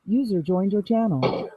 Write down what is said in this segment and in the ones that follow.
User joined your channel.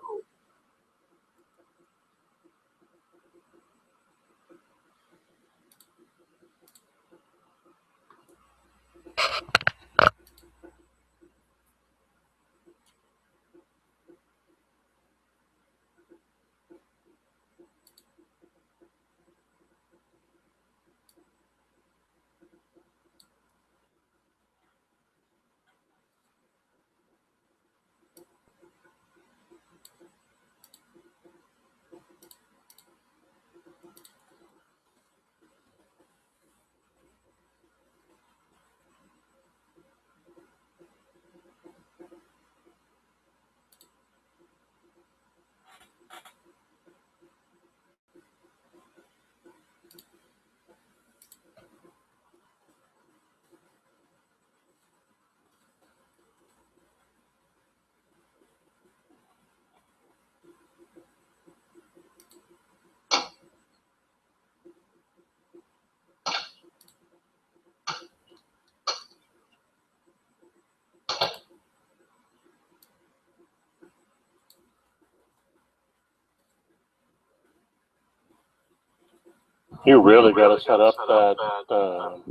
You really got to set up that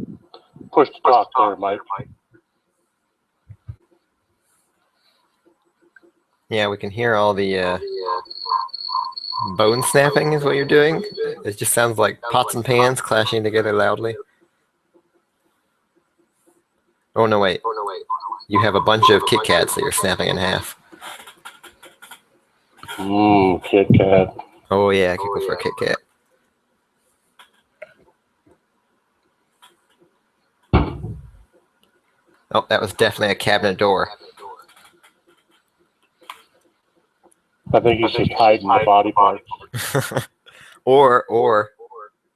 push to talk there, Mike. Yeah, we can hear all the bone snapping is what you're doing? It just sounds like pots and pans clashing together loudly. Oh no, wait. You have a bunch of Kit Kats that you're snapping in half. Mmm, Kit Kat. Oh yeah, I could go for a Kit Kat. Oh, that was definitely a cabinet door. I think he's just hiding the body parts. Or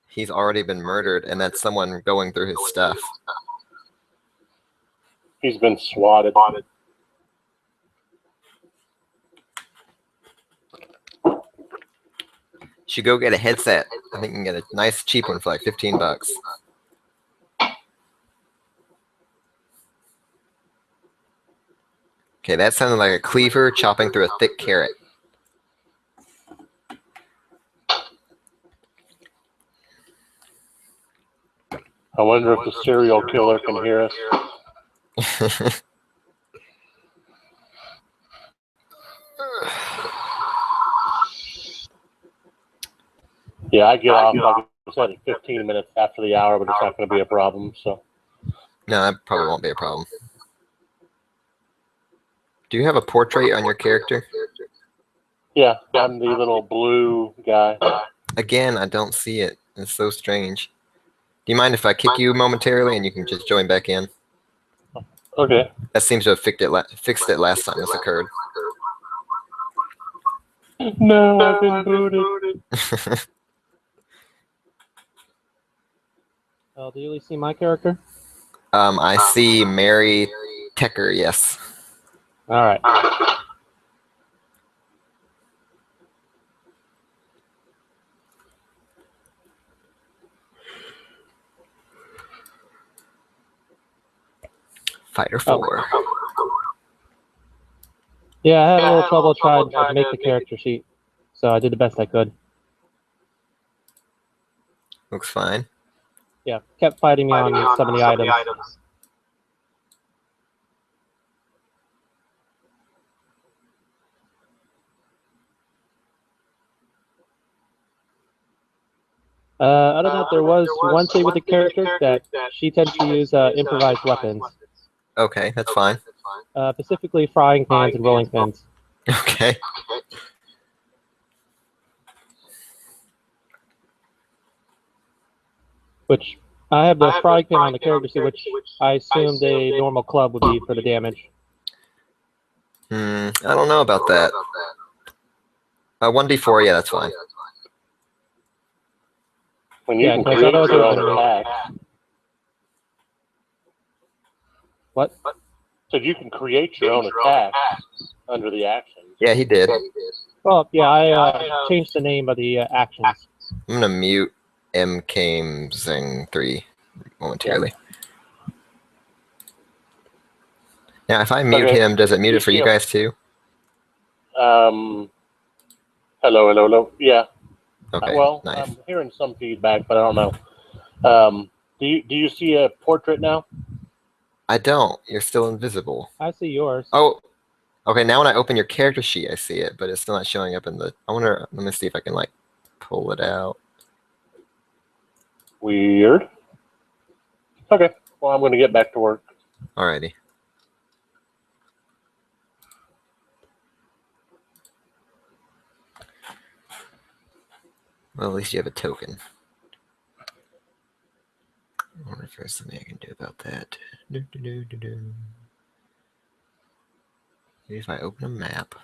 he's already been murdered and that's someone going through his stuff. He's been swatted. Should go get a headset. I think you can get a nice cheap one for like 15 bucks. Okay, that sounded like a cleaver chopping through a thick carrot. I wonder if the serial killer can hear us. Yeah, I get off, like I said, 15 minutes after the hour, but it's not going to be a problem. So. No, that probably won't be a problem. Do you have a portrait on your character? Yeah, I'm the little blue guy. Again, I don't see it. It's so strange. Do you mind if I kick you momentarily and you can just join back in? Okay. That seems to have fixed it last time this occurred. No, I've been booted. Do you see my character? I see Mary Tecker, yes. All right. Fighter 4. Yeah, I had a little trouble trying to make the character sheet, so I did the best I could. Looks fine. Yeah, kept fighting me on some of the items. Other than that, there was one thing with the character that she tends to use improvised weapons. Okay, that's fine. Specifically frying pans and rolling pins. Okay. Which, I have the frying pan on the character sheet, which I assumed a normal club would be for the damage. I don't know about that. 1d4, yeah, that's fine. When you can because create otherwise your it own would attacks. What? So you can create your own attacks under the actions. Yeah, he did. Well, yeah, I changed the name of the actions. I'm gonna mute MKZing3 momentarily. Now, if I mute him, does it mute it for you guys too? Hello. Yeah. Okay. Well, nice. I'm hearing some feedback, but I don't know. Do you see a portrait now? I don't. You're still invisible. I see yours. Oh. Okay, now when I open your character sheet, I see it, but it's still not showing up in the... I wonder... Let me see if I can, like, pull it out. Weird. Okay. Well, I'm going to get back to work. Alrighty. Well, at least you have a token. I wonder if there's something I can do about that. Maybe if I open a map.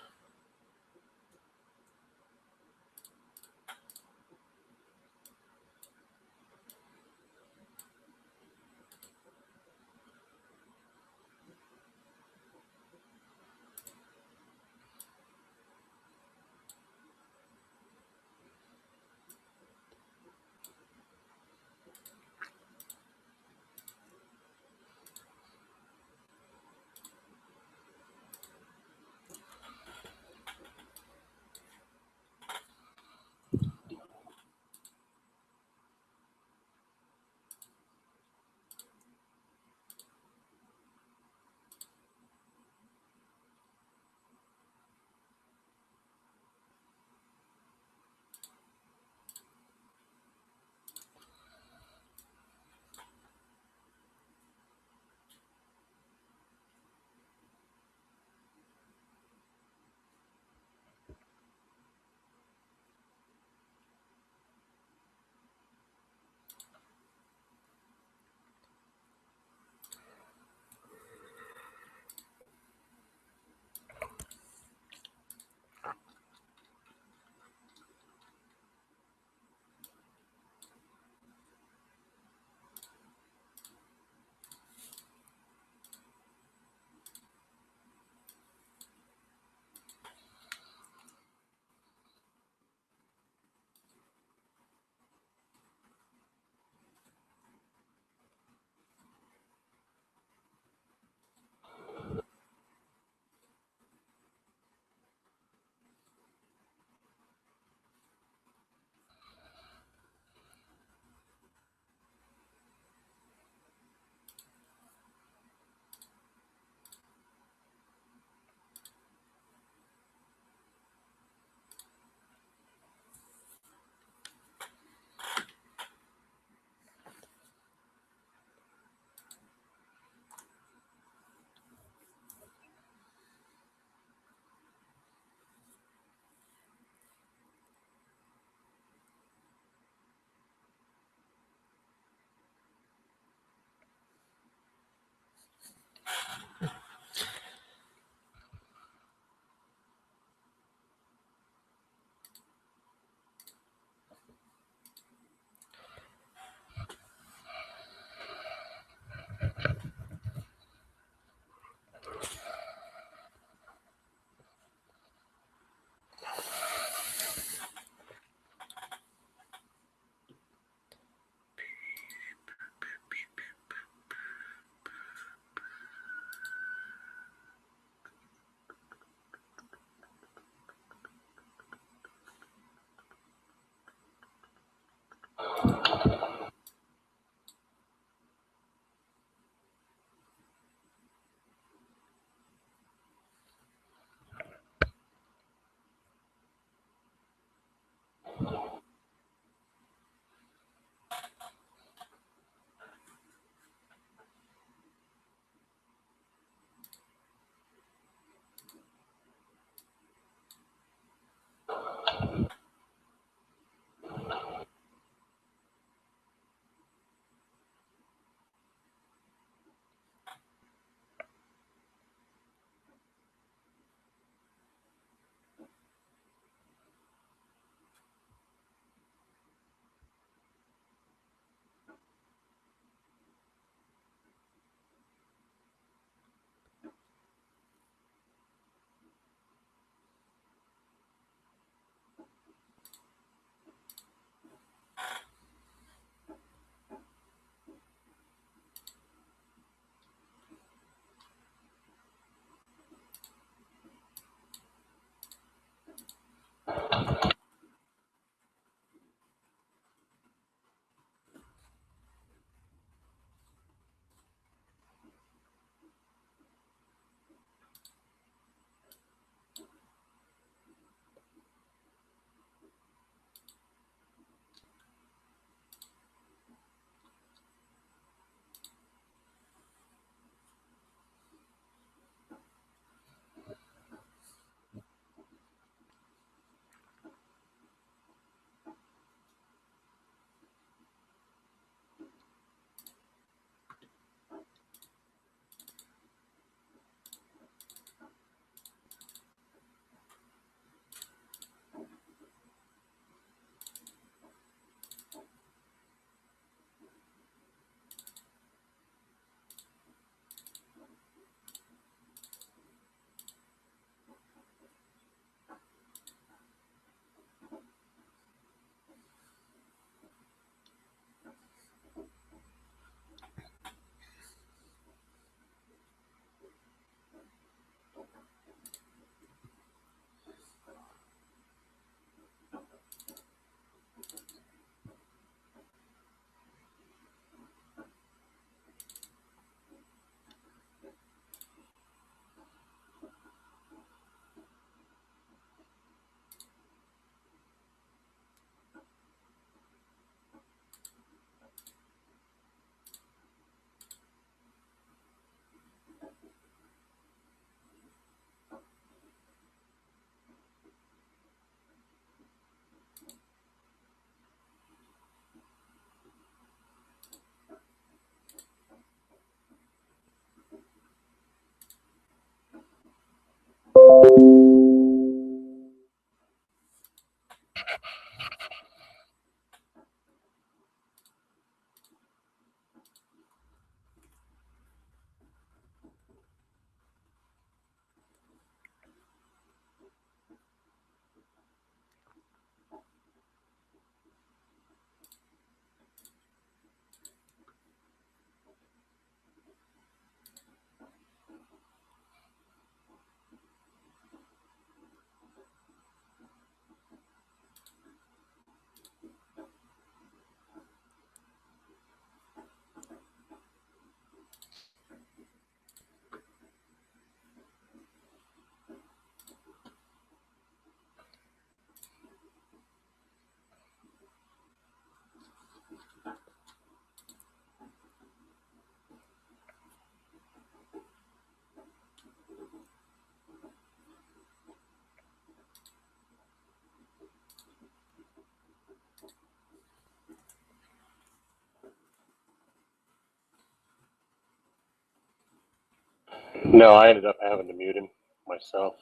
No, I ended up having to mute him myself.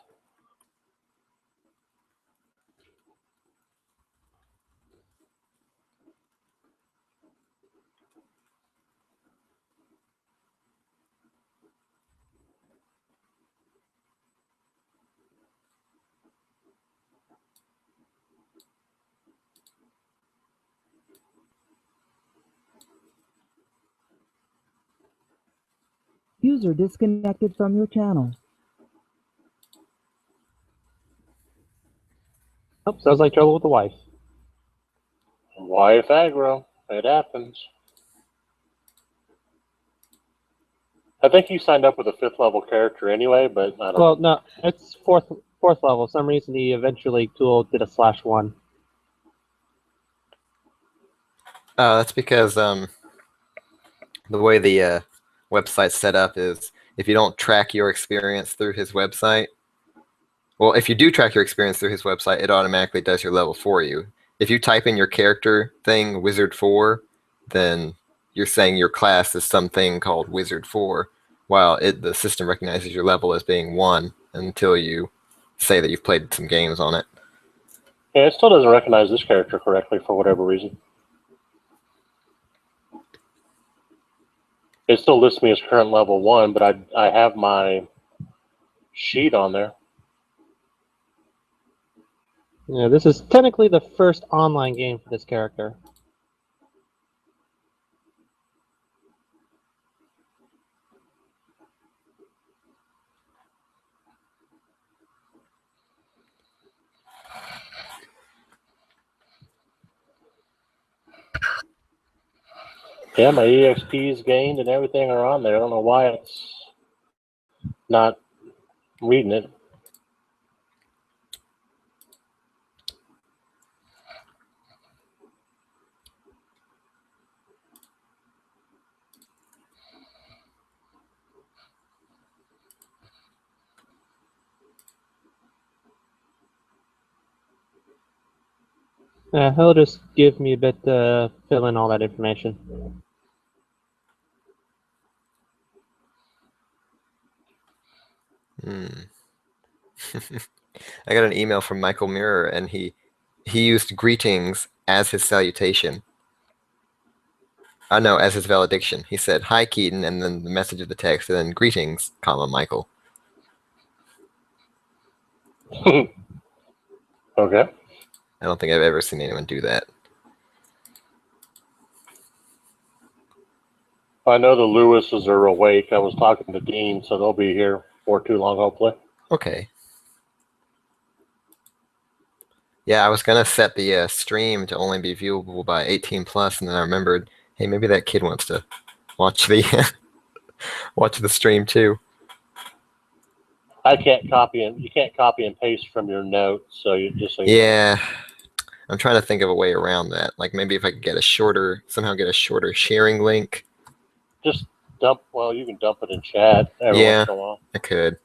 User disconnected from your channel. Oh, sounds like trouble with the wife. Wife aggro. It happens. I think you signed up with a 5th level character anyway, but I don't Well, no, it's fourth level. For some reason, the eventually tool did a /1. That's because the way the website's set up is if you don't track your experience through his website, well, if you do track your experience through his website, it automatically does your level for you. If you type in your character thing, Wizard 4, then you're saying your class is something called Wizard 4, while the system recognizes your level as being 1 until you say that you've played some games on it. Yeah, it still doesn't recognize this character correctly for whatever reason. It still lists me as current level 1, but I have my sheet on there. Yeah, this is technically the first online game for this character. Yeah, my EXPs gained and everything are on there. I don't know why it's not reading it. Yeah, he'll just give me a bit to fill in all that information. I got an email from Michael Mirror, and he used greetings as his salutation. No, as his valediction. He said, "Hi, Keaton," and then the message of the text, and then greetings, comma, Michael. Okay. I don't think I've ever seen anyone do that. I know the Lewises are awake. I was talking to Dean, so they'll be here for too long, hopefully. Okay. Yeah, I was gonna set the stream to only be viewable by 18 plus, and then I remembered, hey, maybe that kid wants to watch the watch the stream too. I can't copy and you can't copy and paste from your notes, so you just Yeah, I'm trying to think of a way around that. Like maybe if I could somehow get a shorter sharing link. just dump. Well, you can dump it in chat every once in a while. I could.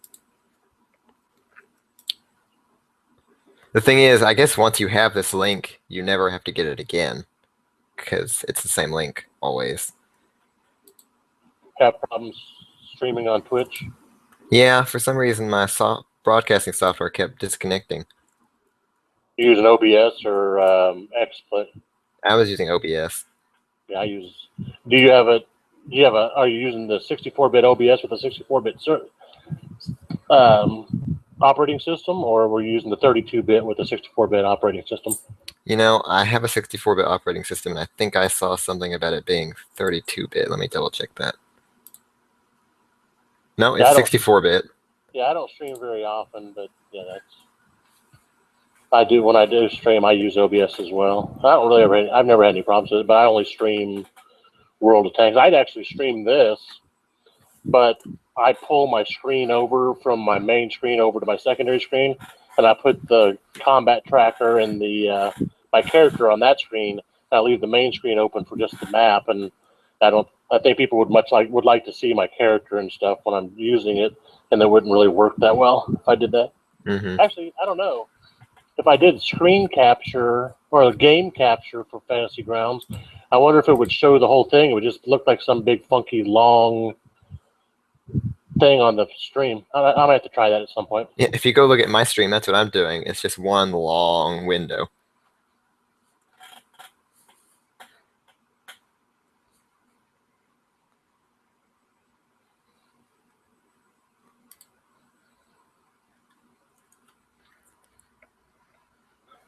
The thing is, I guess once you have this link, you never have to get it again, because it's the same link always. Have problems streaming on Twitch? Yeah, for some reason my broadcasting software kept disconnecting. You use an OBS or XSplit? I was using OBS. Yeah, I use. Do you have a? Are you using the 64-bit OBS with a 64-bit operating system, or were you using the 32-bit with a 64-bit operating system? You know, I have a 64-bit operating system, and I think I saw something about it being 32-bit. Let me double check that. No, it's 64-bit. Yeah, I don't stream very often, but yeah, I do. When I do stream, I use OBS as well. I've never had any problems with it, but I only stream World of Tanks. I'd actually stream this, but I pull my screen over from my main screen over to my secondary screen, and I put the combat tracker and the my character on that screen. And I leave the main screen open for just the map, and I think people would like to see my character and stuff when I'm using it, and it wouldn't really work that well if I did that. Mm-hmm. Actually, I don't know. If I did screen capture or game capture for Fantasy Grounds, I wonder if it would show the whole thing. It would just look like some big, funky, long thing on the stream. I might have to try that at some point. Yeah, if you go look at my stream, that's what I'm doing. It's just one long window.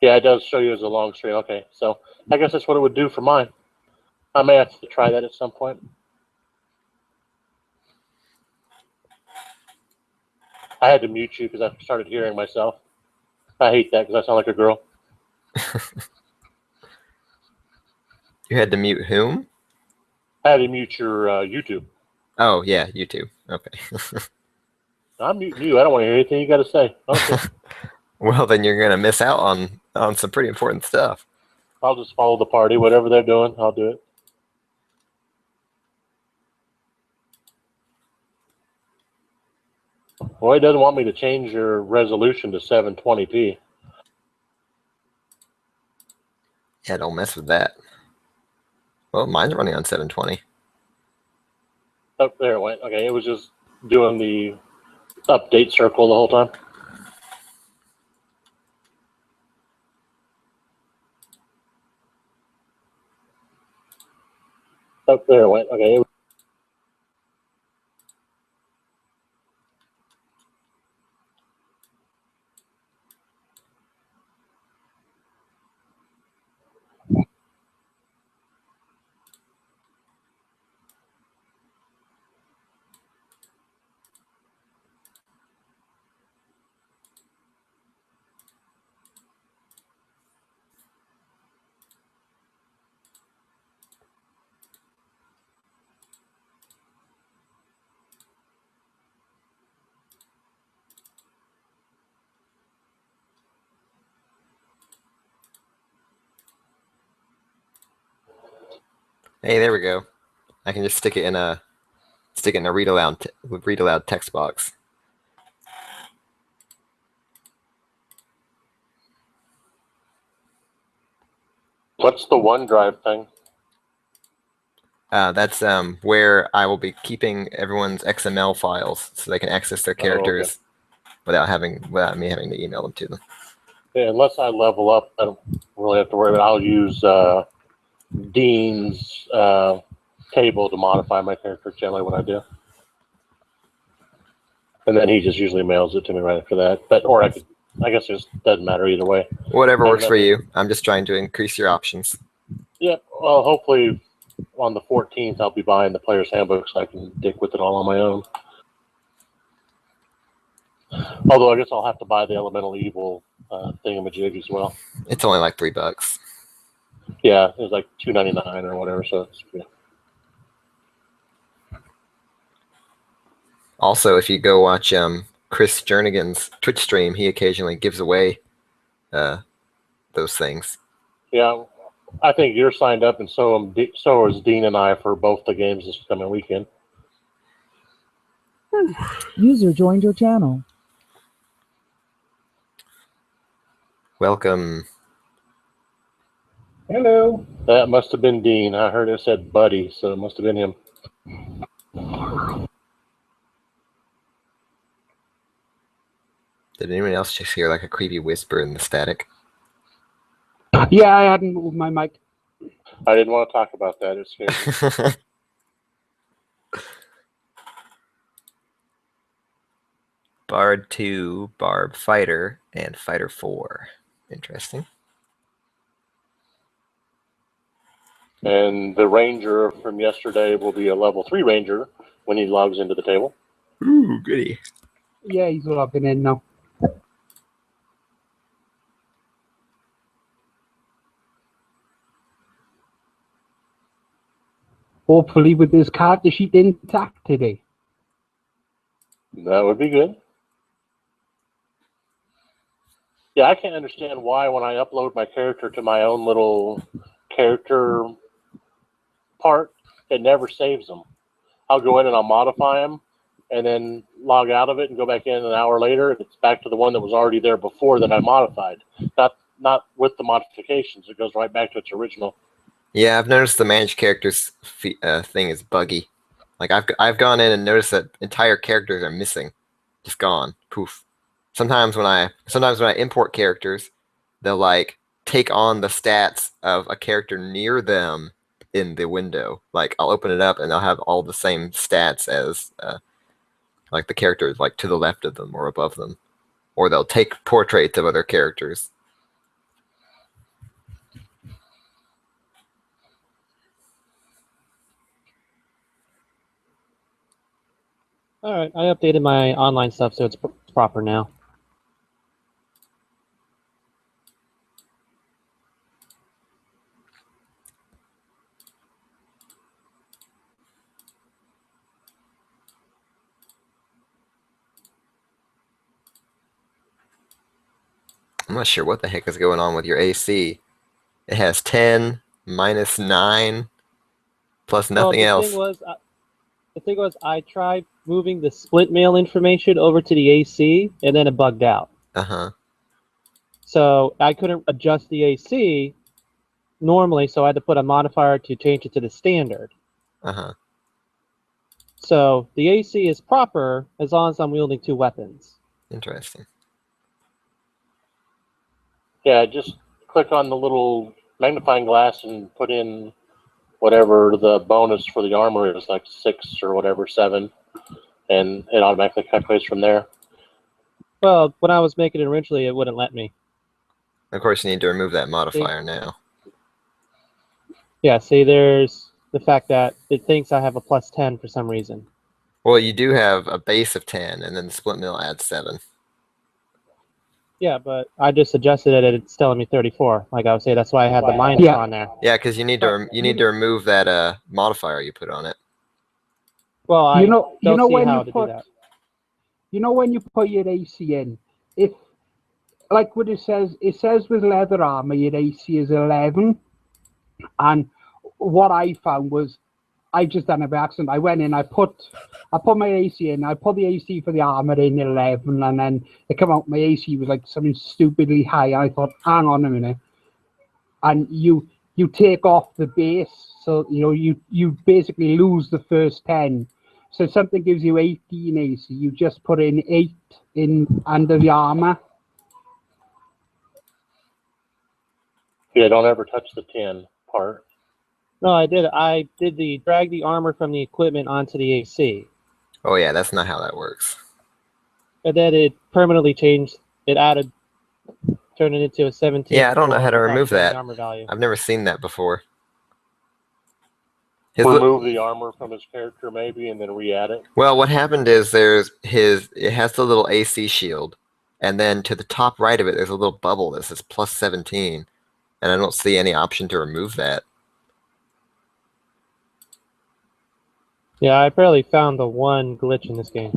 Yeah, it does show you as a long stream. Okay, so I guess that's what it would do for mine. I may have to try that at some point. I had to mute you because I started hearing myself. I hate that because I sound like a girl. You had to mute whom? I had to mute your YouTube. Oh, yeah, YouTube. Okay. I'm muting you. I don't want to hear anything you got to say. Okay. Well, then you're going to miss out on some pretty important stuff. I'll just follow the party. Whatever they're doing, I'll do it. Well, it doesn't want me to change your resolution to 720p. Yeah, don't mess with that. Well, mine's running on 720. Oh, there it went. Okay, it was just doing the update circle the whole time. Oh, there it went. Okay. Hey, there we go. I can just stick it in a read aloud text box. What's the OneDrive thing? That's where I will be keeping everyone's XML files so they can access their characters without me having to email them to them. Yeah, unless I level up, I don't really have to worry about it. I'll use Dean's table to modify my character generally when I do. And then he just usually mails it to me right after that. I guess it just doesn't matter either way. Whatever works for you. I'm just trying to increase your options. Yeah, well, hopefully on the 14th I'll be buying the player's handbook so I can dick with it all on my own. Although I guess I'll have to buy the Elemental Evil thingamajig as well. It's only like $3. Yeah, it was like $2.99 or whatever, so it's good. Also, if you go watch Chris Jernigan's Twitch stream, he occasionally gives away those things. Yeah, I think you're signed up, and so is Dean and I for both the games this coming weekend. User joined your channel. Welcome. Hello. That must have been Dean. I heard it said Buddy, so it must have been him. Did anyone else just hear like a creepy whisper in the static? Yeah, I hadn't moved my mic. I didn't want to talk about that. It scared me. Bard 2, Barb Fighter, and Fighter 4. Interesting. And the Ranger from yesterday will be a level 3 Ranger when he logs into the table. Ooh, goody. Yeah, he's logging in now. Hopefully with this character sheet intact today. That would be good. Yeah, I can't understand why when I upload my character to my own little character part, it never saves them. I'll go in and I'll modify them and then log out of it and go back in an hour later, and it's back to the one that was already there before that I modified. Not with the modifications. It goes right back to its original. Yeah, I've noticed the managed characters thing is buggy. Like I've gone in and noticed that entire characters are missing, just gone, poof. Sometimes when I import characters, they'll like take on the stats of a character near them in the window. Like I'll open it up and they'll have all the same stats as like the characters like to the left of them or above them, or they'll take portraits of other characters. All right, I updated my online stuff so it's proper now. I'm not sure what the heck is going on with your AC. It has 10, minus 9, plus nothing else. The thing was, I tried moving the split mail information over to the AC, and then it bugged out. Uh-huh. So I couldn't adjust the AC normally, so I had to put a modifier to change it to the standard. Uh-huh. So the AC is proper as long as I'm wielding 2 weapons. Interesting. Yeah, just click on the little magnifying glass and put in whatever the bonus for the armor is, like 6 or whatever, 7, and it automatically calculates from there. Well, when I was making it originally, it wouldn't let me. Of course, you need to remove that modifier now. Yeah, see, there's the fact that it thinks I have a plus 10 for some reason. Well, you do have a base of 10, and then the split mill adds 7. Yeah, but I just adjusted it, and it's telling me 34. Like I was saying, that's why I had the minus on there. Yeah, because you need to remove that modifier you put on it. Well, I don't see when how you to put, do that. You know when you put your AC in, if like what it says with leather armor, your AC is 11, and what I found was I just done it by accident. I went in, I put my AC in, I put the AC for the armor in 11, and then it came out my AC was like something stupidly high, and I thought, hang on a minute, and you take off the base, so you basically lose the first 10. So if something gives you 18 AC, you just put in 8 in under the armor. Yeah, don't ever touch the 10 part. No, I did. I did drag the armor from the equipment onto the AC. Oh yeah, that's not how that works. And then it permanently changed. It turned it into a 17. Yeah, I don't know how to remove that. Armor value. I've never seen that before. Remove the armor from his character maybe, and then re-add it. Well, what happened is it has the little AC shield, and then to the top right of it, there's a little bubble that says plus 17, and I don't see any option to remove that. Yeah, I barely found the one glitch in this game.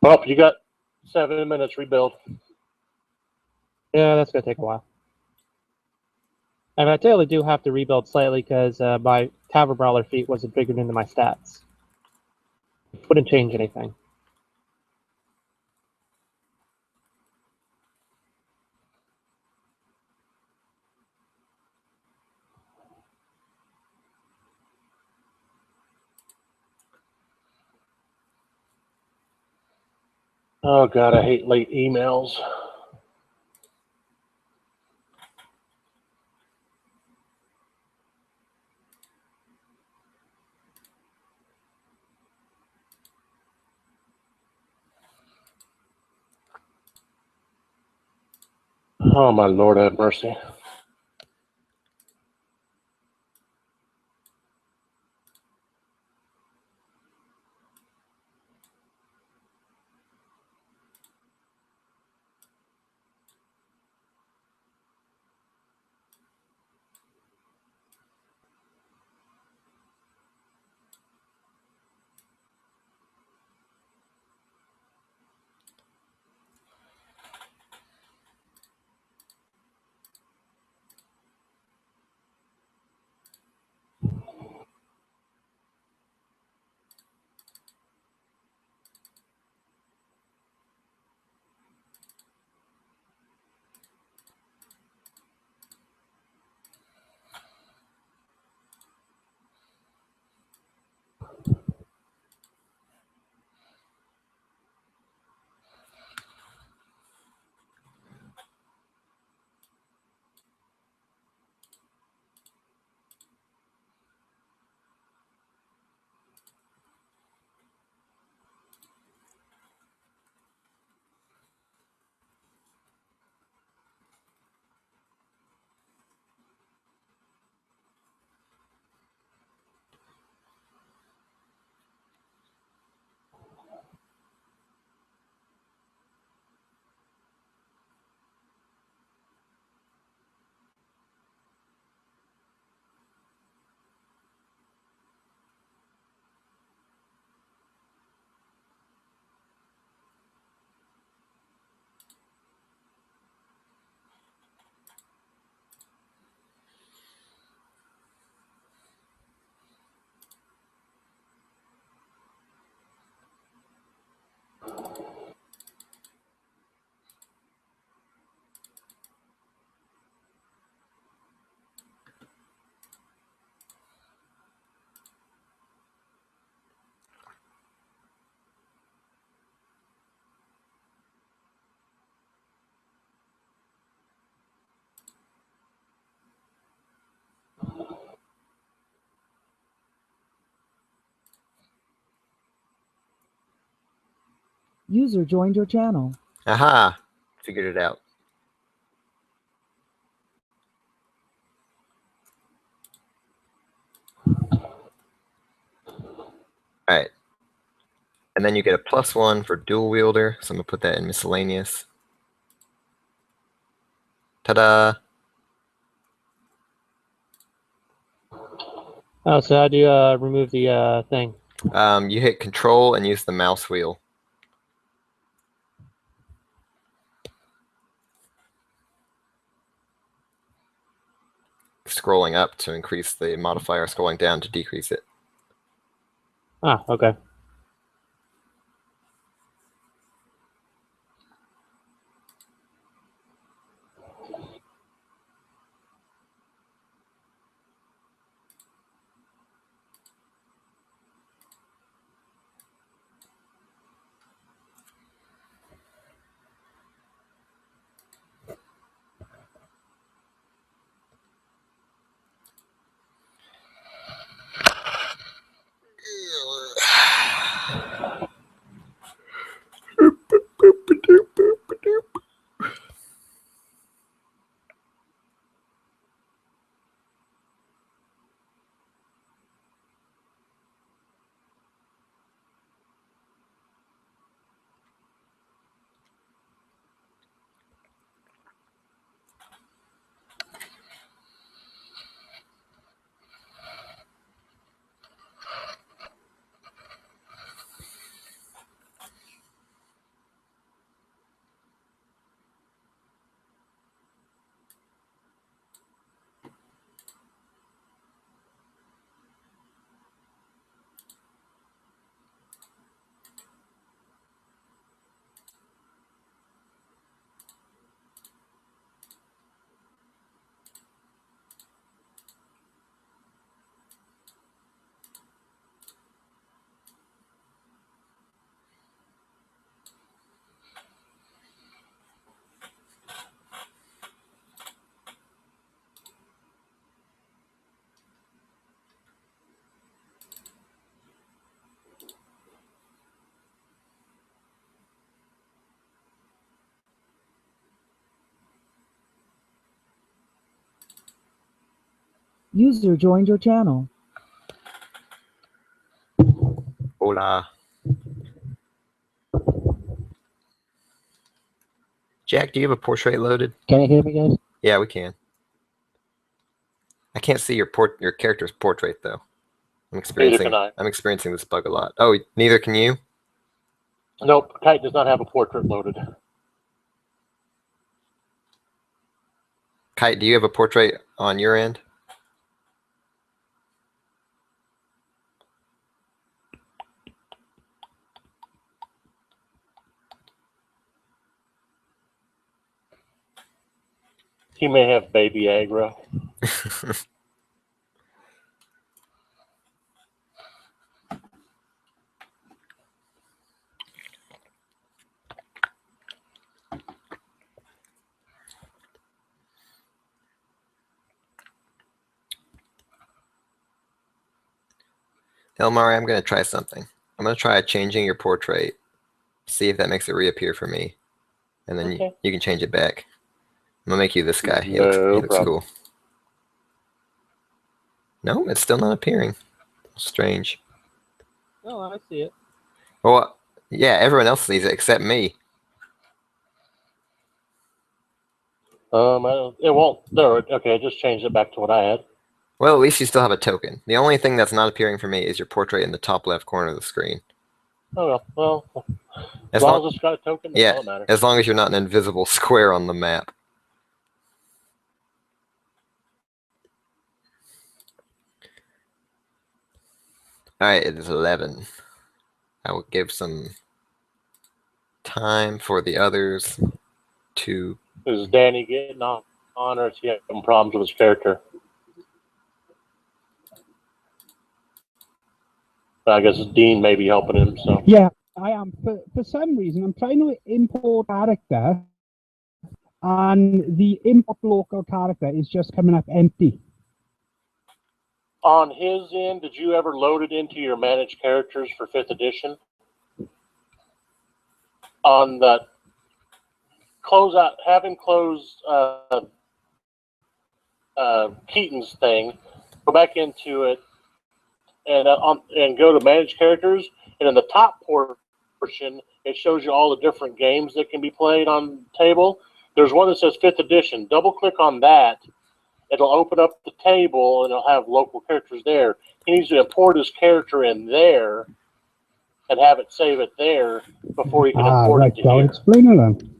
Well, you got 7 minutes rebuild. Yeah, that's gonna take a while. And I totally do have to rebuild slightly because my Tavern Brawler feat wasn't figured into my stats. Wouldn't change anything. Oh god, I hate late emails. Oh my Lord, have mercy. User joined your channel. Aha! Figured it out. Alright. And then you get a +1 for dual wielder, so I'm going to put that in miscellaneous. Ta-da! Oh, so how do you remove the thing? You hit Control and use the mouse wheel. Scrolling up to increase the modifier, scrolling down to decrease it. Ah, okay. User joined your channel. Hola. Jack, do you have a portrait loaded? Can you hear me, guys? Yeah, we can. I can't see your character's portrait though. Neither can I. I'm experiencing this bug a lot. Oh, neither can you? Nope, Kite does not have a portrait loaded. Kite, do you have a portrait on your end? He may have baby aggro. Elmar, I'm going to try something. I'm going to try changing your portrait. See if that makes it reappear for me. And then Okay. you can change it back. I'm going to make you this guy. He No looks problem. cool. No, it's still not appearing. Strange. Oh, I see it. Well, yeah, everyone else sees it except me. It won't. There. Okay, I just changed it back to what I had. Well, at least you still have a token. The only thing that's not appearing for me is your portrait in the top left corner of the screen. Oh well. As As long long as it's got a token, that's yeah, all that matters. as long as you're not an invisible square on the map. All right, it is 11. I will give some time for the others to. Is Danny getting on or is he having problems with his character? I guess Dean may be helping him. So Yeah, I am. For some reason, I'm trying to import character, and the import local character is just coming up empty. on his end, did you ever load it into your managed characters for 5th edition? on the close out, have him close Keaton's thing, go back into it, and go to manage characters, and in the top portion, it shows you all the different games that can be played on the table. There's one that says 5th edition. Double click on that. It'll open up the table, and it'll have local characters there. He needs to import his character in there and have it save it there before he can import right, it to I'll here. explain it then.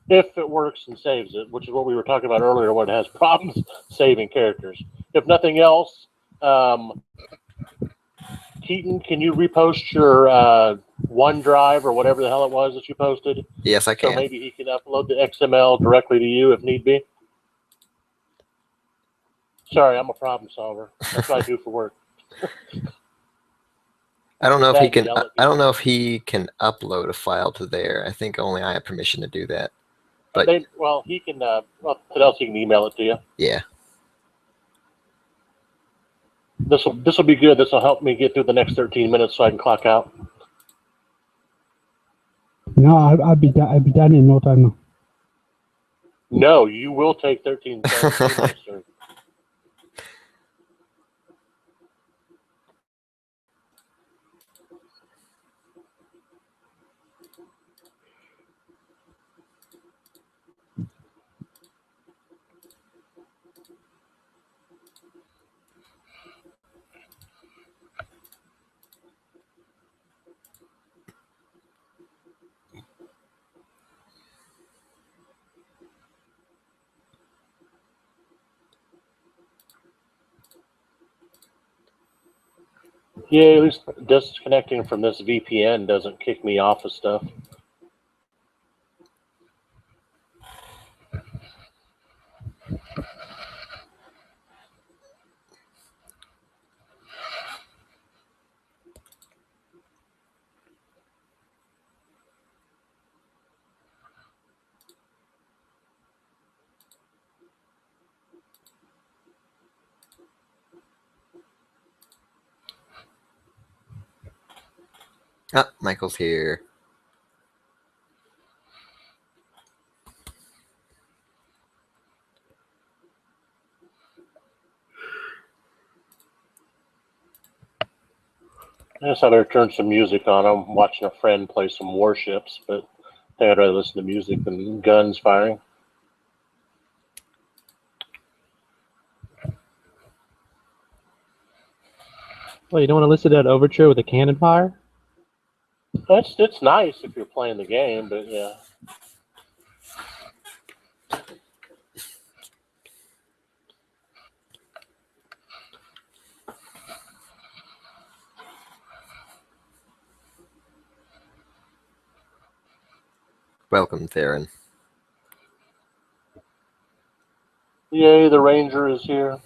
If it works and saves it, which is what we were talking about earlier, when it has problems saving characters. If nothing else, Keaton, can you repost your OneDrive or whatever the hell it was that you posted? Yes, I can. So maybe he can upload the XML directly to you if need be. Sorry, I'm a problem solver. That's what I do for work. I don't know if he can. Yell at I don't know if he can upload a file to there. I think only I have permission to do that. But Well, he can. What else? He can email it to you. yeah, This will be good. This will help me get through the next 13 minutes so I can clock out. No, I'll be done in no time now. No, you will take 13 minutes, sir. Yeah, at least disconnecting from this VPN doesn't kick me off of stuff. ah, Michael's here. I guess I better turn some music on. I'm watching a friend play some warships, but I think I'd rather listen to music than guns firing. Well, you don't want to listen to that overture with a cannon fire? It's nice if you're playing the game, but yeah. Welcome, Theron. Yay, the Ranger is here.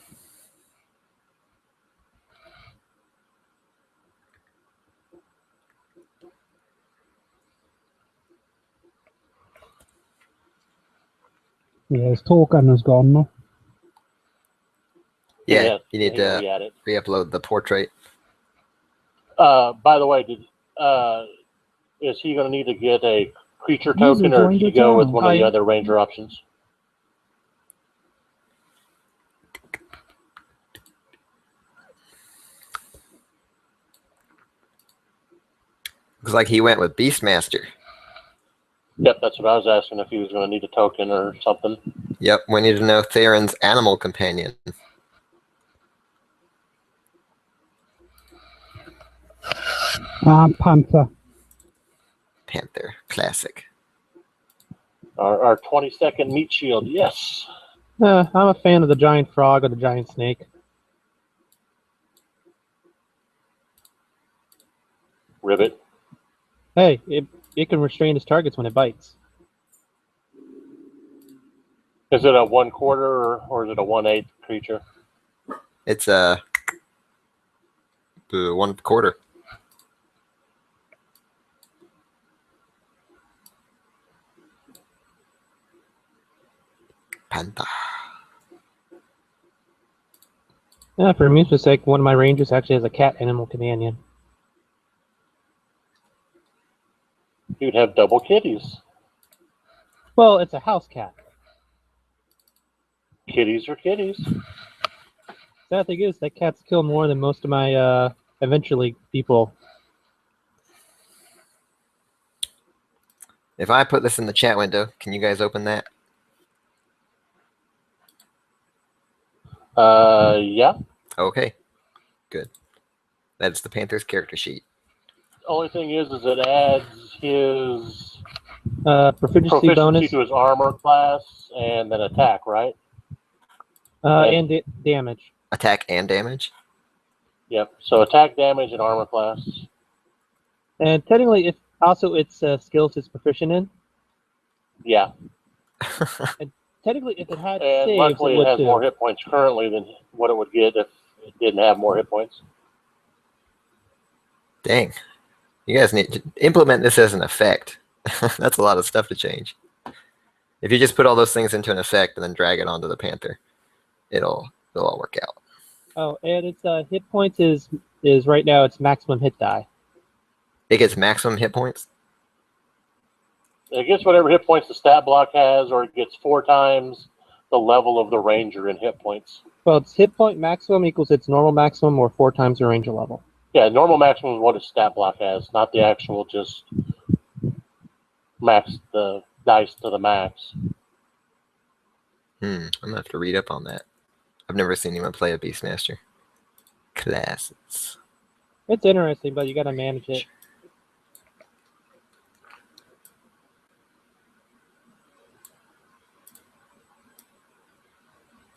Yeah, his token is gone now. Yeah, you need he to re-added. re-upload the portrait. By the way, is he going to need to get a creature User token, or joined did your he go with channel. one of the Hi. other Ranger options? Looks like he went with Beastmaster. Yep, that's what I was asking, if he was going to need a token or something. Yep, we need to know Theron's animal companion. Panther. Panther, classic. Our 20-second meat shield, yes. I'm a fan of the giant frog or the giant snake. Ribbit. Hey, it can restrain its targets when it bites. Is it a 1/4 or is it a 1/8 creature? It's a 1/4. Panther. Yeah, for amusement's sake, one of my rangers actually has a cat animal companion. You'd have double kitties. Well, it's a house cat. Kitties are kitties. Sad thing is, that cat's killed more than most of my eventually people. If I put this in the chat window, can you guys open that? Yeah. Okay, good. That's the Panthers character sheet. Only thing is it adds his Proficiency bonus to his armor class and then attack, right? and damage. Attack and damage. Yep. So attack, damage, and armor class. And technically, if also its skills it's proficient in. Yeah. Technically, if it had And saves, luckily, it it would has too. more hit points currently than what it would get if it didn't have more hit points. Dang. You guys need to implement this as an effect. That's a lot of stuff to change. If you just put all those things into an effect and then drag it onto the Panther, it'll all work out. Oh, and its hit points is right now its maximum hit die. It gets maximum hit points. It gets whatever hit points the stat block has, or it gets 4 times the level of the ranger in hit points. Well, its hit point maximum equals its normal maximum, or 4 times the ranger level. Yeah, normal maximum is what its stat block has, not the actual just max the dice to the max. I'm gonna have to read up on that. I've never seen anyone play a Beastmaster. Classes. It's interesting, but you got to manage it.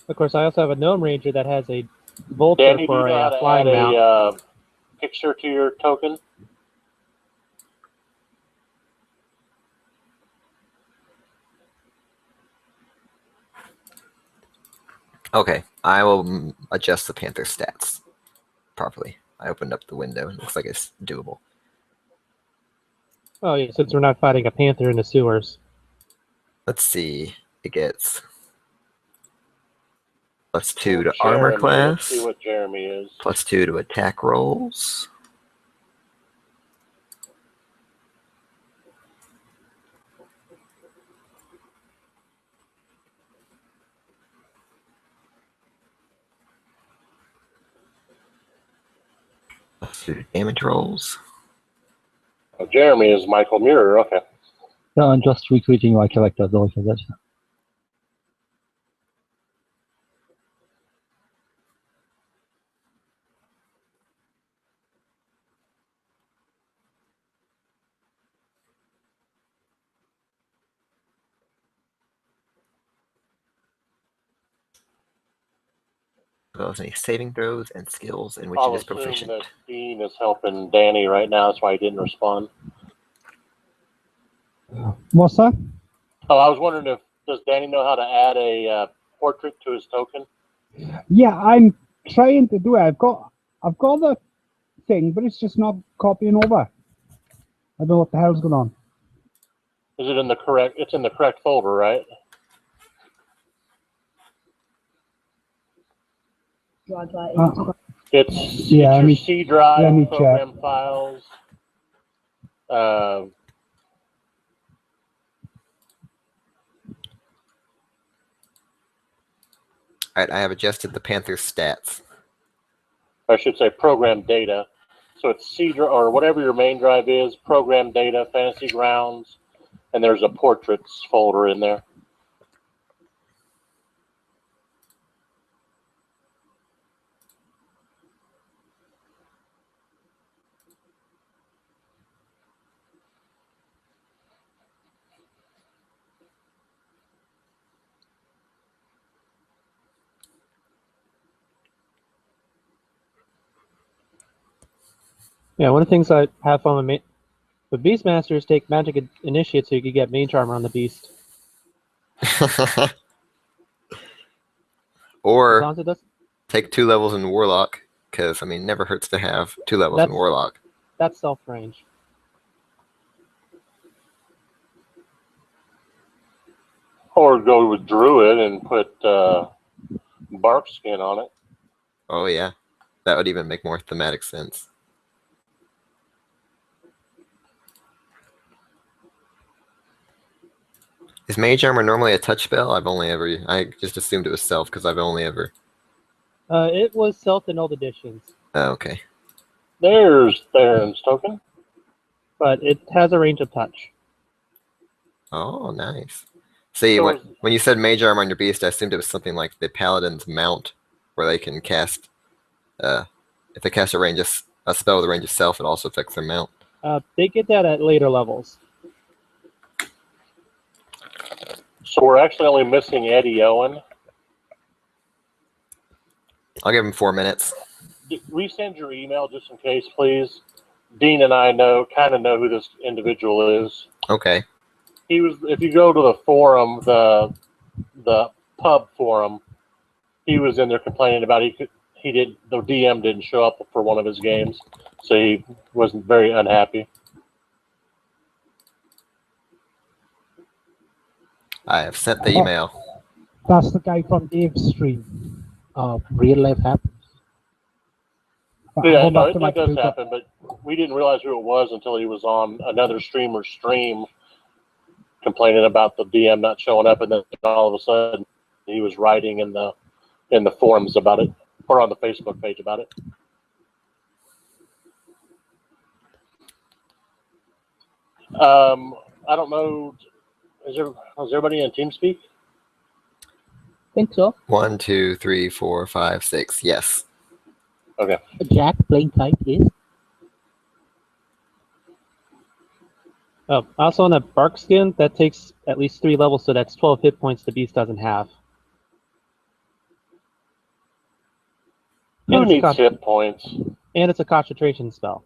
Of course, I also have a gnome ranger that has a vulture Danny, do you for know how a to flying add mount. a picture to your token? Okay, I will adjust the Panther stats properly. I opened up the window and it looks like it's doable. Oh yeah, since we're not fighting a panther in the sewers. Let's see. It gets +2 to armor Jeremy, class, let's see what Jeremy is. +2 to attack rolls. +2 to damage rolls. Oh, Jeremy is Michael Muir. Okay. No, I'm just recruiting my character, though, for that. As well as any saving throws and skills in which I'll it is assume proficient. that Dean is helping Danny right now. That's why he didn't respond. What's that? Oh, I was wondering does Danny know how to add a portrait to his token? Yeah, I'm trying to do it. I've got the thing, but it's just not copying over. I don't know what the hell's going on. Is it in the correct? It's in the correct folder, right? It's Yeah, your C drive, let me program files. Alright, I have adjusted the Panther's stats. I should say program data. So it's C drive or whatever your main drive is, program data, fantasy grounds, and there's a portraits folder in there. Yeah, one of the things I have fun with Beastmasters take magic initiate so you can get mage armor on the beast. As Or long as it does, take 2 levels in Warlock, because, I mean, never hurts to have 2 levels in That's- Warlock. that's self range. Or go with Druid and put bark skin on it. Oh, yeah. That would even make more thematic sense. Is Mage Armor normally a touch spell? I just assumed it was self because I've only ever. It was stealth in old editions, Oh, okay. There's Theron's token. but it has a range of touch. Oh, nice. See, So when you said Mage Armor on your beast, I assumed it was something like the Paladin's Mount, where they can cast. If they cast a spell with a range of self, it also affects their mount. They get that at later levels. So we're actually only missing Eddie Owen. I'll give him 4 minutes. Resend your email just in case, please. Dean and I kind of know who this individual is. Okay. He was. If you go to the forum, the pub forum, he was in there complaining about the DM didn't show up for one of his games, so he wasn't very unhappy. I have sent the email. That's the guy from Dave's stream. Real life happens. Yeah, Going no, back to my it does computer. happen, but we didn't realize who it was until he was on another streamer's stream complaining about the DM not showing up, and then all of a sudden he was writing in the forums about it, or on the Facebook page about it. I don't know. Is everybody in TeamSpeak? Think so. 1, 2, 3, 4, 5, 6. Yes. Okay. Jack playing kite is. Oh, also on that bark skin, that takes at least 3 levels, so that's 12 hit points the beast doesn't have. Who needs hit points? And it's a concentration spell.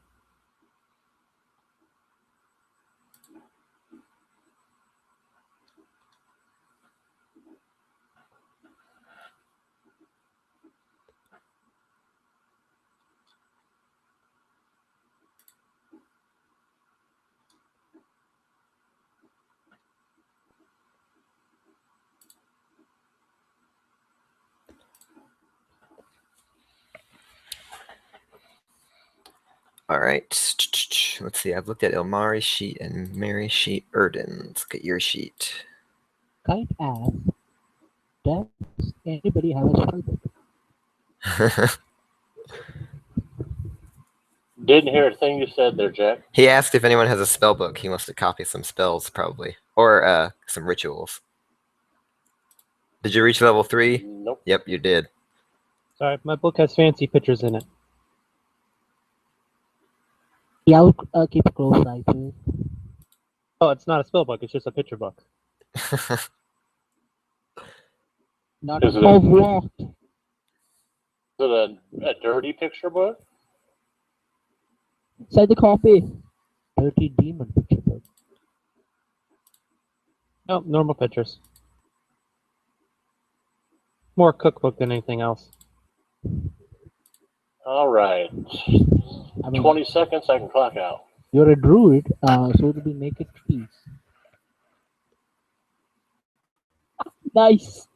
All right. Let's see. I've looked at Ilmari's sheet and Mary's sheet. Erden. Let's get your sheet. Kite ass. Does anybody have a spell book? Didn't hear a thing you said there, Jack. He asked if anyone has a spell book. He wants to copy some spells, probably, or some rituals. Did you reach level 3? Nope. Yep, you did. Sorry, my book has fancy pictures in it. Yeah, I'll keep a close eye to it. Oh, it's not a spell book, it's just a picture book. Not Is it of what? Is it a dirty picture book? Inside the copy. Dirty demon picture book. No, normal pictures. More cookbook than anything else. All right. I mean, 20 seconds, I can clock out. you're a druid, so it'll be naked trees. Nice.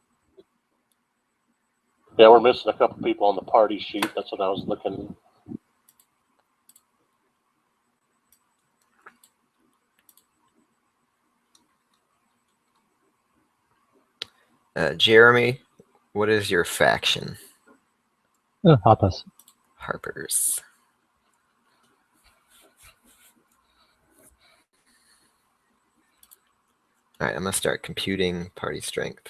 Yeah, we're missing a couple people on the party sheet. That's what I was looking. Jeremy, what is your faction? Harpers. Harpers. All right, I'm gonna start computing party strength.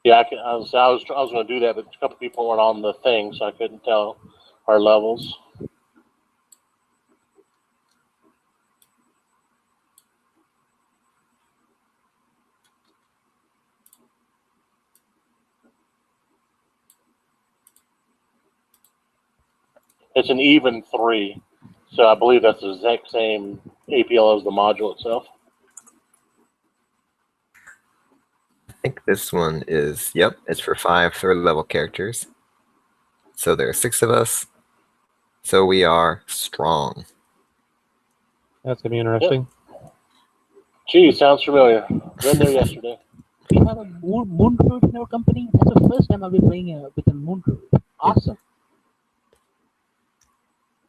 Yeah, I was going to do that, but a couple people weren't on the thing, so I couldn't tell our levels. It's an even 3, so I believe that's the exact same APL as the module itself. I think this one is, yep, it's for 5 third-level characters. So there are 6 of us. So we are strong. That's gonna be interesting. Gee, sounds familiar. Been there yesterday. We have a moon druid in our company. That's the first time I'll be playing with a moon druid. Awesome.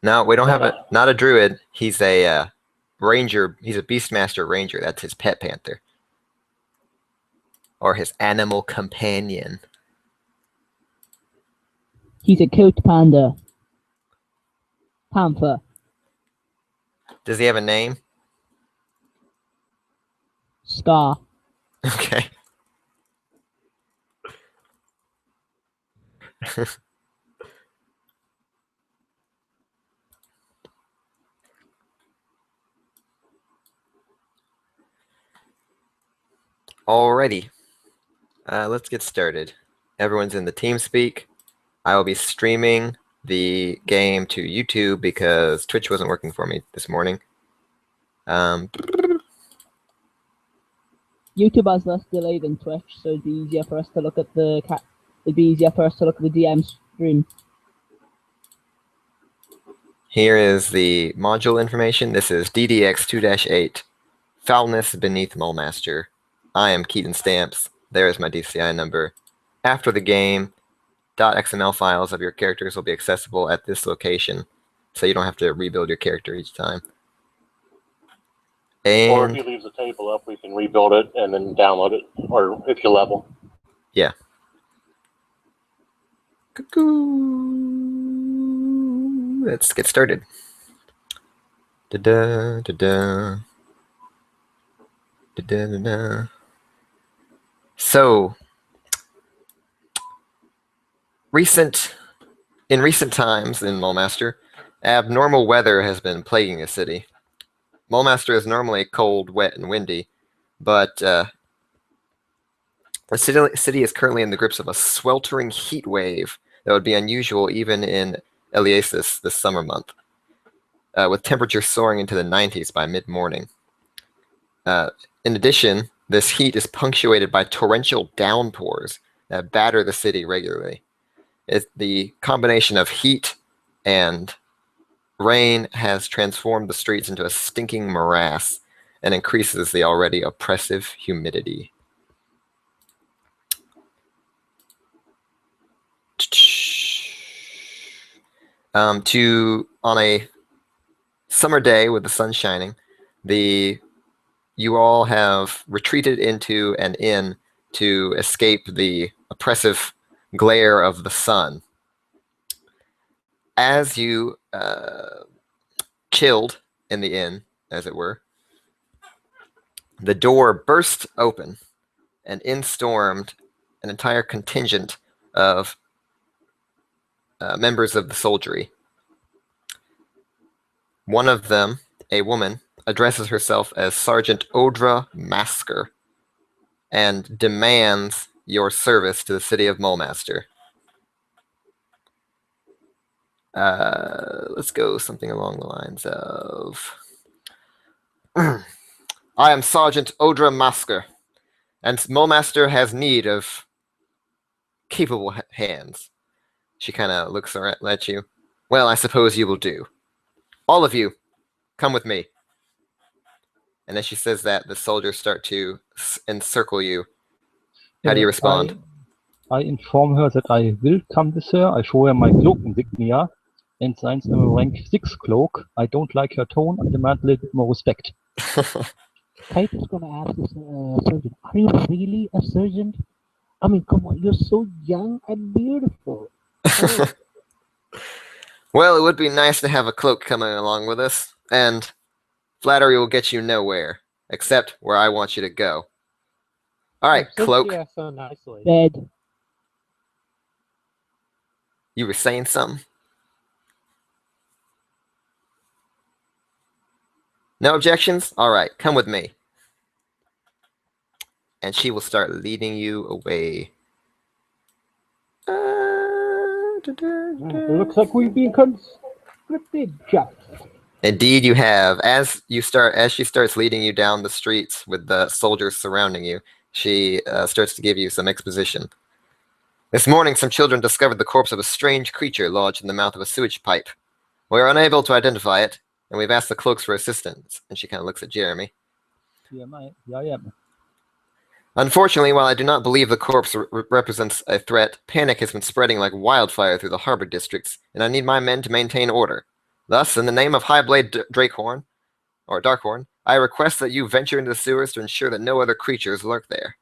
No, we don't have Not a not a druid. He's a ranger. He's a beastmaster ranger. That's his pet panther, or his animal companion. He's a coat panda. Panther. Does he have a name? Scar. Okay. Alrighty. Let's get started. Everyone's in the TeamSpeak. I will be streaming the game to YouTube because Twitch wasn't working for me this morning. YouTube has less delay than Twitch, so it'd be easier for us to look at the DM stream. Here is the module information. This is DDEX2-8. Foulness beneath Mulmaster. I am Keaton Stamps. There is my DCI number. After the game, .xml files of your characters will be accessible at this location, so you don't have to rebuild your character each time. or if And he leaves the table up, we can rebuild it and then download it, or if you level. yeah. Cuckoo. Let's get started. Da-da, da-da. Da-da-da-da. So, in recent times in Mulmaster, abnormal weather has been plaguing the city. Mulmaster is normally cold, wet, and windy, but the city is currently in the grips of a sweltering heat wave that would be unusual even in Eliasis this summer month, with temperatures soaring into the 90s by mid-morning. In addition, this heat is punctuated by torrential downpours that batter the city regularly. The combination of heat and rain has transformed the streets into a stinking morass and increases the already oppressive humidity. On a summer day with the sun shining, you all have retreated into an inn to escape the oppressive glare of the sun. As you chilled in the inn, as it were, the door burst open, and in stormed an entire contingent of members of the soldiery. One of them, a woman, addresses herself as Sergeant Odra Masker and demands your service to the city of Mulmaster. Let's go something along the lines of I am Sergeant Odra Masker, and Mulmaster has need of capable hands. She kind of looks at you. Well, I suppose you will do. All of you, come with me. And as she says that, the soldiers start to encircle you. How do you respond? I inform her that I will come with her. I show her my cloak insignia and signs a rank 6 cloak. I don't like her tone. I demand a little bit more respect. Kite is going to ask this surgeon, are you really a surgeon? I mean, come on, you're so young and beautiful. Oh. Well, it would be nice to have a cloak coming along with us, and flattery will get you nowhere, except where I want you to go. All right, cloak. Yeah, so nicely. Dead. You were saying something? No objections? All right, come with me. And she will start leading you away. It looks like we've been conscripted, Jeff. Indeed, you have. As she starts leading you down the streets with the soldiers surrounding you, she starts to give you some exposition. This morning, some children discovered the corpse of a strange creature lodged in the mouth of a sewage pipe. We are unable to identify it, and we've asked the cloaks for assistance. And she kind of looks at Jeremy. Here I am. Unfortunately, while I do not believe the corpse represents a threat, panic has been spreading like wildfire through the harbor districts, and I need my men to maintain order. Thus, in the name of Highblade Drakehorn, or Darkhorn, I request that you venture into the sewers to ensure that no other creatures lurk there.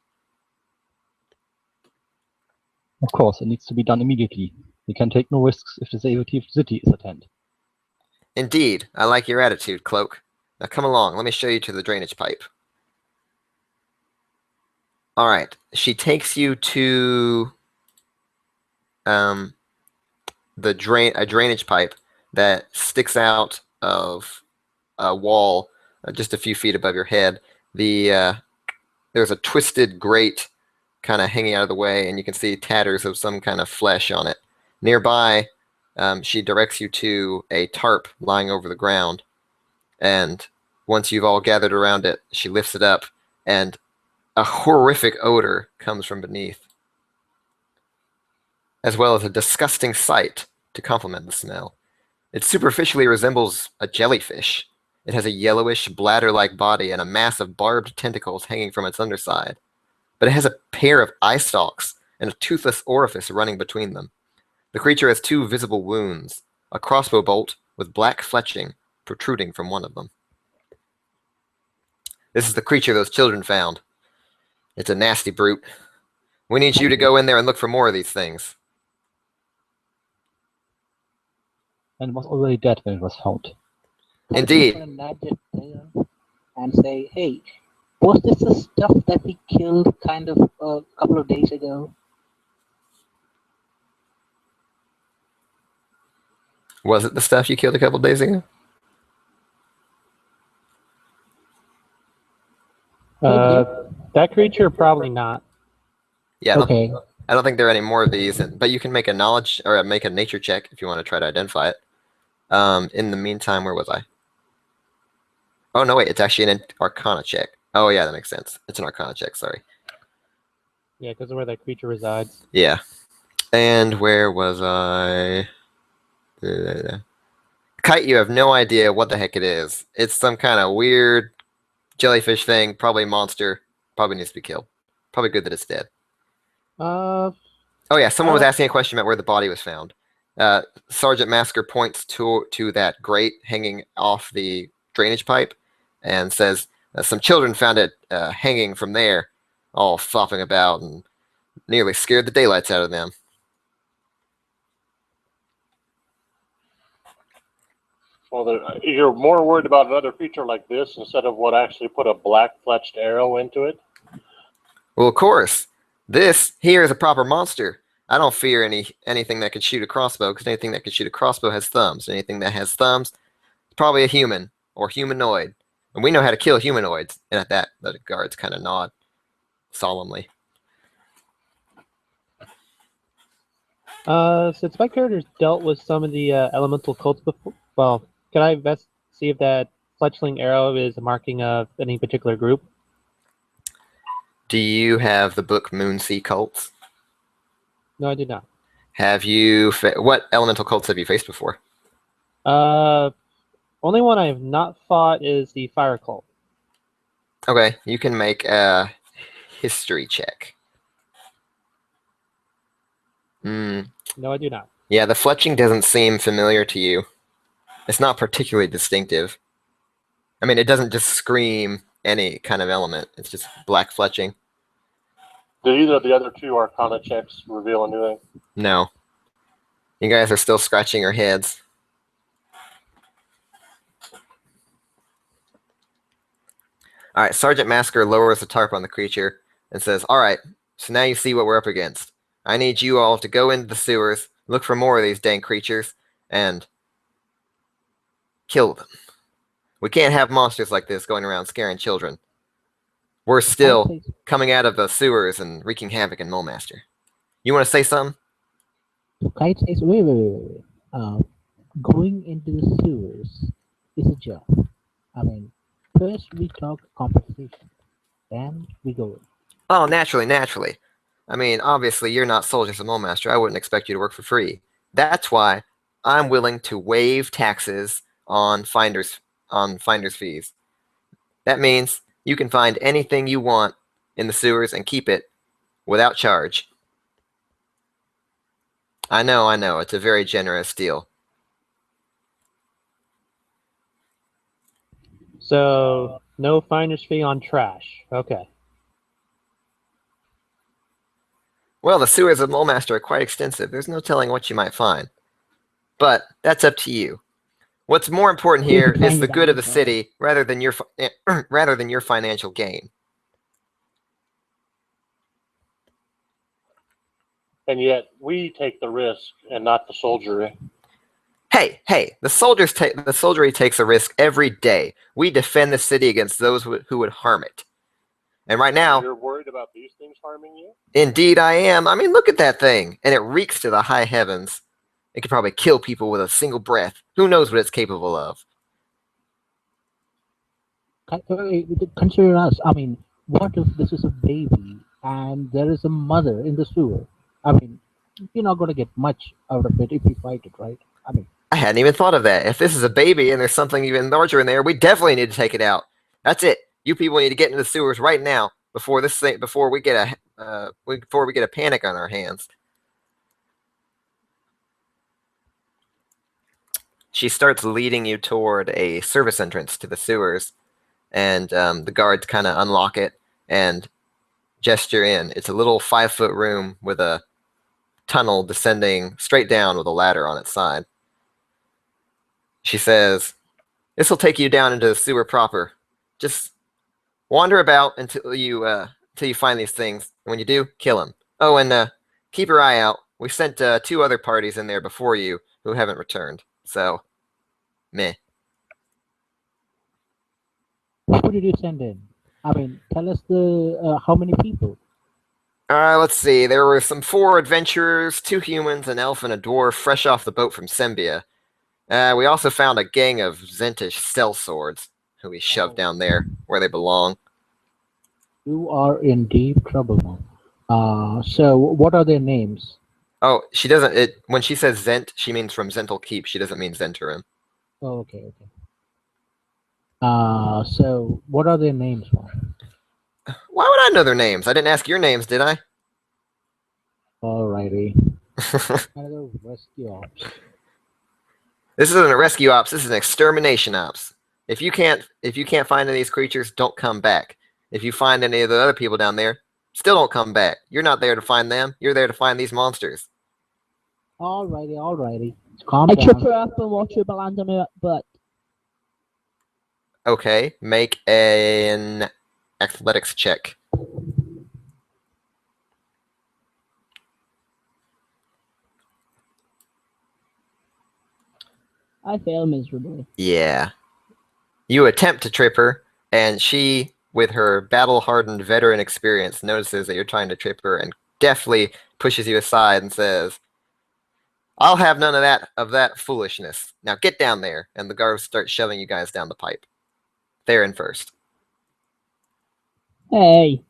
Of course, it needs to be done immediately. We can take no risks if the safety of the city is at hand. Indeed, I like your attitude, Cloak. Now come along, let me show you to the drainage pipe. Alright, she takes you to a drainage pipe that sticks out of a wall just a few feet above your head. There's a twisted grate kind of hanging out of the way, and you can see tatters of some kind of flesh on it. Nearby, she directs you to a tarp lying over the ground, and once you've all gathered around it, she lifts it up, and a horrific odor comes from beneath, as well as a disgusting sight to complement the smell. It superficially resembles a jellyfish. It has a yellowish, bladder-like body and a mass of barbed tentacles hanging from its underside. But it has a pair of eye stalks and a toothless orifice running between them. The creature has 2 visible wounds, a crossbow bolt with black fletching protruding from one of them. This is the creature those children found. It's a nasty brute. We need you to go in there and look for more of these things. And it was already dead when it was found. Indeed. I'm gonna nudge it there and say, hey, was this the stuff that we killed kind of a couple of days ago? Was it the stuff you killed a couple days ago? That creature, probably not. Yeah, Okay. I don't think there are any more of these, but you can make a knowledge or make a nature check if you want to try to identify it. In the meantime, where was I? Oh, no, wait, it's actually an Arcana check. Oh, yeah, that makes sense. It's an Arcana check, sorry. Yeah, because of where that creature resides. Yeah. And where was I? Kite, you have no idea what the heck it is. It's some kind of weird jellyfish thing, probably a monster. Probably needs to be killed. Probably good that it's dead. Oh yeah, someone was asking a question about where the body was found. Sergeant Masker points to that grate hanging off the drainage pipe and says some children found it hanging from there, all flopping about, and nearly scared the daylights out of them. Well, you're more worried about another creature like this instead of what actually put a black-fletched arrow into it? Well, of course. This here is a proper monster. I don't fear anything that can shoot a crossbow, because anything that can shoot a crossbow has thumbs. Anything that has thumbs is probably a human or humanoid. And we know how to kill humanoids. And at that, the guards kind of nod solemnly. Since my character's dealt with some of the elemental cults before, well, can I see if that fletchling arrow is a marking of any particular group? Do you have the book Moonsea Cults? No, I do not. Have you... what elemental cults have you faced before? Only one I have not fought is the fire cult. Okay, you can make a history check. No, I do not. Yeah, the fletching doesn't seem familiar to you. It's not particularly distinctive. I mean, it doesn't just scream any kind of element. It's just black fletching. Did either of the other 2 Arcana checks reveal anything? No. You guys are still scratching your heads. Alright, Sergeant Masker lowers the tarp on the creature and says, alright, so now you see what we're up against. I need you all to go into the sewers, look for more of these dang creatures, and kill them. We can't have monsters like this going around scaring children. We're still coming out of the sewers and wreaking havoc in Mulmaster. You want to say something? So Kite says, wait. Going into the sewers is a job. I mean, first we talk compensation, then we go in. Oh, naturally. I mean, obviously, you're not soldiers of Mulmaster. I wouldn't expect you to work for free. That's why I'm willing to waive taxes on finder's fees. That means you can find anything you want in the sewers and keep it without charge. I know. It's a very generous deal. So no finder's fee on trash. Okay. Well, the sewers of Mulmaster are quite extensive. There's no telling what you might find. But that's up to you. What's more important We here could is find the it good of the ourselves. city rather than your financial gain. And yet we take the risk and not the soldiery. Hey, the soldiery takes a risk every day. We defend the city against those who would harm it. And right now, You're worried about these things harming you? indeed I am. I mean, look at that thing. And it reeks to the high heavens. It could probably kill people with a single breath. Who knows what it's capable of? Consider us. I mean, what if this is a baby and there is a mother in the sewer? I mean, you're not going to get much out of it if you fight it, right? I mean, I hadn't even thought of that. If this is a baby and there's something even larger in there, we definitely need to take it out. That's it. You people need to get into the sewers right now before we get a panic on our hands. She starts leading you toward a service entrance to the sewers, and the guards kind of unlock it and gesture in. It's a little 5-foot room with a tunnel descending straight down with a ladder on its side. She says, "This will take you down into the sewer proper. Just wander about until you find these things. And when you do, kill them. Oh, and keep your eye out. We sent 2 other parties in there before you who haven't returned. So, meh." who did you send in? I mean, tell us the how many people. Let's see. There were some 4 adventurers, 2 humans, an elf, and a dwarf fresh off the boat from Sembia. We also found a gang of Zentish sellswords who we shoved down there where they belong. You are in deep trouble now. So what are their names? Oh, she doesn't. When she says Zent, she means from Zental Keep. She doesn't mean Zentarim. Oh, okay. So what are their names? Why would I know their names? I didn't ask your names, did I? Alrighty. Another rescue ops. This isn't a rescue ops. This is an extermination ops. If you can't find any of these creatures, don't come back. If you find any of the other people down there, still don't come back. You're not there to find them. You're there to find these monsters. Alrighty. Calm I down. trip her up and watch her land on her butt. Okay, make an athletics check. I fail miserably. Yeah. You attempt to trip her, and she, with her battle-hardened veteran experience, notices that you're trying to trip her and deftly pushes you aside and says, "I'll have none of that foolishness. Now get down there." And the guards start shoving you guys down the pipe. They're in first. Hey.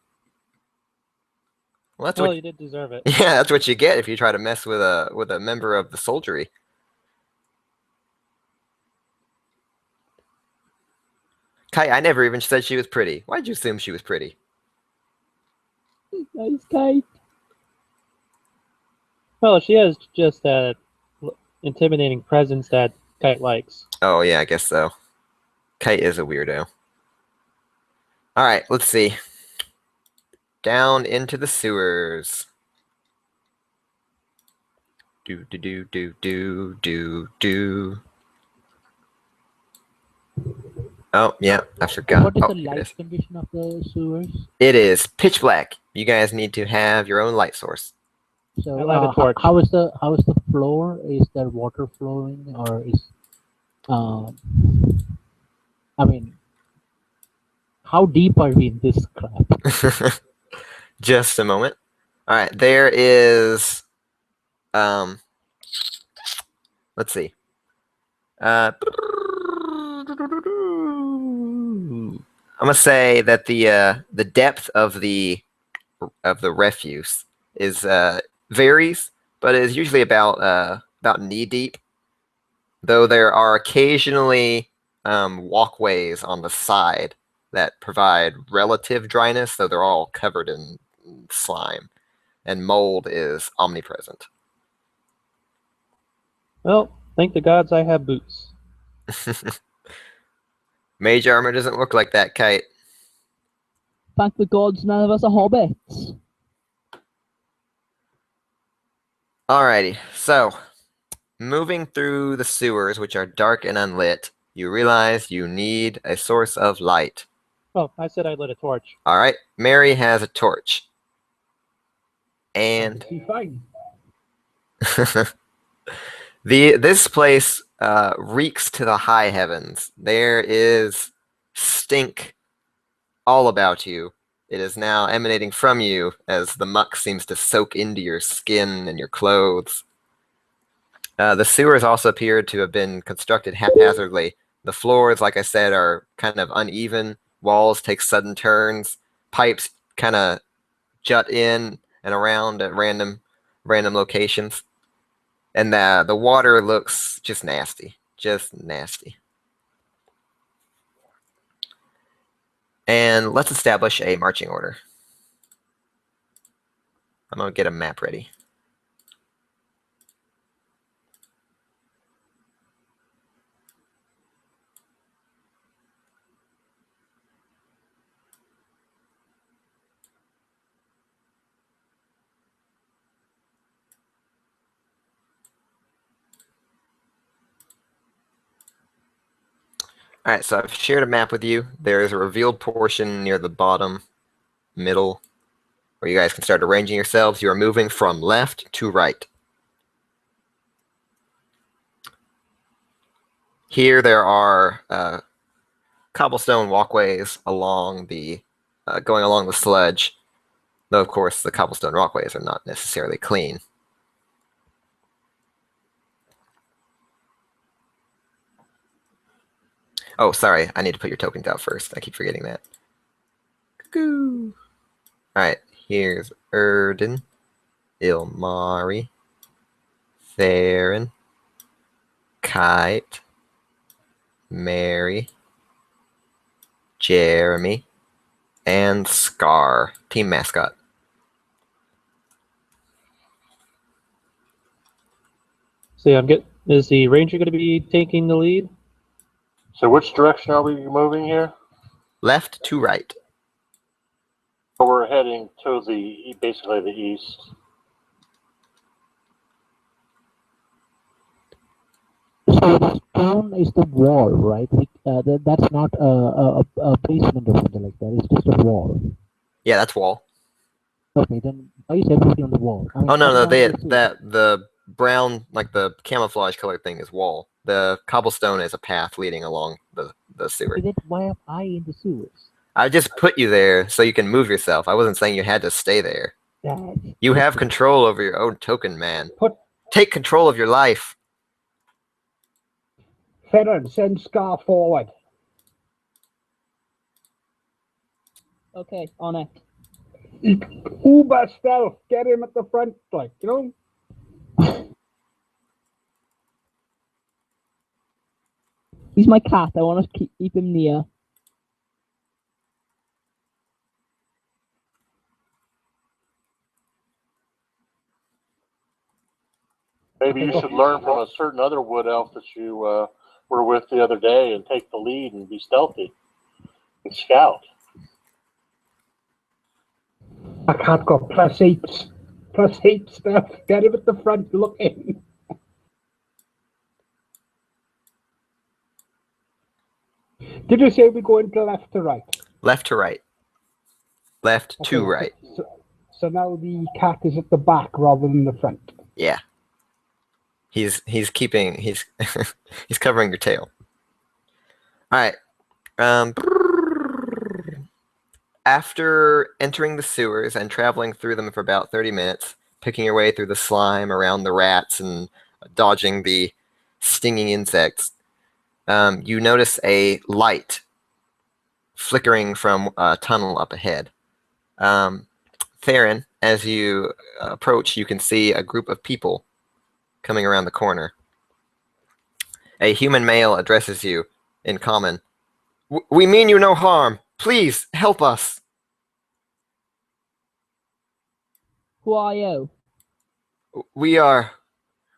Well, that's Well, what you did deserve it. yeah, that's what you get if you try to mess with a member of the soldiery. Kai, I never even said she was pretty. Why'd you assume she was pretty? Nice Kate. Well, she has just that intimidating presence that Kite likes. Oh yeah, I guess so. Kite is a weirdo. All right, let's see. Down into the sewers. Do. Oh yeah, I forgot. What is Oh, the here it light is. condition of the sewers? It is pitch black. You guys need to have your own light source. So I light a torch. how is the floor? Is there water flowing or is I mean, how deep are we in this crap? Just a moment. All right, there is. Let's see. I'm gonna say that the depth of the refuse is varies, but is usually about knee deep. Though there are occasionally walkways on the side that provide relative dryness, though they're all covered in slime, and mold is omnipresent. Well, thank the gods I have boots. Mage armor doesn't look like that, Kite. Thank the gods none of us are hobbits. Alrighty, so moving through the sewers, which are dark and unlit, you realize you need a source of light. Oh, I said I lit a torch. Alright, Mary has a torch. And Be fine. this place reeks to the high heavens. There is stink all about you. It is now emanating from you as the muck seems to soak into your skin and your clothes. The sewers also appear to have been constructed haphazardly. The floors, like I said, are kind of uneven. Walls take sudden turns. Pipes kind of jut in and around at random locations. And the water looks just nasty. Just nasty. And let's establish a marching order. I'm going to get a map ready. Alright, so I've shared a map with you. There is a revealed portion near the bottom, middle, where you guys can start arranging yourselves. You are moving from left to right. Here there are cobblestone walkways along the going along the sludge, though of course the cobblestone walkways are not necessarily clean. Oh, sorry, I need to put your tokens out first. I keep forgetting that. Cuckoo. Alright, here's Erden, Ilmari, Theron, Kite, Mary, Jeremy, and Scar, team mascot. So yeah, is the ranger going to be taking the lead? So which direction are we moving here? Left to right. So we're heading to basically the east. So the stone is the wall, right? That's not a basement or something like that. It's just a wall. Yeah, that's wall. Okay, then why is everything on the wall? I mean, Oh no, what no, about the brown, like the camouflage color thing is wall. The cobblestone is a path leading along the sewer. Then why am I in the sewers? I just put you there so you can move yourself. I wasn't saying you had to stay there. You have control over your own token, man. Take control of your life. Ferren, send Scar forward. Okay, on it. Uber stealth, get him at the front, like, you know? He's my cat. I want to keep him near. Maybe you should learn from a certain other wood elf that you were with the other day and take the lead and be stealthy and scout. My cat got +8 stuff. Get him at the front looking. Did you say we're going to left to right? Left to right. Left to Okay, right. So now the cat is at the back rather than the front. Yeah. He's keeping he's covering your tail. All right. After entering the sewers and traveling through them for about 30 minutes, picking your way through the slime around the rats and dodging the stinging insects, you notice a light flickering from a tunnel up ahead. Theron, as you approach, you can see a group of people coming around the corner. A human male addresses you in common. We mean you no harm. Please help us. Who are you? We are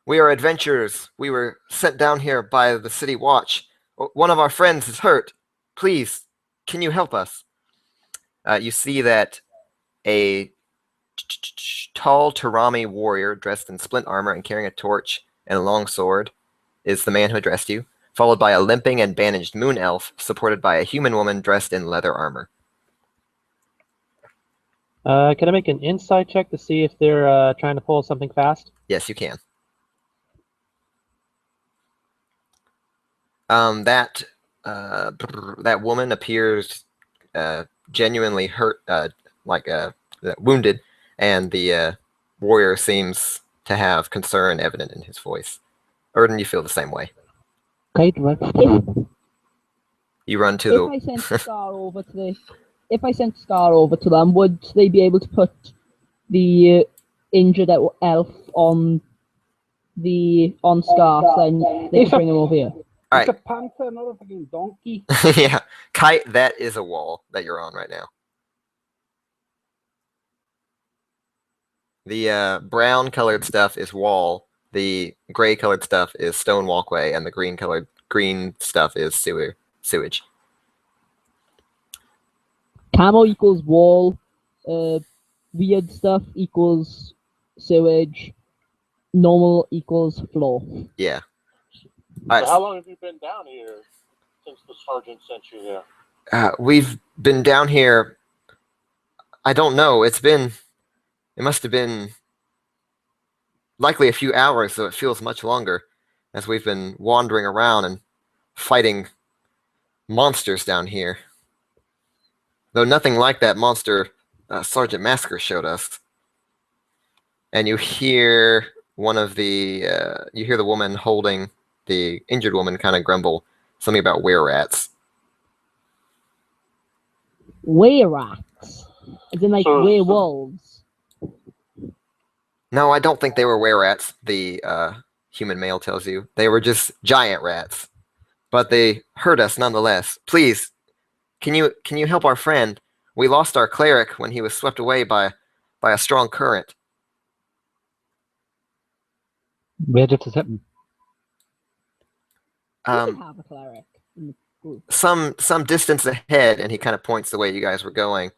adventurers. We were sent down here by the city watch. One of our friends is hurt. Please, can you help us? You see that a tall Tarami warrior dressed in splint armor and carrying a torch and a long sword is the man who addressed you, followed by a limping and bandaged moon elf, supported by a human woman dressed in leather armor. Can I make an insight check to see if they're trying to pull something fast? Yes, you can. That woman appears genuinely hurt, wounded, and the warrior seems to have concern evident in his voice. Erden, you feel the same way. Kite works too. You run to If I sent Scar over to them, would they be able to put the injured elf on Scar, then they can bring him over here? It's a panther, not a fucking donkey. Yeah, Kite, that is a wall that you're on right now. The brown-colored stuff is wall. The gray-colored stuff is stone walkway, and the green stuff is sewage. Camo equals wall. Weird stuff equals sewage. Normal equals floor. Yeah. So how long have you been down here since the sergeant sent you here? We've been down here. I don't know. It must have been likely a few hours, so it feels much longer, as we've been wandering around and fighting monsters down here. Though nothing like that monster Sergeant Masker showed us. And you hear you hear the woman holding the injured woman kind of grumble something about were-rats. Were-rats? As in, like, werewolves? No, I don't think they were were-rats, the human male tells you. They were just giant rats. But they hurt us nonetheless. Please, can you help our friend? We lost our cleric when he was swept away by a strong current. Where did this happen? We have a cleric in the group. Some distance ahead, and he kind of points the way you guys were going.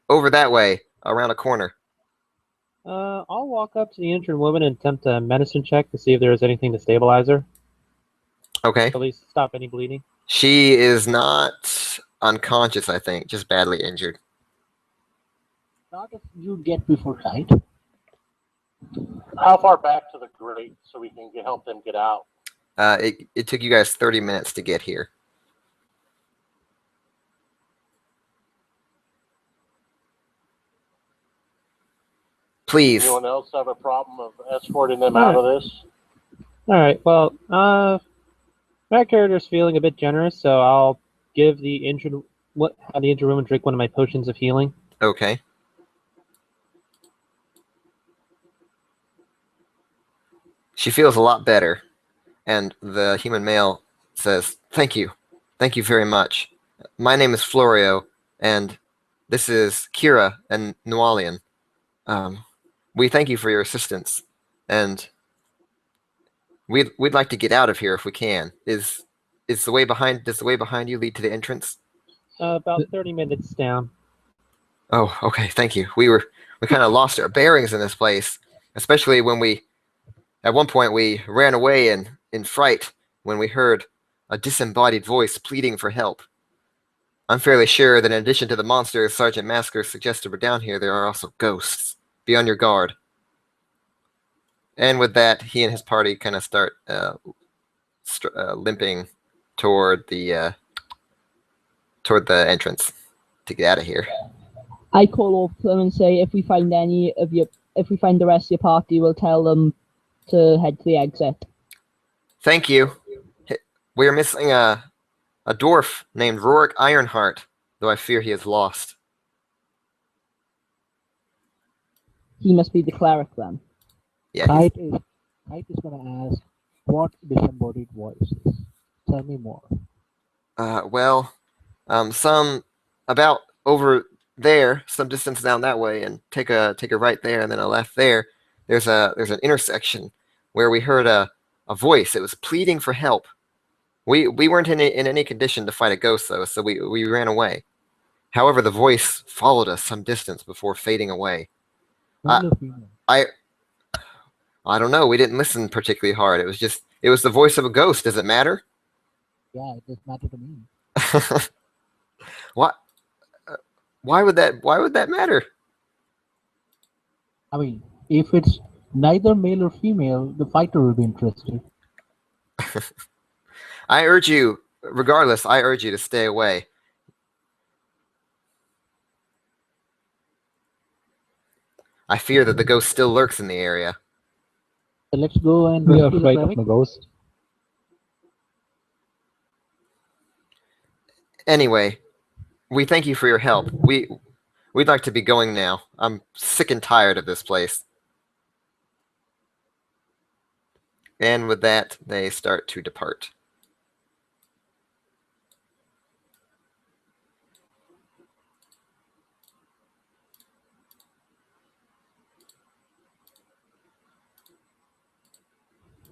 Over that way, around a corner. I'll walk up to the injured woman and attempt a medicine check to see if there is anything to stabilize her. Okay. At least stop any bleeding. She is not unconscious, I think, just badly injured. Not if you get before Kite. How far back to the grate so we can help them get out? It took you guys 30 minutes to get here. Please. Anyone else have a problem of escorting them out of this? Alright, well, my character's feeling a bit generous, so I'll give the injured woman drink one of my potions of healing. Okay. She feels a lot better, and the human male says, "Thank you. Thank you very much. My name is Florio, and this is Kira and Nualian. We thank you for your assistance, and we'd like to get out of here if we can. Does the way behind you lead to the entrance?" About 30 minutes down. Oh, okay, thank you. We kind of lost our bearings in this place, especially when at one point we ran away in fright when we heard a disembodied voice pleading for help. I'm fairly sure that in addition to the monsters Sergeant Masker suggested were down here, there are also ghosts. Be on your guard. And with that, he and his party kind of start limping toward the entrance to get out of here. I call over to them and say, if we find the rest of your party, we'll tell them to head to the exit. Thank you. We're missing a dwarf named Rorik Ironheart, though I fear he is lost. He must be the cleric then. Yeah. Kite is gonna ask, what disembodied voices? Tell me more. Some about over there, some distance down that way, and take a right there, and then a left there. There's an intersection where we heard a voice. It was pleading for help. We weren't in any condition to fight a ghost though, so we ran away. However, the voice followed us some distance before fading away. Male or female? I don't know. We didn't listen particularly hard. It was the voice of a ghost. Does it matter? Yeah, it does matter to me. What? Why would that matter? I mean, if it's neither male or female, the fighter will be interested. I urge you, regardless, I urge you to stay away. I fear that the ghost still lurks in the area. So let's go and We are rescue the afraid of cleric. the ghost. Anyway, we thank you for your help. We'd like to be going now. I'm sick and tired of this place. And with that, they start to depart.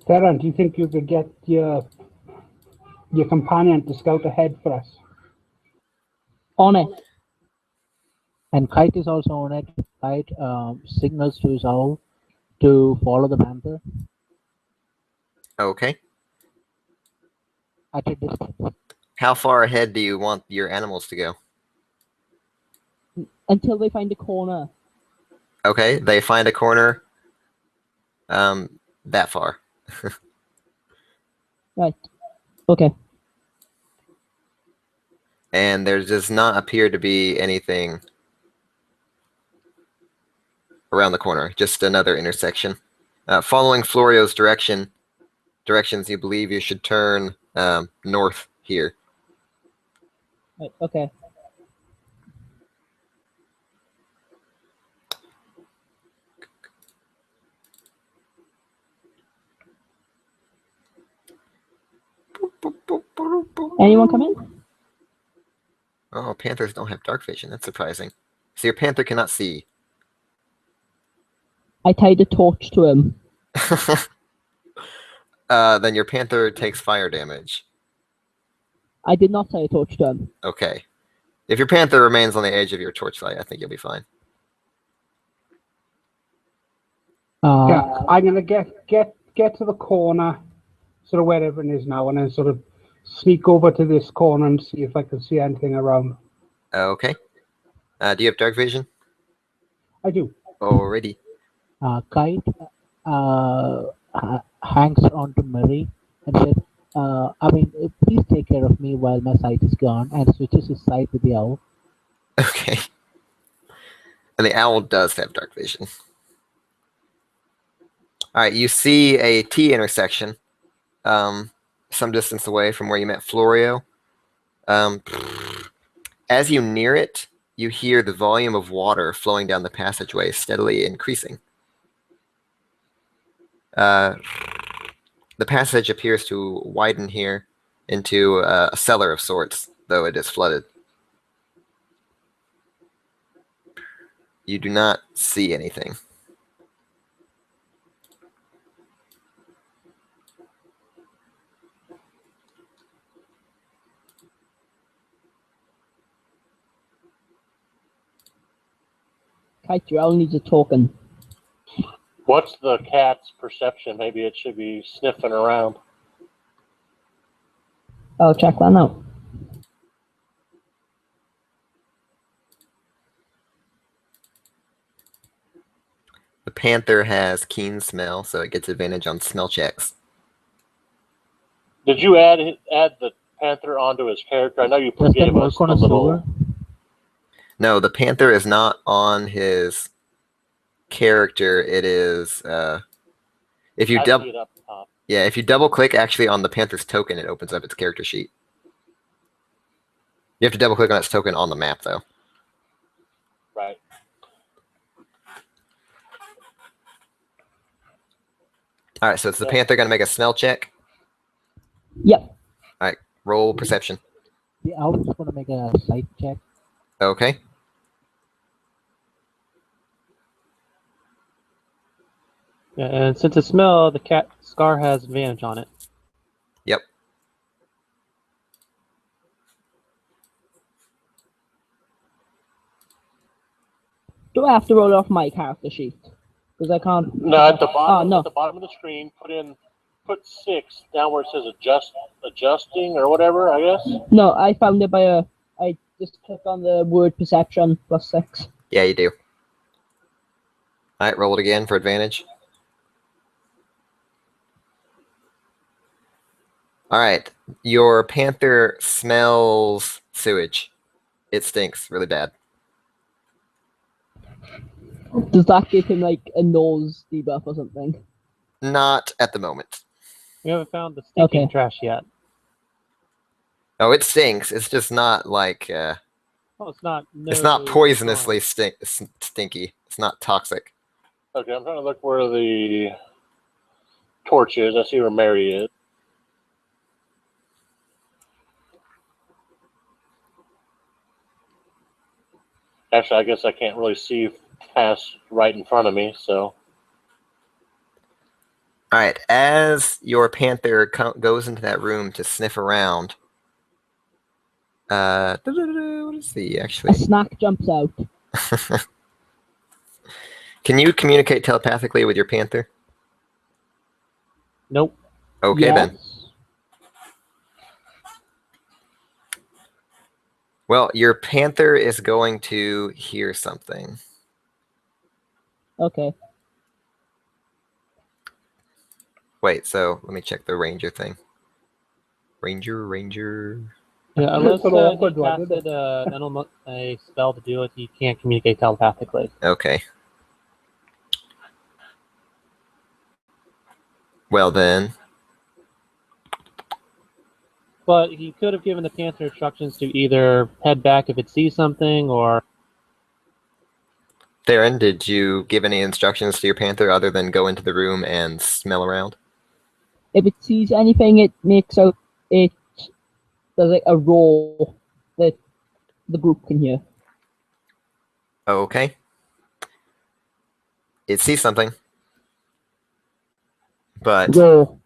Theron, do you think you could get your companion to scout ahead for us? On it. And Kite is also on it. Kite signals to his owl to follow the panther Okay. at a distance. How far ahead do you want your animals to go? Until they find a corner. Okay, they find a corner that far. Right. Okay. And there does not appear to be anything around the corner, just another intersection. Following Florio's directions, you believe you should turn north here. Right. Okay. Anyone come in? Oh, panthers don't have dark vision. That's surprising. So your panther cannot see. I tied a torch to him. Then your panther takes fire damage. I did not tie a torch to him. Okay. If your panther remains on the edge of your torchlight, I think you'll be fine. Yeah, I'm gonna get to the corner, sort of where everyone is now, and then sort of sneak over to this corner and see if I can see anything around. Okay. Do you have dark vision? I do. Already. Kite hangs on to Murray and said, please take care of me while my sight is gone, and switches his sight with the owl. Okay. And the owl does have dark vision. All right, you see a T intersection some distance away from where you met Florio. As you near it, you hear the volume of water flowing down the passageway steadily increasing. The passage appears to widen here into a cellar of sorts, though it is flooded. You do not see anything. Kite, your owl needs a token. What's the cat's perception? Maybe it should be sniffing around. I'll check that out. The panther has keen smell, so it gets advantage on smell checks. Did you add the panther onto his character? I know you Does that gave us work on the a little. silver? No, the panther is not on his character. It is if you I double see it up top. yeah, if you double click actually on the panther's token, it opens up its character sheet. You have to double click on its token on the map though. Right. All right, so it's the panther going to make a smell check. Yep. All right, roll perception. The owl is going to make a sight check. Okay. Yeah, and since it's smell, the cat Scar has advantage on it. Yep. Do I have to roll off my character sheet? Because I can't. No, at the bottom. Oh, no. At the bottom of the screen, put 6 down where it says adjusting or whatever. I guess. No, I found it by I just clicked on the word perception +6. Yeah, you do. All right, roll it again for advantage. All right, your panther smells sewage. It stinks really bad. Does that give him like a nose debuff or something? Not at the moment. We haven't found the stinking Okay. trash yet. Oh, it stinks. It's just not like Oh, it's not. it's not poisonously stinky. It's not toxic. Okay, I'm trying to look where the torch is. I see where Mary is. Actually, I guess I can't really see past right in front of me, so. All right, as your panther goes into that room to sniff around, what is the A actually? snack jumps out. Can you communicate telepathically with your panther? Nope. Okay Yes. then. Well, your panther is going to hear something. Okay. Wait, so let me check the ranger thing. Ranger. Yeah, unless That's an awkward he one, isn't casted a spell to do it, he can't communicate telepathically. Okay. Well then, But he could have given the panther instructions to either head back if it sees something, or Theron, did you give any instructions to your panther other than go into the room and smell around? If it sees anything, it makes out it does like a roar that the group can hear. Okay. It sees something. But Roar.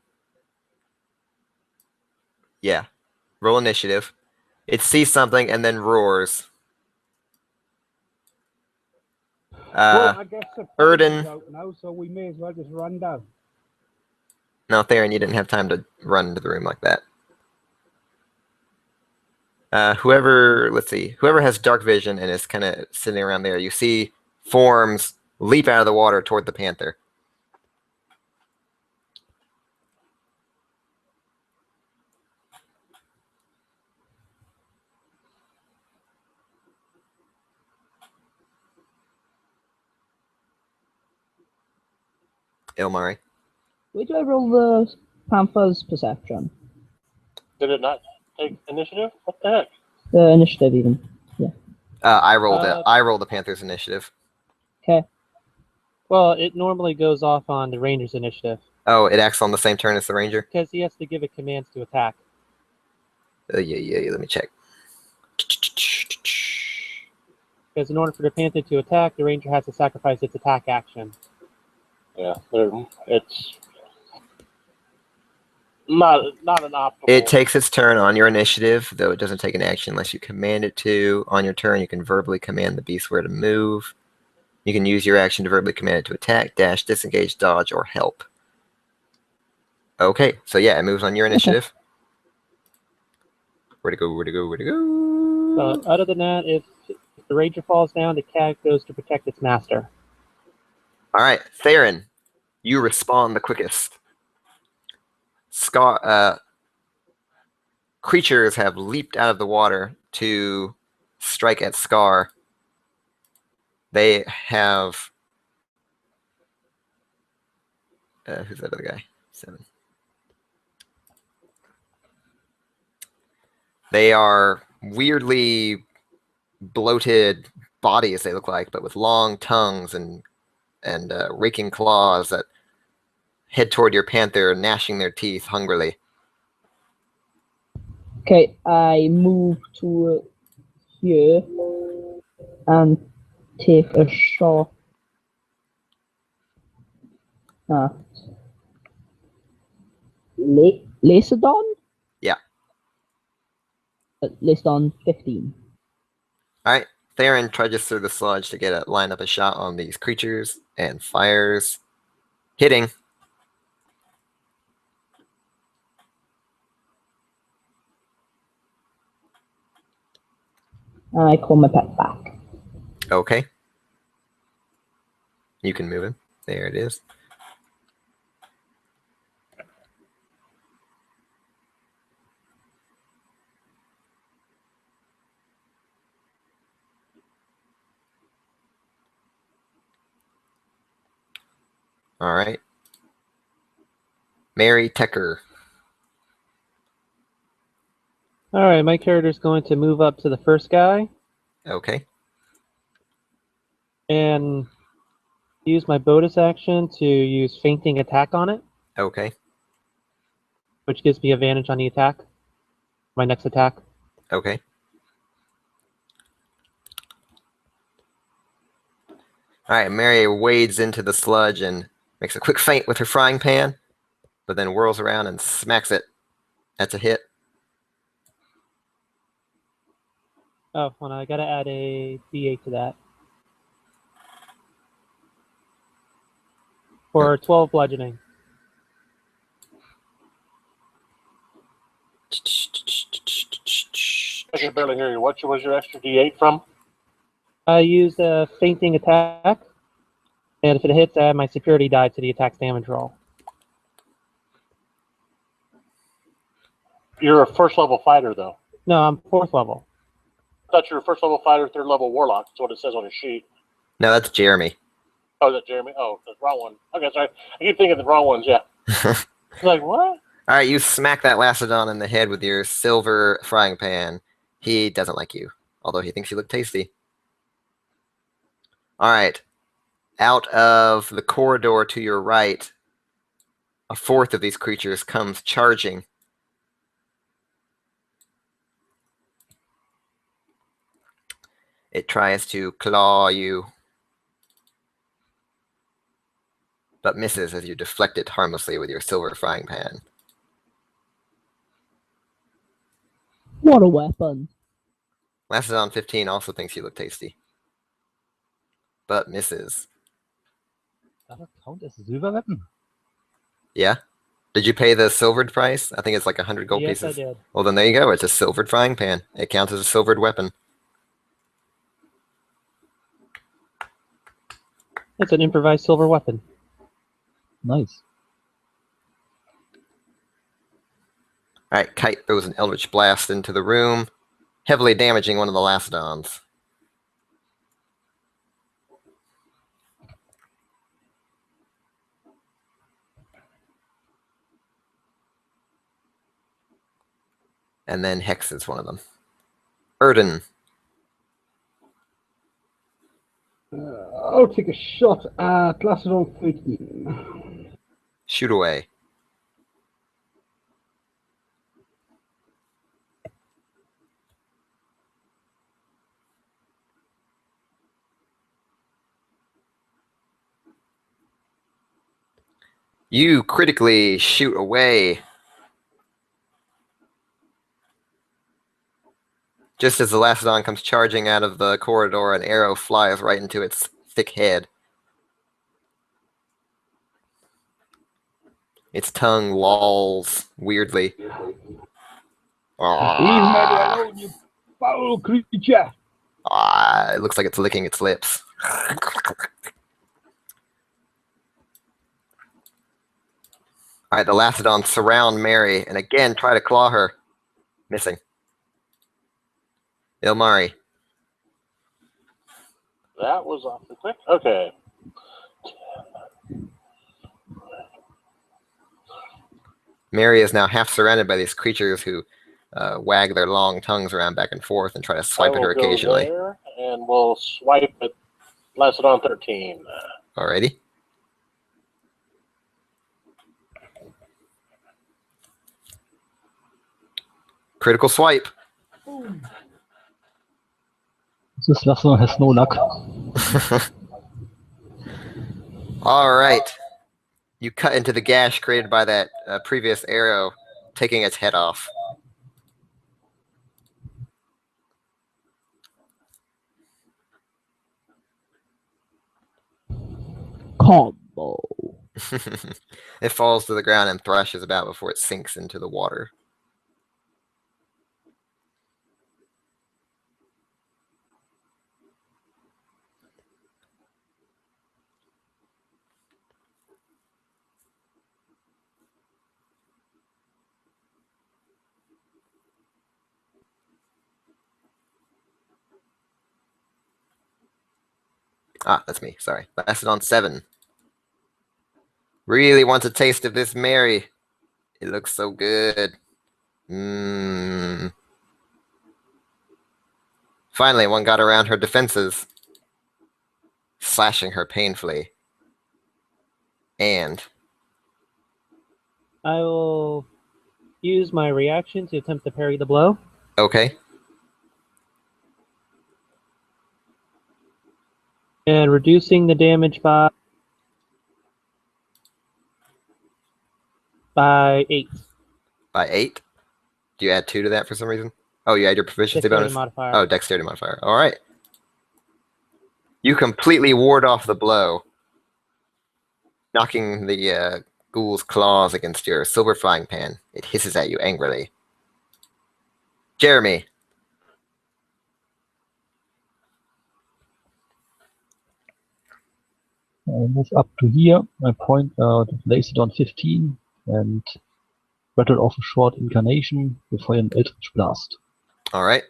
yeah. Roll initiative. It sees something and then roars. Well, I guess the Erden. party's out now, so we may as well just run down. No, Theron, you didn't have time to run into the room like that. Let's see, whoever has dark vision and is kind of sitting around there, you see forms leap out of the water toward the panther. Ilmari. Where do I roll the panther's perception? Did it not take initiative? What the heck? The initiative even. I rolled it. I rolled the panther's initiative. Okay. well, it normally goes off on the ranger's initiative Oh, it acts on the same turn as the ranger? because he has to give it commands to attack. Yeah, let me check. Because in order for the panther to attack, the ranger has to sacrifice its attack action. Yeah, it's not an optimal. It takes its turn on your initiative, though it doesn't take an action unless you command it to. On your turn, you can verbally command the beast where to move. You can use your action to verbally command it to attack, dash, disengage, dodge, or help. Okay, so yeah, it moves on your initiative. Where to go? But other than that, if the ranger falls down, the cat goes to protect its master. All right, Theron, you respond the quickest. Creatures have leaped out of the water to strike at Scar. They have... who's that other guy? 7. They are weirdly bloated bodies, they look like, but with long tongues and raking claws that head toward your panther, gnashing their teeth hungrily. Okay, I move to here and take a shot at Lacedon? Yeah. Lacedon 15. All right, Theron trudges through the sludge to get a line up a shot on these creatures and fires, hitting. And I call my pet back. Okay. You can move him. There it is. All right. Mary Tecker. All right, my character's going to move up to the first guy Okay. and use my bonus action to use fainting attack on it, Okay. which gives me advantage on the attack. My next attack. Okay. All right, Mary wades into the sludge and makes a quick feint with her frying pan, but then whirls around and smacks it. That's a hit. Oh, well, I gotta add a D8 to that. For 12 bludgeoning. I can barely hear you. What was your extra D8 from? I used a fainting attack, and if it hits, I add my security die to the attack's damage roll. You're a first level fighter, though. No, I'm 4th level. I thought you were a first level fighter, 3rd level warlock. That's what it says on his sheet. No, that's Jeremy. Oh, is that Jeremy? Oh, the wrong one. Okay, sorry. I keep thinking the wrong ones, yeah. Like, what? All right, you smack that Lastodon in the head with your silver frying pan. He doesn't like you, although he thinks you look tasty. All right. Out of the corridor to your right, a 4th of these creatures comes charging. It tries to claw you, but misses as you deflect it harmlessly with your silver frying pan. What a weapon. Lastodon 15 also thinks you look tasty, but misses. Does that count as a silver weapon? Yeah? Did you pay the silvered price? I think it's like 100 gold Yes, pieces. I did. Well, then there you go. It's a silvered frying pan. It counts as a silvered weapon. It's an improvised silver weapon. Nice. All right, Kite throws an Eldritch Blast into the room, heavily damaging one of the Lastodons. And then hexes one of them. Erden. I'll take a shot at Lastodon 13. Shoot away. You critically shoot away. Just as the Lastodon comes charging out of the corridor, an arrow flies right into its thick head. Its tongue lolls weirdly. Leave me alone, you foul creature! It looks like it's licking its lips. All right, the Lastodons surround Mary and again try to claw her. Missing. Ilmari. That was awfully quick. Okay. Mary is now half surrounded by these creatures who wag their long tongues around back and forth and try to swipe I at will her go occasionally. there, and we'll swipe at Lastodon 13. Alrighty. Critical swipe. This vessel has no luck. All right. You cut into the gash created by that previous arrow, taking its head off. Combo. It falls to the ground and thrashes about before it sinks into the water. Ah, that's me. Sorry. Lasted on 7. Really want a taste of this Mary. It looks so good. Mmm. Finally, one got around her defenses, slashing her painfully. And I will use my reaction to attempt to parry the blow. okay, And reducing the damage by 8. by 8. Do you add 2 to that for some reason? Oh, you add your proficiency Dexterity bonus? modifier. Oh, dexterity modifier. All right. You completely ward off the blow, knocking the ghoul's claws against your silver frying pan. It hisses at you angrily. Jeremy. I move up to here. I point out Lacidon 15 and rattle off a short incarnation before an Eldritch Blast. All right.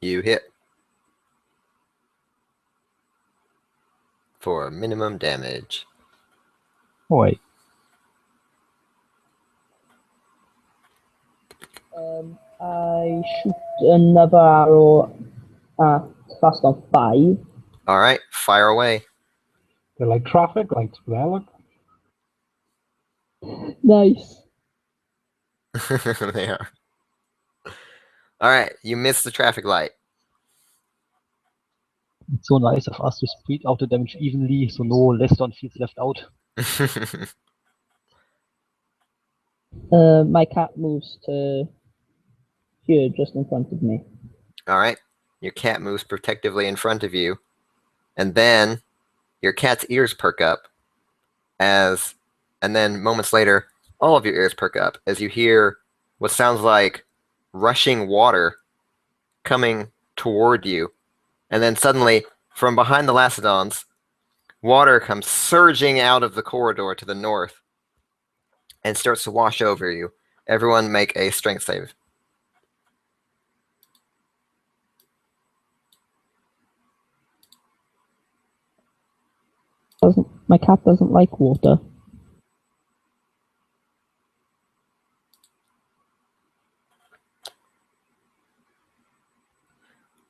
You hit for minimum damage. Oh, wait. I shoot another arrow at fast on 5. All right, fire away. They're like traffic lights for that. Look. Nice. They are. All right, you missed the traffic light. It's so nice of us to spread out the damage evenly, so no Lacidon feels left out. My cat moves to here, just in front of me. All right, your cat moves protectively in front of you, and then your cat's ears perk up and then moments later, all of your ears perk up as you hear what sounds like rushing water coming toward you. And then suddenly, from behind the Lacidons, water comes surging out of the corridor to the north and starts to wash over you. Everyone make a strength save. My cat doesn't like water.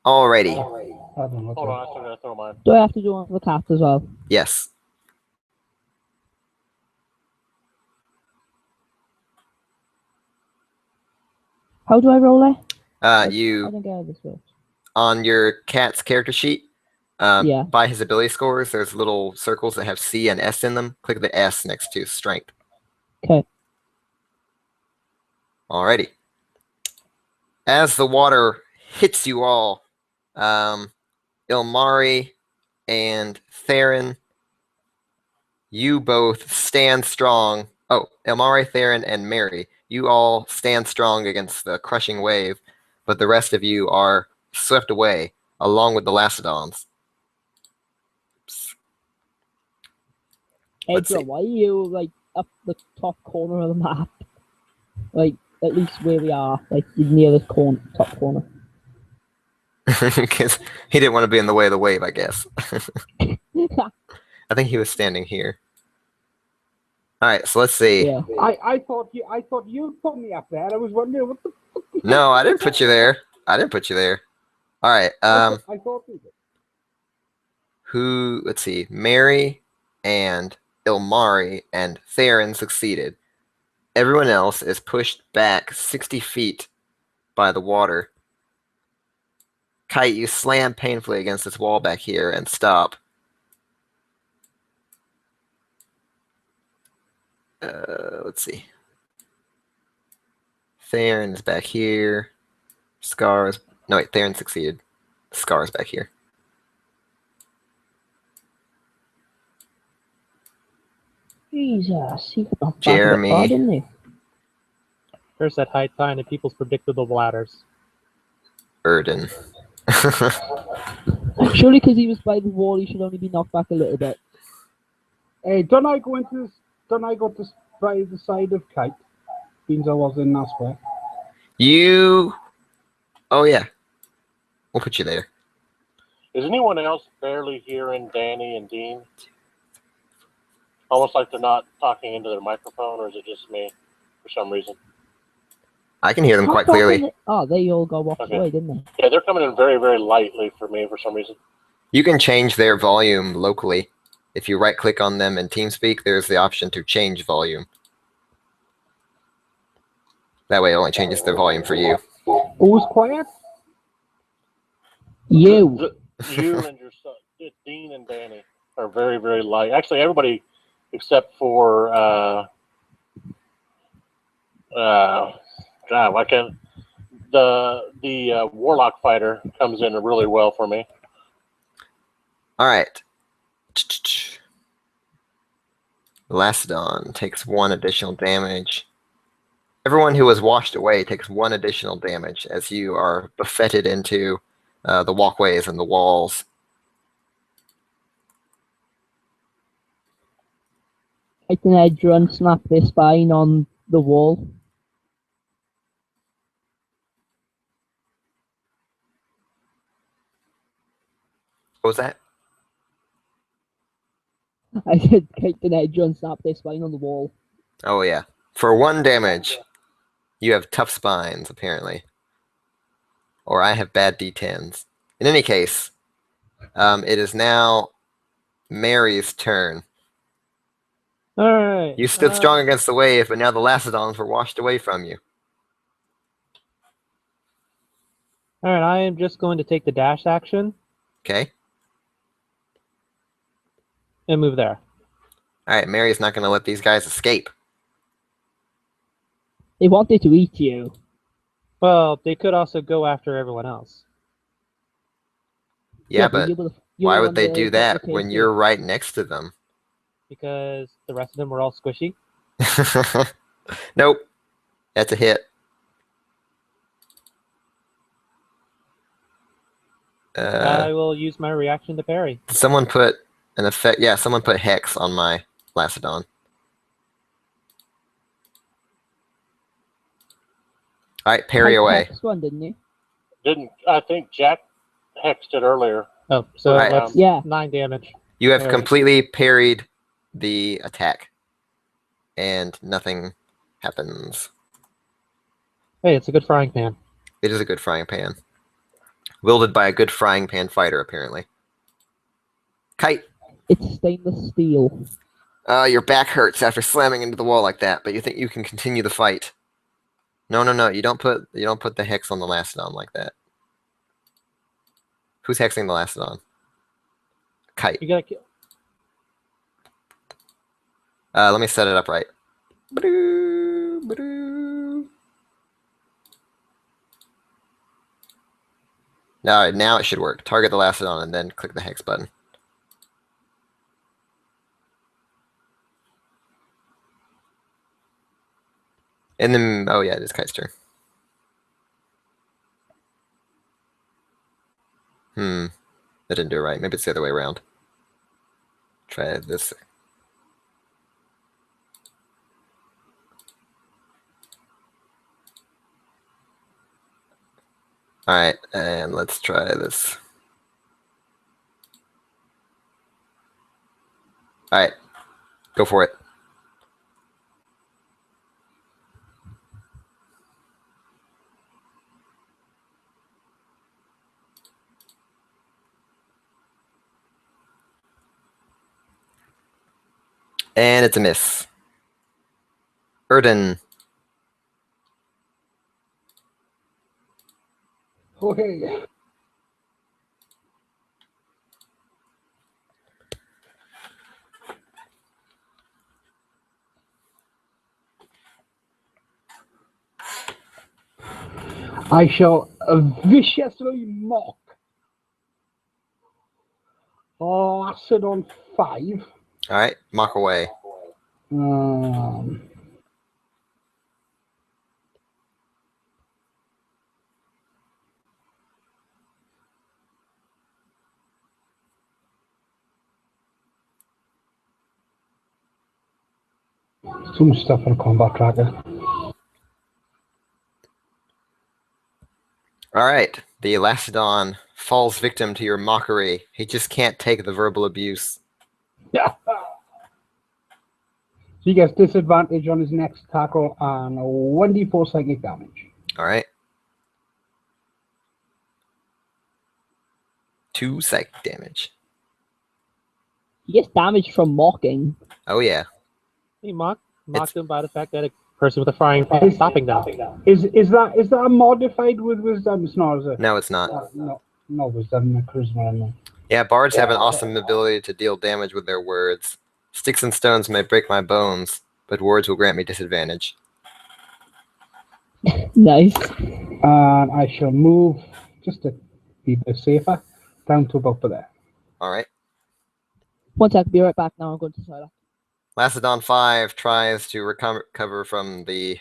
Alrighty. Hold on, I'm still gonna throw mine. Do I have to do one for the cat as well? Yes. How do I roll it? I You don't get how this works. on your cat's character sheet, Yeah. by his ability scores, there's little circles that have C and S in them. Click the S next to strength. Okay. Alrighty. As the water hits you all, Ilmari and Theron, you both stand strong. Oh, Ilmari, Theron, and Mary, you all stand strong against the crushing wave, but the rest of you are swept away, along with the Lacidons. Let's Edra, see. why are you like up the top corner of the map? Like at least where we are, like near the top corner. Because he didn't want to be in the way of the wave, I guess. I think he was standing here. All right, so let's see. Yeah. I thought you put me up there. I was wondering what the fuck. No, I didn't put you there. I didn't put you there. All right. I thought you did. Who? Let's see. Mary and Ilmari and Theron succeeded. Everyone else is pushed back 60 feet by the water. Kite, you slam painfully against this wall back here and stop. Let's see. Theron is back here. Scar is No, wait, Theron succeeded. Scar's back here. Jesus, he got knocked Jeremy. back a bit far, didn't he? Curse at high time and people's predictable bladders. Erden. Surely because he was by the wall, he should only be knocked back a little bit. Hey, don't I go to by the side of Kite? Means I was in that way. You. Oh yeah. We'll put you there. Is anyone else barely hearing Danny and Dean? Almost like they're not talking into their microphone, or is it just me for some reason? I can hear them quite clearly. Oh, they all go off Okay. away, didn't they? Yeah, they're coming in very, very lightly for me for some reason. You can change their volume locally. If you right-click on them in TeamSpeak, there's the option to change volume. That way it only changes their volume for you. Who's quiet? You. You and your son, Dean and Danny, are very, very light. Actually, everybody except for God, why can't the Warlock fighter comes in really well for me. All right. Lastodon takes 1 additional damage. Everyone who was washed away takes 1 additional damage as you are buffeted into the walkways and the walls. Take an edge run, snap their spine on the wall. What was that? I said take an edge run, snap their spine on the wall. Oh yeah. For 1 damage, you have tough spines, apparently. Or I have bad D10s. In any case, it is now Mary's turn. Alright. You stood strong against the wave, but now the Lastodons were washed away from you. Alright, I am just going to take the dash action Okay? and move there. Alright, Mary's not going to let these guys escape. They wanted to eat you. Well, they could also go after everyone else. Yeah, but you're why the would one they that do got that the when case you're right next to them? Because the rest of them were all squishy. Nope. That's a hit. I will use my reaction to parry. Someone put an effect. Yeah, someone put Hex on my Lastodon. Alright, parry Type away. Hex one, didn't you? I think Jack hexed it earlier. Oh, so Alright. that's Yeah. 9 damage. You have Parry. completely parried the attack. And nothing happens. Hey, it's a good frying pan. It is a good frying pan. Wielded by a good frying pan fighter, apparently. Kite! It's stainless steel. Your back hurts after slamming into the wall like that, but you think you can continue the fight. No, you don't put the hex on the Lastodon like that. Who's hexing the Lastodon? Kite. You gotta kill. Let me set it up right. Ba-doo, ba-doo. Alright, now it should work. Target the Lastodon and then click the hex button. And then, oh yeah, it is Kite's turn. That didn't do it right. Maybe it's the other way around. Try this. Alright, and let's try this. Alright, go for it. And it's a miss. Erden. Okay. I shall viciously mock Lacedon 5. All right, mock away. Some stuff on combat tracker. All right, the Lacedon falls victim to your mockery. He just can't take the verbal abuse. Yeah. He gets disadvantage on his next tackle and 1d4 psychic damage. All right. 2 psychic damage. He gets damaged from mocking. Oh yeah. He mocked It's- them by the fact that a person with a frying pan is stopping them. Is that modified with wisdom? It's not, is it? No, it's not. No wisdom, no charisma. No. Yeah, bards have an awesome ability to deal damage with their words. Sticks and stones may break my bones, but words will grant me disadvantage. Nice. And I shall move, just to be a bit safer, down to about there. All right. One sec, be right back now. I'm going to the toilet. Lacedon 5 tries to recover from the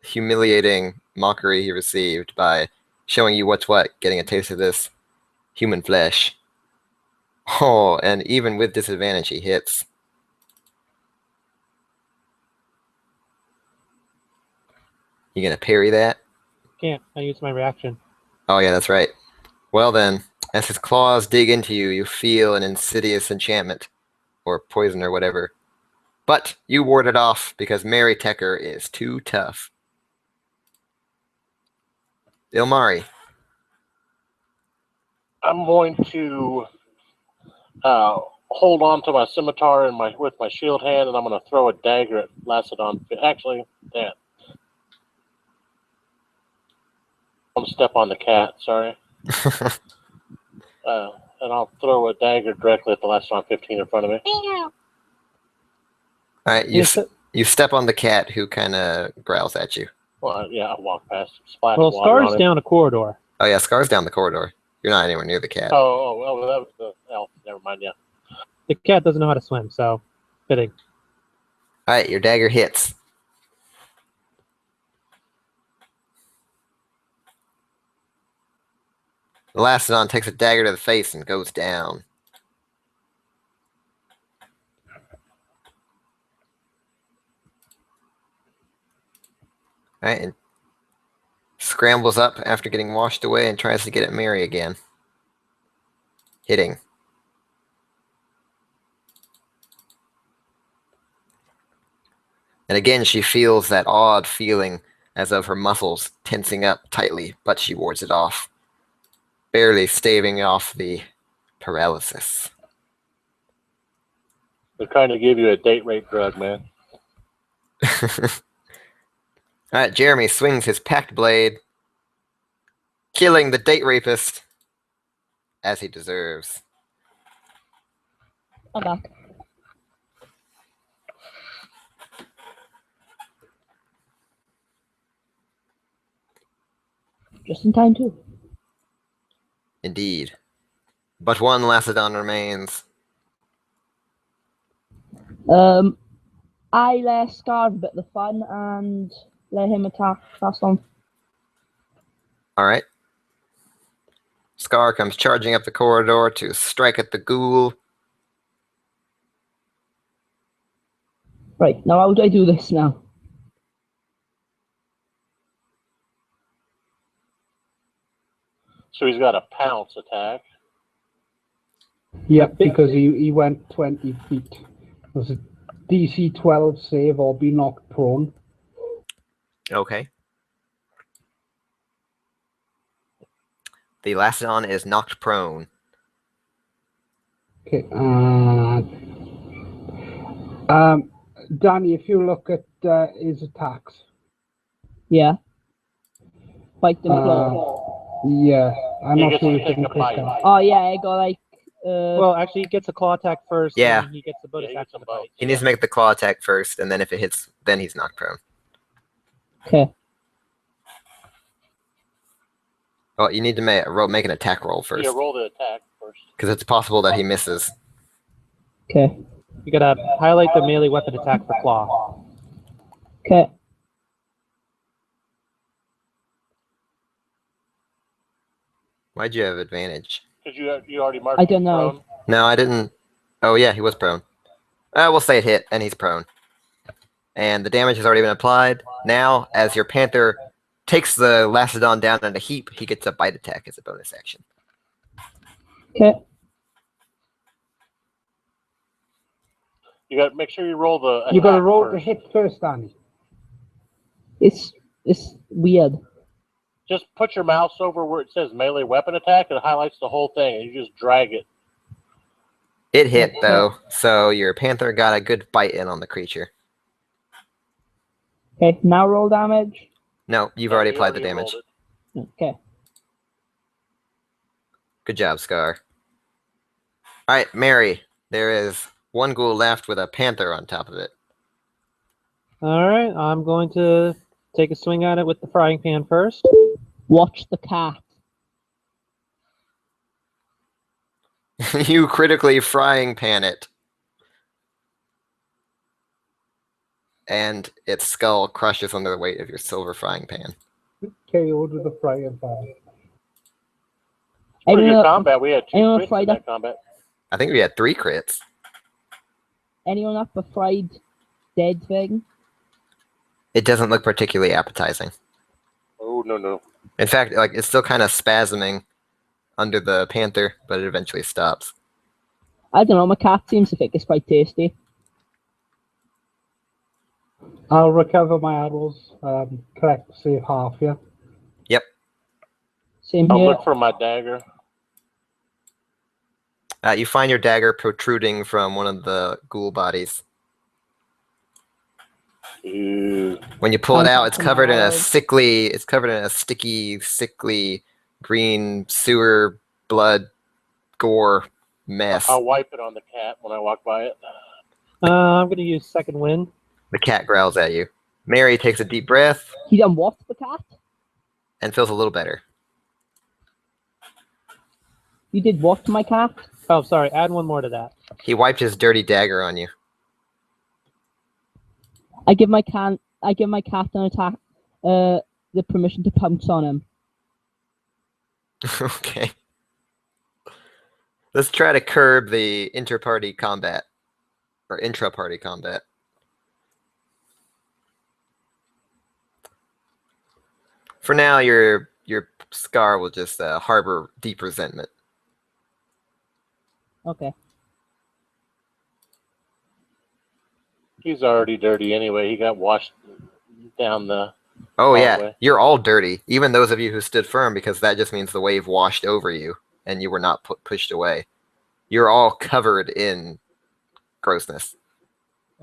humiliating mockery he received by showing you what's what, getting a taste of this human flesh. Oh, and even with disadvantage, he hits. You gonna parry that? Can't. I use my reaction. Oh yeah, that's right. Well then, as his claws dig into you, you feel an insidious enchantment, or poison or whatever. But you ward it off because Mary Tecker is too tough. Ilmari. I'm going to hold on to my scimitar and with my shield hand, and I'm going to throw a dagger at Lacedon. Actually, yeah. I'm gonna step on the cat. Sorry. And I'll throw a dagger directly at the Lacedon 15 in front of me. All right, you step on the cat, who kind of growls at you. Well, yeah, I'll walk past. Splash Well, water Scar's on him. down a corridor. Oh yeah, Scar's down the corridor. You're not anywhere near the cat. Oh, well, that was the elf. Never mind. Yeah. The cat doesn't know how to swim, so fitting. All right, your dagger hits. The Lacedon takes a dagger to the face and goes down. All right, and scrambles up after getting washed away and tries to get at Mary again. Hitting. And again, she feels that odd feeling as of her muscles tensing up tightly, but she wards it off, barely staving off the paralysis. They're trying to give you a date rape drug, man. All right, Jeremy swings his packed blade, killing the date rapist, as he deserves. I'm back. Just in time, too. Indeed. But one Lacedon remains. I let Scar a bit of the fun and let him attack fast on. All right. Scar comes charging up the corridor to strike at the ghoul. Right, now how do I do this now? So he's got a pounce attack. Yep, because he went 20 feet. Was it DC 12 save or be knocked prone? Okay. The Lacedon is knocked prone. Okay. Danny, if you look at his attacks. Yeah. Bite them claw. Yeah, I'm He not gets sure to if you take can a click bite. that. Oh yeah, I got like Well, actually, he gets a claw attack first. Yeah. And he gets the boat Yeah, he attack gets on the them both. bite. He needs to make the claw attack first, and then if it hits, then he's knocked prone. okay. Well, you need to make an attack roll first, Yeah, roll the attack first. because it's possible that he misses. Okay. You gotta highlight the melee weapon attack for claw. Okay. Why'd you have advantage? Because you already marked I don't him know. prone. No, I didn't. Oh yeah, he was prone. We'll say it hit, and he's prone. And the damage has already been applied. Now, as your panther takes the Lacedon down in a heap, he gets a bite attack as a bonus action. Okay. You got to make sure you roll the. You got to attack roll first. the hit first, Danny. It's weird. Just put your mouse over where it says melee weapon attack, and it highlights the whole thing, and you just drag it. It hit, though, so your panther got a good bite in on the creature. Okay. Now roll damage. No, you've Yeah, already you applied the already damage. rolled Okay. Good job, Scar. Alright, Mary. There is one ghoul left with a panther on top of it. Alright, I'm going to take a swing at it with the frying pan first. Watch the cat. You critically frying pan it. And its skull crushes under the weight of your silver frying pan. KO'd with the frying pan. Pretty good Anyone, combat. We had 2 anyone crits fried in that up? combat. I think we had 3 crits. anyone up a fried dead thing? It doesn't look particularly appetizing. Oh, no. In fact, like it's still kind of spasming under the panther, but it eventually stops. I don't know. My cat seems to think it's quite tasty. I'll recover my arrows. Correct, save half, yeah. Same I'll here. look for my dagger. You find your dagger protruding from one of the ghoul bodies. Ooh. When you pull it out, it's Come covered in a on. sticky, sickly green sewer blood gore mess. I'll wipe it on the cat when I walk by it. I'm going to use second wind. The cat growls at you. Mary takes a deep breath He done what, the cat? and feels a little better. You did what to my cat? Oh, sorry. Add one more to that. He wiped his dirty dagger on you. I give my cat an attack. The permission to pounce on him. Okay. Let's try to curb the inter-party combat. Or intra-party combat. For now, your scar will just harbor deep resentment. Okay. He's already dirty anyway. He got washed down the. Oh yeah, Hallway. you're all dirty. Even those of you who stood firm, because that just means the wave washed over you and you were not pushed away. You're all covered in grossness.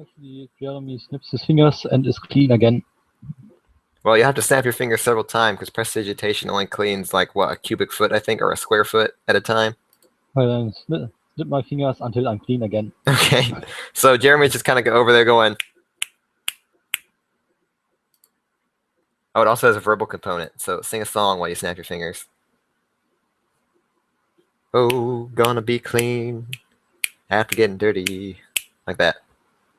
Actually, Jeremy snips his fingers and is clean again. Well, you have to snap your fingers several times because prestidigitation only cleans like what, a cubic foot, I think, or a square foot at a time. Well, then snip my fingers until I'm clean again. Okay, so Jeremy's just kind of go over there going. Oh, it also has a verbal component, so sing a song while you snap your fingers. Oh, gonna be clean after getting dirty, like that.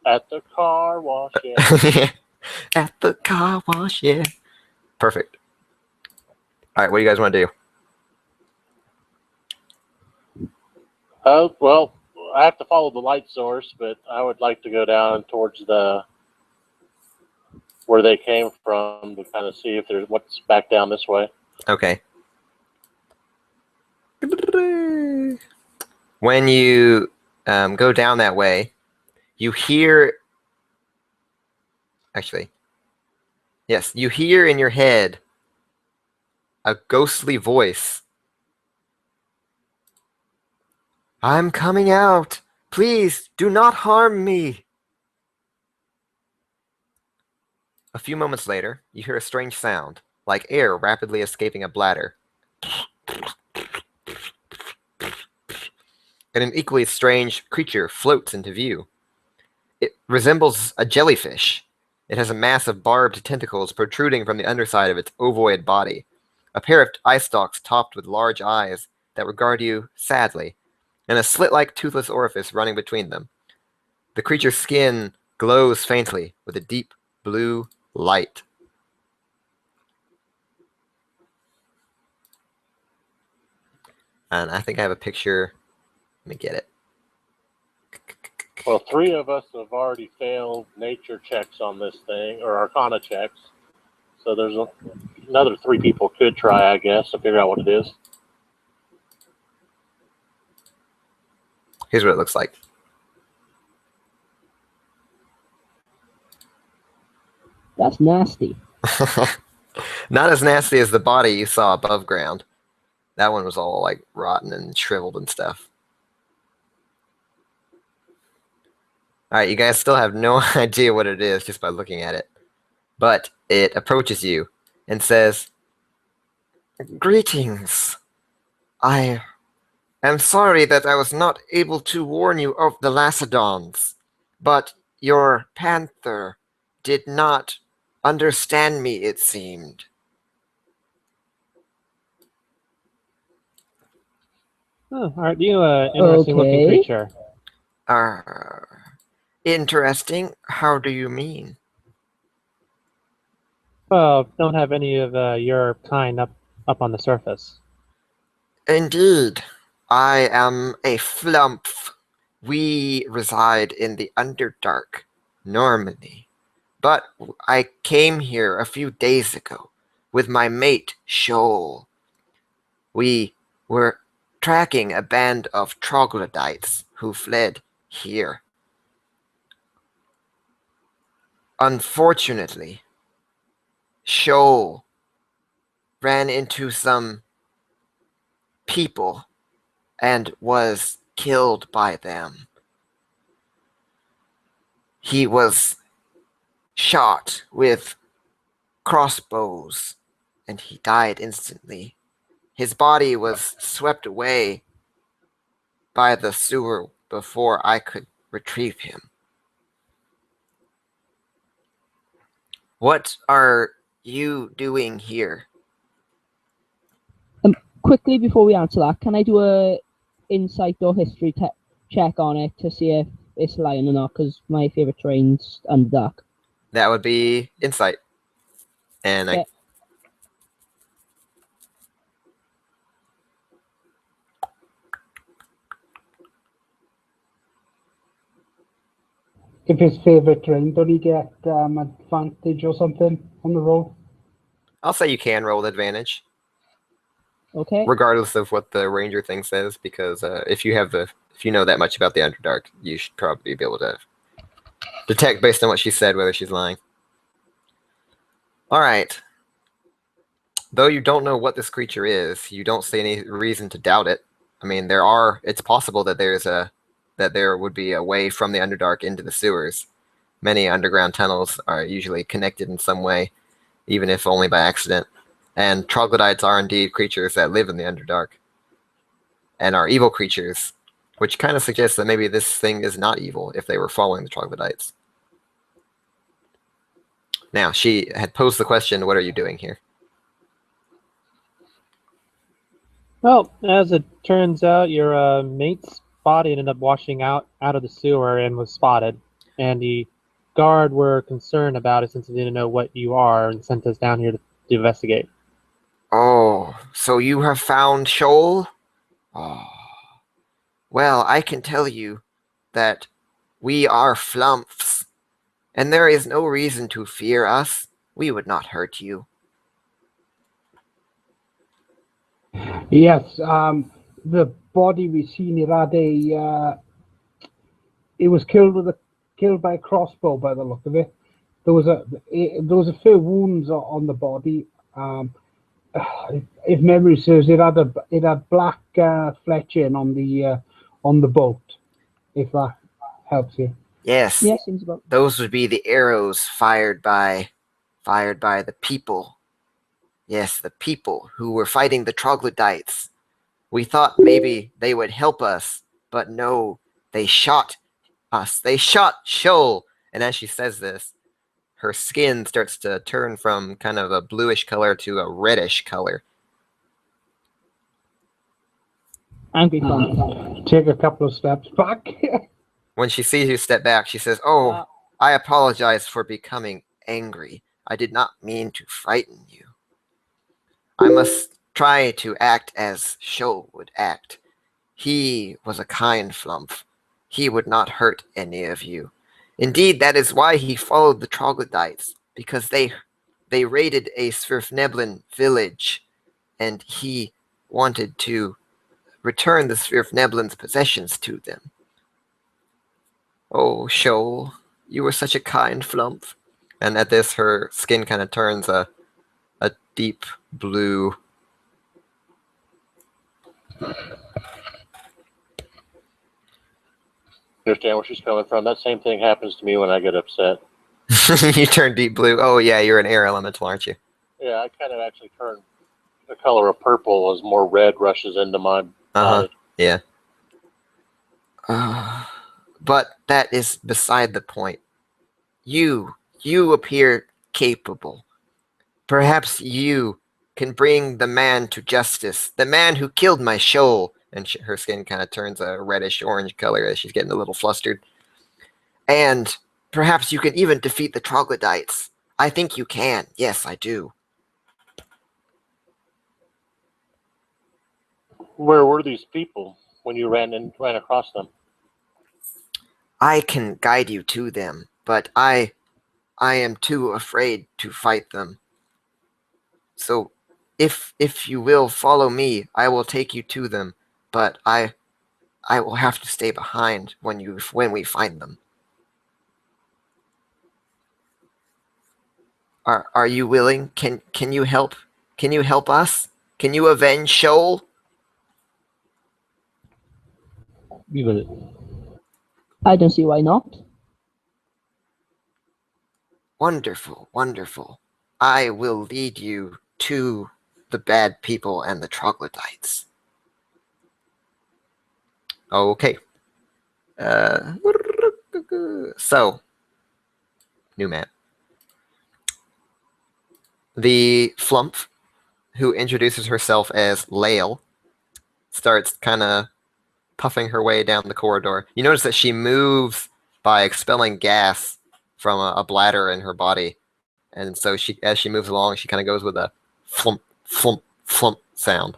At the car wash, yeah. At the car wash, yeah. Perfect. All right, what do you guys want to do? Well, I have to follow the light source, but I would like to go down towards where they came from to kind of see if there's what's back down this way. Okay. When you go down that way, you hear. Actually, yes, you hear in your head a ghostly voice. I'm coming out. Please do not harm me. A few moments later, you hear a strange sound, like air rapidly escaping a bladder. And an equally strange creature floats into view. It resembles a jellyfish. It has a mass of barbed tentacles protruding from the underside of its ovoid body. a pair of eye stalks topped with large eyes that regard you sadly, and a slit-like toothless orifice running between them. The creature's skin glows faintly with a deep blue light. And I think I have a picture. Let me get it. Well, 3 of us have already failed nature checks on this thing, or arcana checks. So there's another 3 people could try, I guess, to figure out what it is. Here's what it looks like. That's nasty. Not as nasty as the body you saw above ground. That one was all like rotten and shriveled and stuff. Alright, you guys still have no idea what it is just by looking at it. But it approaches you and says, "Greetings. I am sorry that I was not able to warn you of the Lacedons, but your panther did not understand me, it seemed." Oh, aren't you an interesting looking Okay. creature? Interesting? How do you mean? Well, don't have any of your kind up on the surface. Indeed. I am a flumph. We reside in the Underdark, normally. But I came here a few days ago with my mate, Shoal. We were tracking a band of troglodytes who fled here. Unfortunately, Shoal ran into some people and was killed by them. He was shot with crossbows and he died instantly. His body was swept away by the sewer before I could retrieve him. What are you doing here? Quickly before we answer that, can I do a insight or history check on it to see if it's lying or not? Because my favorite terrain's Underdark. That would be insight. And Yeah. If his favorite terrain, don't he get advantage or something on the roll? I'll say you can roll advantage, Okay. regardless of what the ranger thing says, because if you know that much about the Underdark, you should probably be able to detect based on what she said whether she's lying. All right. Though you don't know what this creature is, you don't see any reason to doubt it. I mean, it's possible that there would be a way from the Underdark into the sewers. Many underground tunnels are usually connected in some way, even if only by accident. And troglodytes are indeed creatures that live in the Underdark and are evil creatures, which kind of suggests that maybe this thing is not evil if they were following the troglodytes. Now, she had posed the question, what are you doing here? Well, as it turns out, your mate's body ended up washing out of the sewer and was spotted. And the guard were concerned about it since they didn't know what you are and sent us down here to investigate. Oh, so you have found Shoal? Oh. Well, I can tell you that we are flumphs, and there is no reason to fear us. We would not hurt you. Yes, the body we seen, it had it was killed by a crossbow by the look of it. There was a few wounds on the body. If memory serves, it had black fletching on the boat. If that helps you. Yes, Yeah, seems about. those would be the arrows fired by the people. Yes, the people who were fighting the troglodytes. We thought maybe they would help us, but no, they shot us. They shot Shoal. And as she says this, her skin starts to turn from kind of a bluish color to a reddish color Angry Flump. Take a couple of steps back. When she sees you step back, she says, "Oh, I apologize for becoming angry. I did not mean to frighten you. I must try to act as Sho would act. He was a kind Flump. He would not hurt any of you. Indeed, that is why he followed the troglodytes, because they raided a Svirfneblin village, and he wanted to return the Svirfneblin's possessions to them. Oh, Sho, you were such a kind Flump." And at this, her skin kind of turns a deep blue. Understand where she's coming from. That same thing happens to me when I get upset. You turn deep blue. Oh, yeah, you're an air elemental, aren't you? Yeah, I kind of actually turn the color of purple as more red rushes into my body. Yeah. But that is beside the point. You appear capable. Perhaps you can bring the man to justice, the man who killed my Shoal. And her skin kind of turns a reddish-orange color as she's getting a little flustered. And perhaps you can even defeat the troglodytes. I think you can. Yes, I do. Where were these people when you ran across them? I can guide you to them, but I am too afraid to fight them. So if you will follow me, I will take you to them, but I will have to stay behind when we find them. Are you willing? Can you help? Can you help us? Can you avenge Shoal? We will. I don't see why not. Wonderful, wonderful. I will lead you to the bad people and the troglodytes. Okay. So, new map. The Flump, who introduces herself as Lael, starts kind of puffing her way down the corridor. You notice that she moves by expelling gas from a bladder in her body. And so as she moves along, she kind of goes with a flump, flump, flump sound.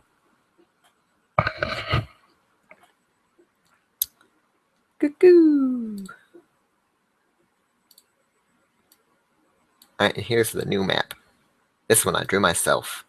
Cuckoo. Alright, here's the new map. This one I drew myself.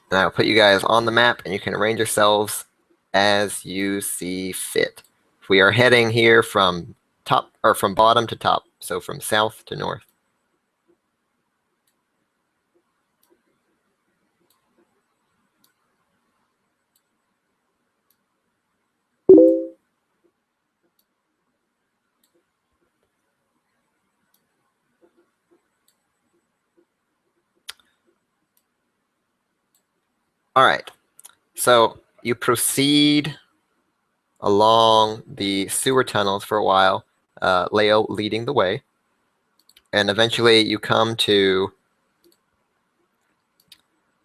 And I'll put you guys on the map, and you can arrange yourselves as you see fit. We are heading here from bottom to top, so from south to north. All right, so you proceed along the sewer tunnels for a while, Lael leading the way, and eventually you come to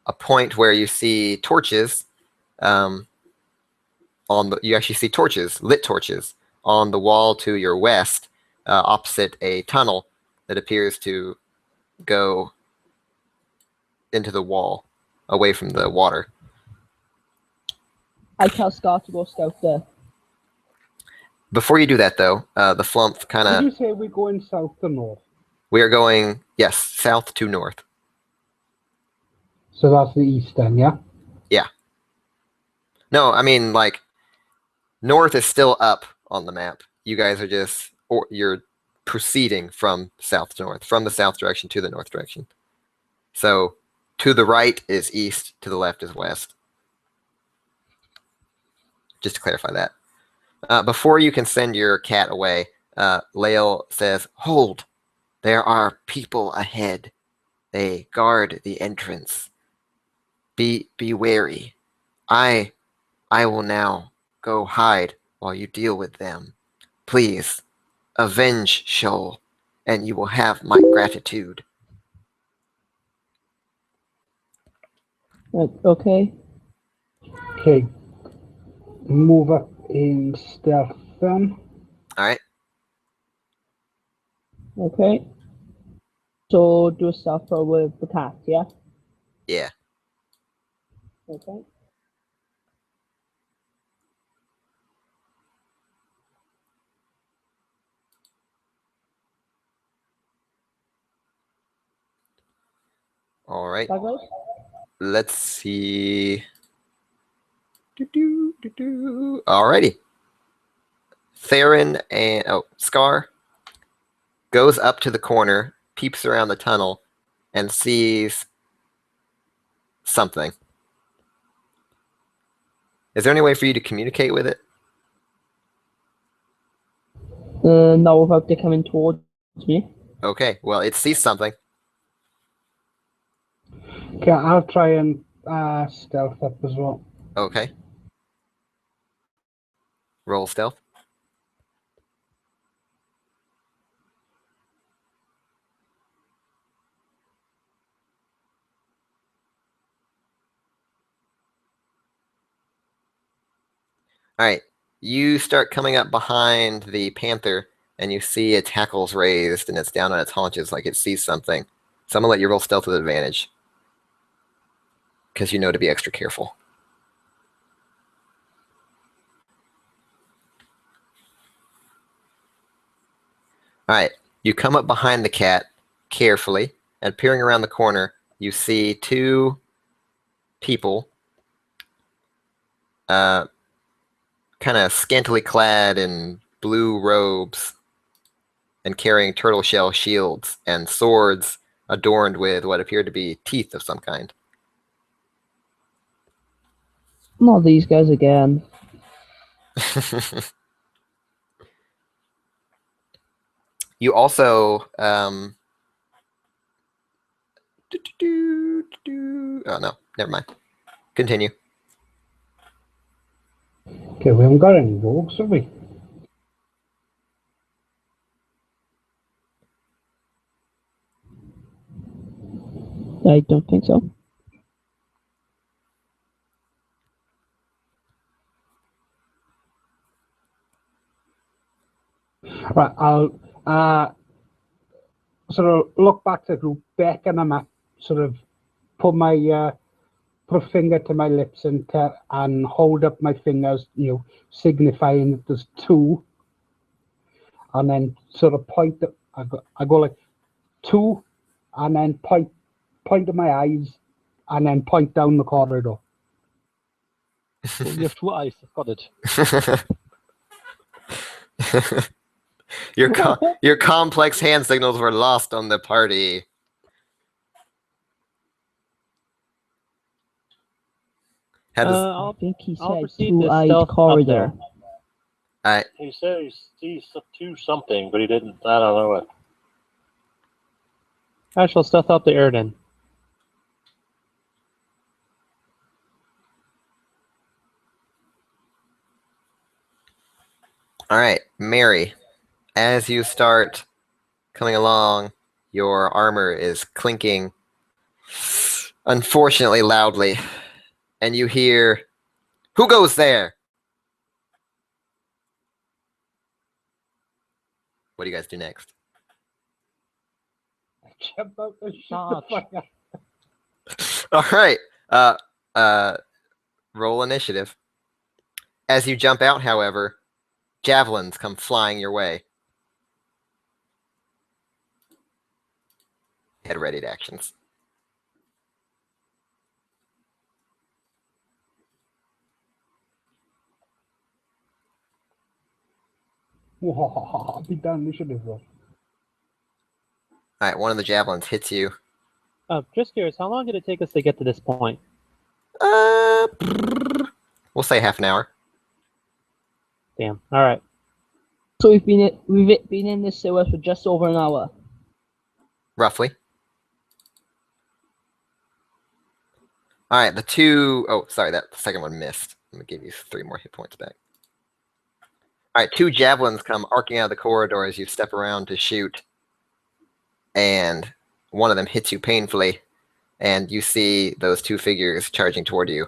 a point where you see torches. You actually see torches, lit torches, on the wall to your west, opposite a tunnel that appears to go into the wall, away from the water. I tell Scar to go scout there. Before you do that, though, the Flump kind Did of... you say we're going south to north? We are going, yes, south to north. So that's the east then, yeah? Yeah. No, I mean, like, north is still up on the map. You guys are just... you're proceeding from south to north, from the south direction to the north direction. So, to the right is east, to the left is west. Just to clarify that. Before you can send your cat away, Lael says, "Hold! There are people ahead. They guard the entrance. Be wary. I will now go hide while you deal with them. Please, avenge Shoal, and you will have my gratitude. Okay. Okay. Move up in stealth then. Alright, Okay. So do a stealth roll with the cat, yeah? yeah. Okay. Alright, Douglas? let's see. Alrighty. Theron and Scar goes up to the corner, peeps around the tunnel, and sees something. Is there any way for you to communicate with it? No, without they coming towards me. Okay, well, it sees something. Okay, I'll try and stealth up as well. Okay. Roll stealth. Alright, you start coming up behind the panther, and you see its hackles raised, and it's down on its haunches like it sees something. So I'm going to let you roll stealth with advantage. Because you know to be extra careful. Alright, you come up behind the cat carefully, and peering around the corner, you see two people kind of scantily clad in blue robes and carrying turtle shell shields and swords adorned with what appear to be teeth of some kind. Not these guys again. You also oh no, never mind. Continue. Okay, we haven't got any rogues, have we? I don't think so. Right, I'll sort of look back to the group, beckon them up, sort of put my put a finger to my lips and hold up my fingers, signifying that there's two, and then sort of point. I go like two, and then point to my eyes, and then point down the corridor. So you have 2 eyes. I've got it. Your complex hand signals were lost on the party. How does I think he I'll said proceed to two-eyed stealth up corridor. there. He said he sees two something, but he didn't. I don't know what. I shall stealth up to Erden. Alright, Mary, as you start coming along, your armor is clinking, unfortunately loudly, and you hear, "Who goes there?" What do you guys do next? Jump out and shoot the Charge. fire. Alright, roll initiative. As you jump out, however, javelins come flying your way. Head ready to actions. Whoa, be done initiative though. Alright, one of the javelins hits you. Just curious, how long did it take us to get to this point? We'll say half an hour. Damn. All right. So we've been in this sewer for just over an hour. Roughly. Alright, the two... Oh, sorry, that second one missed. I'm going to give you 3 more hit points back. All right, 2 javelins come arcing out of the corridor as you step around to shoot, and one of them hits you painfully, and you see those 2 figures charging toward you.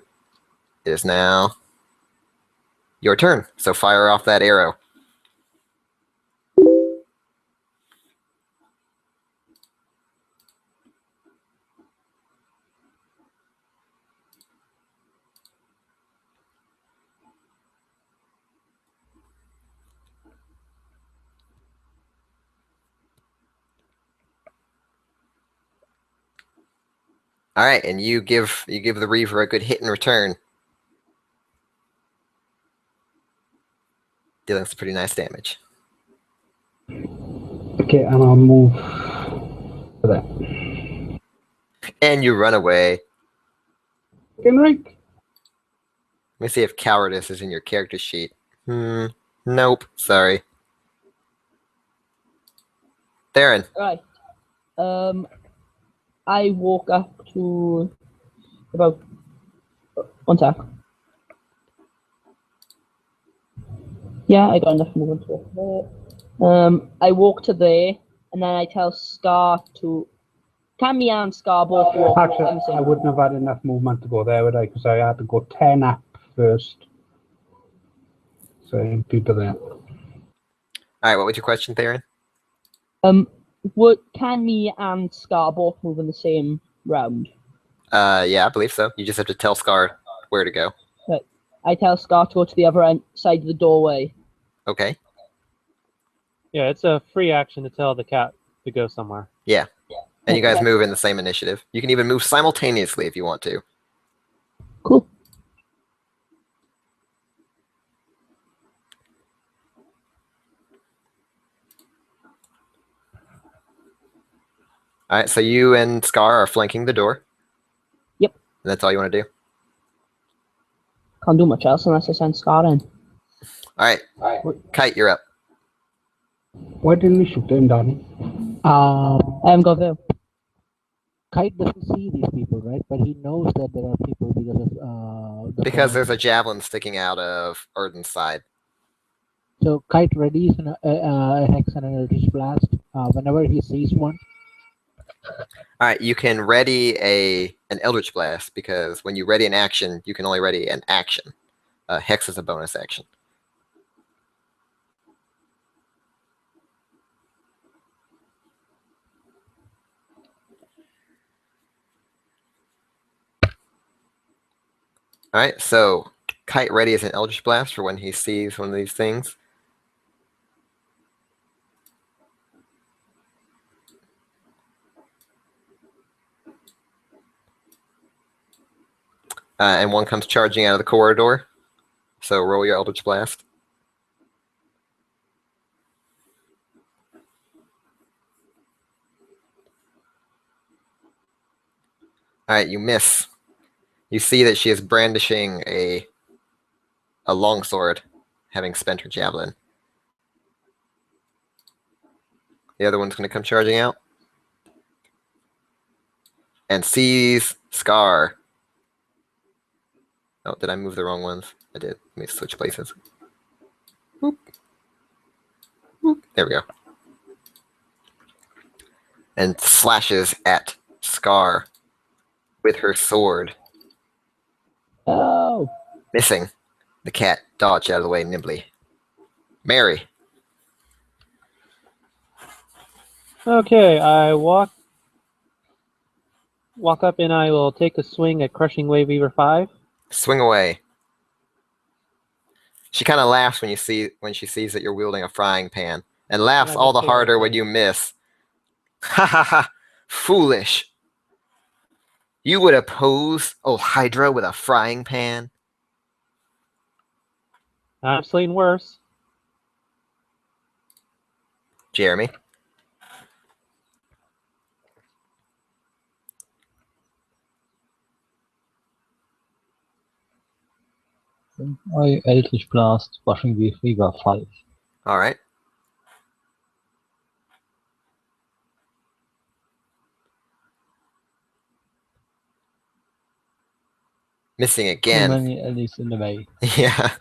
It is now your turn, so fire off that arrow. All right, and you give the Reaver a good hit and return, dealing some pretty nice damage. Okay, and I'll move to that. And you run away. Henrik? Let me see if cowardice is in your character sheet. Nope. Sorry. Theron. Right. I walk up to about 1 sec. Yeah, I got enough movement to it there. I walk to there, and then I tell Scar to. Can me and Scar both walk? Actually, I wouldn't have had enough movement to go there, would I? Because I had to go 10 up first. So people there. All right, what was your question, Theron? Can me and Scar both move in the same round? Yeah, I believe so. You just have to tell Scar where to go. Right. I tell Scar to go to the other side of the doorway. Okay. Yeah, it's a free action to tell the cat to go somewhere. Yeah. And you guys Okay. move in the same initiative. You can even move simultaneously if you want to. Cool. All right, so you and Scar are flanking the door. Yep. And that's all you want to do? Can't do much else unless I send Scar in. All right. Kite, you're up. Why didn't we shoot them, Donnie? I haven't got there. Kite doesn't see these people, right? But he knows that there are people because of Because bomb. there's a javelin sticking out of Erden's side. So Kite readies a hex and an eldritch blast whenever he sees one. All right, you can ready an Eldritch Blast, because when you ready an action, you can only ready an action. Hex is a bonus action. All right, so Kite ready is an Eldritch Blast for when he sees one of these things. And one comes charging out of the corridor. So roll your Eldritch Blast. All right, you miss. You see that she is brandishing a longsword, having spent her javelin. The other one's going to come charging out. And sees Scar. Oh, did I move the wrong ones? I did. Let me switch places. Whoop. Whoop. There we go. And slashes at Scar with her sword. Oh. Missing. The cat dodged out of the way nimbly. Mary. Okay, I walk up and I will take a swing at Crushing Wave Weaver 5. Swing away. She kind of laughs when she sees that you're wielding a frying pan, and laughs And I all just the take my harder when swing. you miss. Ha ha ha! Foolish! You would oppose old Hydra with a frying pan? I'm slaying worse. Jeremy. I Eldritch Blast, Crushing Wave Weaver 5. All right. Missing Too again. many enemies in the way. Yeah.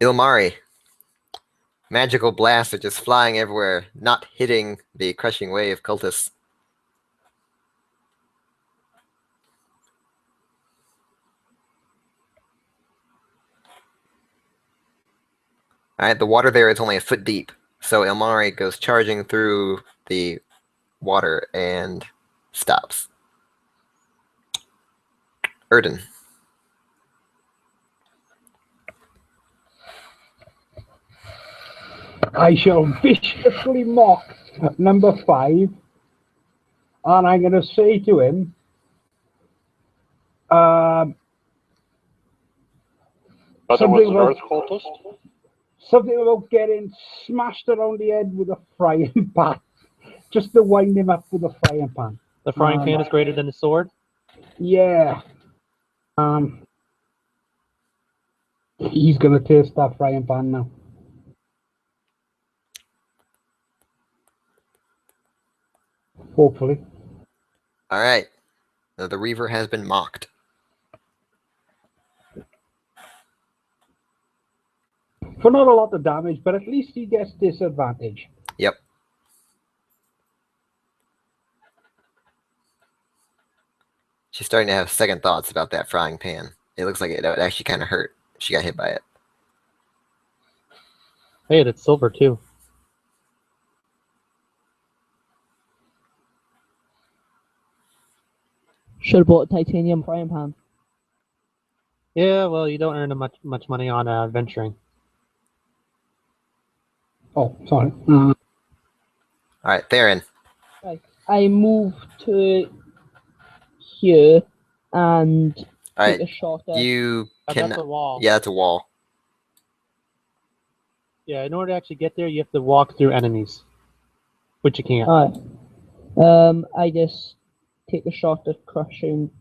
Ilmari. Magical blasts are just flying everywhere, not hitting the crushing wave cultists. Alright, the water there is only a foot deep, so Ilmari goes charging through the water and stops. Erden. I shall viciously mock number 5, and I'm going to say to him, But there was an earth cultist? something about getting smashed around the head with a frying pan. Just to wind him up with a frying pan. The frying pan is greater than the sword. Yeah. He's going to taste that frying pan now. Hopefully. Alright. The Reaver has been mocked. For not a lot of damage, but at least he gets disadvantage. Yep. She's starting to have second thoughts about that frying pan. It looks like it would actually kind of hurt if she got hit by it. Hey, that's silver too. Should have bought a titanium frying pan. Yeah, well, you don't earn much money on venturing. Oh, sorry. Alright, Theron. Right. I move to here and take Alright, a shot at. you can... That's a wall. Yeah, that's a wall. Yeah, in order to actually get there, you have to walk through enemies, which you can't. Alright. I just take a shot at crushing.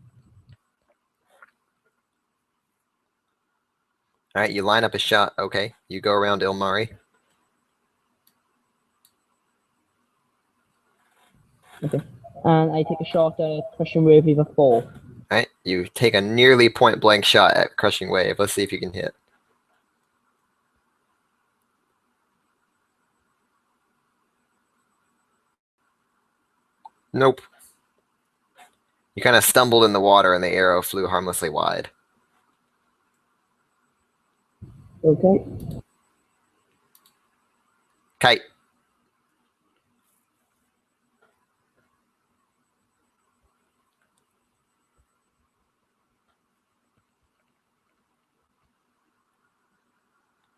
Alright, you line up a shot. Okay, you go around Ilmari. Okay. And I take a shot at crushing wave either 4. Alright, you take a nearly point-blank shot at Crushing Wave. Let's see if you can hit. Nope. You kind of stumbled in the water and the arrow flew harmlessly wide. Okay. Kite.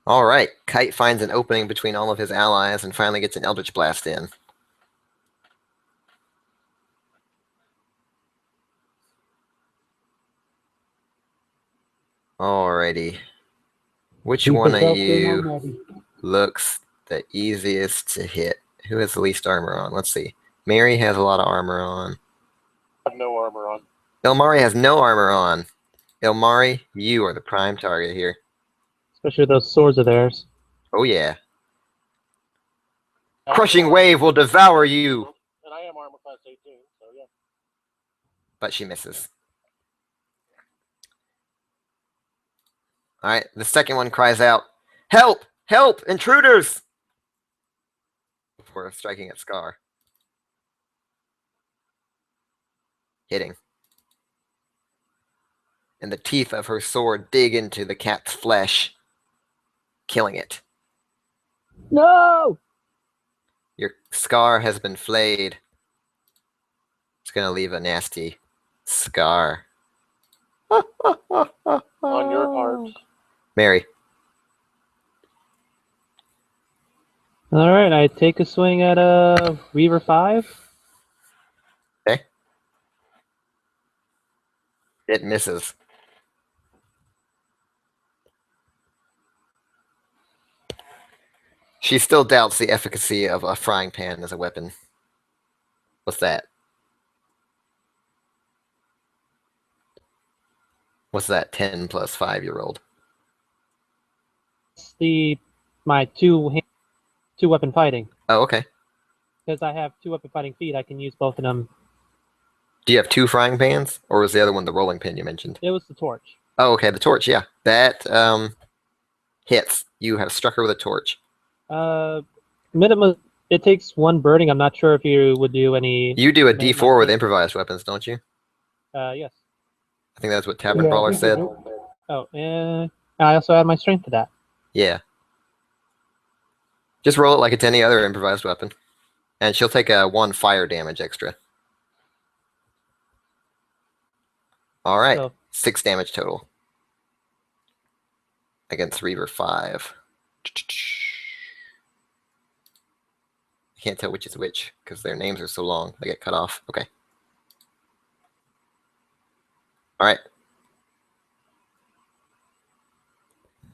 Alright, Kite finds an opening between all of his allies and finally gets an Eldritch Blast in. Alrighty. Which one of you looks the easiest to hit? Who has the least armor on? Let's see. Mary has a lot of armor on. I have no armor on. Ilmari has no armor on. Ilmari, you are the prime target here. Especially those swords of theirs. Oh yeah. Crushing Wave will devour you! And I am armor class 18, so yeah. But she misses. Alright, the second one cries out, "Help! Help! Intruders!" Before striking at Scar. Hitting. And the teeth of her sword dig into the cat's flesh, killing it. No! Your Scar has been flayed. It's gonna leave a nasty scar. On your heart. Mary. Alright, I take a swing at Reaver 5. Okay. It misses. She still doubts the efficacy of a frying pan as a weapon. What's that? What's that? 10 plus 5 you rolled. It's my two weapon fighting. Oh, okay. Because I have 2 weapon fighting feet, I can use both of them. Do you have 2 frying pans? Or was the other one the rolling pin you mentioned? It was the torch. Oh, okay, the torch, yeah. That Hits. You have struck her with a torch. Minimum. It takes 1 burning. I'm not sure if you would do any. You do a May- D4 with may- improvised weapons, don't you? Yes. I think that's what Tavern Yeah, I Brawler think said. we do. Oh, and I also add my strength to that. Yeah. Just roll it like it's any other improvised weapon. And she'll take a 1 fire damage extra. Alright. So 6 damage total. Against Reaver 5. I can't tell which is which, because their names are so long. They get cut off. Okay. Alright.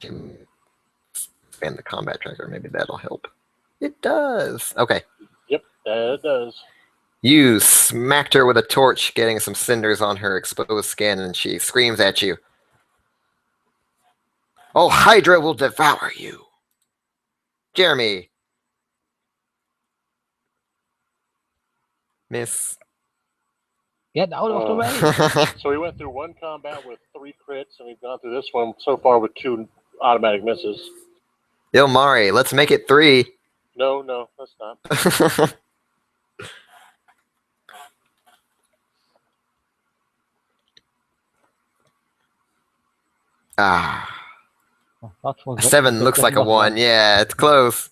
Expand the combat tracker. Maybe that'll help. It does. Okay. Yep, it does. You smacked her with a torch, getting some cinders on her exposed skin, and she screams at you. Oh, Hydra will devour you. Jeremy. Miss. Get out of the way! So we went through 1 combat with 3 crits, and we've gone through this one so far with 2 automatic misses. Ilmari, let's make it 3. No, let's not. Ah. That was A 7 looks like a 1. Yeah, it's close.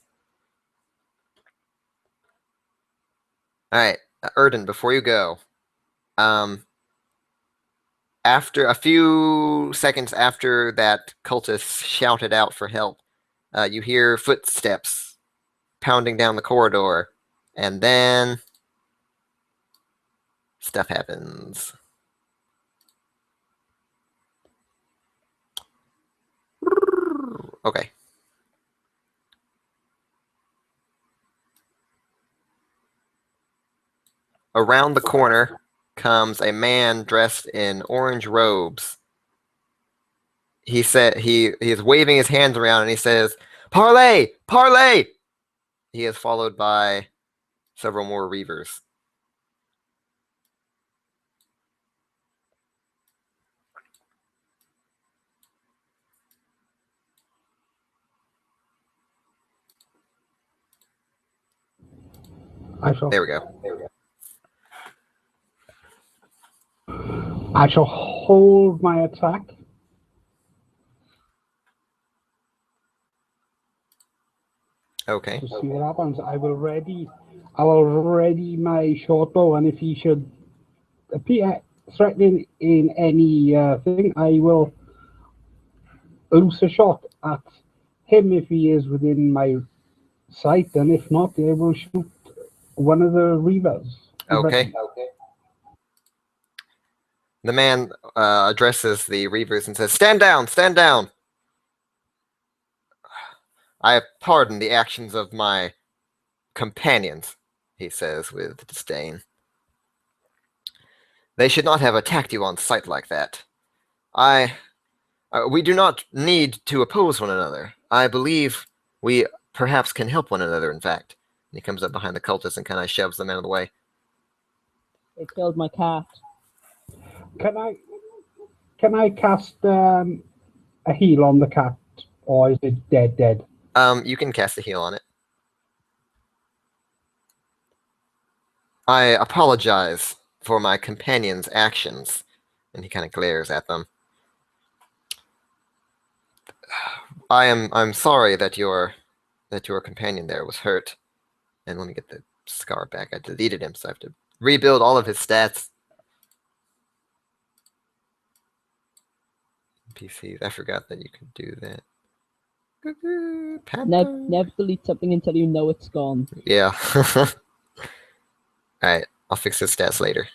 Alright, Erden, before you go, after a few seconds after that cultist shouted out for help, you hear footsteps pounding down the corridor, and then stuff happens. Okay. Around the corner comes a man dressed in orange robes. He said he is waving his hands around and he says, "Parlay! Parlay!" He is followed by several more Reavers. There we go. I shall hold my attack. Okay. To see what happens. I will ready my short bow, and if he should appear threatening in any thing, I will loose a shot at him if he is within my sight, and if not, I will shoot one of the Reavers. Okay. The man addresses the Reavers and says, "Stand down! Stand down! I pardon the actions of my companions," he says with disdain. "They should not have attacked you on sight like that. We do not need to oppose one another. I believe we perhaps can help one another, in fact." And he comes up behind the cultists and kind of shoves them out of the way. They killed my cat. Can I cast a heal on the cat, or is it dead? You can cast a heal on it. "I apologize for my companion's actions," and he kind of glares at them. I'm sorry that your companion there was hurt." And let me get the scar back. I deleted him, so I have to rebuild all of his stats. NPCs. I forgot that you could do that. Never delete something until you know it's gone. Yeah. Alright, I'll fix his stats later.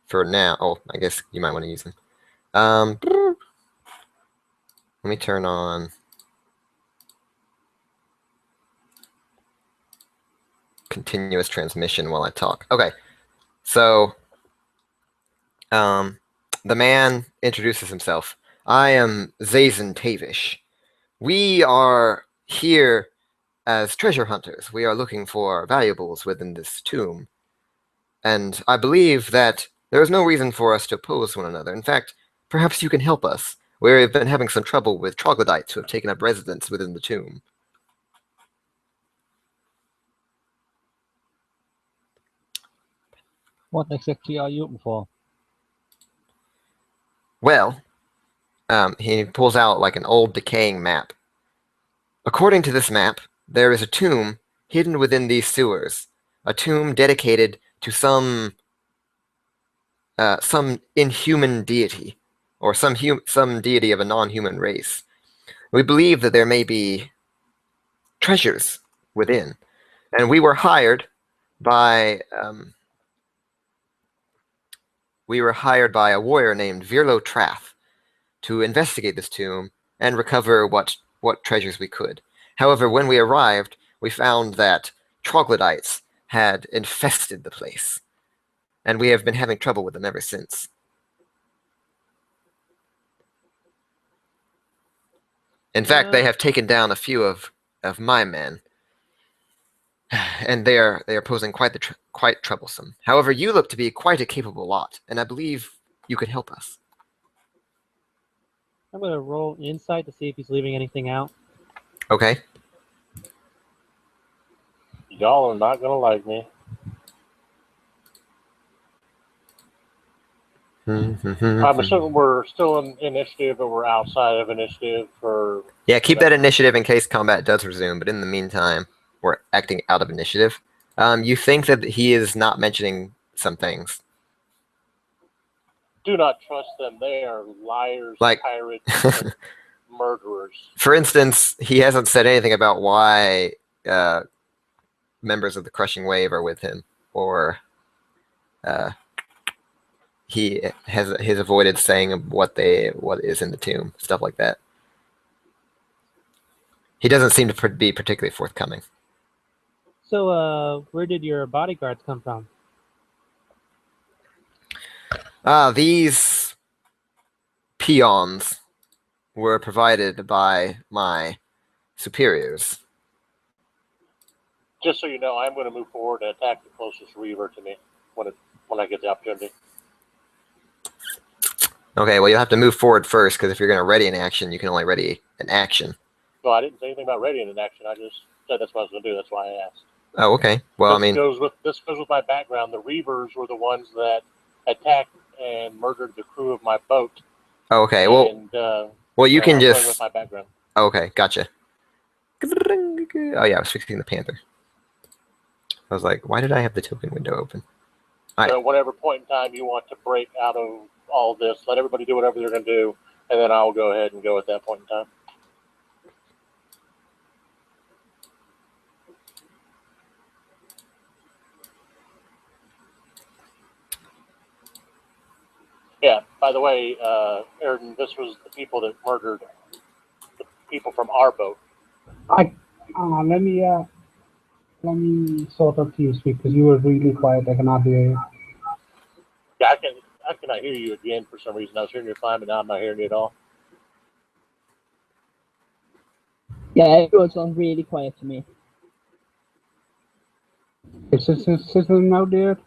For now, I guess you might want to use them. Let me turn on continuous transmission while I talk. Okay, so the man introduces himself. "I am Zazen Tavish. We are here as treasure hunters. We are looking for valuables within this tomb. And I believe that there is no reason for us to oppose one another. In fact, perhaps you can help us. We've been having some trouble with troglodytes who have taken up residence within the tomb. What exactly are you looking for? Well, he pulls out like an old decaying map. According to this map, there is a tomb hidden within these sewers, a tomb dedicated to some inhuman deity, or some deity of a non-human race. We believe that there may be treasures within, and we were hired by a warrior named Virlo Trath to investigate this tomb and recover what treasures we could. However, when we arrived, we found that troglodytes had infested the place, and we have been having trouble with them ever since. In fact, they have taken down a few of my men, and they are posing quite troublesome. However, you look to be quite a capable lot, and I believe you could help us. I'm gonna roll insight to see if he's leaving anything out. Okay. Y'all are not gonna like me. I'm assuming we're still in initiative, but we're outside of initiative for. Yeah, keep that initiative in case combat does resume, but in the meantime, we're acting out of initiative. You think that he is not mentioning some things. Do not trust them. They are liars, Like, pirates, and murderers. For instance, he hasn't said anything about why members of the Crushing Wave are with him, or he has avoided saying what is in the tomb, stuff like that. He doesn't seem to be particularly forthcoming. So, where did your bodyguards come from? These peons were provided by my superiors. Just so you know, I'm going to move forward and attack the closest reaver to me when I get the opportunity. Okay, well, you'll have to move forward first, because if you're going to ready an action, you can only ready an action. No, I didn't say anything about readying an action. I just said that's what I was going to do. That's why I asked. Oh, okay. Well, this goes with my background. The reavers were the ones that attacked and murdered the crew of my boat. Oh, okay. Well, you can just. With my background. Oh, okay, gotcha. Oh yeah, I was fixing the panther. I was like, why did I have the token window open? So whatever point in time you want to break out of all this, let everybody do whatever they're going to do, and then I'll go ahead and go at that point in time. Yeah, by the way, Airden, this was the people that murdered the people from our boat. Let me sort of TeamSpeak, because you were really quiet. I cannot hear you. Yeah, I cannot hear you again for some reason. I was hearing you fine, but now I'm not hearing you at all. Yeah, everyone's on really quiet to me. Is this now, dear?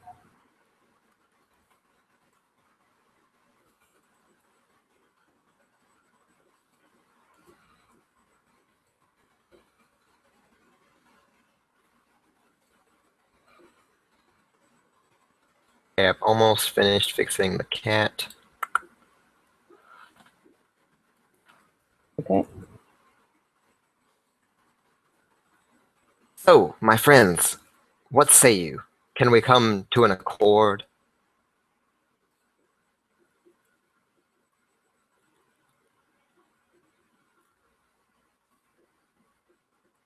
Okay, I've almost finished fixing the cat. Okay. So, my friends, what say you? Can we come to an accord?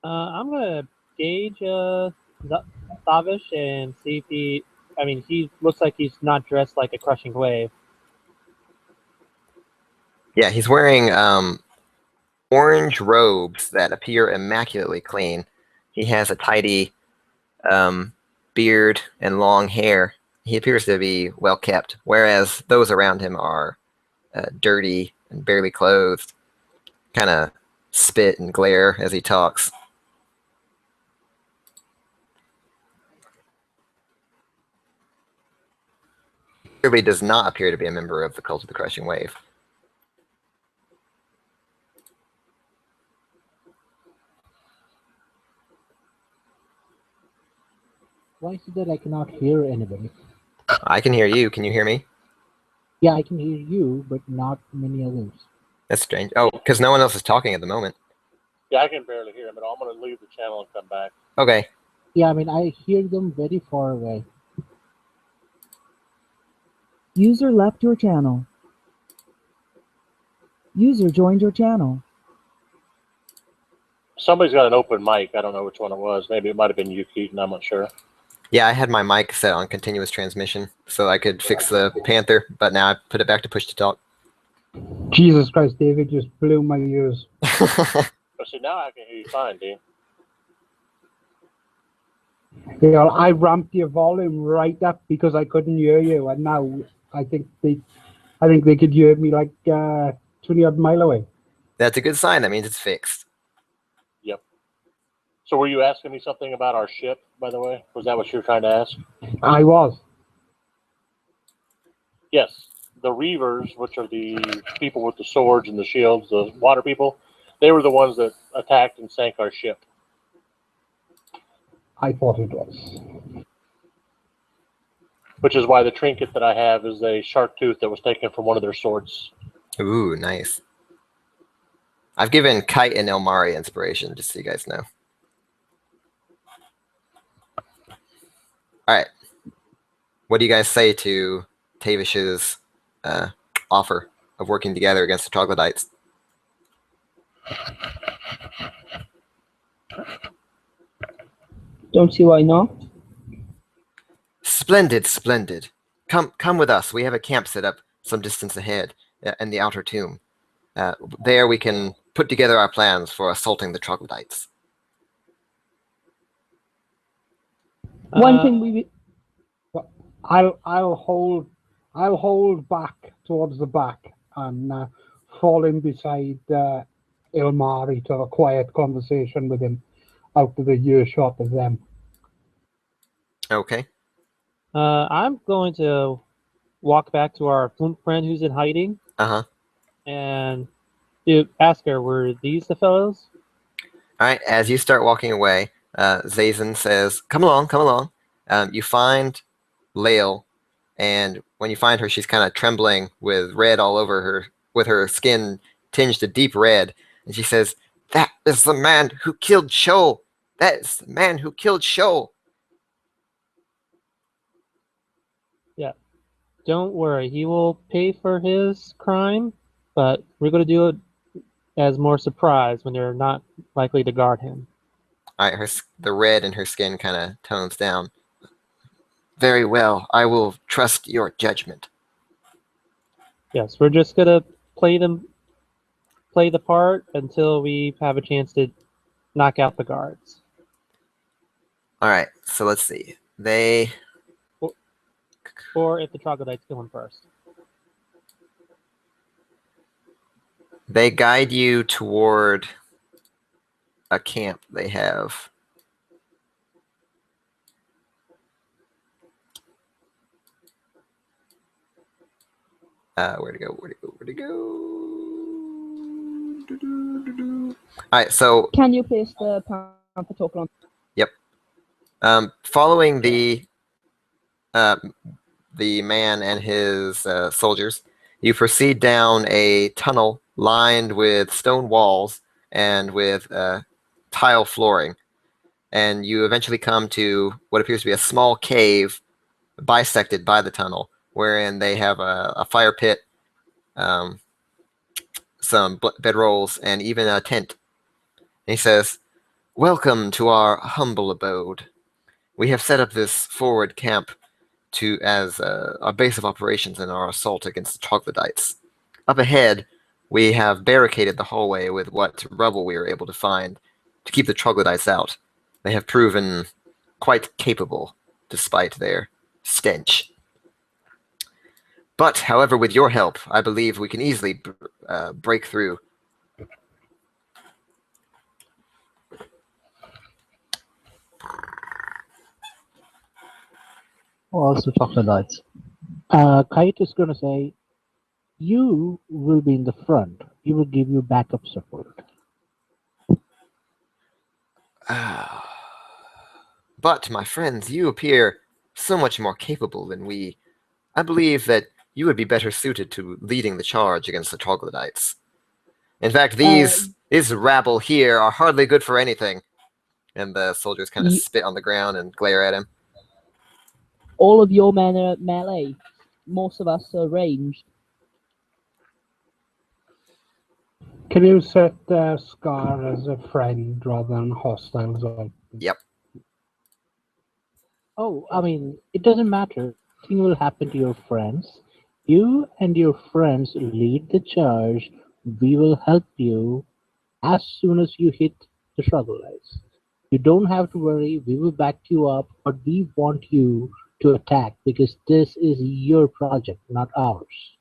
I'm gonna gauge Savish and see if he. I mean, he looks like he's not dressed like a Crushing Wave. Yeah, he's wearing orange robes that appear immaculately clean. He has a tidy beard and long hair. He appears to be well kept, whereas those around him are dirty and barely clothed, kind of spit and glare as he talks. Clearly does not appear to be a member of the Cult of the Crushing Wave. Why is it that I cannot hear anybody? I can hear you. Can you hear me? Yeah, I can hear you, but not many others. That's strange. Oh, because no one else is talking at the moment. Yeah, I can barely hear him at all. I'm going to leave the channel and come back. Okay. Yeah, I mean, I hear them very far away. User left your channel. User joined your channel. Somebody's got an open mic. I don't know which one it was. Maybe it might have been you, Keaton. I'm not sure. Yeah, I had my mic set on continuous transmission so I could fix the Panther, but now I put it back to push to talk. Jesus Christ, David just blew my ears. But see, now I can hear you fine, Dean. You know, I ramped your volume right up because I couldn't hear you, and now I think they could hear me like 20 odd mile away. That's a good sign. That means it's fixed. Yep. So were you asking me something about our ship, by the way? Was that what you were trying to ask? I was. Yes. The Reavers, which are the people with the swords and the shields, the water people, they were the ones that attacked and sank our ship. I thought it was. Which is why the trinket that I have is a shark tooth that was taken from one of their swords. Ooh, nice. I've given Kite and Elmari inspiration, just so you guys know. All right. What do you guys say to Tavish's offer of working together against the Troglodytes? Don't see why not. Splendid, splendid. Come with us. We have a camp set up some distance ahead in the outer tomb. There we can put together our plans for assaulting the Troglodytes. One thing we I'll hold back towards the back and fall in beside Ilmari to have a quiet conversation with him out of the earshot of them. Okay. I'm going to walk back to our flint friend who's in hiding Uh-huh. and ask her, were these the fellows? All right. As you start walking away, Zazen says, come along, come along. You find Lael, and when you find her, she's kind of trembling with red all over her, with her skin tinged a deep red. And she says, that is the man who killed Sho. That is the man who killed Sho. Yeah. Don't worry, he will pay for his crime, but we're going to do it as more surprise when they're not likely to guard him. All right, the red in her skin kind of tones down. Very well, I will trust your judgment. Yes, we're just going to play the part until we have a chance to knock out the guards. All right, so let's see. Or if the troglodytes kill him first. They guide you toward a camp they have. Where to go? All right, so can you place the panther token on? Yep. Following the man and his soldiers, you proceed down a tunnel lined with stone walls and with tile flooring, and you eventually come to what appears to be a small cave bisected by the tunnel, wherein they have a fire pit, some bedrolls, and even a tent. And he says, welcome to our humble abode. We have set up this forward camp as a base of operations in our assault against the troglodytes. Up ahead, we have barricaded the hallway with what rubble we were able to find to keep the troglodytes out. They have proven quite capable, despite their stench. But, however, with your help, I believe we can easily break through. Also troglodytes. Kite is going to say, you will be in the front. He will give you backup support. But, my friends, you appear so much more capable than we. I believe that you would be better suited to leading the charge against the troglodytes. In fact, this rabble here are hardly good for anything. And the soldiers kind of spit on the ground and glare at him. All of your men are melee. Most of us are ranged. Can you set Scar as a friend rather than hostile as well? Yep. Oh, I mean, it doesn't matter. Nothing will happen to your friends. You and your friends lead the charge. We will help you as soon as you hit the troglodytes. You don't have to worry. We will back you up, but we want you to attack because this is your project, not ours.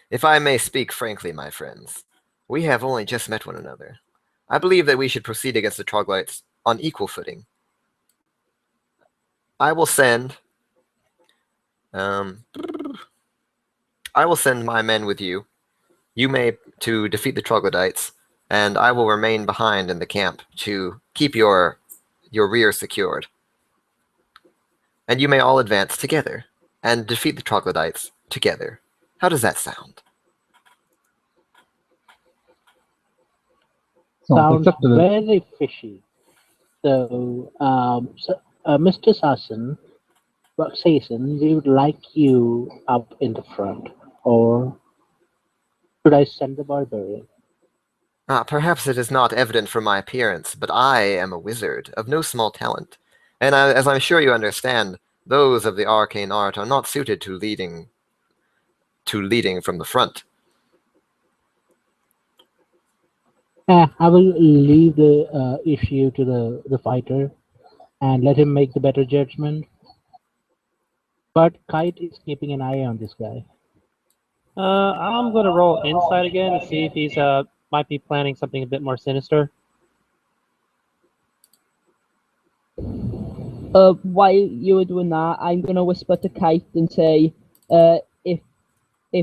If I may speak frankly, my friends, we have only just met one another. I believe that we should proceed against the troglodytes on equal footing. I will send my men with you. You may to defeat the troglodytes, and I will remain behind in the camp to keep your rear secured. And you may all advance together and defeat the troglodytes together. How does that sound? Sounds acceptable. very fishy. So, Mr. Sasson, we would like you up in the front, or should I send the barbarian? Perhaps it is not evident from my appearance, but I am a wizard of no small talent. And as I'm sure you understand, those of the arcane art are not suited to leading from the front. I will leave the issue to the fighter and let him make the better judgment. But Kite is keeping an eye on this guy. I'm going to roll insight again to see if he's might be planning something a bit more sinister. While you were doing that, I'm gonna whisper to Kite and say, if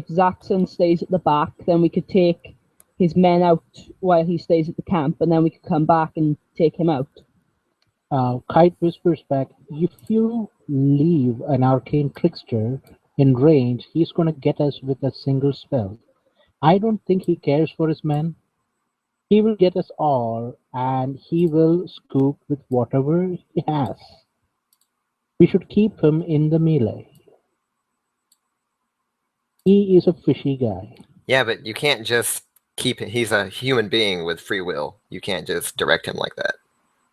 Zaxxon stays at the back, then we could take his men out while he stays at the camp, and then we could come back and take him out. Kite whispers back, if you leave an arcane trickster in range, he's going to get us with a single spell. I don't think he cares for his men. He will get us all, and he will scoop with whatever he has. We should keep him in the melee. He is a fishy guy. Yeah, but you can't just keep him. He's a human being with free will. You can't just direct him like that.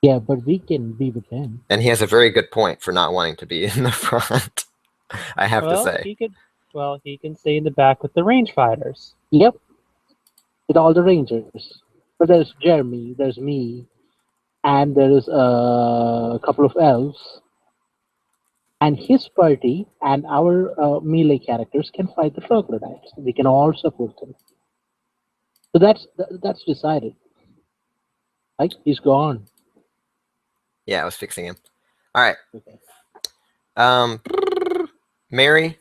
Yeah, but we can be with him. And he has a very good point for not wanting to be in the front. I have to say. He can stay in the back with the range fighters. Yep. With all the rangers. But there's Jeremy, there's me, and there's a couple of elves. And his party and our melee characters can fight the troglodytes. We can all support them. So that's decided. Like, he's gone. Yeah, I was fixing him. All right. Okay. Mary,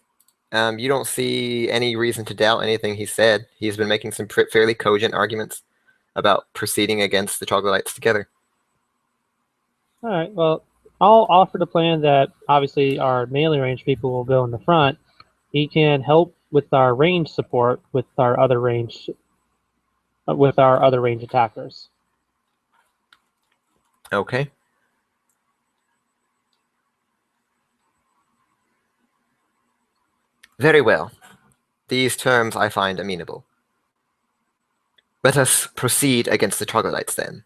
you don't see any reason to doubt anything he said. He's been making some fairly cogent arguments about proceeding against the troglodytes together. All right. Well, I'll offer the plan that obviously our melee range people will go in the front. He can help with our range support with our other range attackers. Okay. Very well. These terms I find amenable. Let us proceed against the troglodytes then.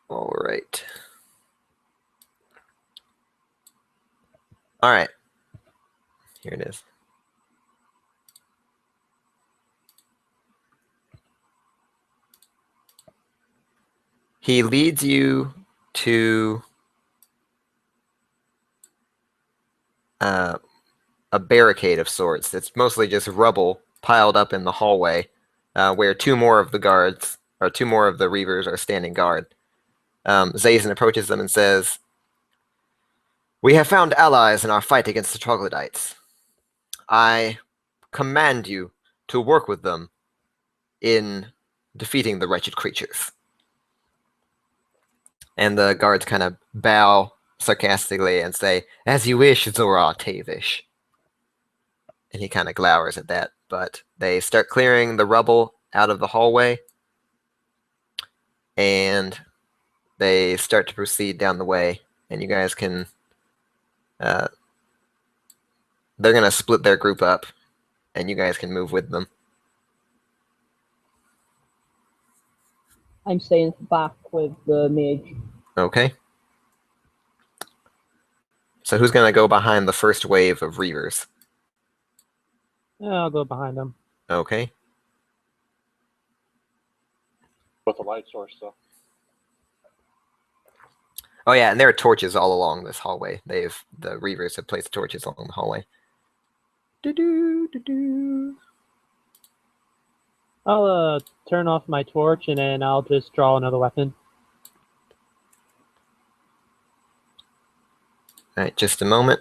All right. All right. Here it is. He leads you to a barricade of sorts. It's mostly just rubble piled up in the hallway, where two more of the reavers are standing guard. Zazen approaches them and says, "We have found allies in our fight against the troglodytes. I command you to work with them in defeating the wretched creatures. And the guards kind of bow sarcastically and say, "As you wish, Zora Tavish." And he kind of glowers at that, but they start clearing the rubble out of the hallway, and they start to proceed down the way, and you guys can... they're going to split their group up, and you guys can move with them. I'm staying back with the mage. Okay. So who's going to go behind the first wave of Reavers? Yeah, I'll go behind them. Okay. With the light source, though. Oh yeah, and there are torches all along this hallway. The Reavers have placed torches along the hallway. Do-do-do-do. I'll turn off my torch and then I'll just draw another weapon. All right, just a moment.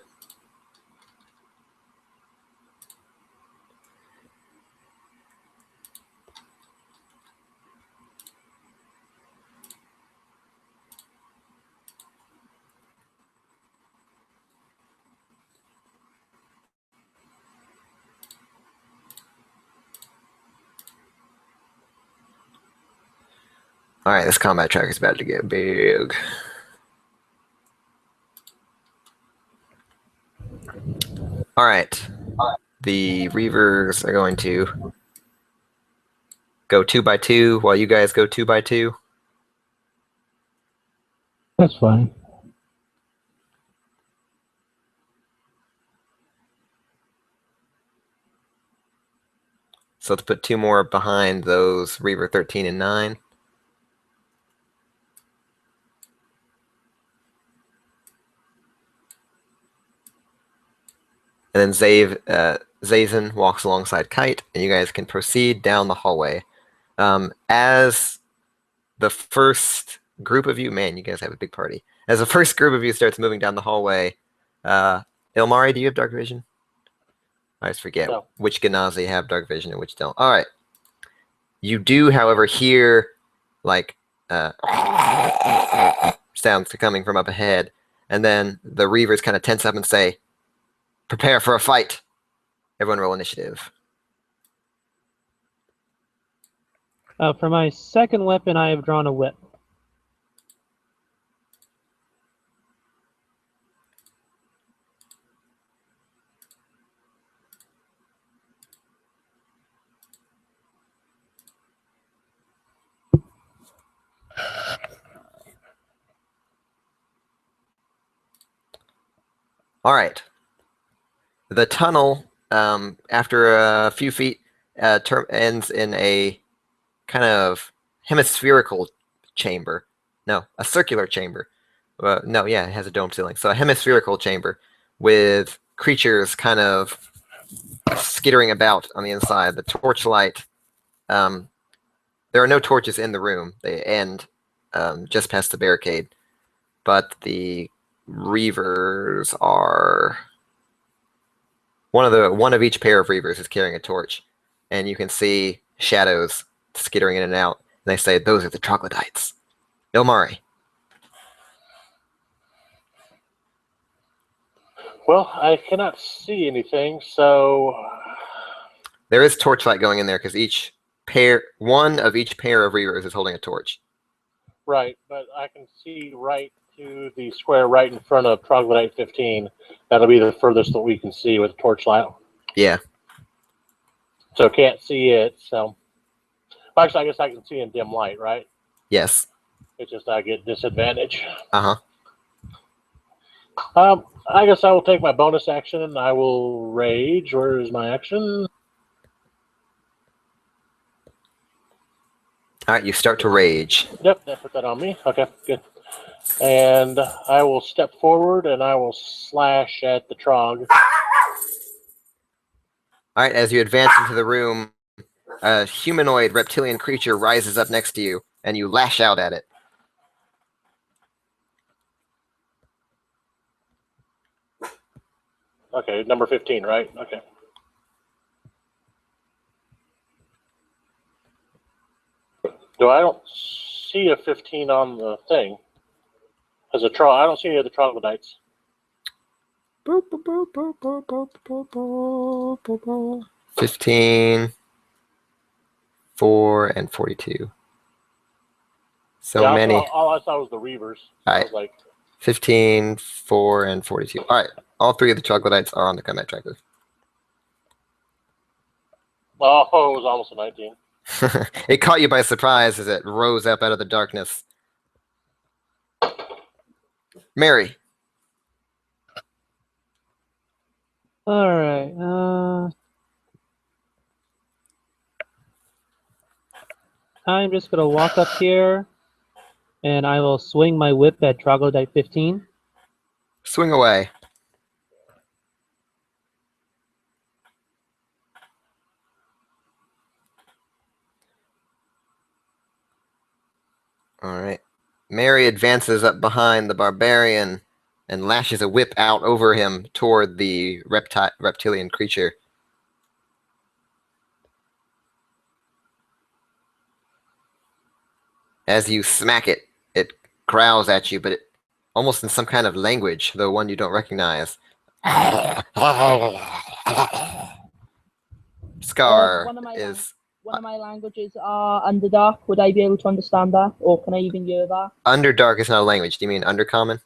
All right, this combat track is about to get big. All right, the Reavers are going to go 2 by 2 while you guys go 2 by 2. That's fine. So let's put 2 more behind those Reaver 13 and 9. And then Zazen walks alongside Kite, and you guys can proceed down the hallway. As the first group of you, man, you guys have a big party. As the first group of you starts moving down the hallway, Ilmari, do you have dark vision? I always forget which Ganazi have dark vision and which don't. All right. You do, however, hear like sounds coming from up ahead, and then the Reavers kind of tense up and say, "Prepare for a fight." Everyone roll initiative. For my second weapon, I have drawn a whip. All right. The tunnel, after a few feet, ends in a kind of hemispherical chamber. No, a circular chamber. No, yeah, it has a dome ceiling. So a hemispherical chamber with creatures kind of skittering about on the inside. The torchlight, there are no torches in the room. They end just past the barricade. But the Reavers are... One of each pair of Reavers is carrying a torch, and you can see shadows skittering in and out. And they say, "Those are the troglodytes." Ilmari. Well, I cannot see anything, so There is torchlight going in there because one of each pair of Reavers is holding a torch. right. But I can see right to the square right in front of Troglodyte 15. That'll be the furthest that we can see with the torchlight. Yeah. So can't see it. So actually, I guess I can see in dim light, right? Yes. It's just I get disadvantage. Uh-huh. I guess I will take my bonus action and I will rage. Where is my action? All right, you start to rage. Yep, they put that on me. Okay, good. And I will step forward and I will slash at the Trog. All right, as you advance into the room, a humanoid reptilian creature rises up next to you, and you lash out at it. Okay, number 15, right? Okay. I don't see a 15 on the thing. As a I don't see any of the troglodytes. 15, 4, and 42. So yeah, many. All I saw was the reavers. All I right. was like, 15, 4, and 42. All right. All three of the troglodytes are on the combat tracker. oh, it was almost a 19. It caught you by surprise as it rose up out of the darkness. Mary. All right. I'm just gonna walk up here, and I will swing my whip at Troglodyte 15. Swing away. All right. Mary advances up behind the barbarian and lashes a whip out over him toward the reptilian creature. As you smack it, it growls at you, but it almost in some kind of language, though one you don't recognize. Scar one of my is One of my languages are Underdark. Would I be able to understand that, or can I even hear that? Underdark is not a language. Do you mean Undercommon?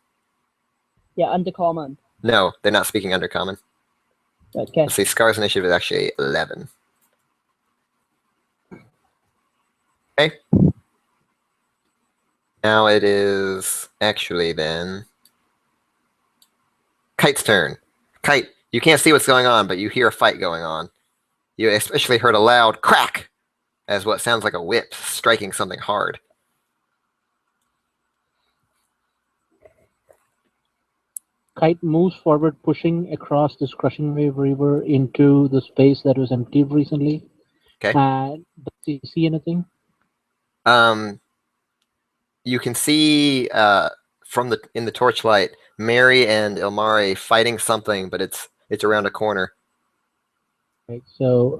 Yeah, Undercommon. No, they're not speaking Undercommon. Okay. Let's see, Scar's initiative is actually 11. Okay. Now it is actually then Kite's turn. Kite, you can't see what's going on, but you hear a fight going on. You especially heard a loud crack as what sounds like a whip striking something hard. Kite moves forward, pushing across this crushing wave river into the space that was emptied recently. Okay. Does he see anything? You can see from in the torchlight, Mary and Ilmari fighting something, but it's around a corner. Okay, so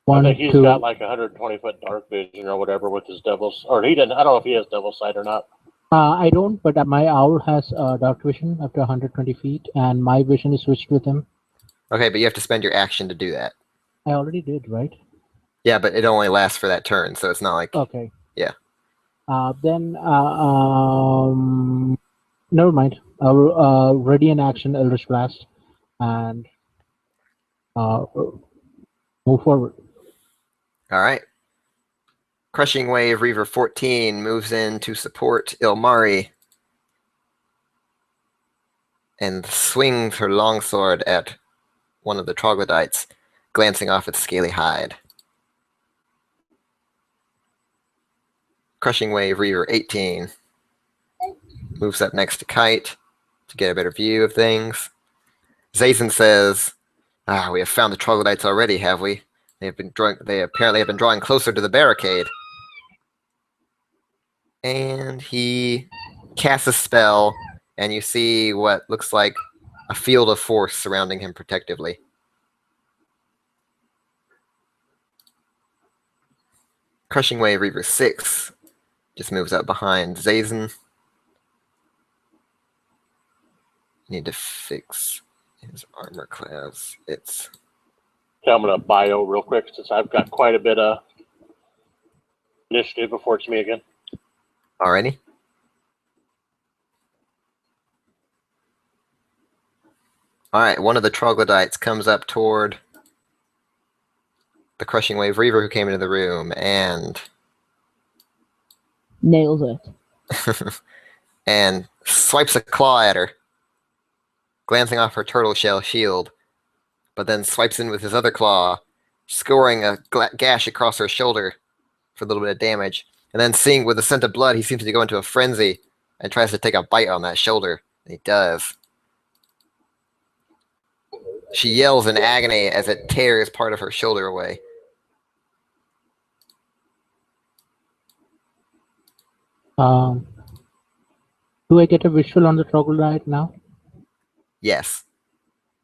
I think he's got like 120-foot dark vision or whatever with his devil's, or he didn't. I don't know if he has devil's sight or not. I don't, but my owl has dark vision up to 120 feet, and my vision is switched with him. Okay, but you have to spend your action to do that. I already did, right? Yeah, but it only lasts for that turn, so it's not like... Okay. Yeah. Then, never mind. I will ready an action, Eldritch Blast, and move forward. All right. Crushing Wave Reaver 14 moves in to support Ilmari and swings her longsword at one of the troglodytes, glancing off its scaly hide. Crushing Wave Reaver 18 moves up next to Kite to get a better view of things. Zazen says, we have found the troglodytes already, have we? They apparently have been drawing closer to the barricade. And he casts a spell, and you see what looks like a field of force surrounding him protectively. Crushing Wave Reaver 6 just moves up behind Zazen. Need to fix his armor class. It's... Okay, I'm going to bio real quick since I've got quite a bit of initiative before it's me again. Alrighty. Alright, one of the troglodytes comes up toward the Crushing Wave Reaver who came into the room and... Nails it. and swipes a claw at her, glancing off her turtle shell shield, but then swipes in with his other claw, scoring a gash across her shoulder for a little bit of damage. And then seeing with the scent of blood, he seems to go into a frenzy and tries to take a bite on that shoulder. And he does. She yells in agony as it tears part of her shoulder away. Do I get a visual on the troglodyte now? Yes.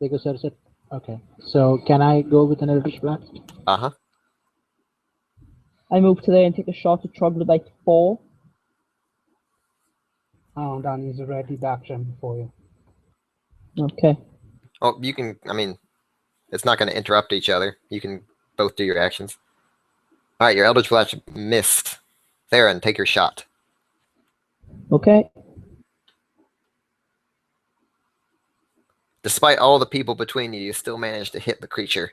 Because there's a... Okay. So can I go with an Eldritch Blast? Uh-huh. I move to there and take a shot at Troglodyte 4. Oh, Danny's ready to action for you. Okay. Oh, you can. I mean, it's not going to interrupt each other. You can both do your actions. All right, your Eldritch Blast missed. Theron, take your shot. Okay. Despite all the people between you, you still managed to hit the creature.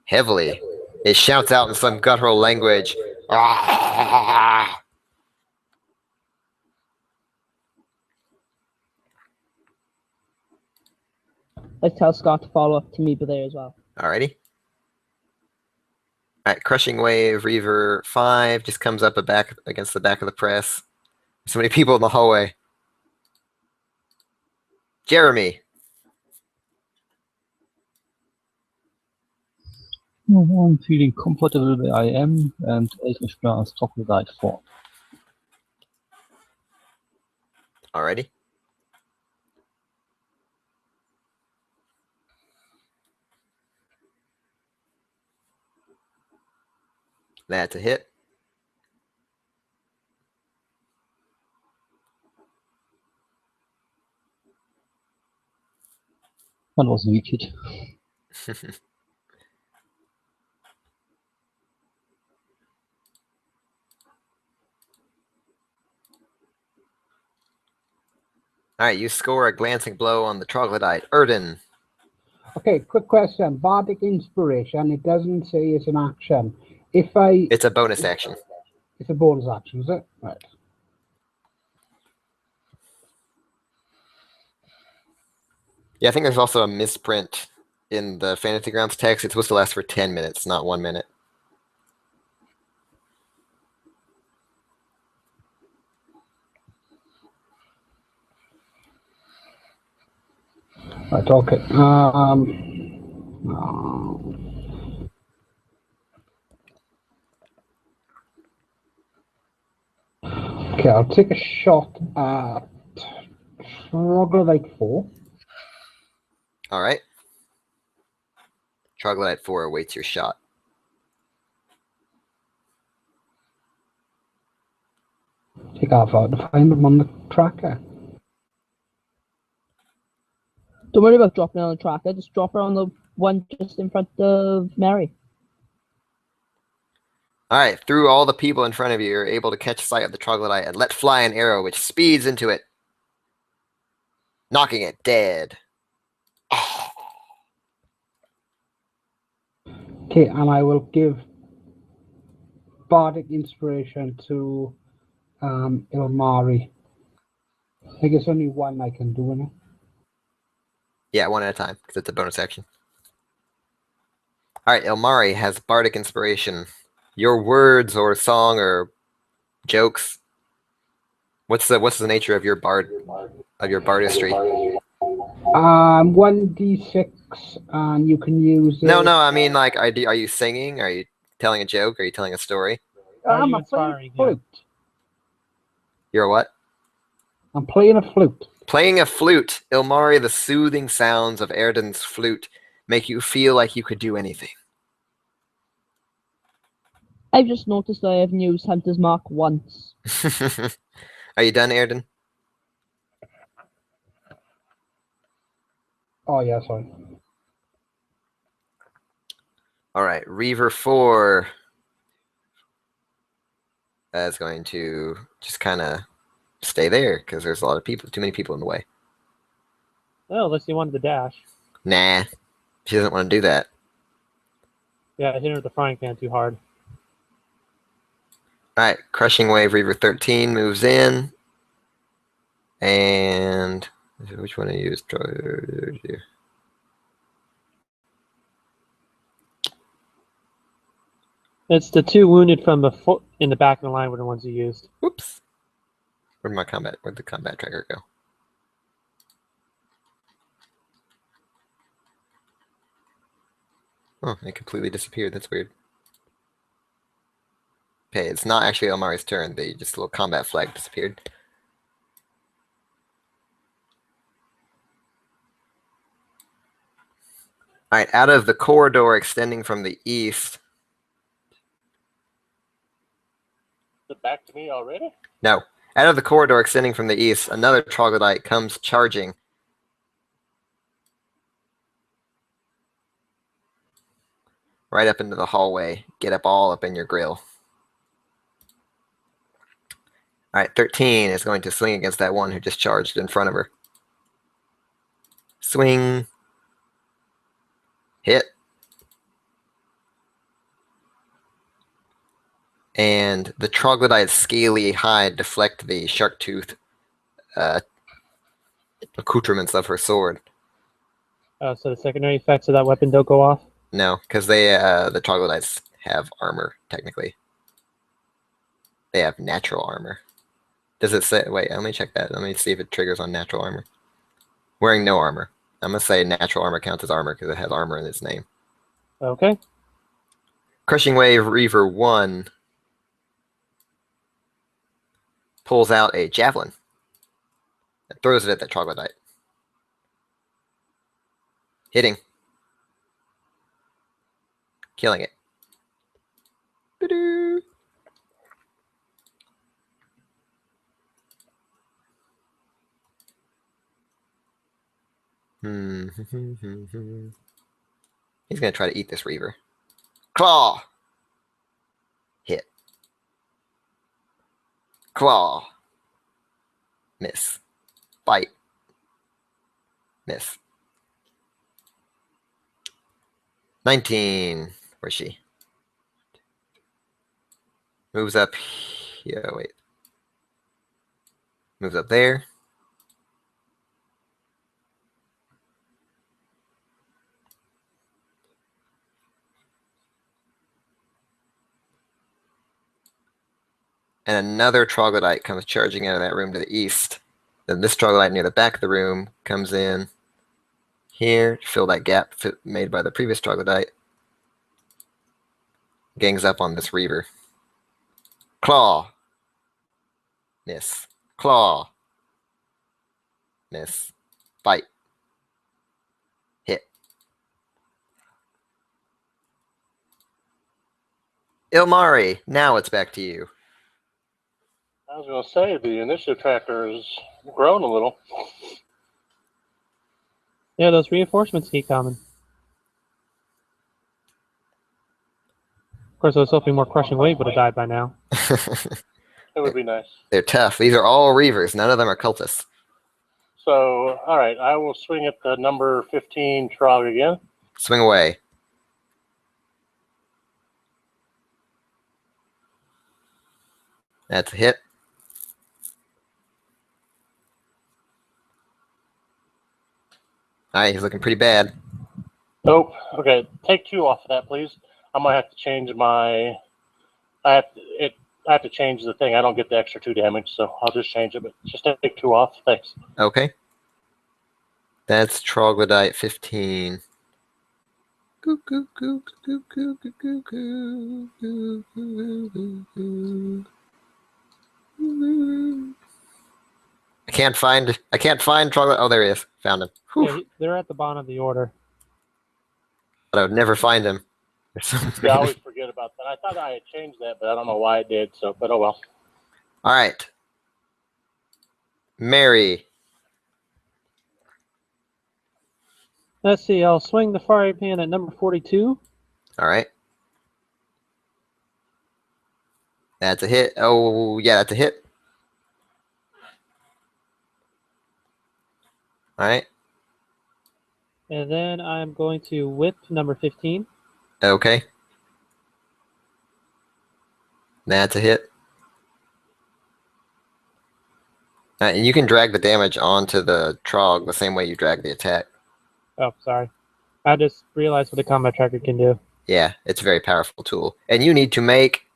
Heavily. It shouts out in some guttural language. "Ah!" I tell Scott to follow up to me, but there as well. Alrighty. Alright, Crushing Wave, Reaver 5 just comes up against the back of the press. So many people in the hallway. Jeremy. I'm feeling comfortable where I am, and Eldritch Blast Troglodyte 4. Alrighty. That's a hit. That was wicked. Alright, you score a glancing blow on the troglodyte. Erden. Okay, quick question. Bardic Inspiration, it doesn't say it's an action. If I... It's a bonus action. It's a bonus action, is it? Right. Yeah, I think there's also a misprint in the Fantasy Grounds text. It's supposed to last for 10 minutes, not 1 minute. Right, okay. Okay, I'll take a shot at Troglodyte 4. Alright. Troglodyte 4 awaits your shot. Take half out to find them on the tracker. Don't worry about dropping on the tracker. Just drop her on the one just in front of Mary. Alright, through all the people in front of you, you're able to catch sight of the troglodyte and let fly an arrow which speeds into it, knocking it dead. Okay, and I will give Bardic Inspiration to Ilmari. I think it's only one I can do in it. Yeah, one at a time, because it's a bonus action. Alright, Ilmari has Bardic Inspiration. Your words or song or jokes. What's the nature of your bardistry? 1d6, and you can use it. No, I mean, like, are you singing? Are you telling a joke? Are you telling a story? I'm you playing inspiring a flute. You're a what? I'm playing a flute. Playing a flute. Ilmari, the soothing sounds of Erden's flute make you feel like you could do anything. I've just noticed I haven't used Hunter's Mark once. Are you done, Erden? Oh, yeah, sorry. Alright, Reaver 4 is going to just kind of stay there, because there's a lot of people, too many people in the way. Oh, unless you wanted the dash. Nah, she doesn't want to do that. Yeah, I hit her with the frying pan too hard. Alright, Crushing Wave Reaver 13 moves in. And which one I use? It's the two wounded from the foot in the back of the line were the ones you used. Whoops. Where'd the combat tracker go? Oh, it completely disappeared. That's weird. Okay, it's not actually Elmari's turn. Just a little combat flag disappeared. All right, out of the corridor extending from the east. Is it back to me already? No, out of the corridor extending from the east, another troglodyte comes charging. Right up into the hallway. Get up all up in your grill. All right, 13 is going to swing against that one who just charged in front of her. Swing. Hit. And the troglodyte's scaly hide deflect the shark tooth accoutrements of her sword. Oh, so the secondary effects of that weapon don't go off? No, because they the troglodytes have armor, technically. They have natural armor. Does it say... Wait, let me check that. Let me see if it triggers on natural armor. Wearing no armor. I'm going to say natural armor counts as armor because it has armor in its name. Okay. Crushing Wave Reaver 1 pulls out a javelin and throws it at the troglodyte. Hitting. Killing it. Ba-doo. He's going to try to eat this Reaver. Claw! Hit. Claw. Miss. Bite. Miss. 19. Where's she? Moves up here. Wait. Moves up there. And another troglodyte comes charging out of that room to the east. Then this troglodyte near the back of the room comes in here to fill that gap made by the previous troglodyte. Gangs up on this Reaver. Claw. Miss. Claw. Miss. Bite. Hit. Ilmari, now it's back to you. I was going to say, the initiative tracker has grown a little. Yeah, those reinforcements keep coming. Of course, I was hoping more Crushing Wave would have died by now. It would be nice. They're tough. These are all Reavers. None of them are cultists. So, all right, I will swing at the number 15 Trog again. Swing away. That's a hit. All right, he's looking pretty bad. Nope. Okay, take 2 off of that, please. I might have to change my. I have to change the thing. I don't get the extra 2 damage, so I'll just change it. But just take 2 off. Thanks. Okay. That's Troglodyte 15. Goo, goo, goo, goo, goo, goo, goo, goo, goo, goo, goo, goo. I can't find Troglodyte. Oh, there he is. Found him. Yeah, they're at the bottom of the order. But I would never find him. Yeah, I always forget about that. I thought I had changed that, but I don't know why I did. So, but oh well. All right. Mary. Let's see, I'll swing the fire pan at number 42. All right. That's a hit. Oh, yeah, that's a hit. All right. And then I'm going to whip number 15. Okay. That's a hit. And you can drag the damage onto the Trog the same way you drag the attack. Oh, sorry. I just realized what the combat tracker can do. Yeah, it's a very powerful tool. And you need to make...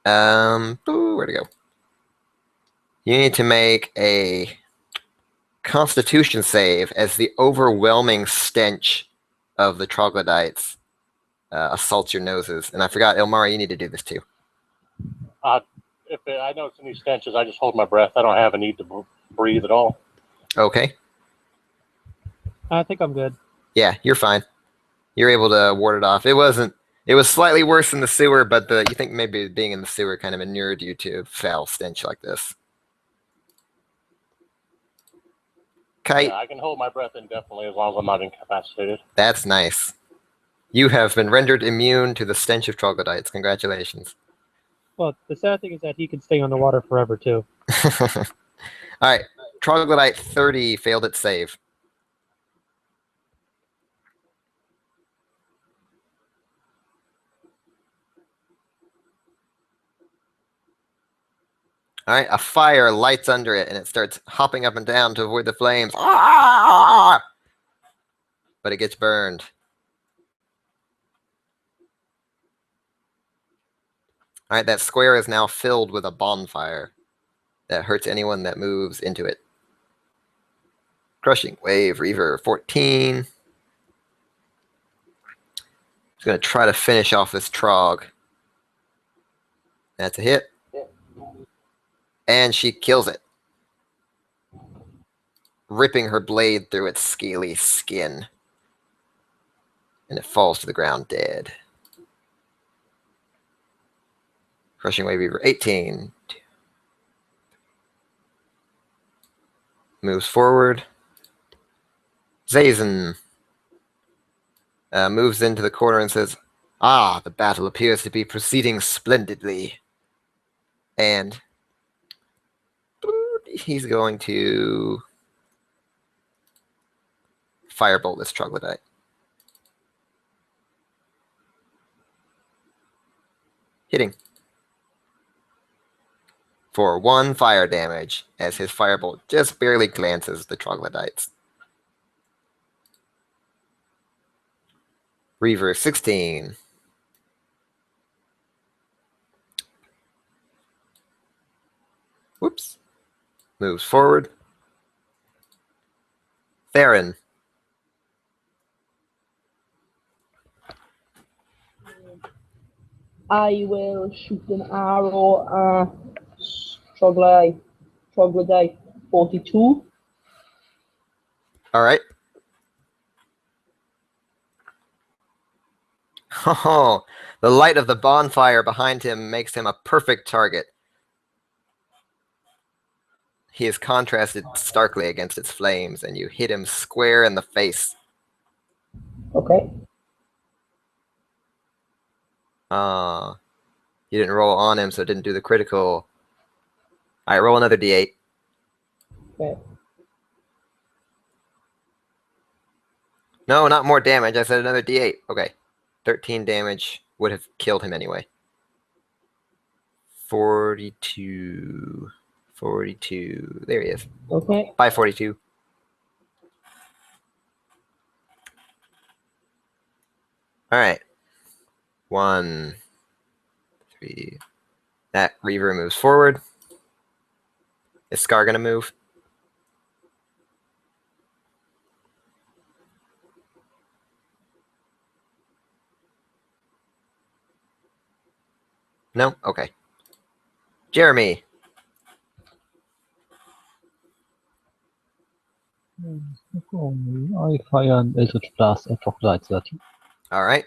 where'd it go? You need to make a Constitution save as the overwhelming stench of the troglodytes assaults your noses. And I forgot, Ilmari, you need to do this too. I know it's any stenches, I just hold my breath. I don't have a need to breathe at all. Okay. I think I'm good. Yeah, you're fine. You're able to ward it off. It wasn't. It was slightly worse in the sewer, but you think maybe being in the sewer kind of inured you to foul stench like this. Kite. Yeah, I can hold my breath indefinitely as long as I'm not incapacitated. That's nice. You have been rendered immune to the stench of troglodytes. Congratulations. Well, the sad thing is that he can stay underwater forever too. All right, troglodyte 30 failed its save. All right, a fire lights under it, and it starts hopping up and down to avoid the flames. Ah! But it gets burned. All right, that square is now filled with a bonfire that hurts anyone that moves into it. Crushing Wave, Reaver, 14. He's going to try to finish off this trog. That's a hit. And she kills it, ripping her blade through its scaly skin. And it falls to the ground dead. Crushing Wave Reaver, 18. Moves forward. Zazen moves into the corner and says, "Ah, the battle appears to be proceeding splendidly." And he's going to firebolt this troglodyte. Hitting for 1 fire damage as his firebolt just barely glances the troglodytes. Reaver, 16. Whoops. Moves forward. Theron. I will shoot an arrow at troglodyte 42. All right. Oh, the light of the bonfire behind him makes him a perfect target. He is contrasted starkly against its flames, and you hit him square in the face. Okay. You didn't roll on him, so it didn't do the critical. All right, roll another D8. Okay. No, not more damage. I said another D8. Okay. 13 damage would have killed him anyway. 42. 42. There he is. Okay. 542. All right. 1, 3. That Reaver moves forward. Is Scar gonna move? No? Okay. Jeremy. I fire an Eldritch Blast at Troglodyte 30. All right.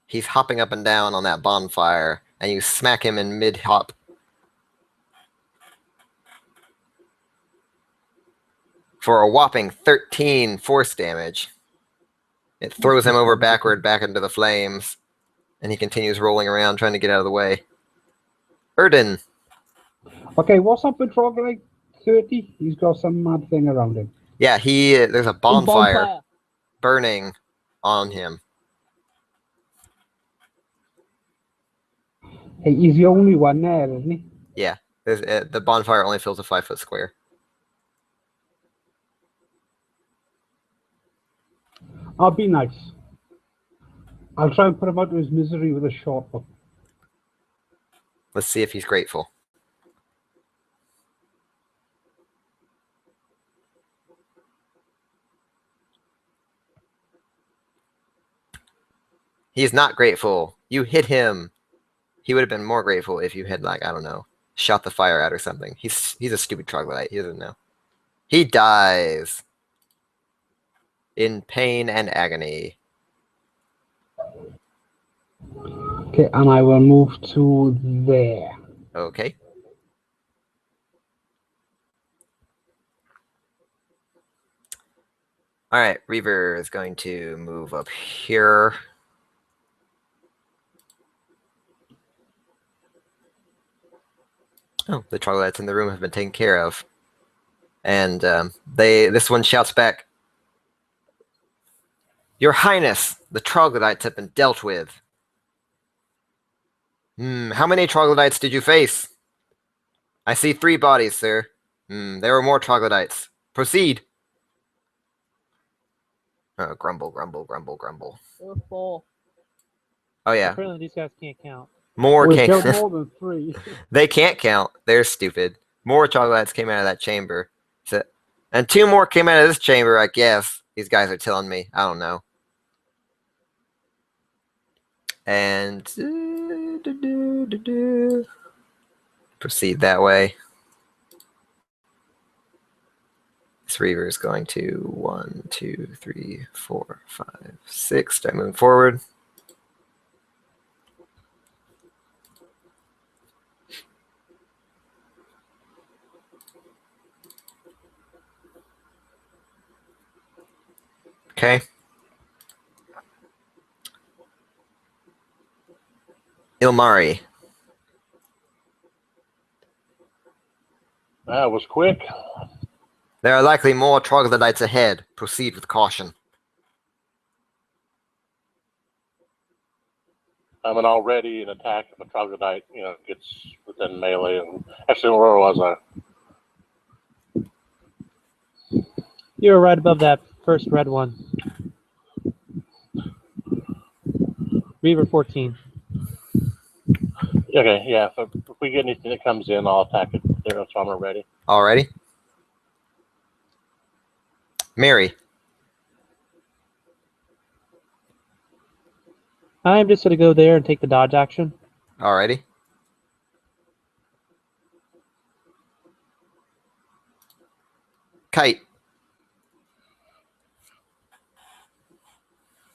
He's hopping up and down on that bonfire, and you smack him in mid-hop. For a whopping 13 force damage. It throws him over backward back into the flames, and he continues rolling around trying to get out of the way. Erden. Okay, what's up with troglodyte 30? He's got some mad thing around him. Yeah, there's a bonfire burning on him. Hey, he's the only one there, isn't he? Yeah, the bonfire only fills a 5-foot square. I'll be nice. I'll try and put him out of his misery with a short bow. Let's see if he's grateful. He's not grateful. You hit him. He would have been more grateful if you had, like, I don't know, shot the fire out or something. He's a stupid troglodyte. He doesn't know. He dies. in pain and agony. Okay, and I will move to there. Okay. All right, Reaver is going to move up here. Oh, the troglodytes in the room have been taken care of. And this one shouts back, "Your Highness, the troglodytes have been dealt with." How many troglodytes did you face? I see 3 bodies, sir. There were more troglodytes. Proceed. Oh, grumble, grumble, grumble, grumble. There were 4. Oh, yeah. Apparently these guys can't count. More We came. killed more than 3. They can't count. They're stupid. More troglodytes came out of that chamber. And 2 more came out of this chamber, I guess. These guys are telling me. I don't know. And proceed that way. This Reaver is going to 1, 2, 3, 4, 5, 6. Start moving forward. Okay. Ilmari. That was quick. There are likely more troglodytes ahead. Proceed with caution. I mean, already an attack if a troglodyte, gets within melee. And actually, where was I? You were right above that first red one. Reaver 14. Okay, yeah. If we get anything that comes in, I'll attack it. There, so I'm ready. Alrighty. Mary. I'm just going to go there and take the dodge action. Alrighty. Kite.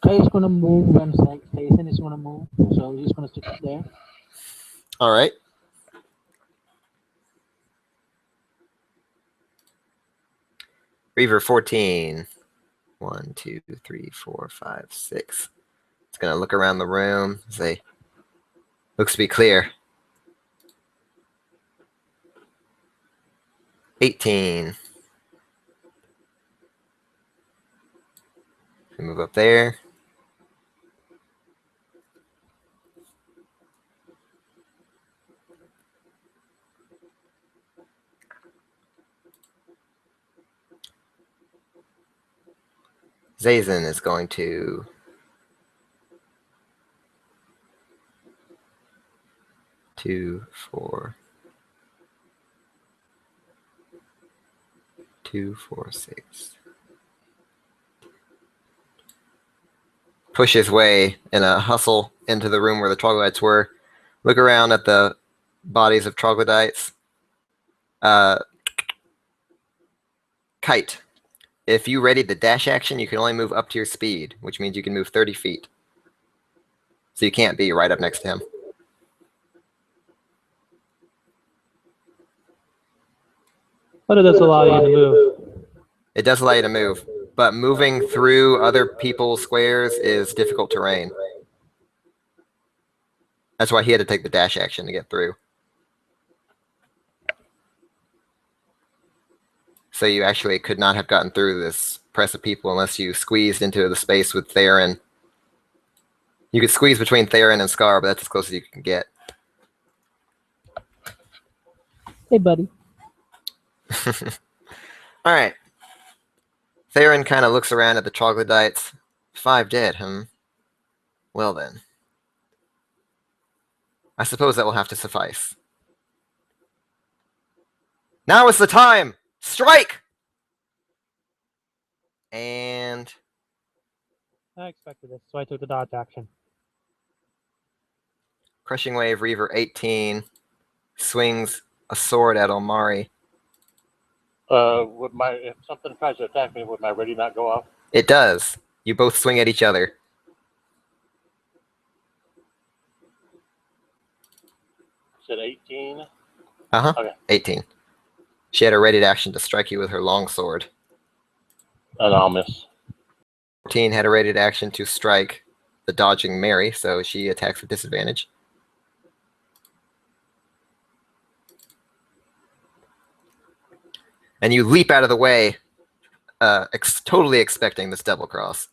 Kite's gonna move when Jason is gonna move, so he's gonna stick there. Alright. Reaver 14. 1, 2, 3, 4, 5, 6. It's going to look around the room. Say, looks to be clear. 18. Move up there. Zazen is going to two, 4, 2, 4, 6. Push his way in a hustle into the room where the troglodytes were. Look around at the bodies of troglodytes. Kite. If you ready the dash action, you can only move up to your speed, which means you can move 30 feet. So you can't be right up next to him. What does this allow you to move? It does allow you to move, but moving through other people's squares is difficult terrain. That's why he had to take the dash action to get through. So you actually could not have gotten through this press of people unless you squeezed into the space with Theron. You could squeeze between Theron and Scar, but that's as close as you can get. Hey, buddy. All right. Theron kind of looks around at the troglodytes. 5 dead, Well then. I suppose that will have to suffice. Now is the time! Strike! And I expected this, so I took the dodge action. Crushing Wave Reaver 18 swings a sword at Omari. If something tries to attack me, would my ready not go off? It does. You both swing at each other. Said 18. Uh-huh. Okay. 18. She had a ready action to strike you with her longsword. And I'll miss. 14 had a ready action to strike the dodging Mary, so she attacks with disadvantage. And you leap out of the way, totally expecting this double cross.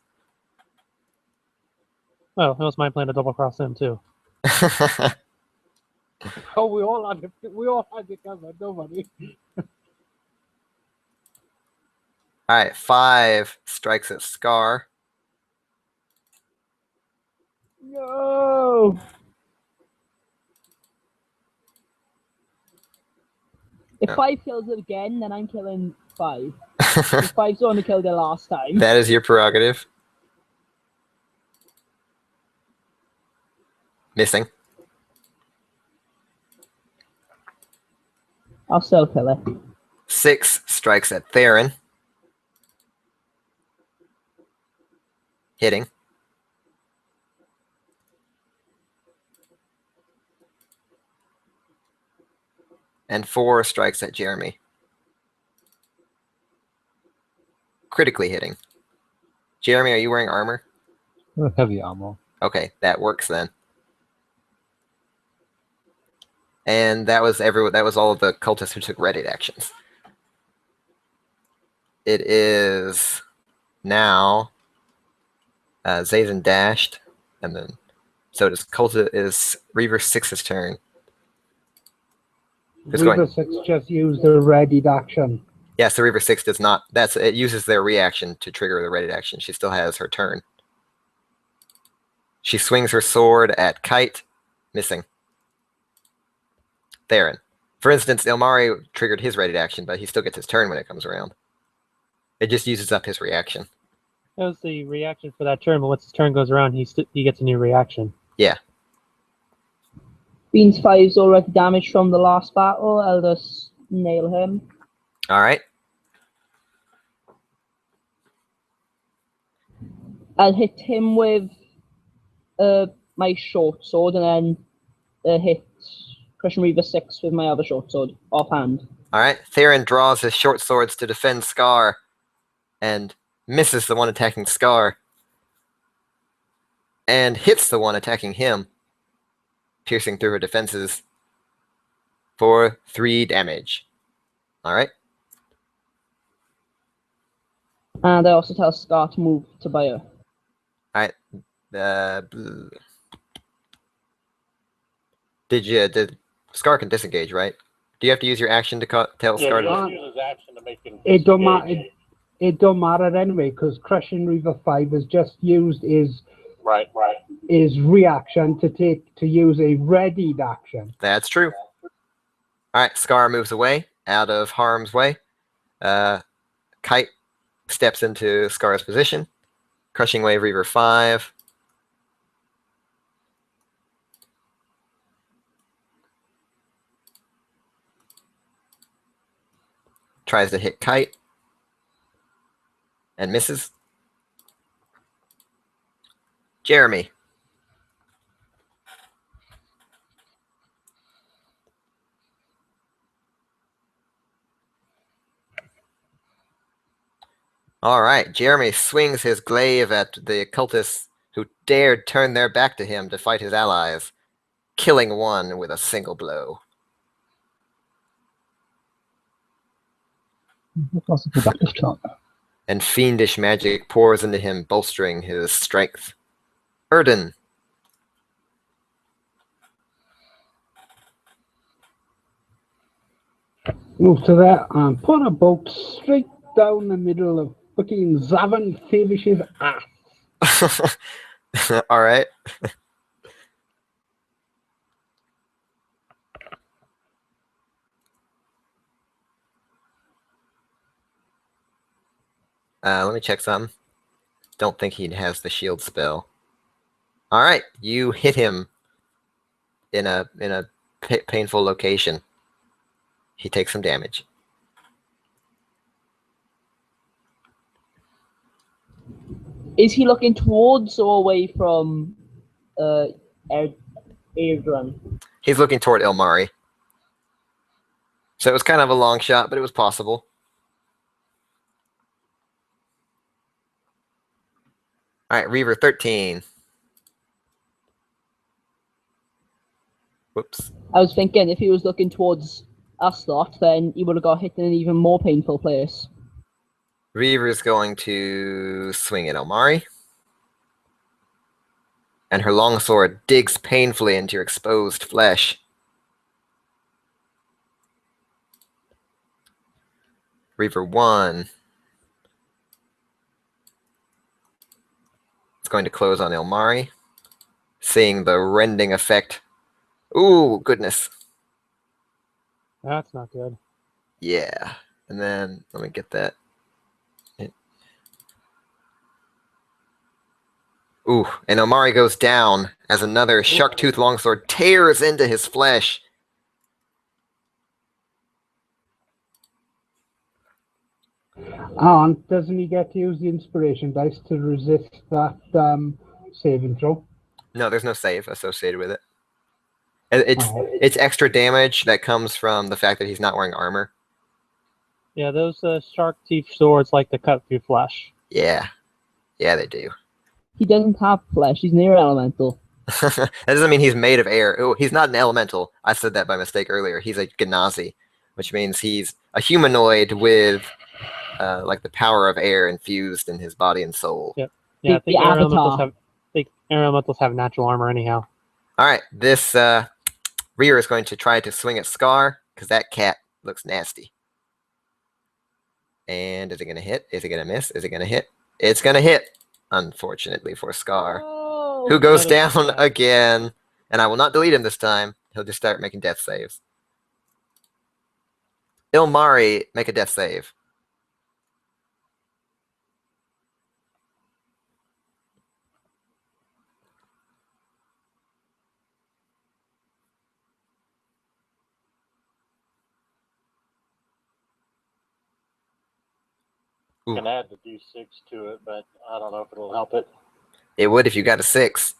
Oh, it was my plan to double cross him too. Oh, we all had it covered, nobody. All right, 5 strikes at Scar. No. If 5 kills it again, then I'm killing 5. If 5's only killed it last time. That is your prerogative. Missing. I'll still kill it. 6 strikes at Theron. Hitting. And 4 strikes at Jeremy. Critically hitting. Jeremy, are you wearing armor? Heavy armor. Okay, that works then. And that was all of the cultists who took ready actions. It is now Zazen dashed, and then so it is Reaver 6's turn. Reaver 6 just used the readied action. Yes, the Reaver 6 does not. It uses their reaction to trigger the ready action. She still has her turn. She swings her sword at Kite, missing. Theron. For instance, Ilmari triggered his ready action, but he still gets his turn when it comes around. It just uses up his reaction. That was the reaction for that turn, but once his turn goes around, he gets a new reaction. Yeah. Beans 5's already damaged from the last battle. I'll just nail him. All right. I'll hit him with my short sword and then hit Crushing Reaver 6 with my other short sword, offhand. All right. Theron draws his short swords to defend Scar and misses the one attacking Scar and hits the one attacking him, piercing through her defenses for 3 damage. All right. And I also tell Scar to move to Bayer. All right. Did Scar can disengage, right? Do you have to use your action to tell Scar to? Use his action to make him It don't matter. It don't matter anyway, because Crushing Reaver 5 has just used his reaction to use a readied action. That's true. All right, Scar moves away, out of harm's way. Kite steps into Scar's position. Crushing Wave Reaver 5. Tries to hit Kite. And misses. Jeremy. All right, Jeremy swings his glaive at the cultists who dared turn their back to him to fight his allies, killing one with a single blow. That was a productive turn. And fiendish magic pours into him, bolstering his strength. Erden. Move to that and put a bolt straight down the middle of fucking Zavin Favish's ass. All right. Let me check something. Don't think he has the shield spell. All right, you hit him in a painful location. He takes some damage. Is he looking towards or away from Airdrun? He's looking toward Ilmari. So it was kind of a long shot, but it was possible. All right, Reaver 13. Whoops. I was thinking if he was looking towards our slot, then he would have got hit in an even more painful place. Reaver's going to swing at Ilmari. And her longsword digs painfully into your exposed flesh. Reaver 1. It's going to close on Ilmari, seeing the rending effect. Ooh, goodness. That's not good. Yeah. And then, let me get that. Ooh, and Ilmari goes down as another shark tooth longsword tears into his flesh. And doesn't he get to use the inspiration dice to resist that saving throw? No, there's no save associated with it. It's extra damage that comes from the fact that he's not wearing armor. Yeah, those shark teeth swords like to cut through flesh. Yeah. Yeah, they do. He doesn't have flesh. He's near elemental. That doesn't mean he's made of air. Oh, he's not an elemental. I said that by mistake earlier. He's a Genasi, which means he's a humanoid with like the power of air infused in his body and soul. Yep. Yeah, I think air elementals have natural armor anyhow. All right, this Rear is going to try to swing at Scar because that cat looks nasty. And is it going to hit? Is it going to miss? Is it going to hit? It's going to hit, unfortunately for Scar, who goes down again. And I will not delete him this time. He'll just start making death saves. Ilmari, make a death save. You can add the D6 to it, but I don't know if it'll help it. It would if you got a 6.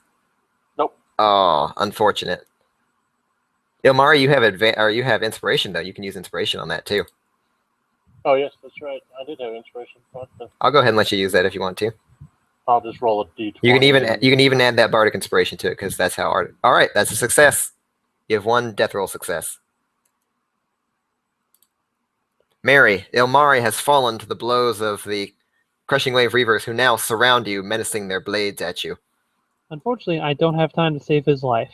Nope. Oh, unfortunate. Ilmari, you have inspiration though. You can use inspiration on that too. Oh yes, that's right. I did have inspiration. I'll go ahead and let you use that if you want to. I'll just roll a D20. You can even add that bardic inspiration to it because that's how art. All right, that's a success. You have 1 death roll success. Mary, Ilmari has fallen to the blows of the crushing wave reavers who now surround you, menacing their blades at you. Unfortunately, I don't have time to save his life.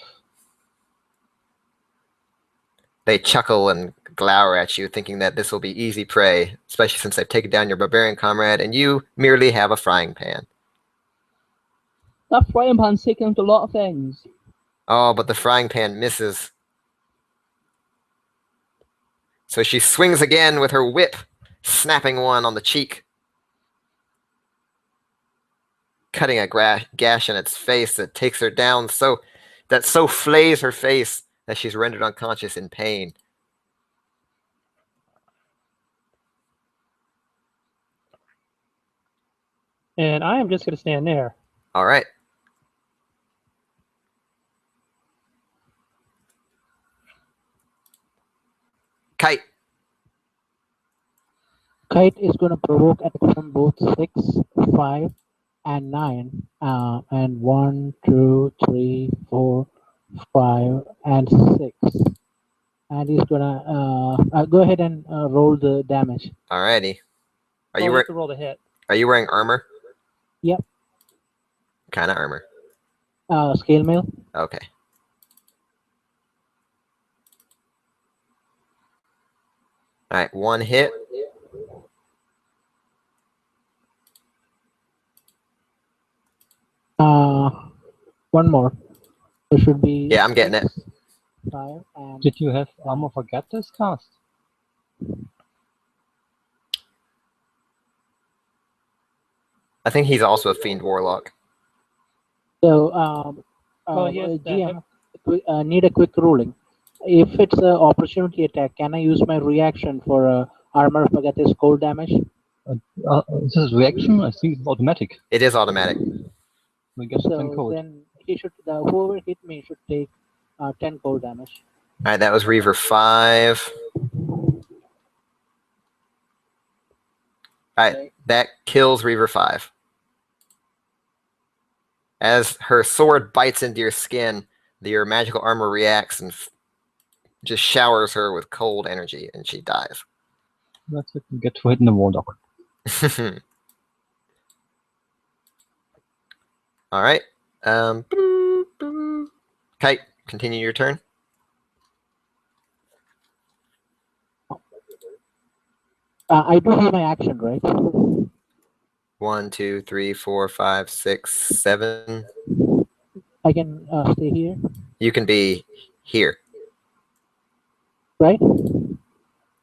They chuckle and glower at you, thinking that this will be easy prey, especially since they've taken down your barbarian comrade and you merely have a frying pan. That frying pan's taking out a lot of things. Oh, but the frying pan misses. So she swings again with her whip, snapping one on the cheek, cutting a gash in its face that takes her down so flays her face that she's rendered unconscious in pain. And I am just going to stand there. All right. Kite. Kite is going to provoke attacks from both 6, 5, and 9. And 1, 2, 3, 4, 5, and 6. And he's going to go ahead and roll the damage. Alrighty. Are you to roll the hit? Are you wearing armor? Yep. What kind of armor? Scale mail. Okay. All right, 1 hit. One more. There should be. Yeah, I'm getting it. 5 and Did you have Armor Forget this cast? I think he's also a Fiend Warlock. So, yes, GM, need a quick ruling. If it's an opportunity attack, can I use my reaction for armor forget his cold damage? This is reaction. I think it's automatic. It is automatic. We get the 10 So code. then he should, whoever hit me should take 10 cold damage. All right, that was Reaver 5. All right, that kills Reaver 5. As her sword bites into your skin, your magical armor reacts and just showers her with cold energy, and she dies. That's it. We get to hit in the Warlock. All right. Kite, continue your turn. I do have my action, right? 1, 2, 3, 4, 5, 6, 7. I can stay here, You can be here. right?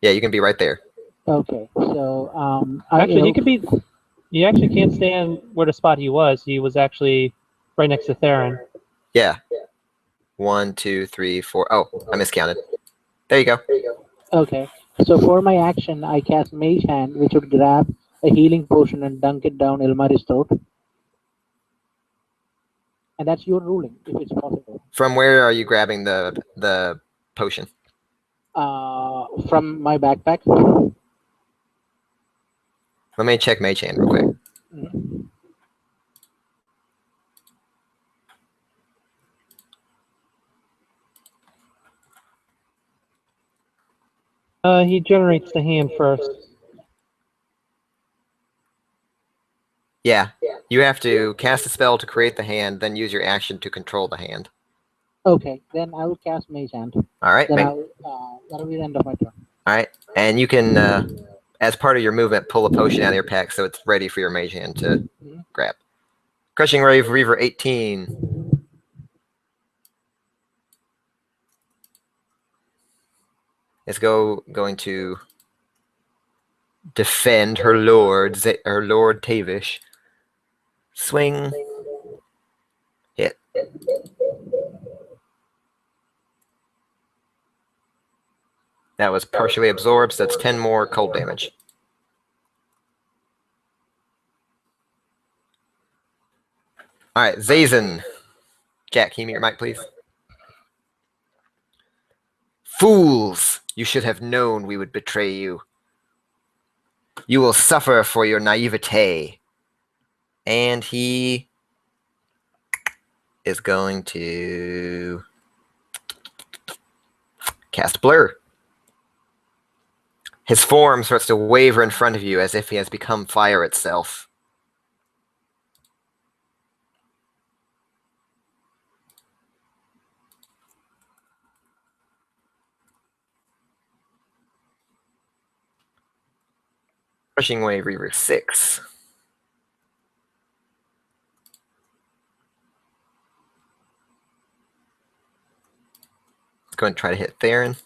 Yeah, you can be right there. Okay, so Actually, he could be. You actually can't stand where the spot he was. He was actually right next to Theron. Yeah. 1, 2, 3, 4. Oh, I miscounted. There you go. Okay, so for my action, I cast Mage Hand, which would grab a healing potion and dunk it down Ilmaris' throat. And that's your ruling, if it's possible. From where are you grabbing the potion? From my backpack. Let me check Mage Hand real quick. Mhm. He generates the hand first. Yeah. You have to cast a spell to create the hand, then use your action to control the hand. Okay, then I will cast Mage Hand. All right. Then that'll be the end of my turn. All right. And you can, as part of your movement, pull a potion out of your pack so it's ready for your Mage Hand to grab. Crushing Wave Reaver 18. Is going to defend her lord, Lord Tavish. Swing. Hit. That was partially absorbed, so that's 10 more cold damage. All right, Zazen. Jack, can you mute your mic, please? Fools! You should have known we would betray you. You will suffer for your naivete. And he is going to cast Blur. His form starts to waver in front of you as if he has become fire itself. Crushing Wave Reaver 6. Let's go and try to hit Theron.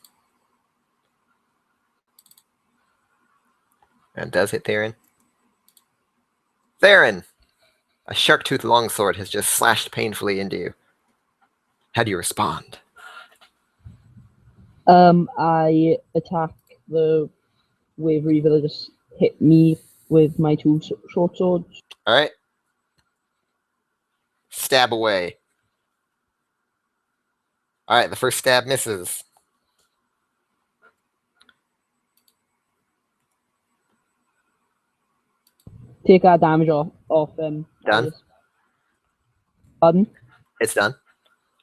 And does hit Theron. Theron! A shark-toothed longsword has just slashed painfully into you. How do you respond? I attack the Wave Reaver that just hit me with my two short swords. All right. Stab away. All right, the first stab misses. Take our damage off them. Done. Pardon? It's done.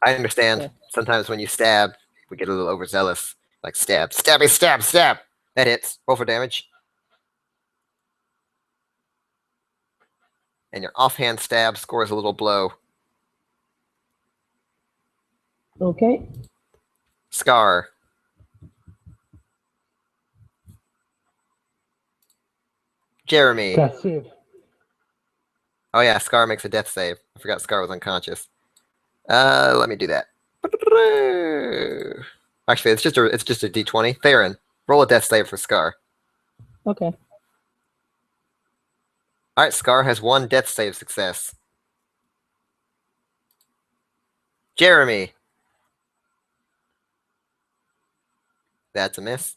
I understand. Okay. Sometimes when you stab, we get a little overzealous. Like stab, stabby, stab, stab. That hits. Roll for damage. And your offhand stab scores a little blow. Okay. Scar. Jeremy. Death save. Oh yeah, Scar makes a death save. I forgot Scar was unconscious. Let me do that. Actually, it's just a D20. Theron, roll a death save for Scar. Okay. All right, Scar has 1 death save success. Jeremy. That's a miss.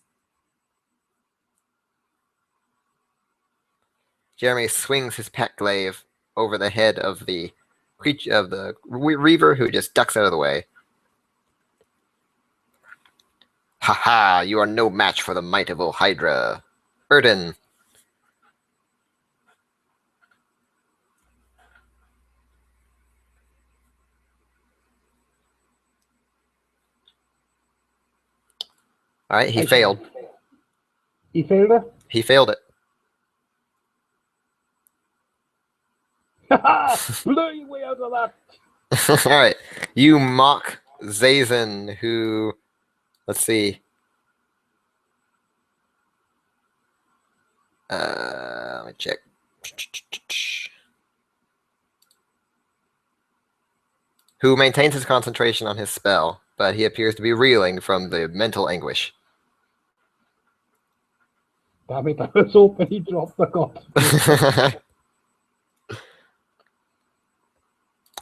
Jeremy swings his pack glaive over the head of the creature of the Reaver, who just ducks out of the way. Ha! You are no match for the might of Hydra. Erden. All right, he failed. He failed it? He failed it. Blew your way out of that. All right, you mock Zazen, who, let's see. Let me check. Who maintains his concentration on his spell, but he appears to be reeling from the mental anguish. Damn it, I was hoping he dropped the god.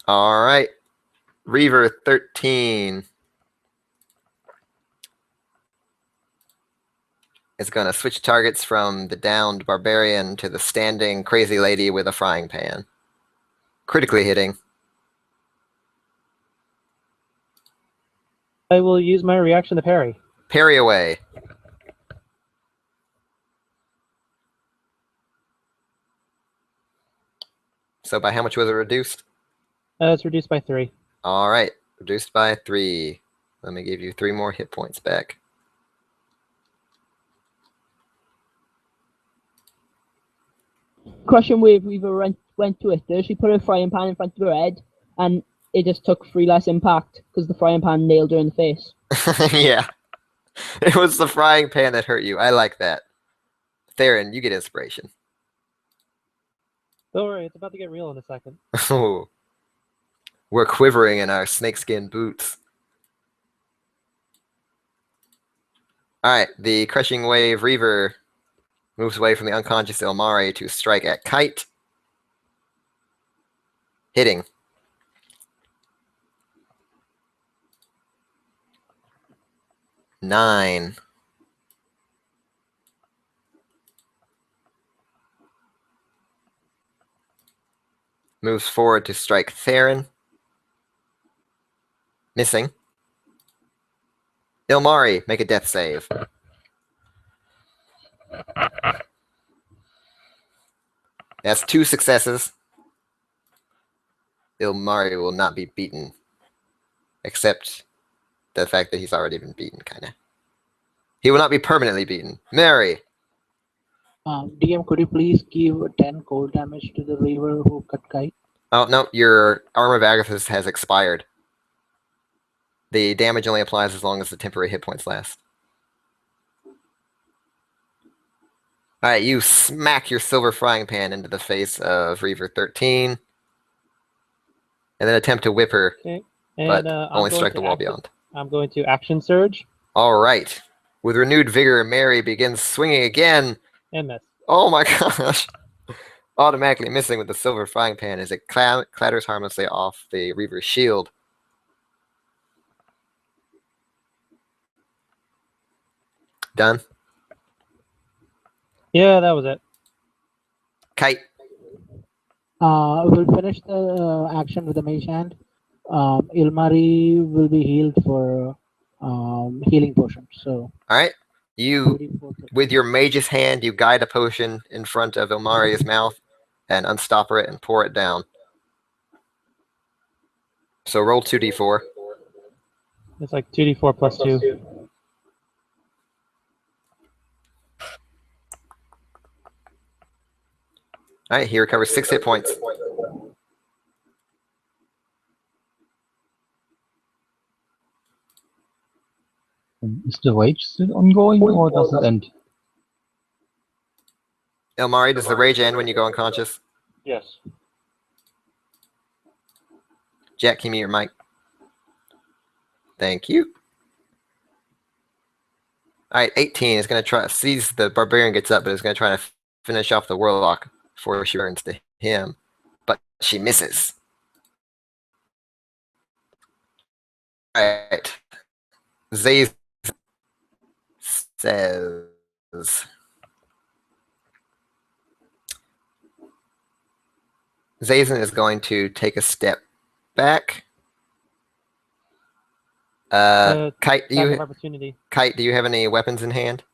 All right. Reaver 13 is going to switch targets from the downed barbarian to the standing crazy lady with a frying pan. Critically hitting. I will use my reaction to parry. Parry away. So by how much was it reduced? It's reduced by 3. All right. Reduced by 3. Let me give you 3 more hit points back. Crushing Wave Weaver went to it. She put a frying pan in front of her head, and it just took 3 less impact because the frying pan nailed her in the face. Yeah. It was the frying pan that hurt you. I like that. Theron, you get inspiration. Don't worry, it's about to get real in a second. Oh. We're quivering in our snakeskin boots. Alright, the Crushing Wave Reaver moves away from the unconscious Ilmari to strike at Kite. Hitting. Nine. Moves forward to strike Theron. Missing. Ilmari, make a death save. That's 2 successes. Ilmari will not be beaten. Except the fact that he's already been beaten, kind of. He will not be permanently beaten. Mary. DM, could you please give 10 cold damage to the Reaver who cut Kite? Oh, no, your Armor of Agathis has expired. The damage only applies as long as the temporary hit points last. Alright, you smack your silver frying pan into the face of Reaver 13. And then attempt to whip her, Okay. but And only strike the wall beyond. I'm going to action surge Alright. With renewed vigor, Mary begins swinging again. and miss. Oh my gosh. Automatically missing with the silver frying pan as it clatters harmlessly off the Reaver's shield. Done? Yeah, that was it. Kite. We'll finish the action with the Mage Hand. Ilmari will be healed for healing potion. So, Alright. You, with your mage's hand, you guide a potion in front of Ilmari's mouth and unstopper it and pour it down. So roll 2d4. It's like 2d4 plus 2. Alright, he recovers 6 hit points. Is the rage still ongoing or does it end? Ilmari, does the rage end when you go unconscious? Yes. Jack, can you mute your mic? Thank you. Alright, 18 is going to try, sees the barbarian gets up, but is going to try to finish off the warlock before she turns to him. But she misses. Alright. Zay says, Zazen is going to take a step back. Kite, Attack of opportunity. do you have any weapons in hand?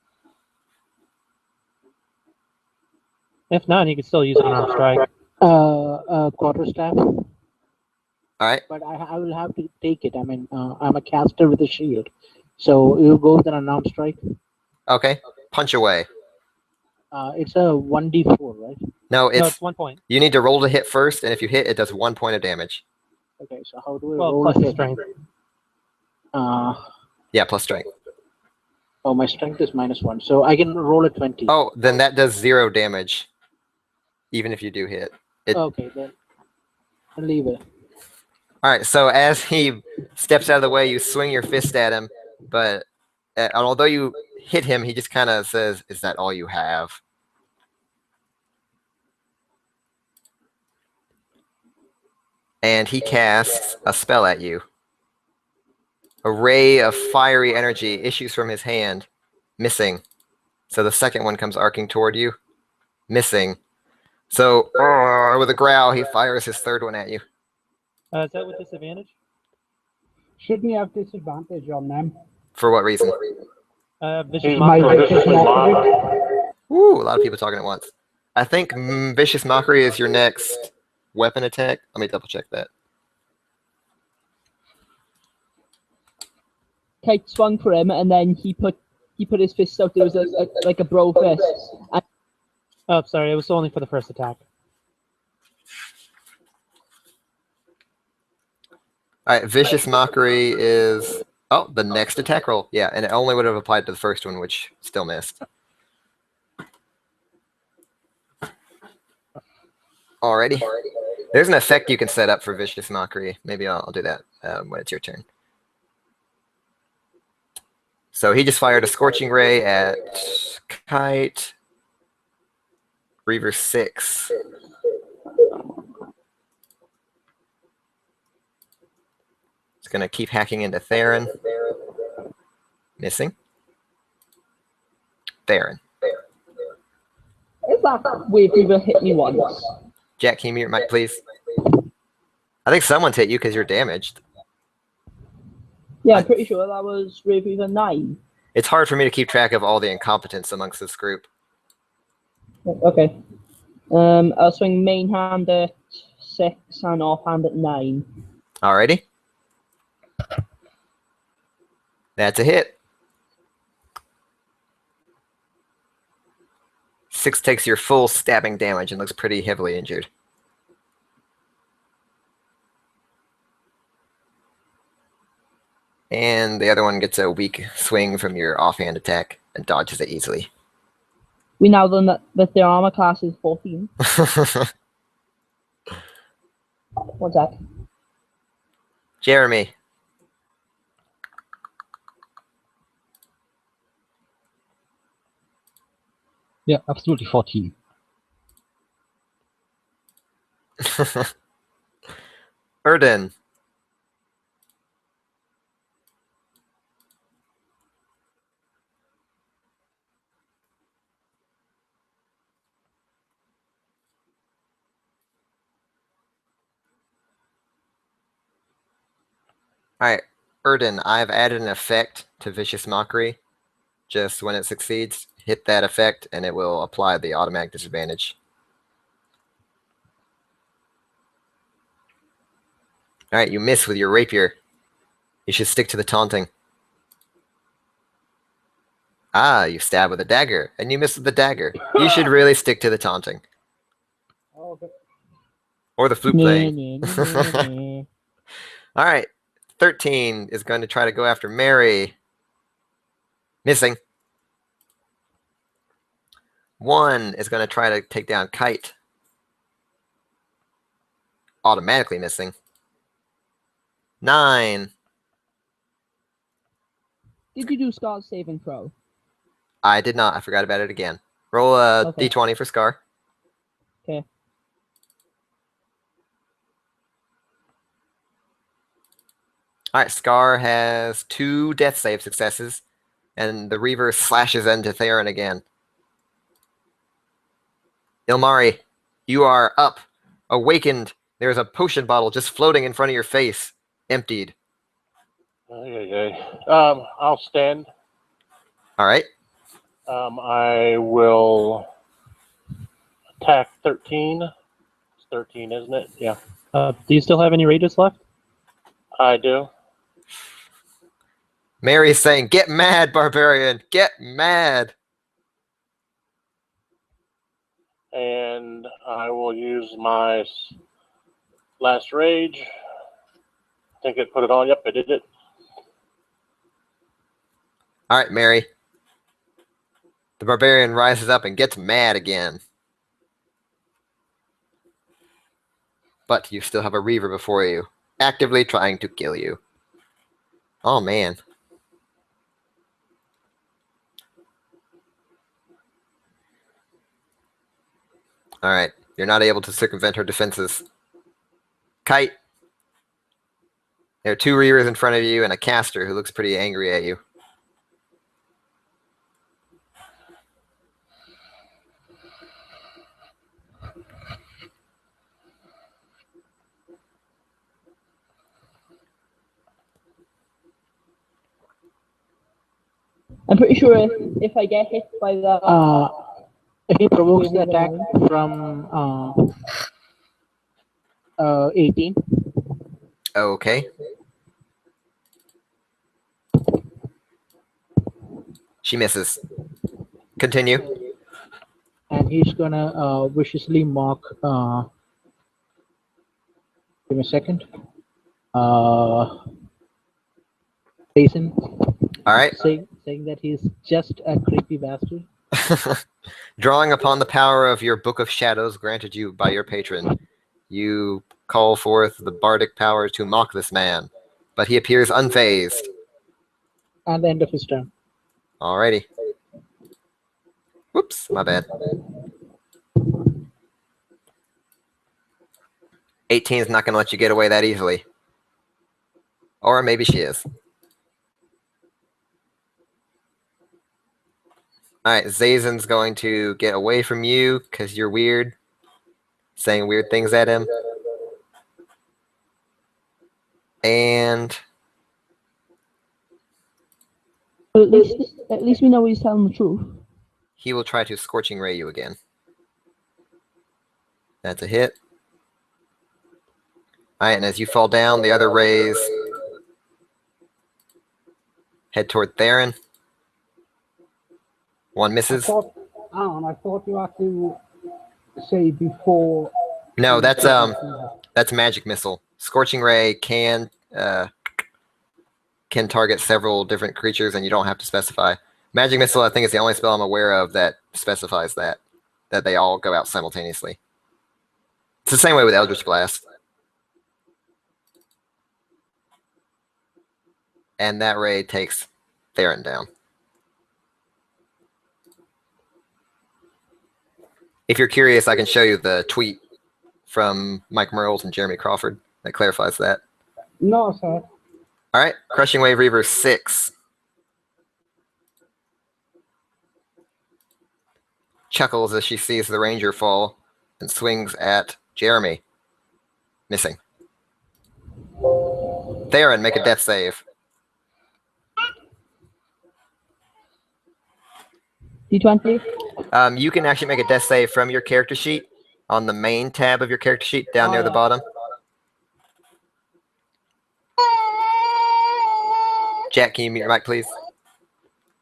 If not, he could still use unarmed strike. Quarterstaff, All right. but I will have to take it. I mean, I'm a caster with a shield, so you go with an unarmed strike. Okay. Punch away. It's a 1d4, right? No, No, it's it's 1 point. you need to roll to hit first, and if you hit, it does 1 point of damage. Okay, so how do I Well, roll plus the it? strength. Yeah, plus strength. Oh, my strength is -1, so I can roll a 20. Oh, then that does 0 damage, even if you do hit. Okay, then I'll leave it. All right. So as he steps out of the way, you swing your fist at him, but although you hit him, he just kind of says, "Is that all you have?" And he casts a spell at you. A ray of fiery energy issues from his hand, missing. So the second one comes arcing toward you, missing. So with a growl, he fires his third one at you. Is that with disadvantage? Shouldn't he have disadvantage on them? For what reason? Vicious He's My mockery. vicious mockery. Ooh, a lot of people talking at once. I think Vicious Mockery is your next weapon attack. Let me double check that. Kite swung for him, and then he put his fist out. There was like a bro fist. And Oh, sorry, it was only for the first attack. All right, Vicious Mockery is the next attack roll. Yeah, and it only would have applied to the first one, which still missed. Alrighty. There's an effect you can set up for Vicious Mockery. Maybe I'll do that when it's your turn. So he just fired a Scorching Ray at Kite. Reaver 6. It's going to keep hacking into Theron. Missing. Theron. if that wave fever hit me once. Jack, can you mute your mic, please? I think someone's hit you because you're damaged. Yeah, I'm pretty sure that was wave fever 9. It's hard for me to keep track of all the incompetence amongst this group. Okay. I'll swing main hand at 6 and offhand at 9. Alrighty. That's a hit. 6 takes your full stabbing damage and looks pretty heavily injured. And the other one gets a weak swing from your offhand attack and dodges it easily. We now learn that their armor class is 14. What's that? Jeremy. Yeah, absolutely 14. Erden. Alright, Erden, I've added an effect to Vicious Mockery. Just when it succeeds, hit that effect and it will apply the automatic disadvantage. Alright, you miss with your rapier. You should stick to the taunting. Ah, you stab with a dagger, and you miss with the dagger. You should really stick to the taunting. Okay. Or the flute playing. Alright, 13 is going to try to go after Mary. Missing. 1 is going to try to take down Kite. Automatically missing. 9. Did you do Scar's saving throw? I did not. I forgot about it again. Roll a Okay. d20 for Scar. Okay. Alright, Scar has 2 death save successes, and the Reaver slashes into Theron again. Ilmari, you are up. awakened. There's a potion bottle just floating in front of your face, emptied. Okay. I'll stand. All right. I will attack 13. It's 13, isn't it? Yeah, Do you still have any rages left? I do. Mary's saying, "Get mad, barbarian! Get mad!" And I will use my last rage. I think it put it on. Yep, it did it. All right, Mary. The barbarian rises up and gets mad again. But you still have a Reaver before you, actively trying to kill you. Oh, man. All right. You're not able to circumvent her defenses. Kite. There are 2 Reavers in front of you and a caster who looks pretty angry at you. I'm pretty sure if I get hit by that, He provokes the attack from 18. Okay. She misses. Continue. And he's gonna viciously mock. Give me a second. Jason. All right. Saying that he's just a creepy bastard. Drawing upon the power of your Book of Shadows granted you by your patron, you call forth the bardic power to mock this man, but he appears unfazed. And the end of his turn. Alrighty. Whoops, my bad. 18 is not going to let you get away that easily. Or maybe she is. Alright, Zazen's going to get away from you because you're weird. Saying weird things at him. And at least we know he's telling the truth. he will try to Scorching Ray you again. That's a hit. Alright, and as you fall down, the other rays head toward Theron. One misses. I thought you had to say before. No, that's magic missile. Scorching Ray can target several different creatures, and you don't have to specify. Magic missile, I think, is the only spell I'm aware of that specifies that they all go out simultaneously. It's the same way with Eldritch Blast. And that ray takes Theron down. If you're curious, I can show you the tweet from Mike Merles and Jeremy Crawford that clarifies that. No, sir. All right, Crushing Wave Reaver 6. Chuckles as she sees the ranger fall and swings at Jeremy. Missing. Theron, make a death save. D20? You can actually make a death save from your character sheet on the main tab of your character sheet down near the bottom. Jack, can you mute your mic, please?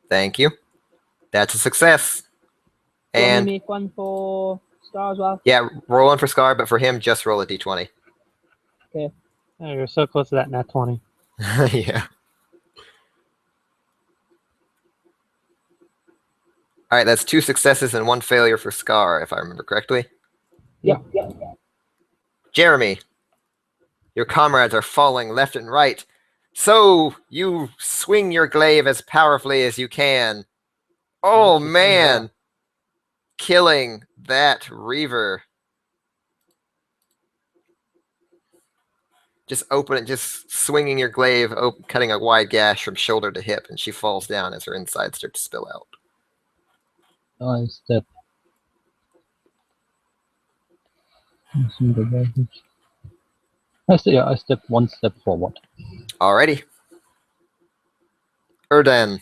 Thank you. That's a success. And make one for Star as well? Yeah, roll one for Scar, but for him, just roll a d20. Okay. Oh, you're so close to that nat 20. Yeah. All right, that's 2 successes and 1 failure for Scar, if I remember correctly. Yeah. Jeremy, your comrades are falling left and right. So you swing your glaive as powerfully as you can. Oh, man. Killing that Reaver. Just swinging your glaive, cutting a wide gash from shoulder to hip, and she falls down as her insides start to spill out. Nice step. I step one step forward. Alrighty. Erdan.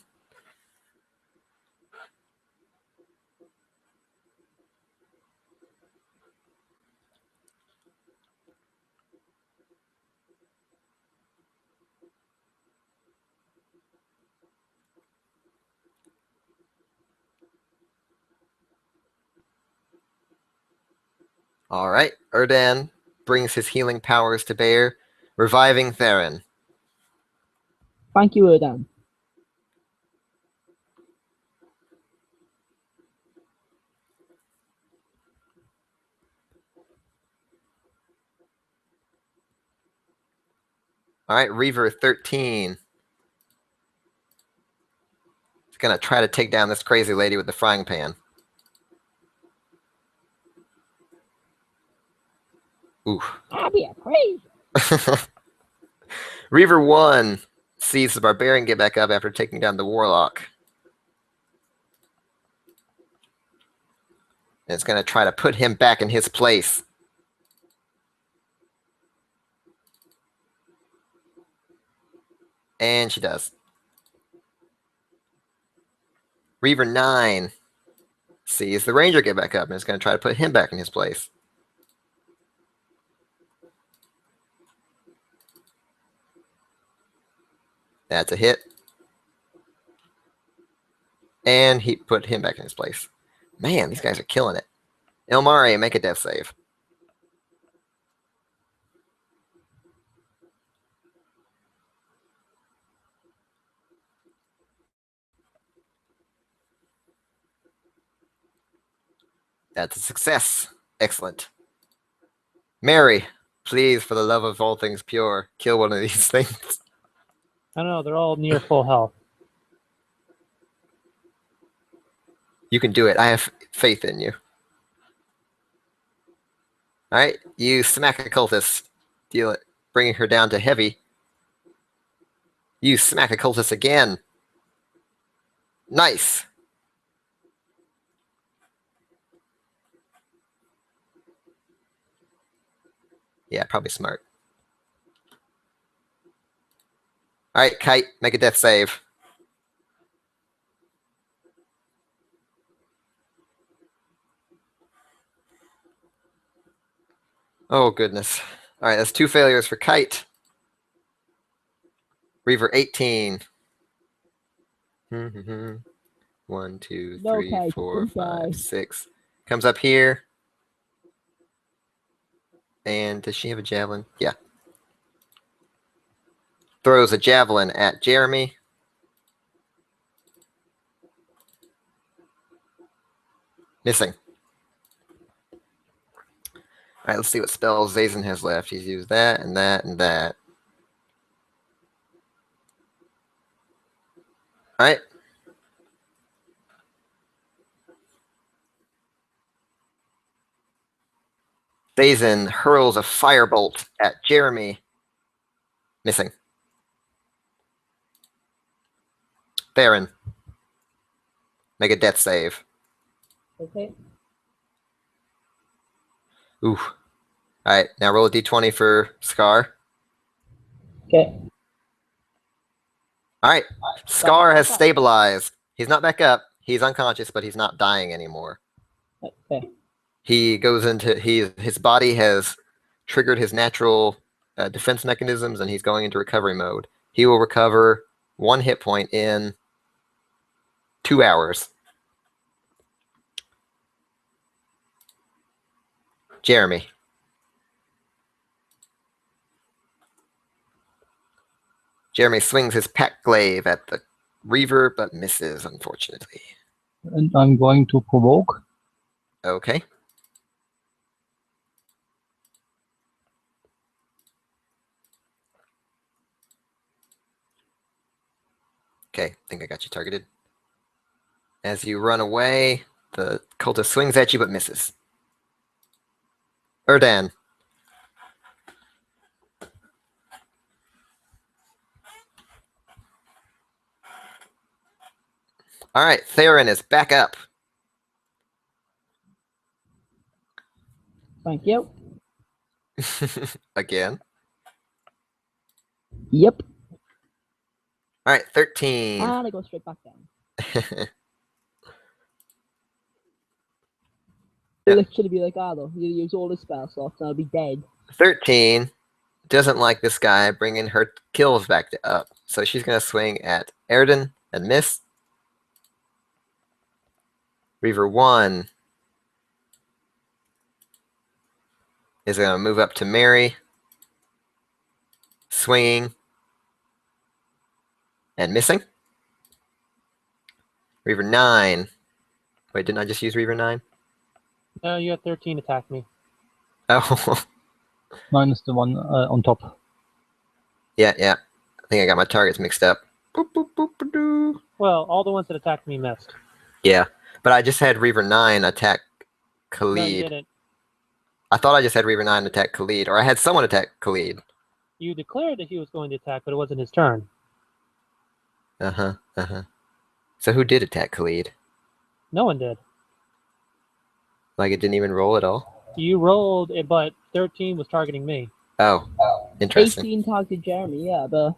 All right. Erdan brings his healing powers to bear, reviving Theron. Thank you, Erdan. All right, Reaver 13. He's going to try to take down this crazy lady with the frying pan. Ooh. I'll be crazy. Reaver 1 sees the barbarian get back up after taking down the warlock. And it's going to try to put him back in his place. And she does. Reaver 9 sees the ranger get back up and is going to try to put him back in his place. That's a hit. And he put him back in his place. Man, these guys are killing it. Ilmari, make a death save. That's a success. Excellent. Mary, please, for the love of all things pure, kill one of these things. I don't know, they're all near full health. You can do it. I have faith in you. All right, you smack a cultist. Deal it, bringing her down to heavy. You smack a cultist again. Nice. Yeah, probably smart. All right, Kite, make a death save. Oh, goodness. All right, that's 2 failures for Kite. Reaver 18. 1, 2, No, 3, Kite, 4, don't 5, die. 6. Comes up here. And does she have a javelin? Yeah. Throws a javelin at Jeremy. Missing. All right, let's see what spells Zazen has left. He's used that and that and that. All right. Zazen hurls a firebolt at Jeremy. Missing. Theron. Make a death save. Okay. Ooh. All right, now roll a d20 for Scar. Okay. All right, Scar has stabilized. He's not back up. He's unconscious, but he's not dying anymore. Okay. He goes into his body has triggered his natural defense mechanisms, and he's going into recovery mode. He will recover 1 hit point in 2 hours. Jeremy. Jeremy swings his pack glaive at the Reaver, but misses, unfortunately. And I'm going to provoke. Okay. Okay, I think I got you targeted. As you run away, the cultist swings at you but misses. Erdan. All right, Theron is back up. Thank you. Again. Yep. All right, 13. And I go straight back down. Yeah. Literally be like, though, you use all the spell slots and I'll be dead. 13 doesn't like this guy bringing her kills back up. So she's going to swing at Erden and miss. Reaver 1 is going to move up to Mary. Swinging. And missing. Reaver 9. Wait, didn't I just use Reaver 9? No, you had 13 attack me. Oh, Mine is the one on top. yeah. I think I got my targets mixed up. Boop, boop, boop, ba-doo. Well, all the ones that attacked me missed. Yeah, but I just had Reaver 9 attack No, you Khalid. didn't. I thought I just had Reaver 9 attack Khalid, or I had someone attack Khalid. You declared that he was going to attack, but it wasn't his turn. So who did attack Khalid? No one did. Like it didn't even roll at all? You rolled it, but 13 was targeting me. Oh, interesting. 18 targeted Jeremy, yeah, but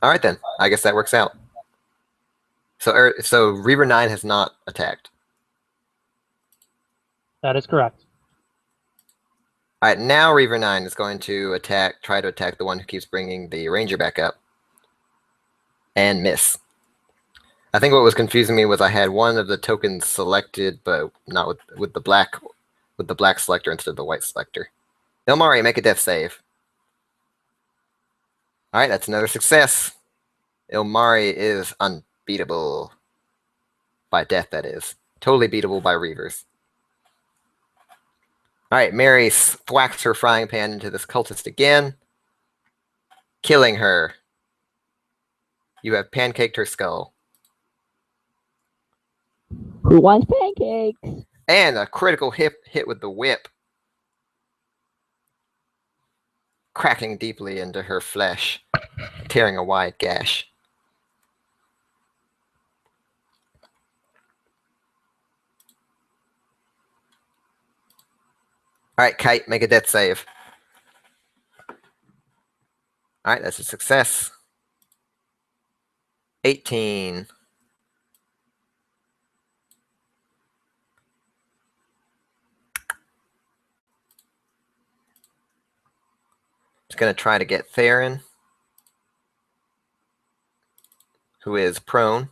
All right then, I guess that works out. So Reaver 9 has not attacked. That is correct. All right, now Reaver 9 is going to try to attack the one who keeps bringing the Ranger back up. And miss. I think what was confusing me was I had one of the tokens selected, but not with the black selector instead of the white selector. Ilmari, make a death save. All right, that's another success. Ilmari is unbeatable by death, that is. Totally beatable by Reavers. All right, Mary thwacks her frying pan into this cultist again, killing her. You have pancaked her skull. who wants pancakes? And a critical hit with the whip, cracking deeply into her flesh, tearing a wide gash. All right, Kite, make a death save. All right, that's a success. 18. Just going to try to get Theron, who is prone,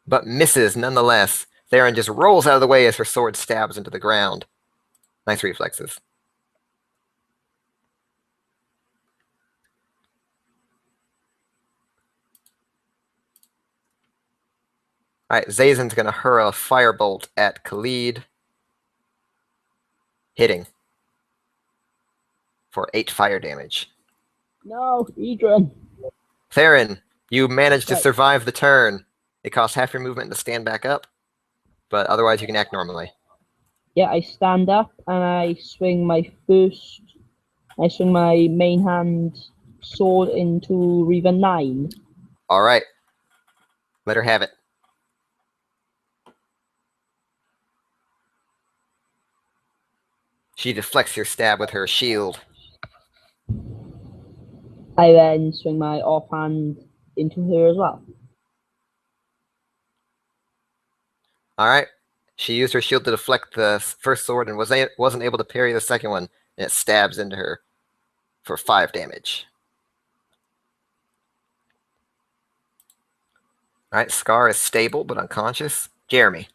but misses nonetheless. Theron just rolls out of the way as her sword stabs into the ground. Nice reflexes. All right, Zazen's going to hurl a firebolt at Khalid, hitting for 8 fire damage. No, Edron. Theron, you managed to Right. survive the turn. It costs half your movement to stand back up, but otherwise you can act normally. Yeah, I stand up and I swing my main hand sword into Reaver 9. All right. Let her have it. She deflects your stab with her shield. I then swing my offhand into her as well. All right. She used her shield to deflect the first sword and wasn't able to parry the second one, and it stabs into her for 5 damage. All right. Scar is stable but unconscious. Jeremy.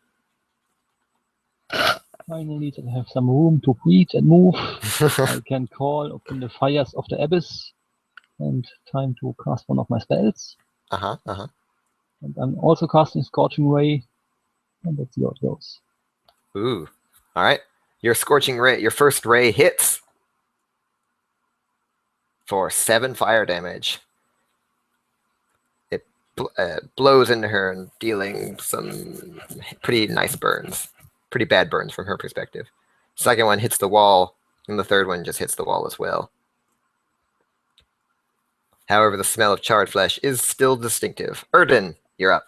Finally, that I have some room to breathe and move. I can call upon the fires of the abyss, and time to cast one of my spells. And I'm also casting Scorching Ray, and let's see how it goes. Ooh. All right. Your scorching ray, your first ray hits for 7 fire damage. It blows into her and dealing some pretty nice burns. Pretty bad burns from her perspective. Second one hits the wall, and the third one just hits the wall as well. However, the smell of charred flesh is still distinctive. Erden, you're up.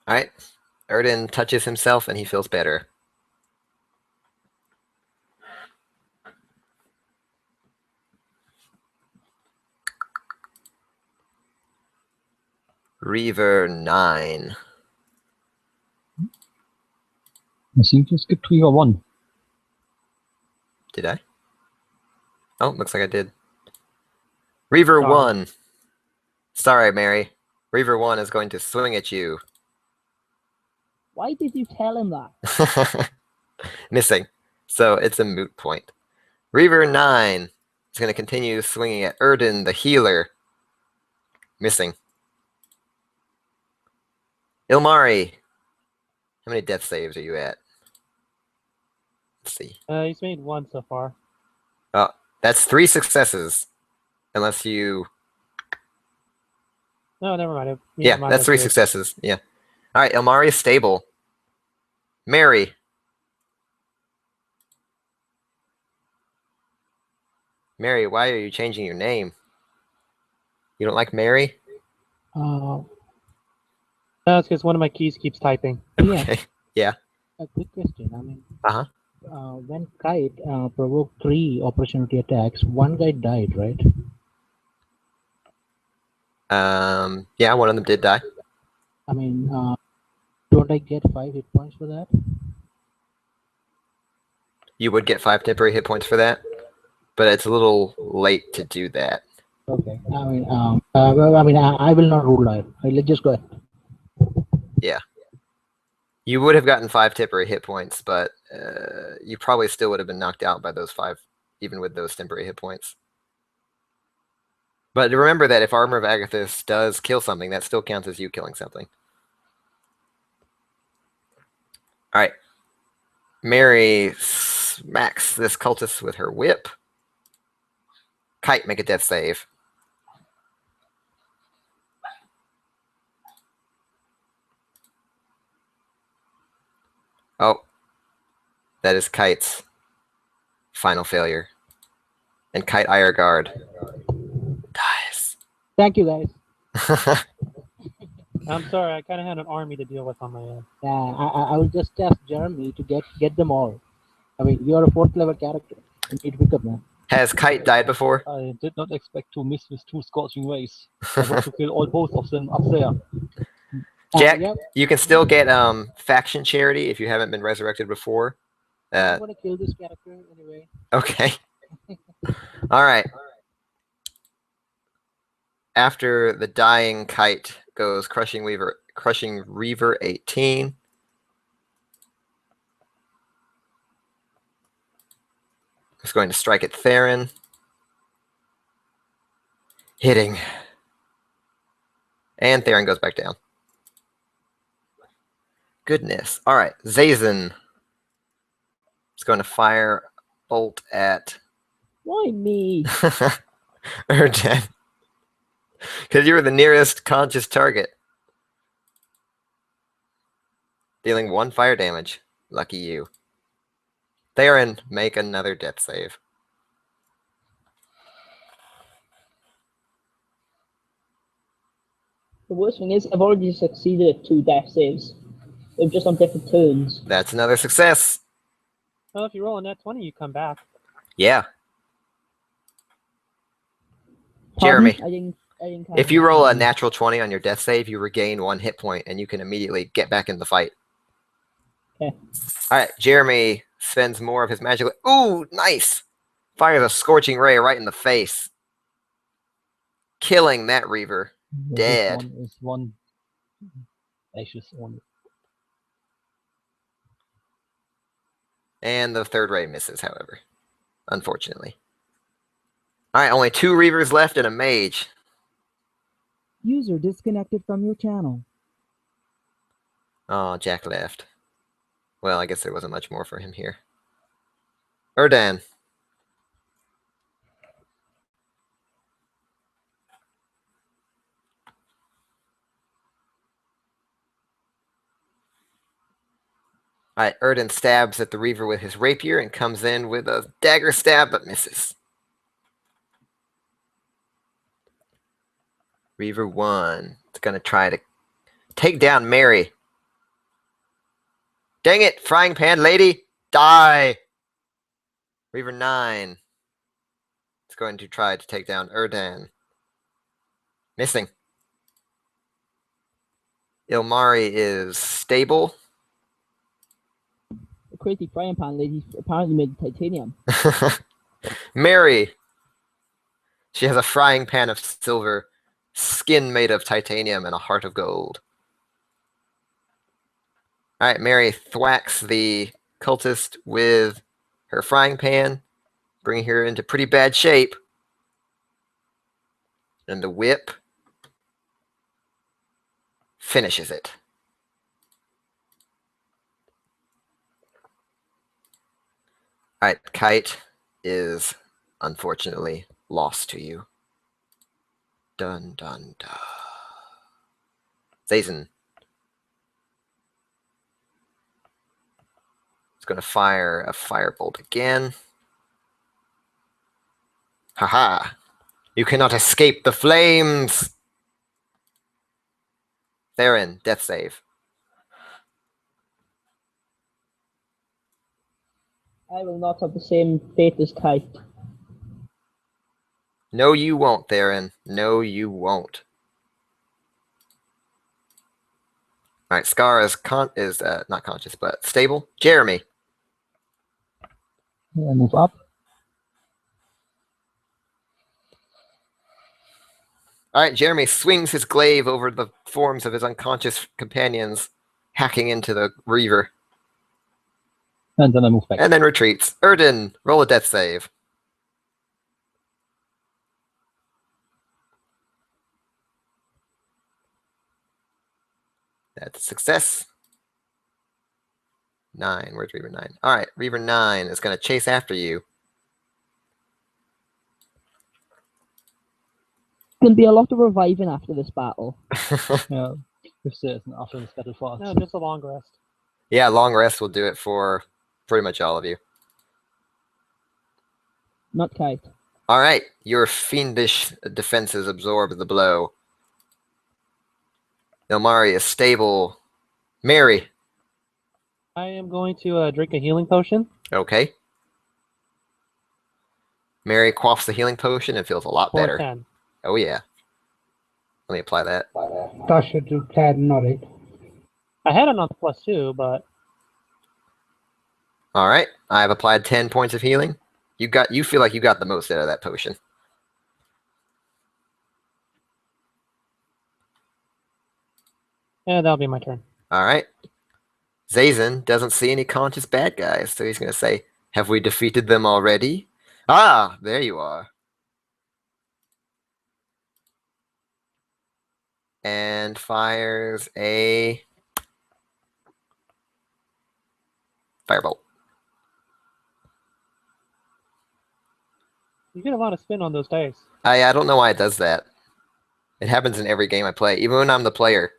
All right. Erden touches himself and he feels better. Reaver 9. I seem to skip Reaver 1. Did I? Oh, looks like I did. Reaver 1. Sorry, Mary. Reaver 1 is going to swing at you. Why did you tell him that? Missing. So it's a moot point. Reaver 9 is going to continue swinging at Erden, the healer. Missing. Ilmari. How many death saves are you at? Let's see. He's made 1 so far. Oh, that's 3 successes. Unless you... No, never mind. Yeah, that's 3 successes. Yeah. All right, Ilmari is stable. Mary. Mary, why are you changing your name? You don't like Mary? No, it's because one of my keys keeps typing. Okay. Yeah. A quick question. I mean, Uh-huh. When Kite provoked 3 opportunity attacks, one guy died, right? Yeah, one of them did die. I mean, don't I get 5 hit points for that? You would get 5 temporary hit points for that, but it's a little late to do that. Okay. I mean, I will not rule out. Let's just go ahead. Yeah. You would have gotten 5 temporary hit points, but you probably still would have been knocked out by those 5, even with those temporary hit points. But remember that if Armor of Agathis does kill something, that still counts as you killing something. All right. Mary smacks this cultist with her whip. Kite, make a death save. Oh. That is Kite's final failure. And Kite Ironguard dies. Thank you, guys. I'm sorry, I kind of had an army to deal with on my own. Yeah, I will just ask Jeremy to get them all. I mean, you're a 4th level character. You need to pick up, man. Has Kite died before? I did not expect to miss with 2 scorching rays. I want to kill both of them up there. Jack, Yep. you can still get faction charity if you haven't been resurrected before. I'm gonna kill this character anyway. Okay. All right. After the dying Kite goes crushing Reaver 18. It's going to strike at Theron. Hitting. And Theron goes back down. Goodness. All right. Zazen is going to fire bolt at... Why me? Erden. Because you were the nearest conscious target. Dealing 1 fire damage. Lucky you. Theron, make another death save. The worst thing is, I've already succeeded at 2 death saves. They're just on different turns. That's another success. Well, if you roll a net 20, you come back. Yeah. Pardon? Jeremy, I didn't if you roll a natural 20 on your death save, you regain 1 hit point, and you can immediately get back in the fight. Okay. All right, Jeremy spends more of his magic. Ooh, nice! Fires a scorching ray right in the face, killing that Reaver. Dead. This one is 1 ashes only. And the 3rd ray misses, however, unfortunately. All right, only 2 Reavers left and a mage. User disconnected from your channel. Oh, Jack left. Well, I guess there wasn't much more for him here. Erdan. All right, Erden stabs at the Reaver with his rapier and comes in with a dagger stab, but misses. Reaver 1 is going to try to take down Mary. Dang it, frying pan lady, die! Reaver 9 is going to try to take down Erdan. Missing. Ilmari is stable. The crazy frying pan lady apparently made titanium. Mary. She has a frying pan of silver, skin made of titanium, and a heart of gold. Alright, Mary thwacks the cultist with her frying pan, bringing her into pretty bad shape. And the whip finishes it. Alright, Kite is unfortunately lost to you. Dun dun dun. Zazen is going to fire a firebolt again. Haha! You cannot escape the flames! Theron, death save. I will not have the same fate as Kite. No, you won't, Theron. No, you won't. Alright, Scar is not conscious, but stable. Jeremy. Yeah, move up. Alright, Jeremy swings his glaive over the forms of his unconscious companions, hacking into the Reaver. And then I move back. And then retreats. Erden, roll a death save. That's a success. 9. Where's Reaver 9? Alright, Reaver 9 is going to chase after you. Going to be a lot of reviving after this battle. Yeah, if there's an after this battle for us. No, just a long rest. Yeah, long rest will do it for pretty much all of you. Not Kite. Alright, your fiendish defenses absorb the blow. Ilmari is stable. Mary. I am going to drink a healing potion. Okay. Mary quaffs the healing potion and feels a lot better. 10. Oh yeah. Let me apply that. That should do 10, not 8. I had it on +2, but Alright, I've applied 10 points of healing. You feel like you got the most out of that potion. yeah, that'll be my turn. Alright. Zazen doesn't see any conscious bad guys, so he's going to say, have we defeated them already? Ah, there you are. And fires a firebolt. You get a lot of spin on those dice. I don't know why it does that. It happens in every game I play, even when I'm the player.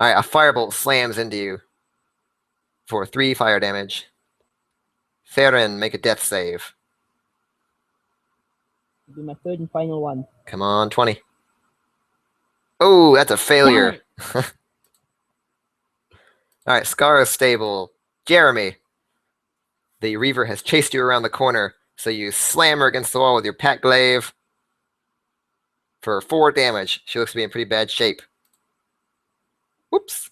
Alright, a firebolt slams into you for 3 fire damage. Theron, make a death save. It'll be my third and final one. Come on, 20. Oh, that's a failure. Alright, Scar is stable. Jeremy. The Reaver has chased you around the corner, so you slam her against the wall with your pack glaive for 4 damage. She looks to be in pretty bad shape. Whoops.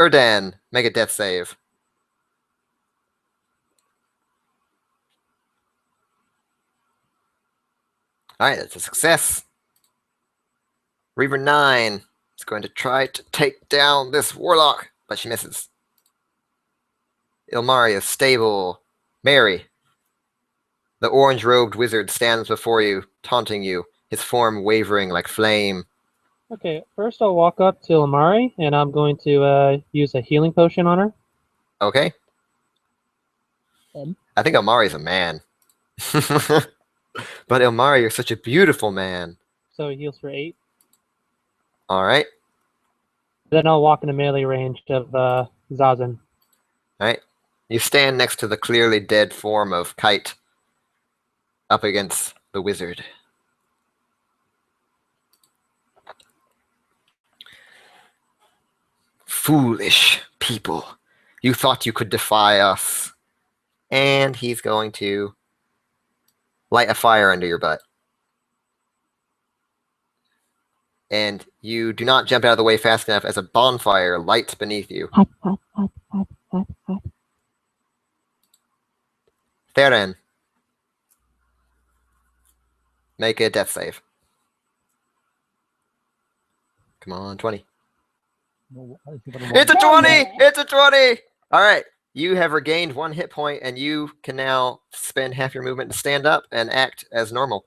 Erdan, make a death save. Alright, that's a success. Reaver 9 is going to try to take down this Warlock, but she misses. Ilmari is stable. Mary. The orange-robed wizard stands before you, taunting you, his form wavering like flame. Okay, first I'll walk up to Amari, and I'm going to use a healing potion on her. Okay. I think Ilmari's a man. But Ilmari, you're such a beautiful man. So he heals for 8. Alright. Then I'll walk into melee range of Zazen. Alright. You stand next to the clearly dead form of Kite up against the wizard. Foolish people. You thought you could defy us. And he's going to light a fire under your butt. And you do not jump out of the way fast enough as a bonfire lights beneath you. Hot, hot, hot, hot, hot, hot. Theron. Make a death save. Come on, 20. No, I think It's a 20! It's a 20! All right. You have regained 1 hit point, and you can now spend half your movement to stand up and act as normal.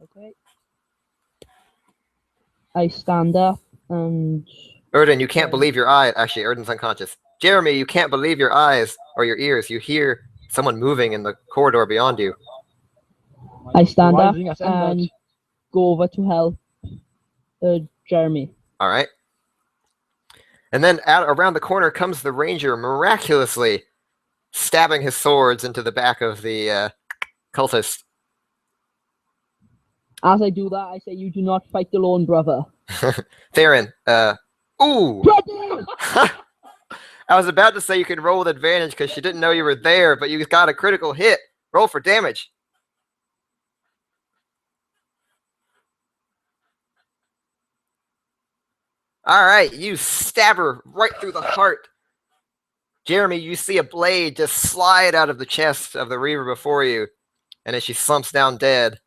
Okay. I stand up and... Erden, you can't believe your eyes. Actually, Erden's unconscious. Jeremy, you can't believe your eyes or your ears. You hear someone moving in the corridor beyond you. I stand up Rising as and embers. go over to help Jeremy. All right. And then around the corner comes the ranger, miraculously stabbing his swords into the back of the cultist. As I do that, I say, "You do not fight alone, brother." Theron, ooh! Brother! I was about to say you could roll with advantage because she didn't know you were there, but you got a critical hit. Roll for damage. All right, you stab her right through the heart. Jeremy, you see a blade just slide out of the chest of the Reaver before you, and as she slumps down dead,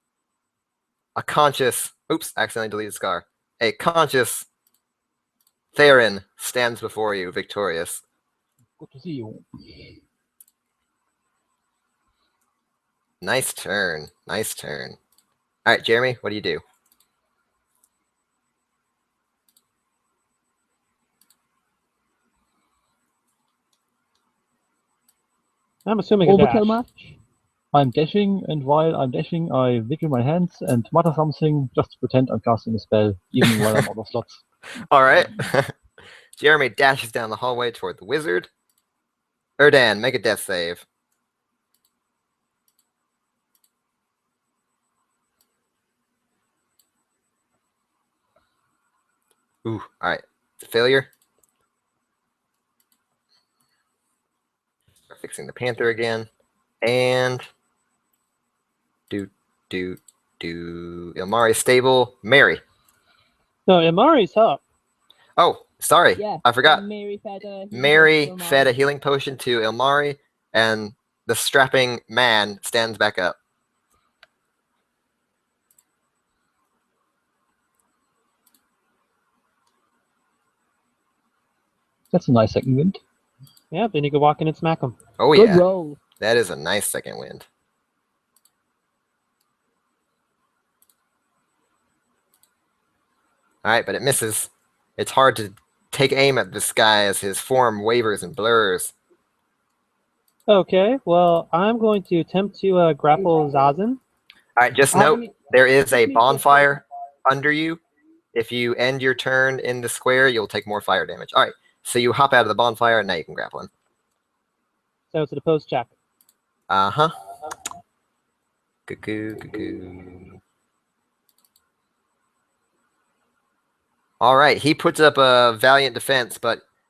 a conscious, oops, accidentally deleted Scar. A conscious Theron stands before you, victorious. Good to see you. Nice turn, nice turn. All right, Jeremy, what do you do? I'm assuming a Overkill dash. match? I'm dashing, and while I'm dashing, I wiggle my hands and mutter something just to pretend I'm casting a spell, even while I'm out of slots. All right. Jeremy dashes down the hallway toward the wizard. Erdan, make a death save. Ooh, all right. It's a failure. We're fixing the panther again. And Ilmari stable. Mary. No, Imari's up. Oh, sorry. Yeah. I forgot. Mary fed a Fed a healing potion to Ilmari, and the strapping man stands back up. That's a nice second wind. Yeah, then you can walk in and smack him. Oh, Good yeah. roll. That is a nice second wind. All right, but it misses. It's hard to take aim at this guy as his form wavers and blurs. Okay, well, I'm going to attempt to grapple Zazen. All right, just note, there is a bonfire under you. If you end your turn in the square, you'll take more fire damage. All right, so you hop out of the bonfire, and now you can grapple him. So it's an opposed check. Uh-huh. Cuckoo. All right, he puts up a valiant defense,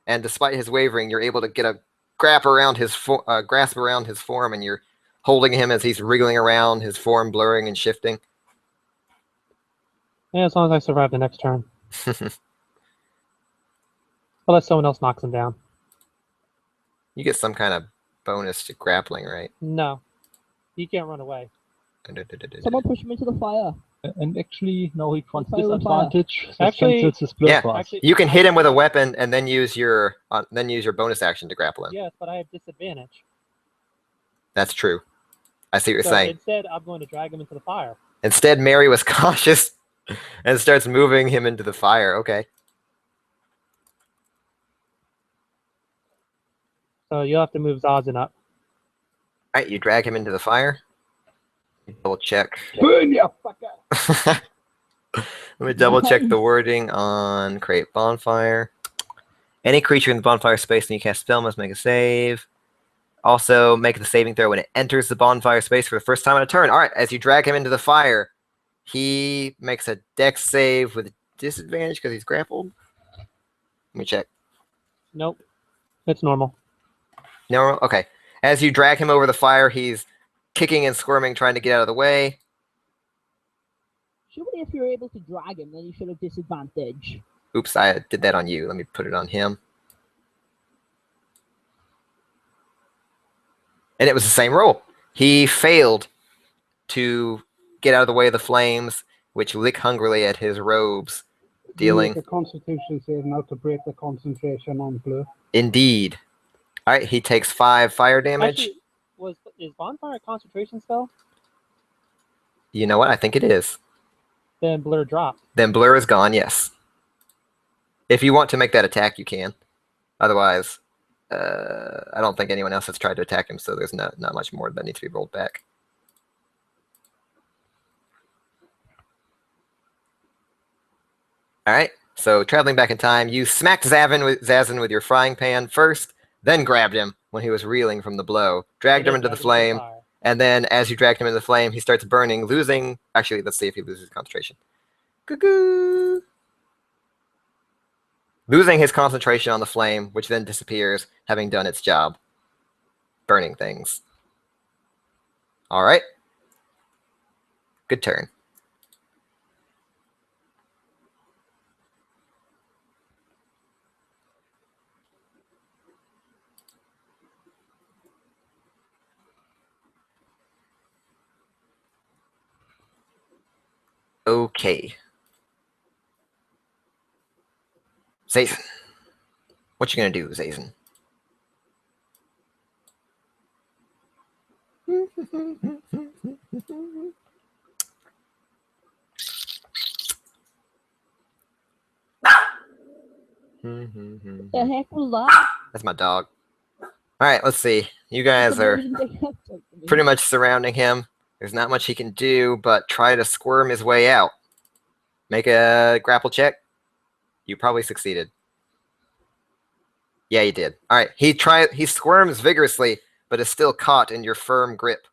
and despite his wavering, you're able to get a grasp around his form, and you're holding him as he's wriggling around, his form blurring and shifting. Yeah, as long as I survive the next turn. Unless someone else knocks him down. You get some kind of bonus to grappling, right? No. He can't run away. Someone push him into the fire. And actually, now he grants Fire on fire. disadvantage. So Actually- cancels his blur Yeah. for us. Actually, You can hit him with a weapon and then use your bonus action to grapple him. Yes, but I have disadvantage. That's true. I see what you're So saying. instead, I'm going to drag him into the fire. Instead, Mary was cautious and starts moving him into the fire. Okay. So you'll have to move Zazen up. All right, you drag him into the fire. Double check. Burn you, fucker. Let me double check the wording on create bonfire. Any creature in the bonfire space and you cast spell must make a save. Also, make the saving throw when it enters the bonfire space for the first time on a turn. All right, as you drag him into the fire, he makes a dex save with disadvantage because he's grappled. Let me check. Nope. It's normal. No? Okay. As you drag him over the fire, he's kicking and squirming, trying to get out of the way. Surely if you're able to drag him, then you should have disadvantage. Oops, I did that on you. Let me put it on him. And it was the same roll. He failed to get out of the way of the flames, which lick hungrily at his robes, dealing... Make a constitution save now to break the concentration on blue. Indeed. All right, he takes 5 fire damage. Actually, is Bonfire a concentration spell? You know what? I think it is. Then Blur dropped. Then Blur is gone, yes. If you want to make that attack, you can. Otherwise, I don't think anyone else has tried to attack him, so there's not much more that needs to be rolled back. All right, so traveling back in time, you smacked Zazin with your frying pan first, then grabbed him when he was reeling from the blow, dragged him into the flame, and then as you dragged him into the flame, he starts burning, losing... Actually, let's see if he loses concentration. Cuckoo! Losing his concentration on the flame, which then disappears, having done its job. Burning things. All right. Good turn. Okay. Zazen. What you gonna do, Zazen? The heck was that? That's my dog. Alright, let's see. You guys are pretty much surrounding him. There's not much he can do but try to squirm his way out. Make a grapple check. You probably succeeded. Yeah, you did. Alright, he squirms vigorously, but is still caught in your firm grip.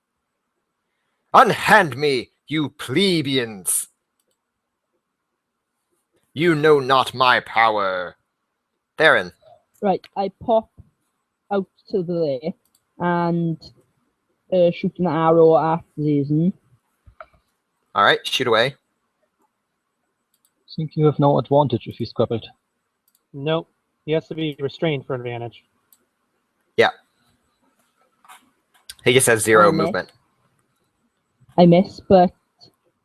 Unhand me, you plebeians! You know not my power. Theron. Right, I pop out to there and shoot an arrow at Zazen. Alright, shoot away. I think you have no advantage if he's grappled. Nope. He has to be restrained for advantage. Yeah. He just has 0 movement. I miss, but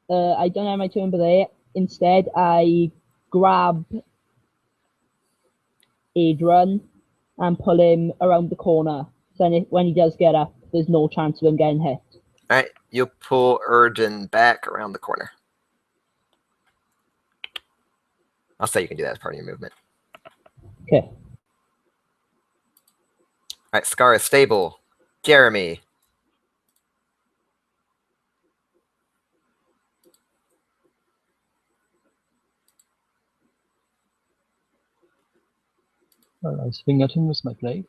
I don't have my turn but there. Instead, I grab Adrian and pull him around the corner. So then when he does get up, there's no chance of him getting hit. Alright, you'll pull Erdin back around the corner. I'll say you can do that as part of your movement. Okay. Alright, Scar is stable. Jeremy. I swing at him with my blade.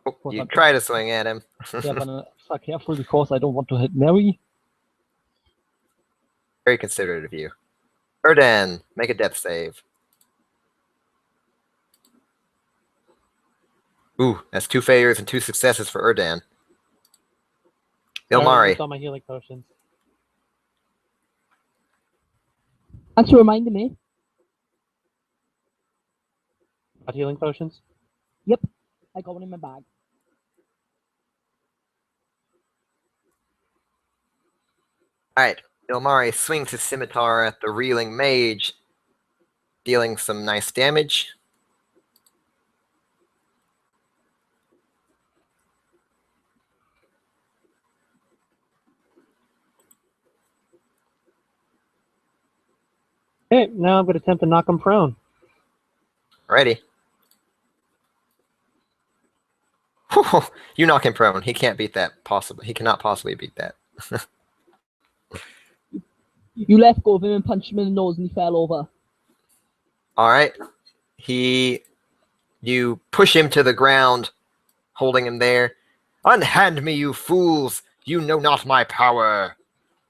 Oh, you try to swing at him. Yeah, but I'm careful because I don't want to hit Mary. Very considerate of you. Erdan, make a death save. Ooh, that's 2 failures and 2 successes for Erdan. Ilmari. All my healing potions. Thanks for reminding me. What healing potions? Yep, I got one in my bag. Alright, Ilmari swings his scimitar at the reeling mage, dealing some nice damage. Okay, now I'm going to attempt to knock him prone. Ready. You knock him prone. He can't beat that. He cannot possibly beat that. You let go of him and punched him in the nose and he fell over. Alright. You push him to the ground, holding him there. Unhand me, you fools! You know not my power!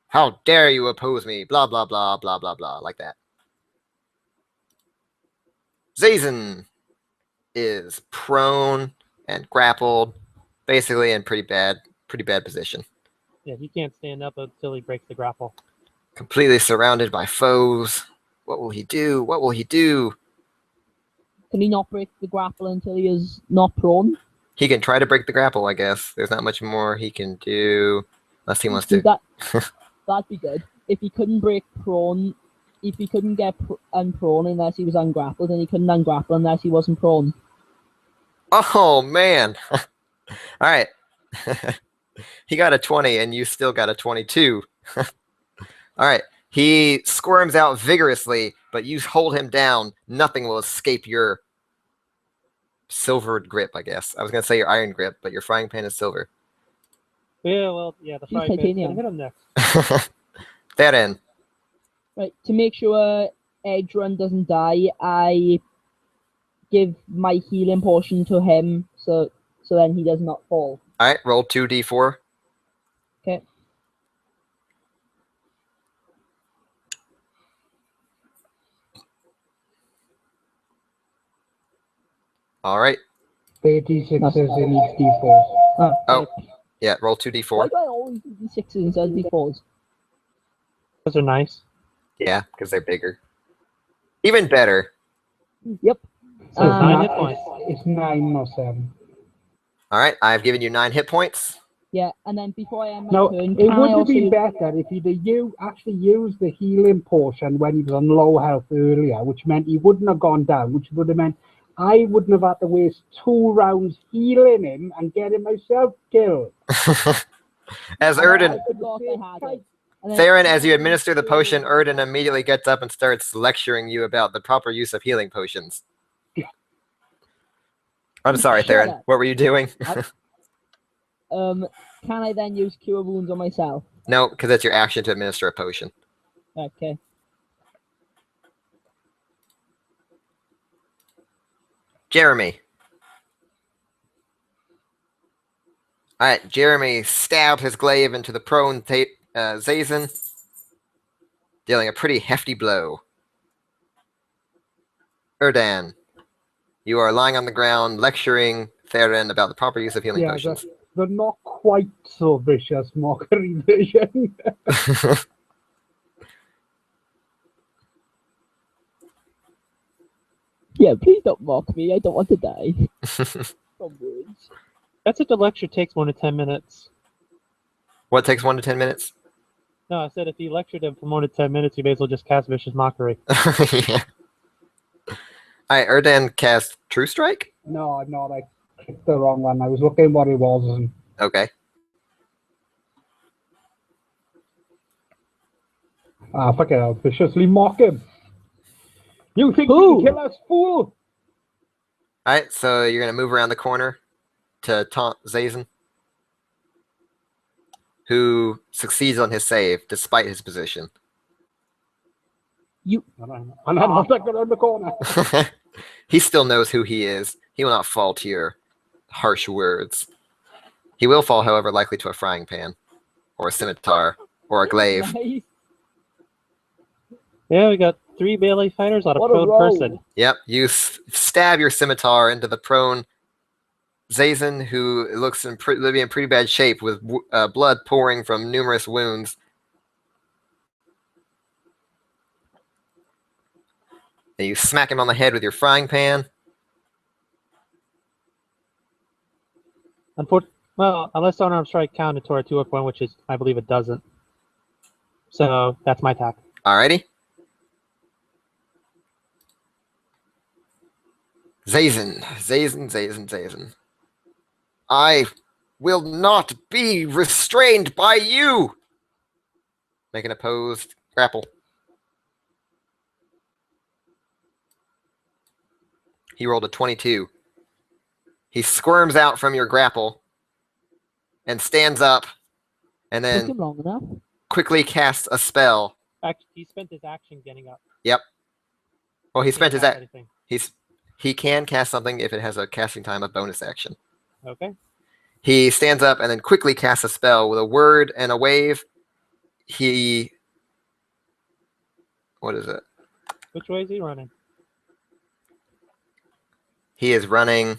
How dare you oppose me? Blah, blah, blah, blah, blah, blah, like that. Zazen is prone and grappled, basically in pretty bad position. Yeah, he can't stand up until he breaks the grapple. Completely surrounded by foes. What will he do? What will he do? Can he not break the grapple until he is not prone? He can try to break the grapple, I guess. There's not much more he can do unless he wants to. That'd be good. If he couldn't break prone, if he couldn't get unprone unless he was ungrappled, and he couldn't ungrapple unless he wasn't prone. Oh, man. All right. He got a 20, and you still got a 22. All right. He squirms out vigorously, but you hold him down. Nothing will escape your silvered grip, I guess. I was going to say your iron grip, but your frying pan is silver. Yeah, well, yeah, the frying pan's going to hit him next. That end. Right, to make sure Edge Run doesn't die, I give my healing potion to him, so then he does not fall. All right, roll 2d4. Okay. All right. 36s in each d4. Oh, yeah, roll 2d4. Why do I always do d6s instead of d4s? Those are nice. Yeah, because they're bigger. Even better. Yep. So it's 9 hit points. It's 9 or 7. All right, I've given you 9 hit points. Yeah, and then before I end my No, turn, it would have been better if he'd actually used the healing potion when he was on low health earlier, which meant he wouldn't have gone down, which would have meant I wouldn't have had to waste 2 rounds healing him and getting myself killed. As Erden, And Theron, as you administer the potion, Erden immediately gets up and starts lecturing you about the proper use of healing potions. I'm sorry, Theron. What were you doing? Can I then use Cure Wounds on myself? No, because that's your action to administer a potion. Okay. Jeremy. All right, Jeremy stabbed his glaive into the prone Zazen, dealing a pretty hefty blow. Erdan, you are lying on the ground lecturing Theron about the proper use of healing potions. They're not quite so vicious mockery version. Yeah, please don't mock me. I don't want to die. From words. That's if the lecture takes 1 to 10 minutes. What takes 1 to 10 minutes? No, I said if you lectured him for more than 10 minutes, you may as well just cast Vicious Mockery. Yeah. All right, Erdan cast True Strike? No, I clicked the wrong one. I was looking what it was. And... Okay. Fuck it, I'll viciously mock him. You think you can kill us, fool? Alright, so you're going to move around the corner to taunt Zazen, who succeeds on his save despite his position. I'm not around the corner. He still knows who he is. He will not fall to your harsh words. He will fall, however, likely to a frying pan, or a scimitar, or a glaive. Nice. Yeah, we got 3 melee fighters on a What a prone roll. person. Yep, you stab your scimitar into the prone Zazen, who looks in pretty bad shape with blood pouring from numerous wounds. And you smack him on the head with your frying pan. Well, unless unarmed strike counted toward a 2-up one, which is, I believe it doesn't. So that's my attack. Alrighty. Zazen. I will not be restrained by you. Make an opposed grapple. He rolled a 22. He squirms out from your grapple and stands up and Took him then long enough. quickly casts a spell. He spent his action getting up. Yep. Well, he spent his anything. He can cast something if it has a casting time of bonus action. Okay. He stands up and then quickly casts a spell with a word and a wave. What is it? Which way is he running? he is running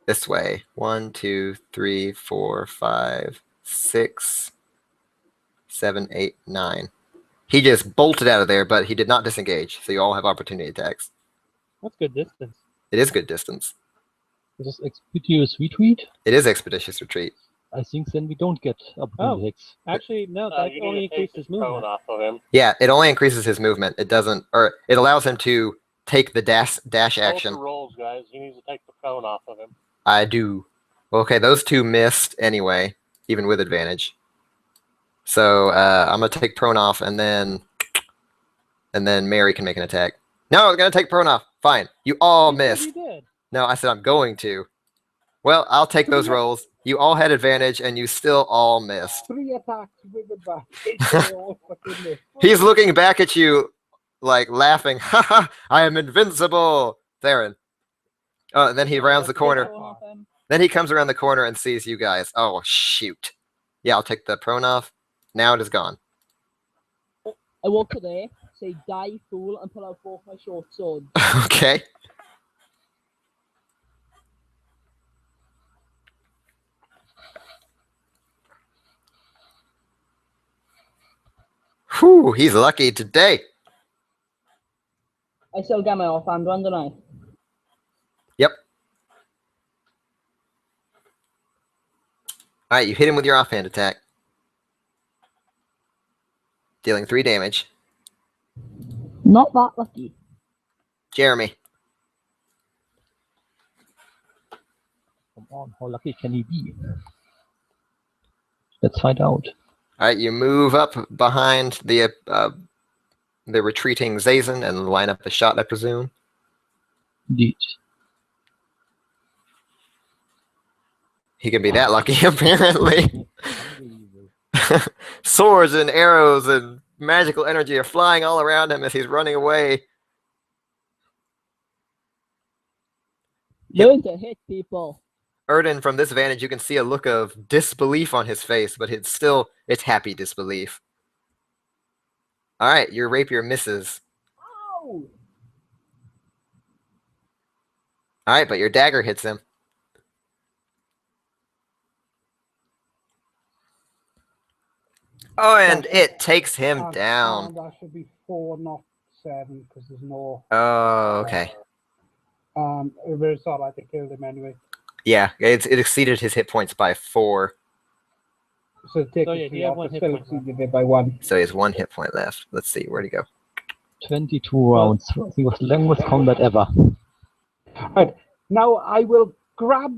this way. 1, 2, 3, 4, 5, 6, 7, 8, 9. He just bolted out of there, but he did not disengage, so you all have opportunity attacks. That's good distance. It is good distance. Is this expeditious retreat? It is expeditious retreat. I think then we don't get opportunity attacks. Actually, no, that you only need to take increases his prone movement. off of him. Yeah, it only increases his movement. It doesn't, or it allows him to take the dash Roll action. for rolls, guys. He needs to take the prone off of him. I do. Okay, those two missed anyway, even with advantage. So I'm gonna take prone off, and then Mary can make an attack. No, I was gonna take prone off. Fine, you all You said missed. you did. No, I said I'm going to. Well, I'll take those rolls. You all had advantage, and you still all missed. 3 attacks with advantage. They all fucking missed. He's looking back at you, like laughing. Ha ha! I am invincible, Theron. Oh, and then he rounds the corner. Then he comes around the corner and sees you guys. Oh shoot! Yeah, I'll take the prone off. Now it is gone. I walk to there, say die fool, and pull out both my short swords. Okay. Whew, he's lucky today. I still get my offhand one, don't I? Yep. Alright, you hit him with your offhand attack. Dealing 3 damage. Not that lucky. Jeremy. Come on, how lucky can he be? Let's find out. Alright, you move up behind the retreating Zazen and line up the shot, I presume. Indeed. He can be that lucky, apparently. Swords and arrows and magical energy are flying all around him as he's running away. Learn to hit people. Erden, from this vantage, you can see a look of disbelief on his face, but it's happy disbelief. Alright, your rapier misses. Ow! Alright, but your dagger hits him. Oh, and it takes him down. And that should be 4, not 7, because there's no. Oh, okay. It really thought like they killed him anyway. Yeah, it exceeded his hit points by 4. So take So, yeah, the you have off, one but hit still point left. exceeded it by 1. So he has 1 hit point left. Let's see, where'd he go? 22 rounds. It was the longest combat ever. Right. Now I will grab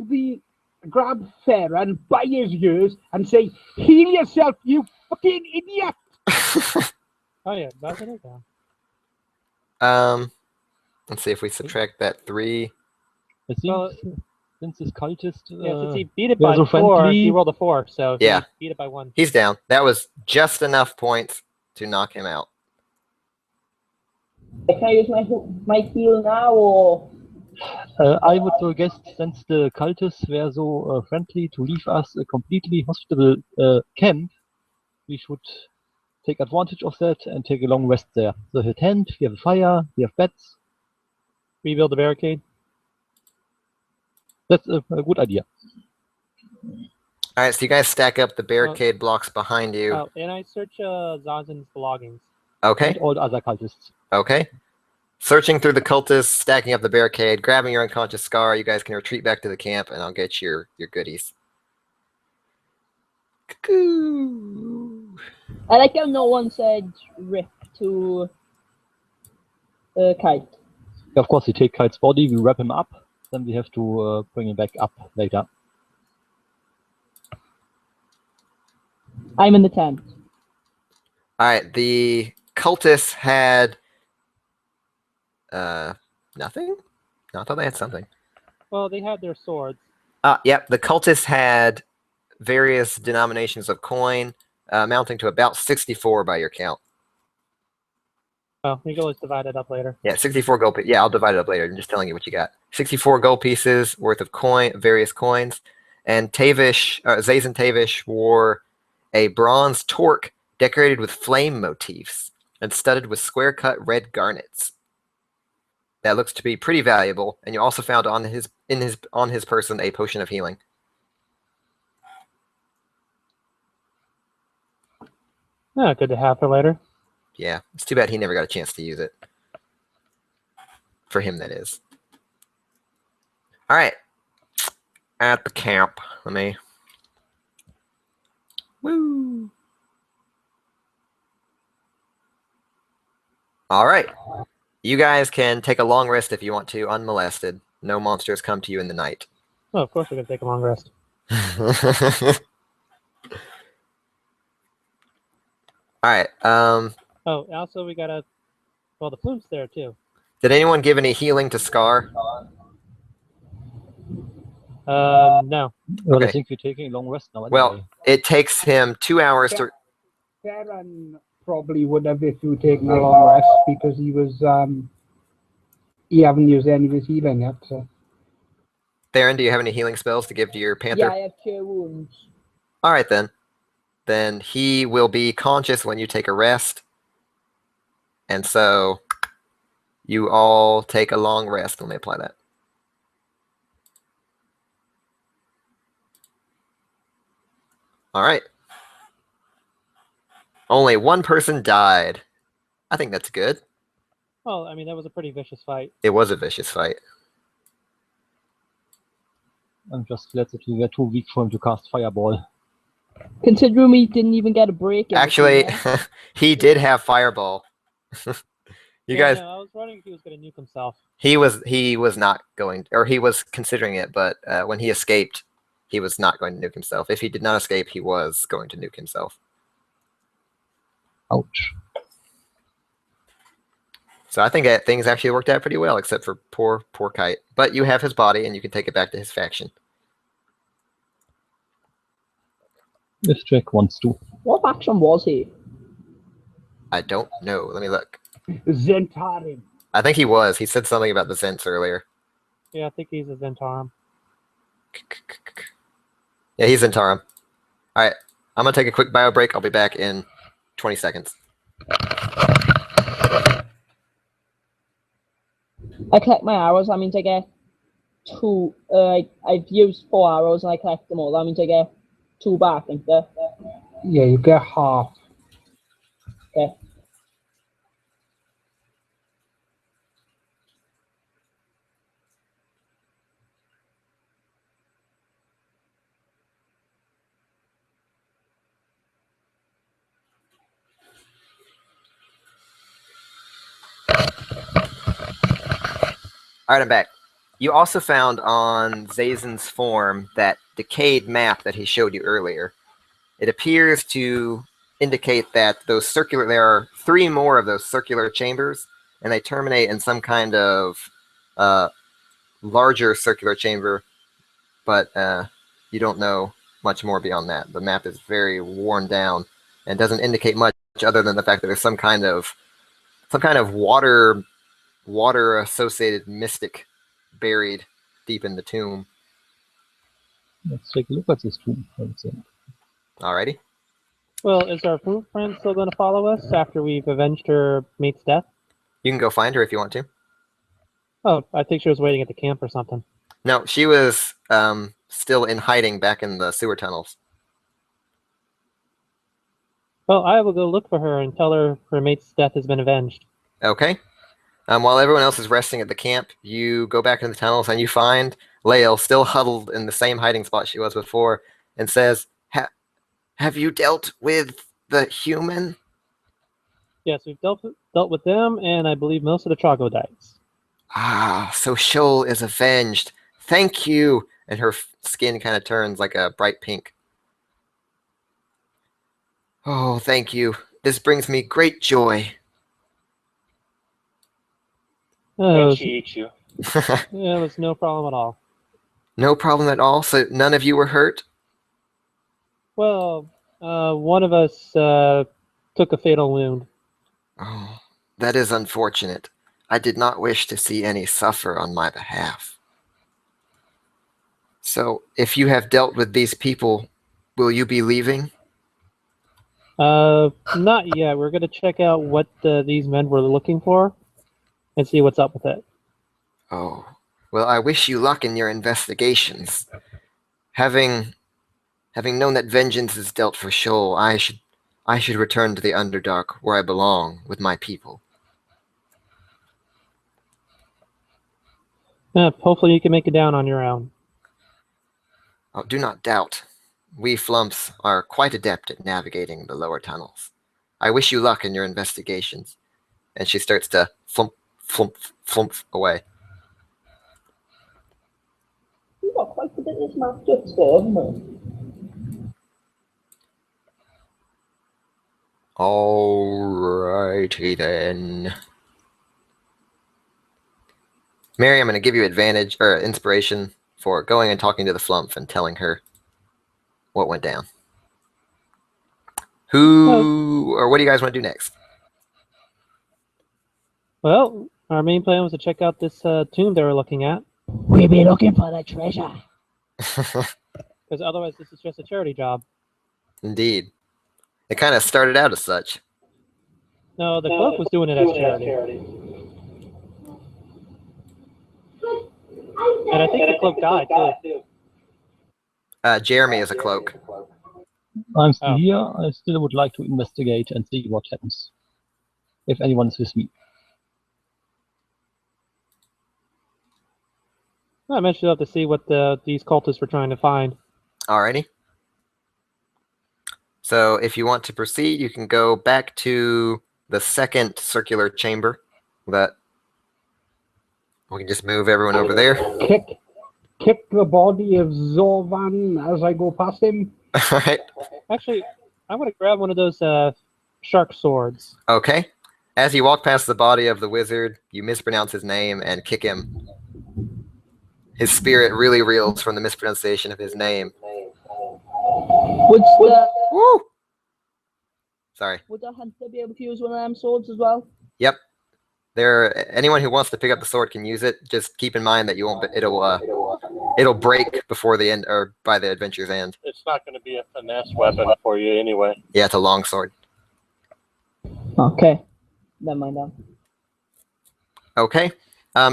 Theron by his ears and say, "Heal yourself, you fucking idiot!" Oh yeah, that's it down. Let's see if we subtract that 3. I think Well, since this cultist Yeah, since he beat it they're by so 4, friendly. he rolled a 4, so Yeah. he beat it by 1. He's down. That was just enough points to knock him out. Can I use my heal now, or I would suggest, since the cultists were so friendly to leave us a completely hospitable camp, we should take advantage of that and take a long rest there. So we have a tent, we have a fire, we have beds. Rebuild the barricade. That's a good idea. Alright, so you guys stack up the barricade blocks behind you. Oh, and I search Zazen's belongings. Okay, And all the other cultists. okay. Searching through the cultists, stacking up the barricade, grabbing your unconscious Scar, you guys can retreat back to the camp, and I'll get your goodies. Cuckoo. I like how no one said rip to Kite. Of course, we take Kite's body, we wrap him up, then we have to bring him back up later. I'm in the tent. Alright, the cultists had nothing? No, I thought they had something. Well, they had their swords. Yep, the cultists had various denominations of coin, amounting to about 64 by your count. Oh, we can always divide it up later. Yeah, 64 gold pieces. Yeah, I'll divide it up later. I'm just telling you what you got. 64 gold pieces worth of various coins. And Zazen Tavish wore a bronze torque decorated with flame motifs and studded with square-cut red garnets. that looks to be pretty valuable, and you also found on his person a potion of healing. Yeah, good to have for later. Yeah, it's too bad he never got a chance to use it. For him, that is. All right. At the camp. Let me... Woo! All right. You guys can take a long rest if you want to, unmolested. No monsters come to you in the night. Oh, of course we're going to take a long rest. All right. Oh, also we got to... Well, the Flume's there, too. Did anyone give any healing to Scar? No. Well, Okay. I think we're taking a long rest now. Well, Anyway. it takes him 2 hours to... Theron probably would have if you were taking a long rest because he was he haven't used any of his healing yet. So. Theron, do you have any healing spells to give to your panther? Yeah, I have 2 wounds. All right, then. Then he will be conscious when you take a rest. And so you all take a long rest. Let me apply that. All right. Only 1 person died. I think that's good. Well, I mean, that was a pretty vicious fight. It was a vicious fight. I'm just glad that we were too weak for him to cast Fireball. Considering we didn't even get a break. in Actually, between there. he did have Fireball. You guys... No, I was wondering if he was going to nuke himself. He was not going, or he was considering it, but when he escaped, he was not going to nuke himself. If he did not escape, he was going to nuke himself. Ouch. So I think that things actually worked out pretty well, except for poor Kite. But you have his body, and you can take it back to his faction. If Jack wants to. What faction was he? I don't know. Let me look. Zentarim. I think he was. He said something about the Zents earlier. Yeah, I think he's a Zentarum. Yeah, he's Zentarum. All right. I'm going to take a quick bio break. I'll be back in 20 seconds. I collect my arrows. That means I get 2. I've used 4 arrows and I collect them all. That means I get 2 back, ain't there? Yeah, you get half. Okay. All right, I'm back. You also found on Zazen's form that decayed map that he showed you earlier. It appears to indicate that there are 3 more of those circular chambers, and they terminate in some kind of larger circular chamber, but you don't know much more beyond that. The map is very worn down and doesn't indicate much other than the fact that there's some kind of water associated mystic buried deep in the tomb. Let's take a look at this tomb. Alrighty. Well, is our Flume friend still going to follow us after we've avenged her mate's death? You can go find her if you want to. Oh, I think she was waiting at the camp or something. No, she was still in hiding back in the sewer tunnels. Well, I will go look for her and tell her her mate's death has been avenged. Okay. While everyone else is resting at the camp, you go back into the tunnels and you find Lael still huddled in the same hiding spot she was before and says, have you dealt with the human? Yes, we've dealt with them, and I believe most of the troglodytes. Ah, so Shoal is avenged. Thank you. And her skin kind of turns like a bright pink. Oh, thank you. This brings me great joy. Oh, And she eats you. yeah, it was no problem at all. No problem at all? So none of you were hurt? Well, one of us took a fatal wound. Oh, that is unfortunate. I did not wish to see any suffer on my behalf. So, if you have dealt with these people, will you be leaving? Not yet. We're going to check out what these men were looking for and see what's up with it. Oh, well, I wish you luck in your investigations. Having known that vengeance is dealt for Sheol, I should return to the Underdark where I belong with my people. Hopefully you can make it down on your own. Oh, do not doubt. We flumps are quite adept at navigating the lower tunnels. I wish you luck in your investigations. And she starts to flump, flump, flump away. You've got quite a bit of this map to explore, haven't you? Alrighty then. Mary, I'm going to give you advantage or inspiration for going and talking to the flump and telling her what went down. Or what do you guys want to do next? Well, our main plan was to check out this tomb they were looking at. We'll be looking for the treasure. Because otherwise this is just a charity job. Indeed. It kind of started out as such. No, the cloak was doing it as charity. And I think the cloak died, too. Jeremy is a cloak. I'm still here. I still would like to investigate and see what happens. If anyone is with me. I mentioned up to see what these cultists were trying to find. Alrighty. So if you want to proceed, you can go back to the second circular chamber. That we can just move everyone over there. Kick the body of Zorvan as I go past him. Alright. Actually, I'm going to grab one of those shark swords. Okay. As you walk past the body of the wizard, you mispronounce his name and kick him. His spirit really reels from the mispronunciation of his name. Woo! Sorry. Would the hunter be able to use one of them swords as well? Yep. Anyone who wants to pick up the sword can use it. Just keep in mind that you won't. It'll break before the end or by the adventure's end. It's not going to be a finesse weapon for you anyway. Yeah, it's a long sword. Okay. Never mind that. Okay.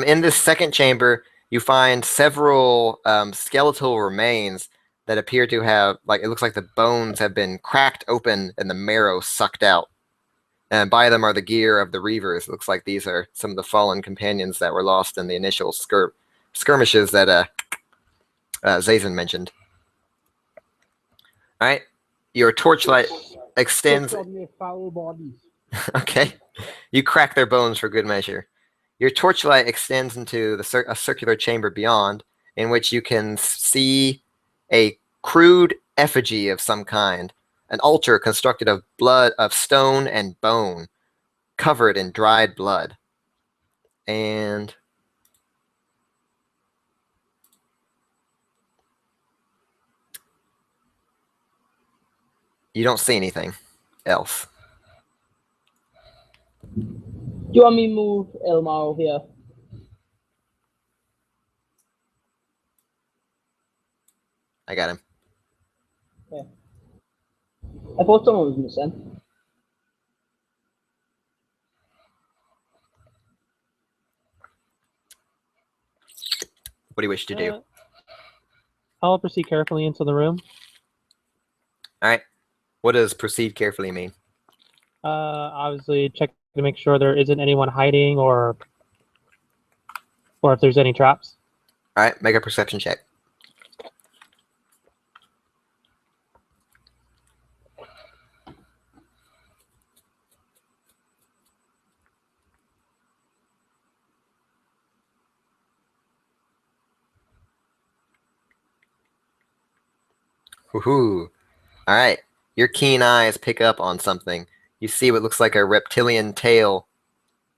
In this second chamber, you find several skeletal remains that appear to have, it looks like the bones have been cracked open and the marrow sucked out. And by them are the gear of the Reavers. It looks like these are some of the fallen companions that were lost in the initial skirmishes that Zazen mentioned. All right. Your torchlight extends. Okay. You crack their bones for good measure. Your torchlight extends into a circular chamber beyond, in which you can see a crude effigy of some kind, an altar constructed of stone and bone, covered in dried blood. And you don't see anything else. Do you want me to move Ilmar over here? I got him. Yeah. I thought someone was missing. What do you wish to do? I'll proceed carefully into the room. All right. What does proceed carefully mean? Obviously, check to make sure there isn't anyone hiding or if there's any traps. All right. Make a perception check. Woohoo! All right. Your keen eyes pick up on something. You see what looks like a reptilian tail,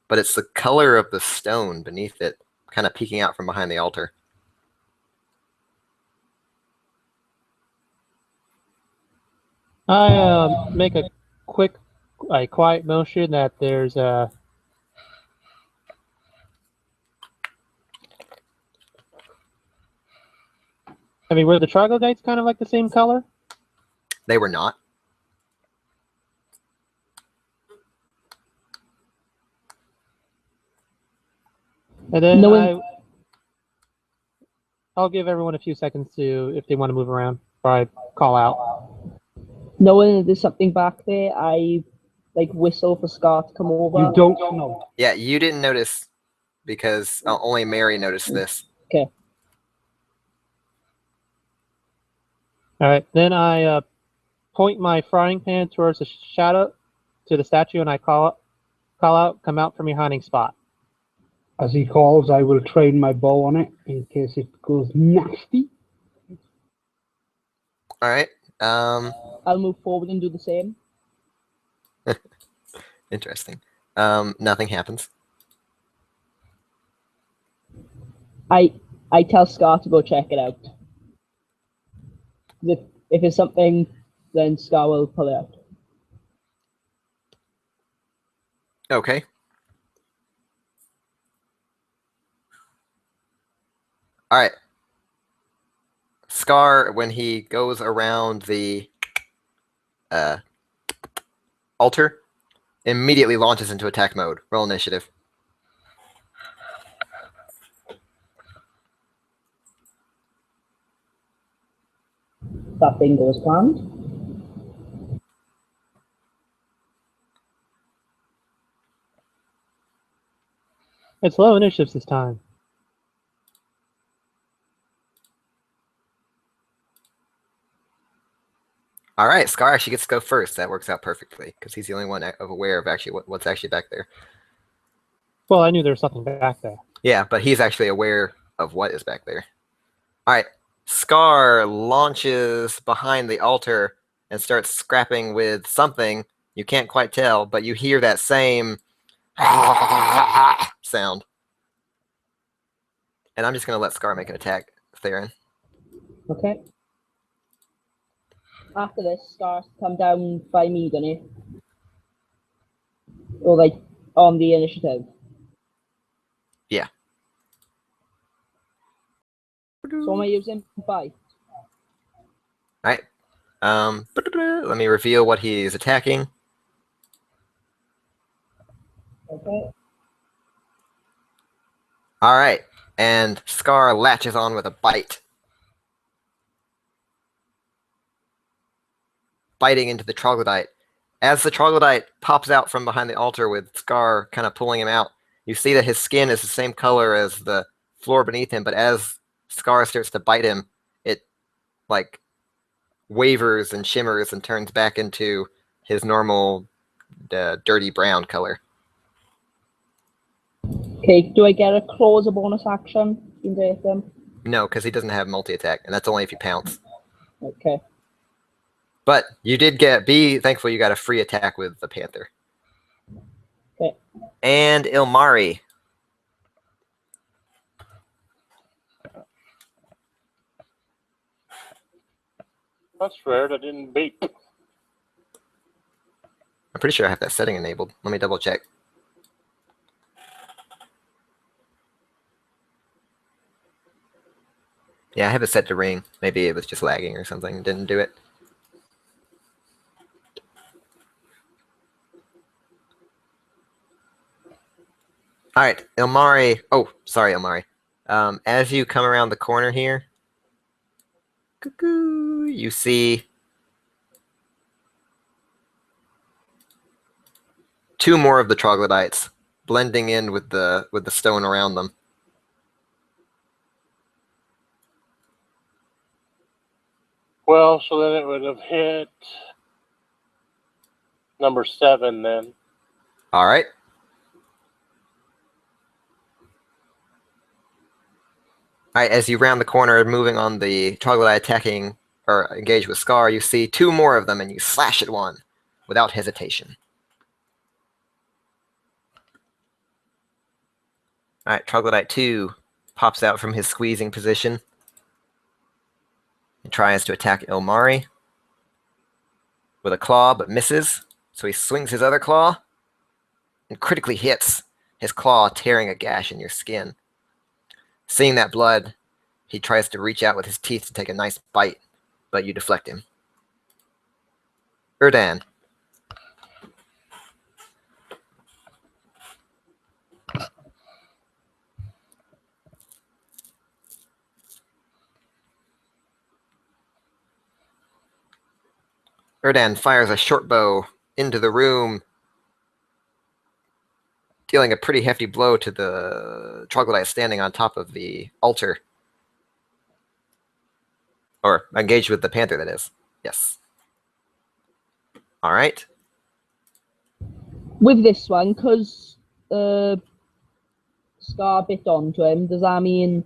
but it's the color of the stone beneath it, kind of peeking out from behind the altar. I make a quick, quiet motion that there's a. I mean, were the troglodytes kind of like the same color? They were not. And then I'll give everyone a few seconds to, if they want to move around, before I call out. Knowing that there's something back there, I like whistle for Scar to come over. You don't know. Yeah, you didn't notice because only Mary noticed this. Okay. All right, then I point my frying pan towards the shadow, to the statue, and I call out, come out from your hiding spot. As he calls, I will train my bow on it in case it goes nasty. All right. I'll move forward and do the same. Interesting. Nothing happens. I tell Scar to go check it out. If it's something, then Scar will pull it out. Okay. All right. Scar, when he goes around the altar, immediately launches into attack mode. Roll initiative. That thing goes planned. It's low initiatives this time. All right, Scar actually gets to go first. That works out perfectly because he's the only one aware of actually what's actually back there. Well, I knew there was something back there. Yeah, but he's actually aware of what is back there. All right, Scar launches behind the altar and starts scrapping with something. You can't quite tell, but you hear that same sound. And I'm just going to let Scar make an attack, Theron. Okay. After this, Scar come down by me, doesn't he? Or like on the initiative. Yeah. So am I using 5? All right. Let me reveal what he's attacking. Okay. All right. And Scar latches on with a bite. Biting into the troglodyte. As the troglodyte pops out from behind the altar with Scar kind of pulling him out, you see that his skin is the same color as the floor beneath him, but as Scar starts to bite him, it like wavers and shimmers and turns back into his normal dirty brown color. Okay, do I get a claw as a bonus action in them? No, because he doesn't have multi-attack, and that's only if you pounce. Okay. But you did get, be thankful you got a free attack with the Panther. Okay. And Ilmari. That's rare. That didn't beat. I'm pretty sure I have that setting enabled. Let me double check. Yeah, I have it set to ring. Maybe it was just lagging or something and didn't do it. All right, Ilmari. Oh, sorry, Ilmari. As you come around the corner here, you see 2 more of the troglodytes blending in with the stone around them. Well, so then it would have hit number 7 then. All right. All right, as you round the corner, moving on the troglodyte attacking or engage with Scar, you see 2 more of them, and you slash at one without hesitation. All right, troglodyte 2 pops out from his squeezing position and tries to attack Ilmari with a claw, but misses. So he swings his other claw and critically hits, his claw tearing a gash in your skin. Seeing that blood, he tries to reach out with his teeth to take a nice bite, but you deflect him. Erdan. Erdan fires a short bow into the room, dealing a pretty hefty blow to the troglodyte standing on top of the altar. Or engaged with the panther, that is. Yes. All right. With this one, because Scar bit onto him, does that mean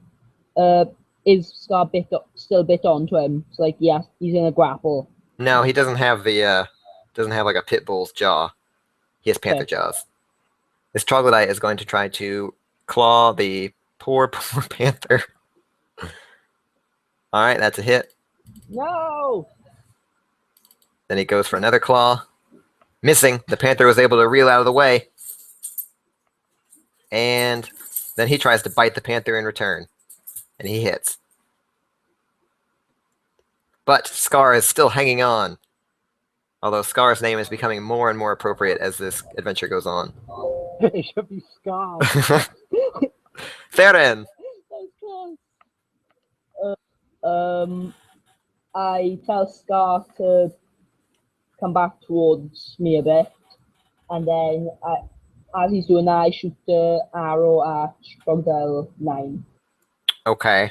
is Scar still bit onto him? It's like, yeah, he's in a grapple. No, he doesn't have the doesn't have like a pit bull's jaw. He has panther jaws. This troglodyte is going to try to claw the poor panther. All right, that's a hit. No! Then he goes for another claw. Missing. The panther was able to reel out of the way. And then he tries to bite the panther in return. And he hits. But Scar is still hanging on. Although Scar's name is becoming more and more appropriate as this adventure goes on. It should be Scar. Theron! I tell Scar to come back towards me a bit, and then as he's doing that, I shoot the arrow at Crocodile 9. Okay.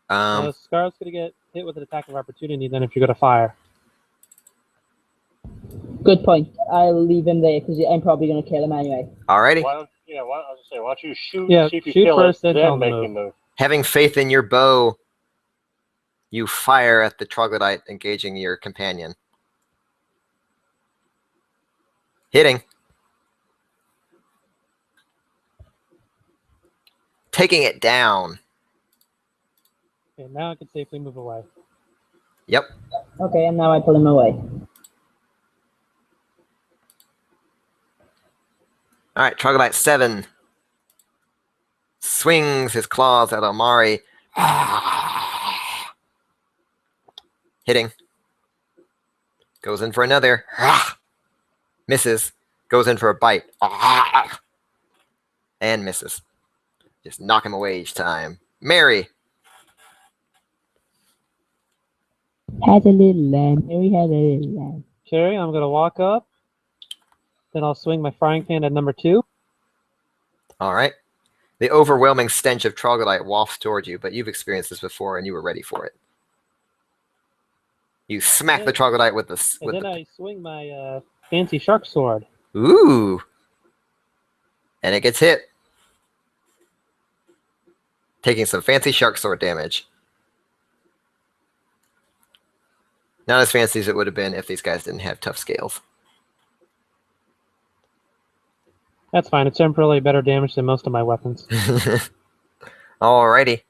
Scar's going to get hit with an attack of opportunity then if you're going to fire. Good point. I'll leave him there because I'm probably going to kill him anyway. Alrighty. Why don't you shoot, see if you shoot kill first, it, then then make him move. Having faith in your bow, you fire at the troglodyte, engaging your companion. Hitting. Taking it down. Okay, now I can safely move away. Yep. Okay, and now I pull him away. All right, Troglodyte 7 swings his claws at Omari. Hitting. Goes in for another. Misses. Goes in for a bite. And misses. Just knock him away each time. Mary. Had a little lamb. Mary had a little lamb. Cherry, I'm going to walk up. Then I'll swing my frying pan at number 2. All right. The overwhelming stench of troglodyte wafts toward you, but you've experienced this before and you were ready for it. You smack the troglodyte with the... And then I swing my fancy shark sword. Ooh. And it gets hit. Taking some fancy shark sword damage. Not as fancy as it would have been if these guys didn't have tough scales. That's fine. It's temporarily better damage than most of my weapons. Alrighty.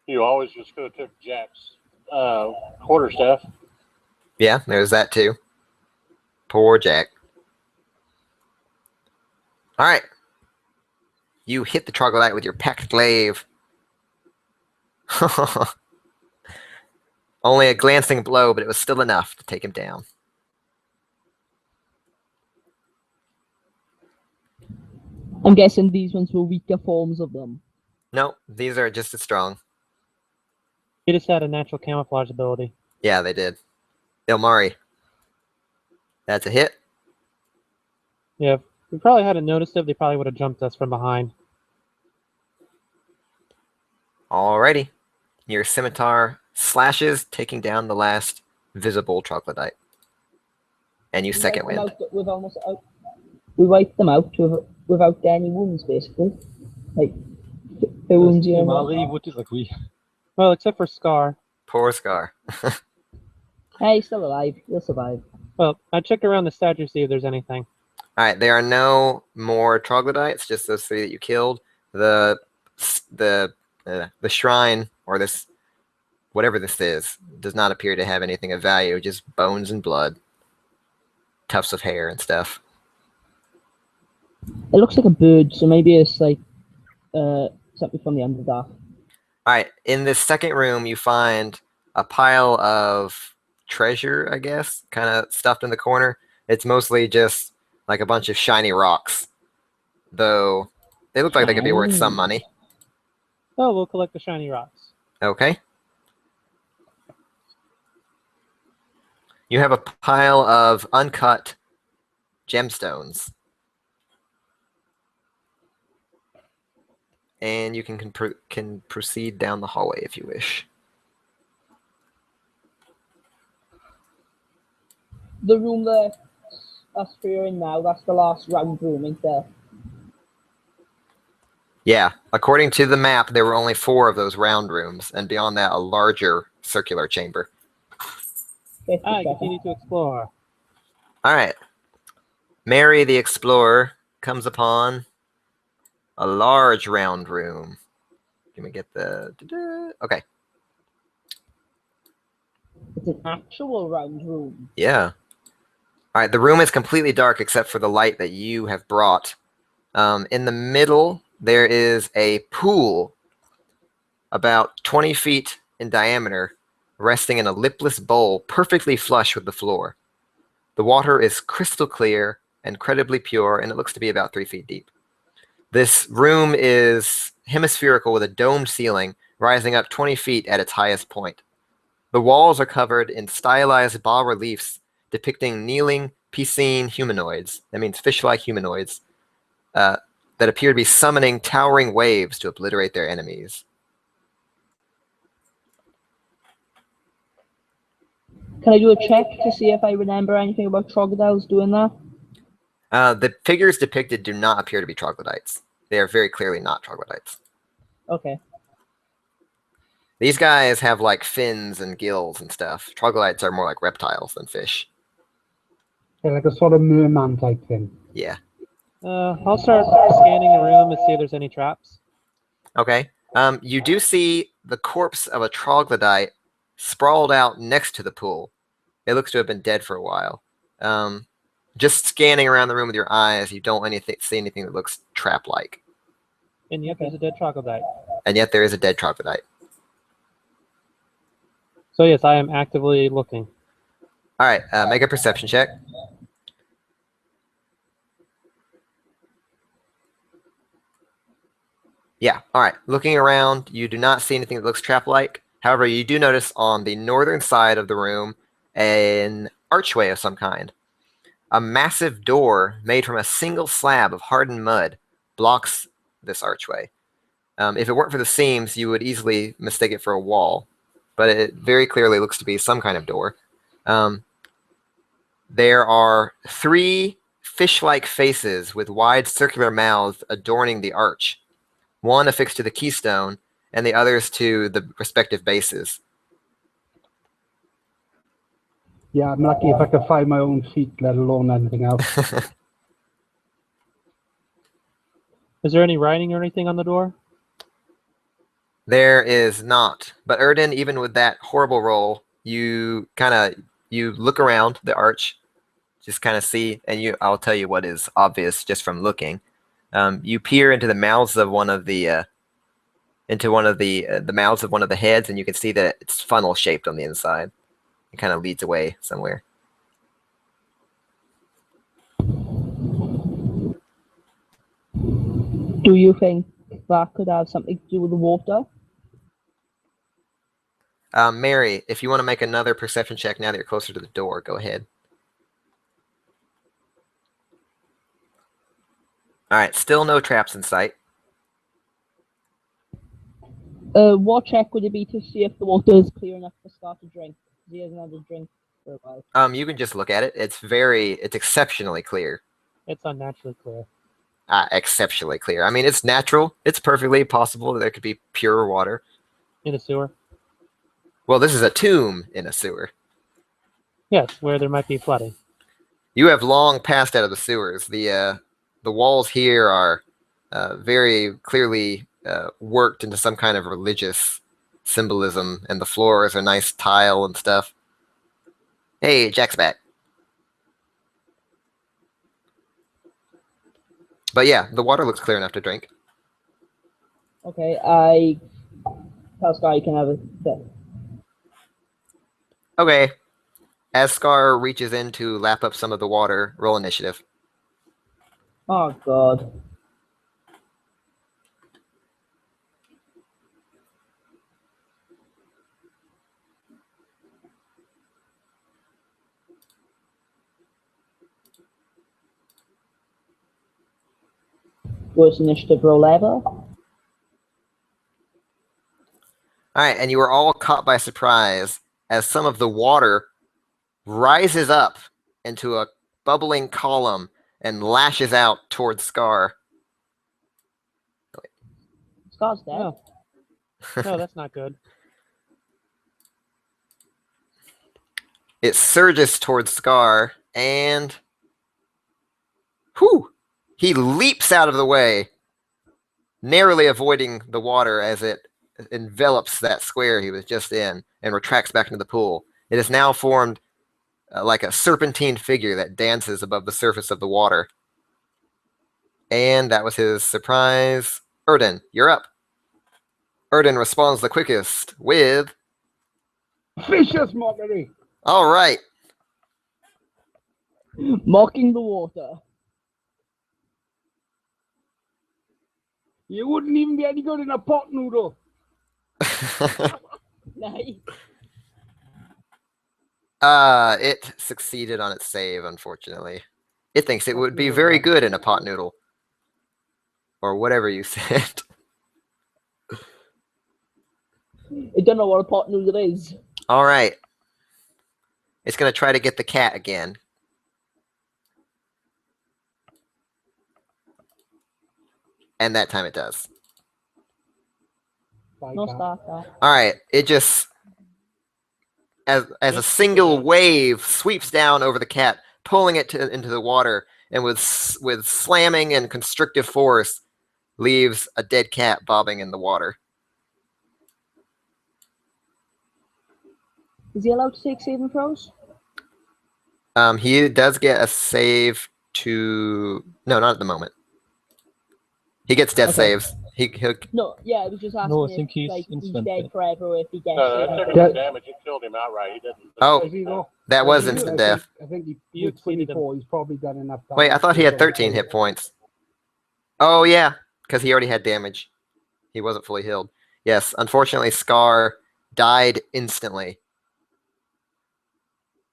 You always just could have took Jack's quarterstaff. Yeah, there's that too. Poor Jack. Alright. You hit the troglodyte with your packed glaive. Only a glancing blow, but it was still enough to take him down. I'm guessing these ones were weaker forms of them. No, these are just as strong. He just had a natural camouflage ability. Yeah, they did. Ilmari. That's a hit. Yeah, if we probably hadn't noticed it, they probably would have jumped us from behind. Alrighty. Your scimitar slashes, taking down the last visible troglodyte. And you second wind. We wiped them out without any wounds, basically. Like, the wounds you Mari would disagree. Well, except for Scar. Poor Scar. Hey, he's still alive. He'll survive. Well, I checked around the statue to see if there's anything. Alright, there are no more troglodytes, just those 3 that you killed. The shrine, or this, whatever this is, does not appear to have anything of value, just bones and blood. Tufts of hair and stuff. It looks like a bird, so maybe it's like something from the Underdark. Alright, in this second room, you find a pile of treasure, I guess, kind of stuffed in the corner. It's mostly just like a bunch of shiny rocks, though they look like they could be worth some money. Oh, we'll collect the shiny rocks. Okay. You have a pile of uncut gemstones. And you can proceed down the hallway if you wish. The room that's we're in now, that's the last round room, ain't there? Yeah, according to the map, there were only 4 of those round rooms, and beyond that, a larger circular chamber. I continue to explore. All right. Mary the Explorer comes upon a large round room. Let me get the... Okay. It's an actual round room. Yeah. All right, the room is completely dark except for the light that you have brought. In the middle, there is a pool about 20 feet in diameter, resting in a lipless bowl perfectly flush with the floor. The water is crystal clear, incredibly pure, and it looks to be about 3 feet deep. This room is hemispherical with a domed ceiling rising up 20 feet at its highest point. The walls are covered in stylized bas-reliefs depicting kneeling piscine humanoids, that means fish-like humanoids, that appear to be summoning towering waves to obliterate their enemies. Can I do a check to see if I remember anything about troglodytes doing that? The figures depicted do not appear to be troglodytes. They are very clearly not troglodytes. Okay. These guys have like fins and gills and stuff. Troglodytes are more like reptiles than fish. Yeah, like a sort of merman type thing. Yeah. I'll start scanning the room and see if there's any traps. Okay. You do see the corpse of a troglodyte sprawled out next to the pool. It looks to have been dead for a while. Just scanning around the room with your eyes, you don't see anything that looks trap-like. And yet there's a dead troglodyte. And yet there is a dead troglodyte. So yes, I am actively looking. All right, make a perception check. Yeah, all right. Looking around, you do not see anything that looks trap-like. However, you do notice on the northern side of the room an archway of some kind. A massive door made from a single slab of hardened mud blocks this archway. If it weren't for the seams, you would easily mistake it for a wall, but it very clearly looks to be some kind of door. There are 3 fish-like faces with wide circular mouths adorning the arch, one affixed to the keystone and the others to the respective bases. Yeah, I'm lucky if I can find my own feet, let alone anything else. Is there any writing or anything on the door? There is not. But Erden, even with that horrible roll, you look around the arch, just kind of see, and I'll tell you what is obvious just from looking. You peer into the mouths of one of the mouths of one of the heads, and you can see that it's funnel shaped on the inside. It kind of leads away somewhere. Do you think that could have something to do with the water? Mary, if you want to make another perception check now that you're closer to the door, go ahead. All right, still no traps in sight. What check would it be to see if the water is clear enough to start to drink? He hasn't had a drink for a while. You can just look at it. It's exceptionally clear. It's unnaturally clear. Exceptionally clear. I mean, it's natural. It's perfectly possible that there could be pure water. In a sewer? Well, this is a tomb in a sewer. Yes, where there might be flooding. You have long passed out of the sewers. The walls here are very clearly worked into some kind of religious symbolism, and the floors are nice tile and stuff. Hey, Jack's back. But yeah, the water looks clear enough to drink. Okay, Pascal, you can have a sip. Okay. As Scar reaches in to lap up some of the water, roll initiative. Oh, God. Worst initiative roll ever. All right, and you were all caught by surprise as some of the water rises up into a bubbling column and lashes out towards Scar. Scar's dead. No. No, that's not good. It surges towards Scar, and whew, he leaps out of the way, narrowly avoiding the water as it envelops that square he was just in and retracts back into the pool. It has now formed like a serpentine figure that dances above the surface of the water. And that was his surprise. Erden, you're up. Erden responds the quickest with... Vicious mockery. All right. Mocking the water. You wouldn't even be any good in a pot noodle. Nice. It succeeded on its save, unfortunately. It thinks it would be very good in a pot noodle. Or whatever you said. I don't know what a pot noodle is. All right. It's going to try to get the cat again. And that time it does. No starter. All right. It just, as a single wave, sweeps down over the cat, pulling it into the water, and with slamming and constrictive force, leaves a dead cat bobbing in the water. Is he allowed to take saving throws? He does get a save to... No, not at the moment. He gets death saves. He'll... No, yeah, I was just asking No, I think if he's he's instant dead death. forever or if he gets No, saving that took throws. him damage. It killed him outright. He didn't. Oh, that was instant death. I think he You with exceeded him. 24. He's probably done enough damage. Wait, I thought he had 13 hit points. Oh, yeah, because he already had damage. He wasn't fully healed. Yes, unfortunately, Scar died instantly.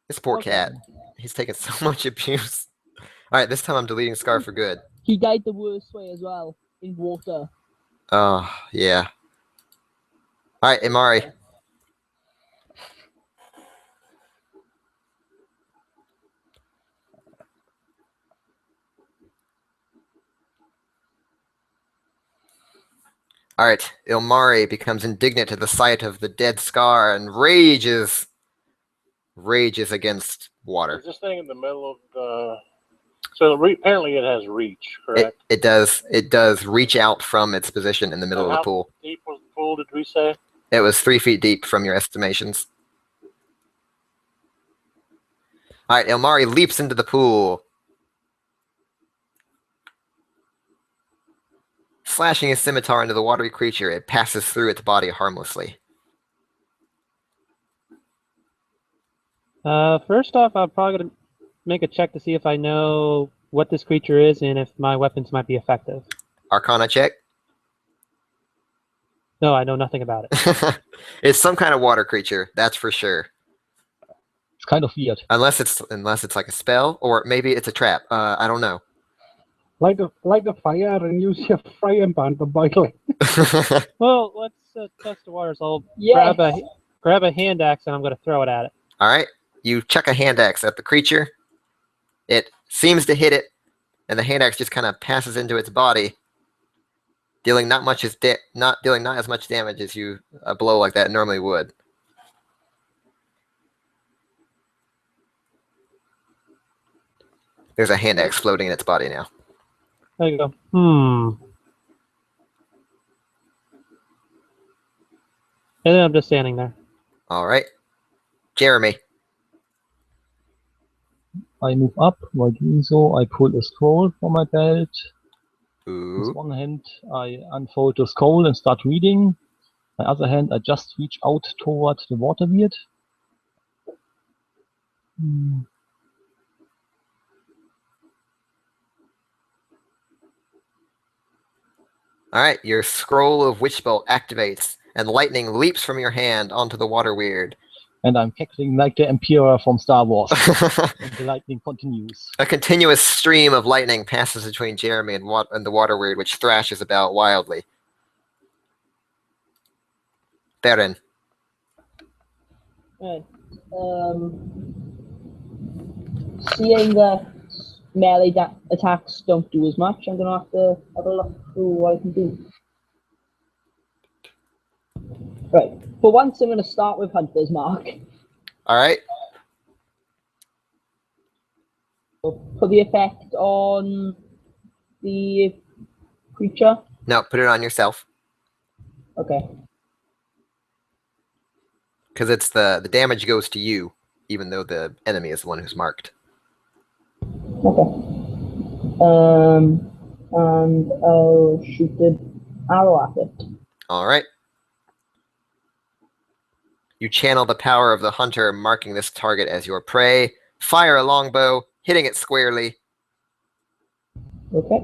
This poor cat. He's taken so much abuse. All right, this time I'm deleting Scar for good. He died the worst way as well, in water. Oh, yeah. All right, Imari. All right, Ilmari becomes indignant at the sight of the dead Scar and rages against water. Is this thing in the middle of the? So apparently it has reach, correct? It does reach out from its position in the middle of the pool. How deep was the pool? Did we say? It was 3 feet deep from your estimations. All right, Ilmari leaps into the pool, slashing his scimitar into the watery creature. It passes through its body harmlessly. First off, I'm probably going to make a check to see if I know what this creature is and if my weapons might be effective. Arcana check. No, I know nothing about it. It's some kind of water creature, that's for sure. It's kind of weird. Unless it's like a spell, or maybe it's a trap. I don't know. Light a fire and use your frying pan to boil it. Well, let's test the waters. I'll Yes. grab a hand axe and I'm going to throw it at it. All right, you chuck a hand axe at the creature. It seems to hit it, and the hand axe just kind of passes into its body, dealing not as much damage as a blow like that normally would. There's a hand axe floating in its body now. There you go. And then I'm just standing there. All right, Jeremy. I move up. While doing so, I pull a scroll from my belt. Ooh. With one hand, I unfold the scroll and start reading. My other hand, I just reach out toward the water beard. All right, your scroll of Witch Bolt activates, and lightning leaps from your hand onto the water weird. And I'm cackling like the Emperor from Star Wars. And the lightning continues. A continuous stream of lightning passes between Jeremy and the water weird, which thrashes about wildly. Theron. Right. Seeing that melee attacks don't do as much, I'm gonna have to have a look through what I can do. Right. For once, I'm gonna start with Hunter's Mark. All right. For the effect on the creature. No, put it on yourself. Okay. Because it's the damage goes to you, even though the enemy is the one who's marked. Okay. And I'll shoot the arrow at it. All right. You channel the power of the hunter, marking this target as your prey. Fire a longbow, hitting it squarely. Okay.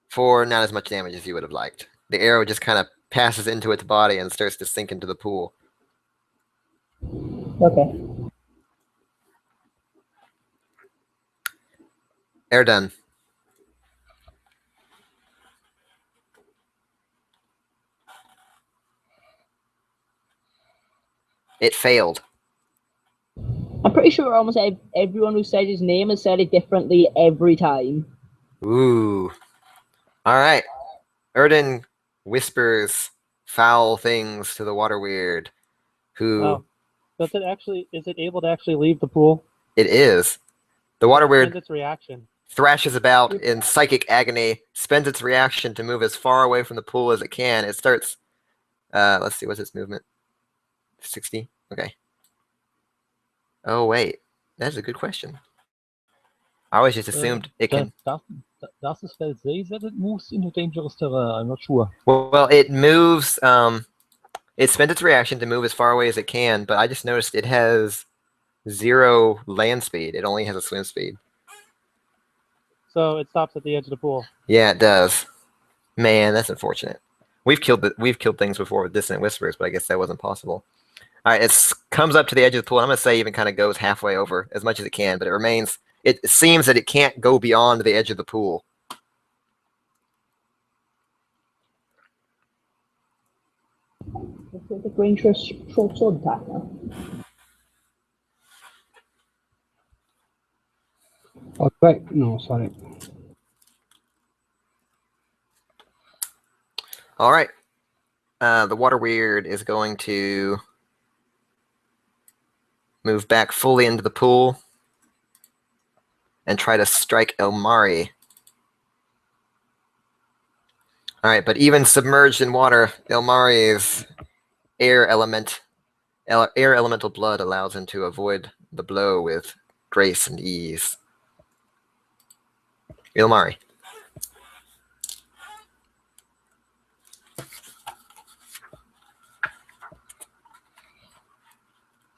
For not as much damage as you would have liked. The arrow just kind of passes into its body and starts to sink into the pool. Okay. Erdan. It failed. I'm pretty sure almost everyone who said his name has said it differently every time. Ooh. All right. Erdan whispers foul things to the water weird, who... Oh. Does it actually? Is it able to actually leave the pool? It is. The water weird When's its reaction? thrashes about in psychic agony, spends its reaction to move as far away from the pool as it can. It starts... let's see, what's its movement? 60? Okay. Oh, wait. That's a good question. I always just assumed it can... Does the spell say that it moves into dangerous terrain? I'm not sure. Well, it moves... it spends its reaction to move as far away as it can, but I just noticed it has 0 land speed. It only has a swim speed. So it stops at the edge of the pool. Yeah, it does. Man, that's unfortunate. We've killed things before with Dissonant Whispers, but I guess that wasn't possible. All right, it comes up to the edge of the pool. I'm going to say even kind of goes halfway over as much as it can, but it remains... It seems that it can't go beyond the edge of the pool. Let's take the range for a short sword attack now. Oh, right. No, sorry. All right. The water weird is going to move back fully into the pool and try to strike Elmari. All right, but even submerged in water, Elmari's air elemental blood allows him to avoid the blow with grace and ease. Elmari.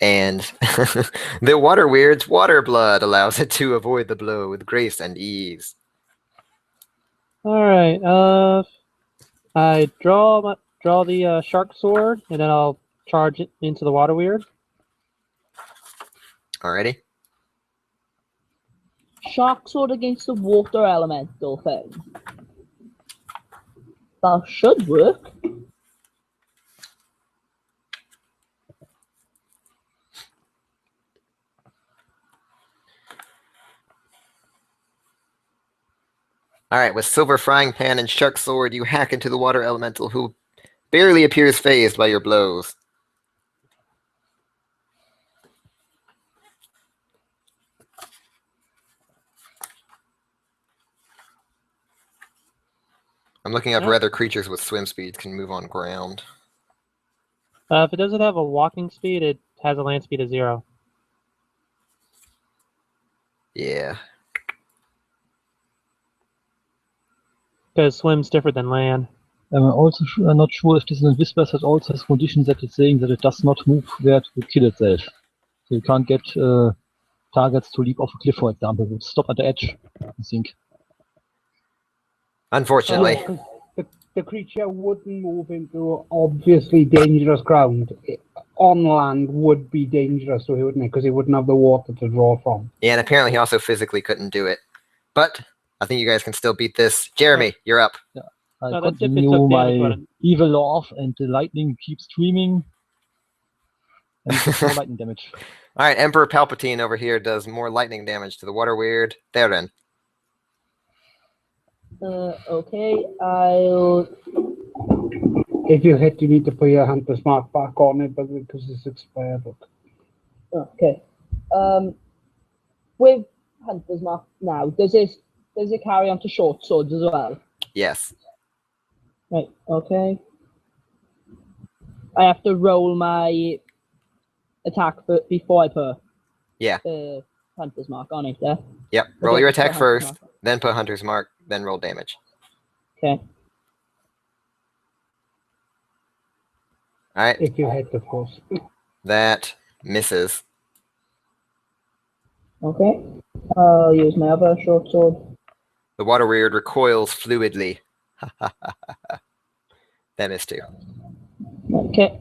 And the water weird's water blood allows it to avoid the blow with grace and ease. All right. I draw the shark sword, and then I'll charge it into the water weird. Alrighty. Shark sword against the water elemental thing. That should work. All right, with silver frying pan and shark sword, you hack into the water elemental, who barely appears fazed by your blows. I'm looking up whether creatures with swim speeds can move on ground. If it doesn't have a walking speed, it has a land speed of 0. Yeah. Because swim's different than land. I'm also not sure if Dissonant Whispers also has conditions that it's saying that it does not move where to kill itself. So you can't get targets to leap off a cliff, for example. It would stop at the edge, I think. Unfortunately. the creature wouldn't move into obviously dangerous ground. On land would be dangerous, so he wouldn't, because he wouldn't have the water to draw from. Yeah, and apparently he also physically couldn't do it. But I think you guys can still beat this. Jeremy, you're up. I No, that's if it continue took my damage on it. evil law, and the lightning keeps streaming. And it gets more lightning damage. All right, Emperor Palpatine over here does more lightning damage to the water weird. Theron. Okay, I'll. If you hit, you need to put your hunter's mark back on it, but because it's expired. Okay. With Hunter's Mark now, does it carry on to short swords as well? Yes. Right, okay. I have to roll my attack before I put Hunter's Mark on it, yeah? Yep. Roll your attack Hunter's first, Mark. then put Hunter's Mark, then roll damage. Okay. All right. If you hit, of course. That misses. Okay. I'll use my other short sword. The water weird recoils fluidly. That missed too. Okay.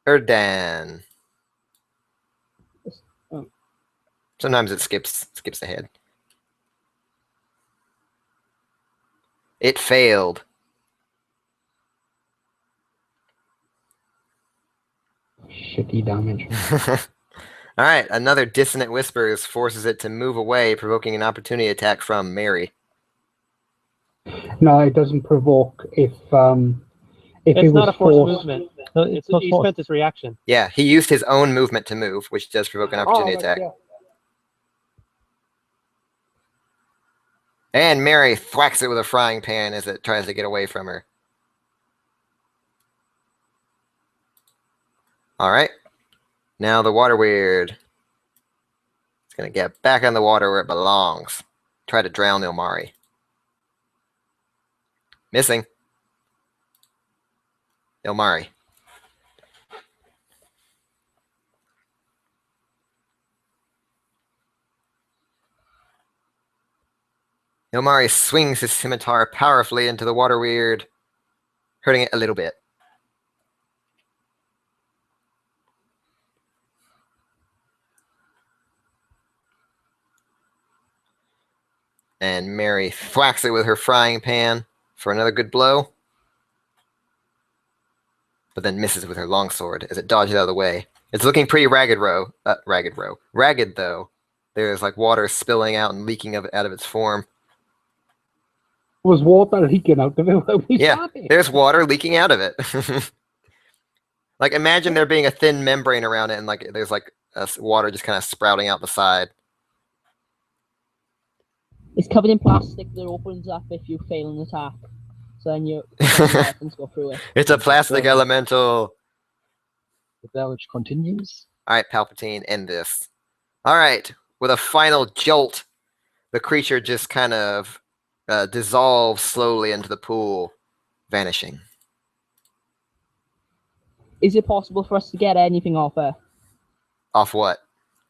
Erdan. Oh. Sometimes it skips ahead. It failed. Shitty damage. All right, another Dissonant Whispers forces it to move away, provoking an opportunity attack from Mary. No, it doesn't provoke if It's it was not a forced forced. movement. No, He not forced. spent his reaction. Yeah, he used his own movement to move, which does provoke an opportunity attack. Yeah. And Mary thwacks it with a frying pan as it tries to get away from her. All right. Now the water weird. It's going to get back on the water where it belongs. Try to drown Ilmari. Missing. Ilmari. Ilmari swings his scimitar powerfully into the water weird, hurting it a little bit. And Mary thwacks it with her frying pan for another good blow, but then misses with her longsword as it dodges out of the way. It's looking pretty ragged though. There's like water spilling out and leaking out of its form. Was water leaking out of it when we Yeah, started? there's water leaking out of it. Like imagine there being a thin membrane around it, and like there's like water just kind of sprouting out the side. It's covered in plastic that opens up if you fail an attack. So then your weapons go through it. It's a plastic elemental. The damage continues. All right, Palpatine, end this. All right, with a final jolt, the creature just kind of dissolves slowly into the pool, vanishing. Is it possible for us to get anything off her? Off what?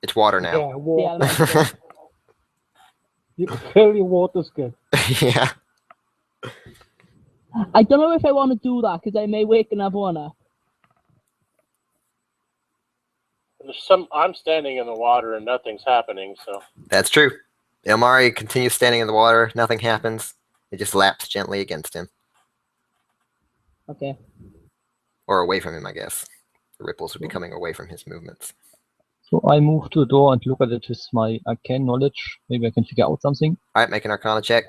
It's water now. Yeah, The water. elemental? You can fill your water skin. Yeah. I don't know if I want to do that because I may wake another one up. I'm standing in the water and nothing's happening, so. That's true. Ilmari continues standing in the water. Nothing happens. It just laps gently against him. Okay. Or away from him, I guess. The ripples would be coming away from his movements. So I move to the door and look at it with my arcane knowledge. Maybe I can figure out something. All right, make an Arcana check.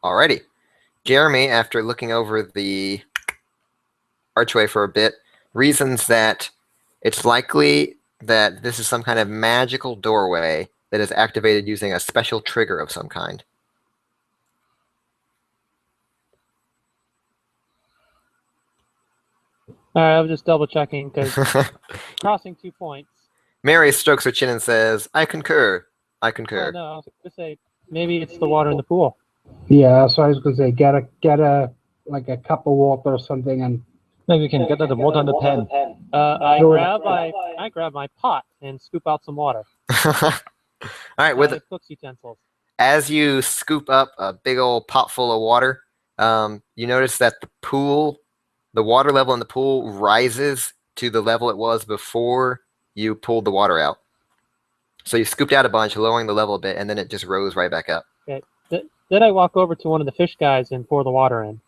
Alrighty. Jeremy, after looking over the archway for a bit, reasons that it's likely that this is some kind of magical doorway that is activated using a special trigger of some kind. All right, I was just double checking because crossing 2 points. Mary strokes her chin and says, I concur. I concur. Oh, no, I was going to say maybe it's the water in the pool. Yeah, so I was gonna say get a like a cup of water or something, and Maybe we can get at the water in the pan. I grab my pot and scoop out some water. All right, with cook's utensils. as you scoop up a big old pot full of water, you notice that the water level in the pool rises to the level it was before you pulled the water out. So you scooped out a bunch, lowering the level a bit, and then it just rose right back up. Okay. Then I walk over to one of the fish guys and pour the water in.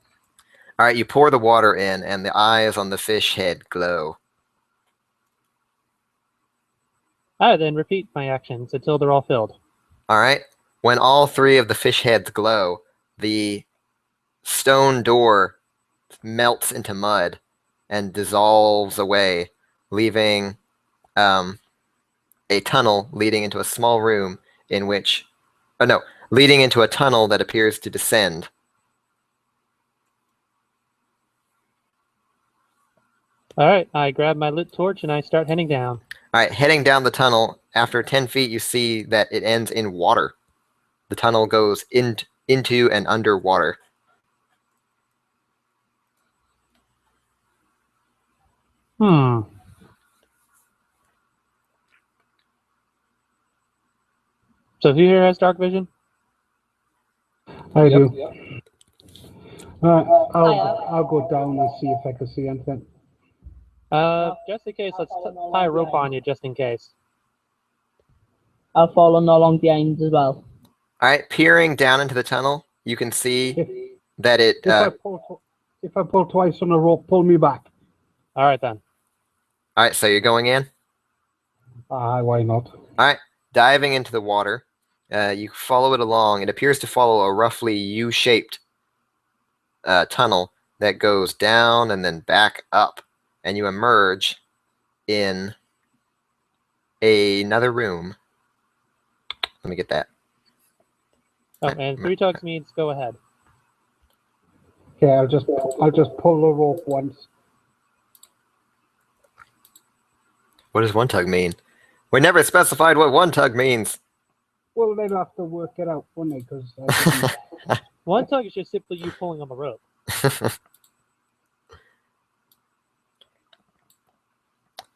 All right, you pour the water in, and the eyes on the fish head glow. I then repeat my actions until they're all filled. All right. When all three of the fish heads glow, the stone door melts into mud and dissolves away, leaving a tunnel leading into a small room in which, leading into a tunnel that appears to descend. All right, I grab my lit torch and I start heading down. All right, heading down the tunnel, after 10 feet, you see that it ends in water. The tunnel goes into and under water. So who here has dark vision? I do. I'll go down and see if I can see anything. Just in case, let's tie a rope on you just in case. I'll follow along behind as well. All right, peering down into the tunnel, you can see that it... If I pull twice on a rope, pull me back. All right, then. All right, so you're going in? Why not? All right, diving into the water, you follow it along. It appears to follow a roughly U-shaped tunnel that goes down and then back up, and you emerge in another room. Let me get that. Oh, and 3 tugs means go ahead. Okay, I'll just pull the rope once. What does 1 tug mean? We never specified what 1 tug means. Well, they'll have to work it out, won't they? Because 1 tug is just simply you pulling on the rope. That's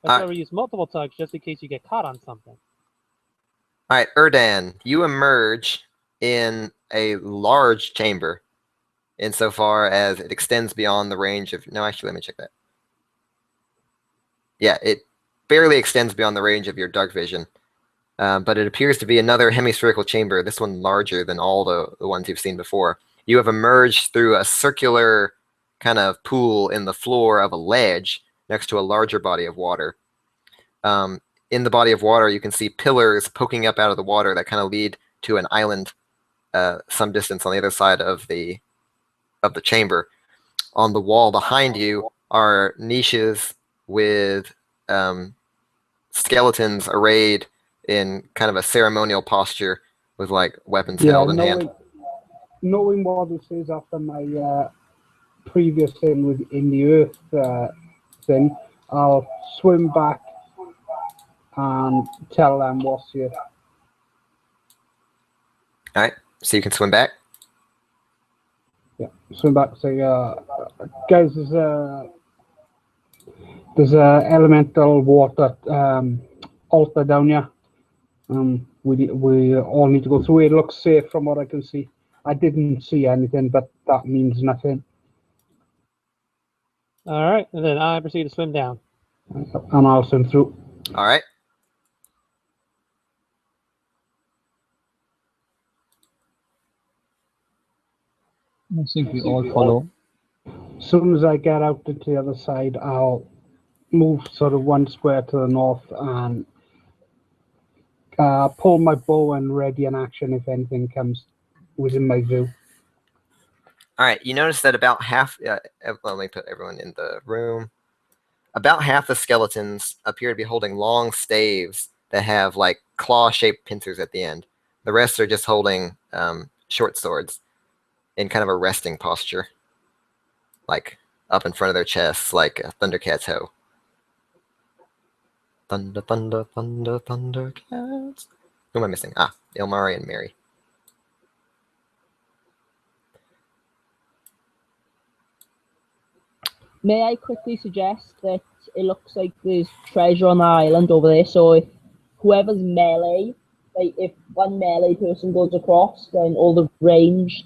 why we use multiple tugs, just in case you get caught on something. All right, Erdan, you emerge in a large chamber insofar as it extends beyond the range of... No, actually, let me check that. Yeah, it barely extends beyond the range of your dark vision. But it appears to be another hemispherical chamber, this one larger than all the ones you've seen before. You have emerged through a circular kind of pool in the floor of a ledge next to a larger body of water. In the body of water, you can see pillars poking up out of the water that kind of lead to an island some distance on the other side of the chamber. On the wall behind you are niches with skeletons arrayed in kind of a ceremonial posture with like weapons held in hand. Knowing what this is after my previous thing in the earth thing, I'll swim back and tell them what's here. All right, so you can swim back? Yeah, swim back. Say, guys, there's a elemental water altar down here. We all need to go through it. It looks safe from what I can see. I didn't see anything, but that means nothing. All right, and then I proceed to swim down. And I'll swim through. All right. I think we all follow. As soon as I get out to the other side, I'll move sort of 1 square to the north and pull my bow and ready in action if anything comes within my view. All right, you notice that about half, let me put everyone in the room. About half the skeletons appear to be holding long staves that have like claw-shaped pincers at the end. The rest are just holding short swords in kind of a resting posture, like up in front of their chests, like a Thundercat's hoe. Thunder, thunder, thunder, Thundercats. Who am I missing? Ah, Ilmari and Mary. May I quickly suggest that it looks like there's treasure on the island over there, so if whoever's melee like if one melee person goes across, then all the ranged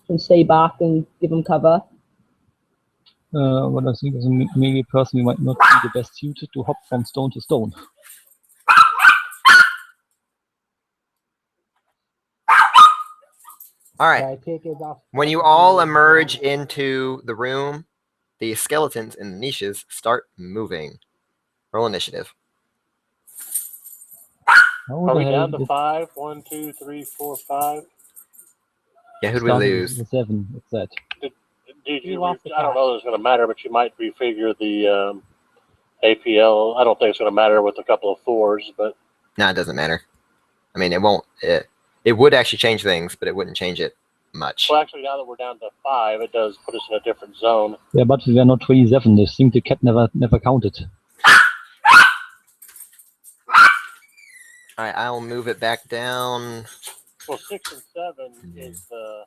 can stay back and give them cover. What I think is a melee person might not be the best suited to hop from stone to stone. All right. When you all emerge into the room, the skeletons in the niches start moving. Roll initiative. Are we down to 5? 1, 2, 3, 4, 5. Yeah, who'd we lose? The 7. What's that? Did you? I don't know if it's going to matter, but you might refigure the APL. I don't think it's going to matter with a couple of 4s, but no, it doesn't matter. I mean, it won't. It would actually change things, but it wouldn't change it much. Well, actually, now that we're down to 5, it does put us in a different zone. Yeah, but we are not 27. I think the cat never counted. All right, I'll move it back down. Well, 6 and 7 is the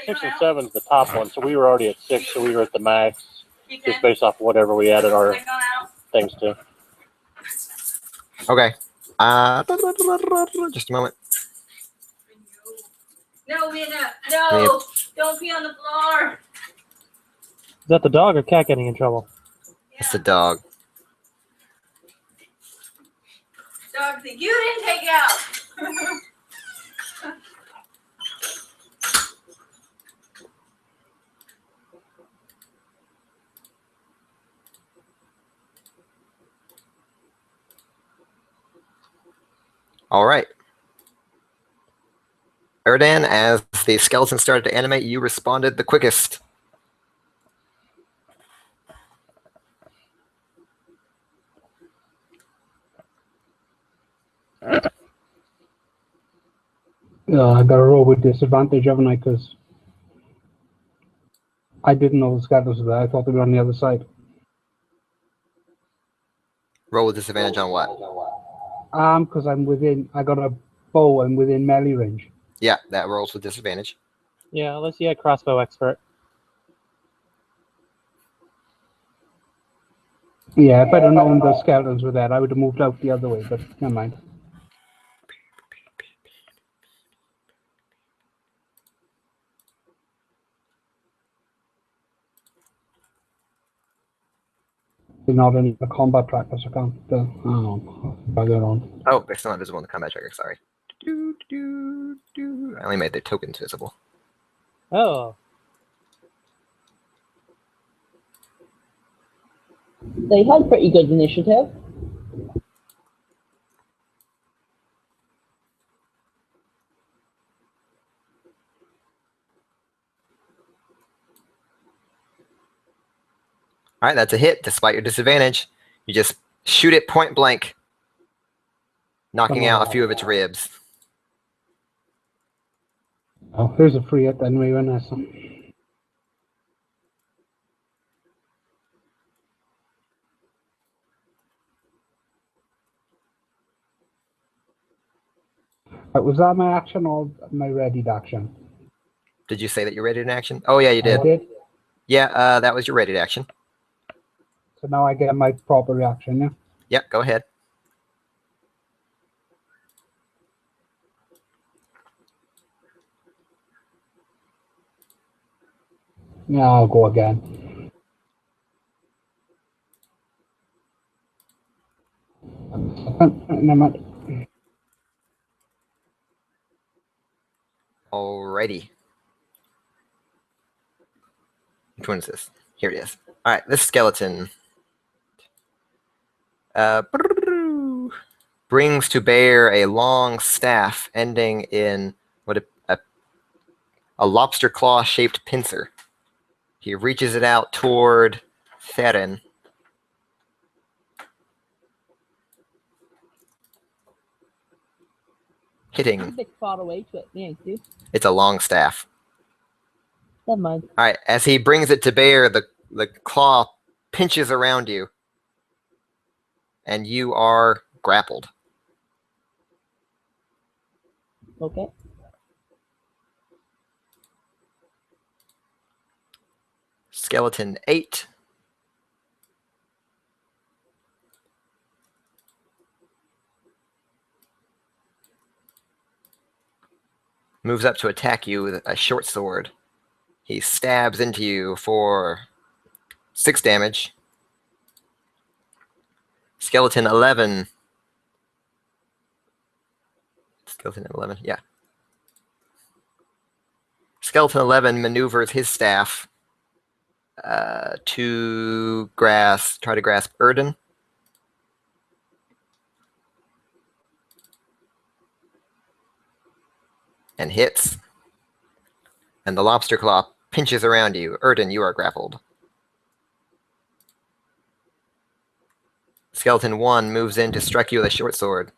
6 and 7 is the top one. So we were already at 6, so we were at the max, just based off whatever we added our things to. Okay. Just a moment. No, Mina, no! Don't pee on the floor! Is that the dog or cat getting in trouble? It's the dog. Dog that you didn't take out! All right. Erdan, as the skeleton started to animate, you responded the quickest. I got a roll with disadvantage, haven't I? Because I didn't know the skeletons were there. I thought they were on the other side. Roll with disadvantage on what? Because I'm within. I got a bow and within melee range. Yeah, that rolls with disadvantage. Yeah, unless you had crossbow expert. Yeah, if I'd have known the skeletons were there, I would have moved out the other way, but never mind. They're not in the combat tracker, so I can't. Bugger on. Oh, they're still not visible in the combat tracker, sorry. I only made the tokens visible. Oh. They had pretty good initiative. All right, that's a hit, despite your disadvantage. You just shoot it point blank, knocking out a few of its ribs. Oh, here's a free hit anyway, Vanessa. Was that my action or my readied action? Did you say that you're ready in action? Oh, yeah, you did. I did. Yeah, that was your ready action. So now I get my proper reaction, yeah? Yep, go ahead. Yeah, I'll go again. Never mind. Alrighty. Which one is this? Here it is. All right, this skeleton brings to bear a long staff ending in what a lobster claw shaped pincer. He reaches it out toward Theron. Hitting. I'm a bit far away to it, thank you. It's a long staff. Never mind. All right, as he brings it to bear, the claw pinches around you, and you are grappled. Okay. Skeleton 8. moves up to attack you with a short sword. He stabs into you for 6 damage. Skeleton 11. Skeleton 11, yeah. Skeleton 11 maneuvers his staff to try to grasp Erden. And hits. And the lobster claw pinches around you. Erden, you are grappled. Skeleton 1 moves in to strike you with a short sword.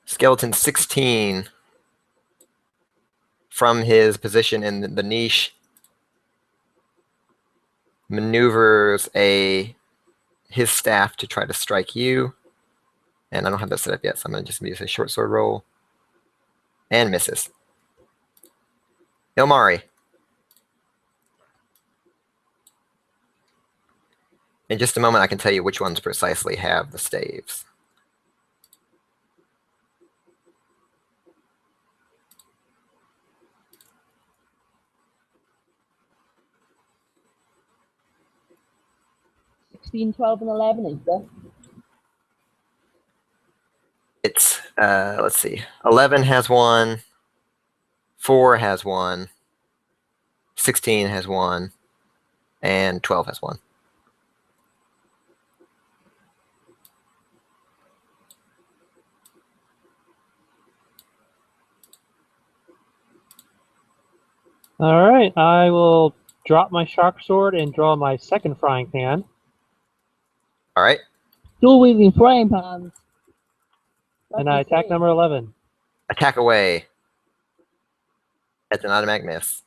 Skeleton 16, from his position in the niche, maneuvers his staff to try to strike you. And I don't have that set up yet, so I'm going to just use a short sword roll. And misses. Ilmari. In just a moment, I can tell you which ones precisely have the staves. $16, $12, and 11, is there? It's, let's see, 11 has one, 4 has one, 16 has one, and 12 has one. All right, I will drop my shark sword and draw my second frying pan. All right. Dual wielding frying pans. And I attack number 11. Attack away. That's an automatic miss.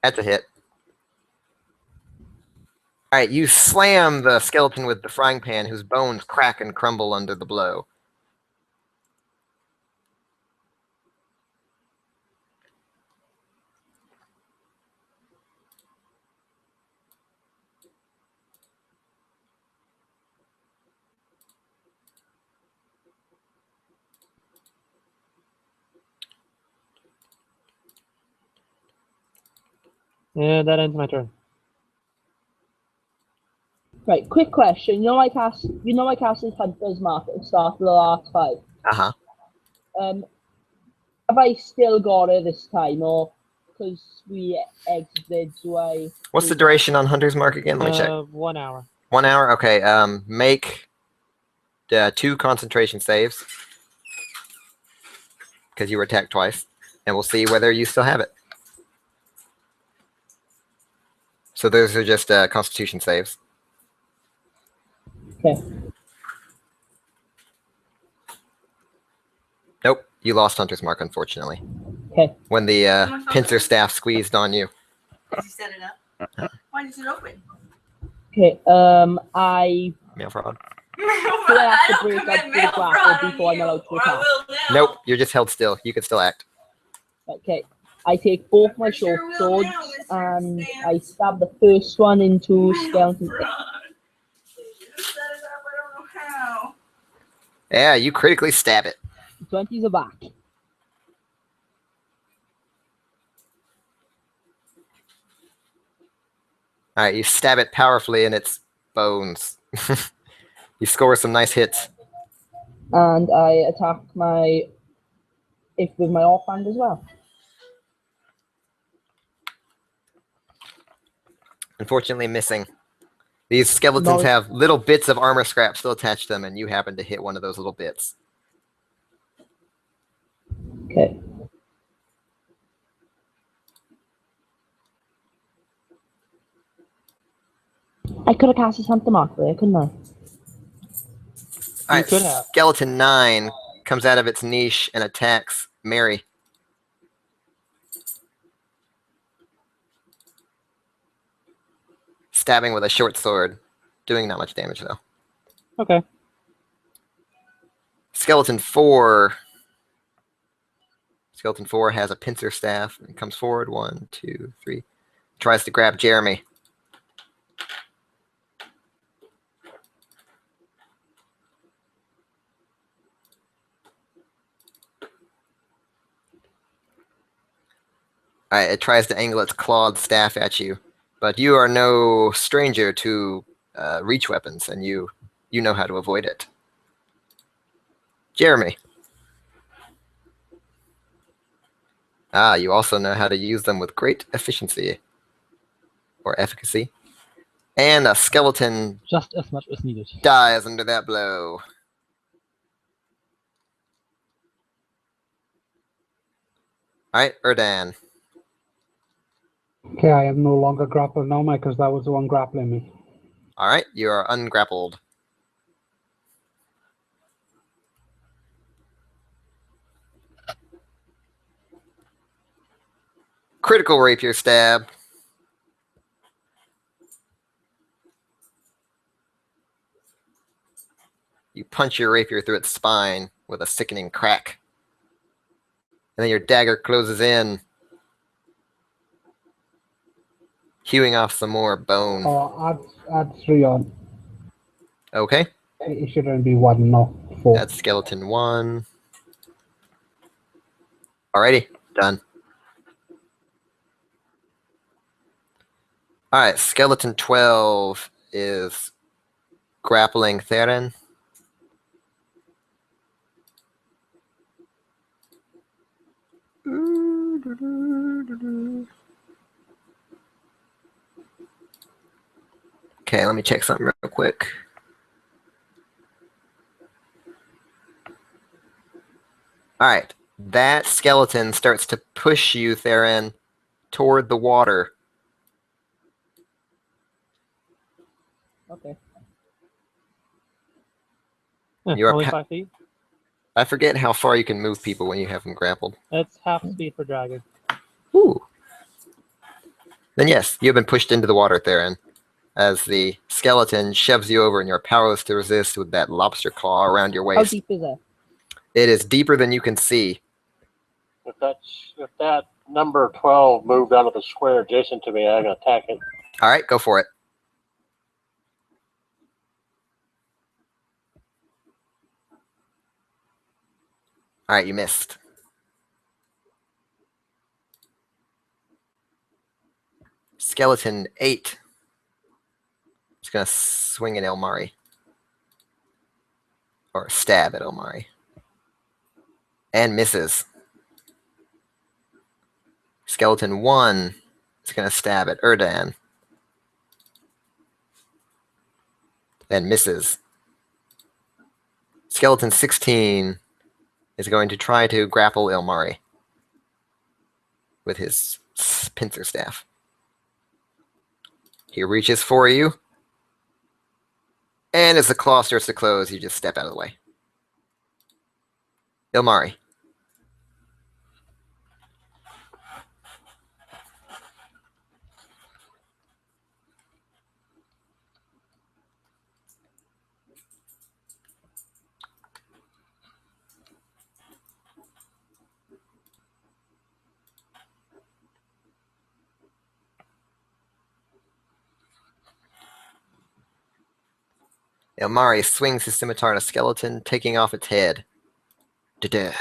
That's a hit. All right, you slam the skeleton with the frying pan, whose bones crack and crumble under the blow. And that ends my turn. Right, quick question. You know I cast Hunter's Mark at the start of the last fight. Uh-huh. Have I still got it this time, or because we exited, do I... What's the duration on Hunter's Mark again? Let me check. 1 hour. 1 hour? Okay, make 2 concentration saves. Because you were attacked twice. And we'll see whether you still have it. So those are just constitution saves. Okay. Nope, you lost Hunter's Mark, unfortunately. Okay. When the pincer staff squeezed on you. Did you set it up? Why is it open? Okay, I... Mail fraud. I have to break up the grapple before I'm allowed to attack. Nope, you're just held still. You can still act. Okay. I take both my short swords and I stab the first one into skeleton. Yeah, you critically stab it. 20's a back. All right, you stab it powerfully in its bones. You score some nice hits. And I attack with my offhand as well. Unfortunately missing. These skeletons have little bits of armor scrap still attached to them, and you happen to hit one of those little bits. Okay. I could have cast a Santa Mark there, couldn't I? Alright, Skeleton 9 comes out of its niche and attacks Mary. Stabbing with a short sword. Doing not much damage, though. Okay. Skeleton 4. Skeleton 4 has a pincer staff and comes forward. 1, 2, 3. tries to grab Jeremy. Alright, it tries to angle its clawed staff at you, but you are no stranger to reach weapons, and you know how to avoid it. Jeremy. Ah, you also know how to use them with great efficiency. Or efficacy. And a skeleton Just as much as needed. dies under that blow. Alright, Erdan. Okay, I am no longer grappled now, Mike, because that was the one grappling me. Alright, you are ungrappled. Critical rapier stab. You punch your rapier through its spine with a sickening crack. And then your dagger closes in, hewing off some more bone. Oh, add 3 on. Okay. It should only be 1, not 4. That's skeleton 1. Alrighty, done. Alright, skeleton 12 is grappling Theron. Okay, let me check something real quick. Alright, that skeleton starts to push you, Theron, toward the water. Okay. You're Only 5 feet. I forget how far you can move people when you have them grappled. That's half speed for dragon. Ooh. Then yes, you have been pushed into the water, Theron, as the skeleton shoves you over and you're powerless to resist with that lobster claw around your How waist. deep is it? It is deeper than you can see. If that number 12 moved out of the square adjacent to me, I'm gonna attack it. All right, go for it. All right, you missed. Skeleton 8. It's going to swing at Elmari. Or stab at Elmari. And misses. Skeleton 1 is going to stab at Erdan. And misses. Skeleton 16 is going to try to grapple Ilmari with his pincer staff. He reaches for you, and as the claw starts to close, you just step out of the way. Ilmari. Ilmari swings his scimitar at a skeleton, taking off its head. Da-da.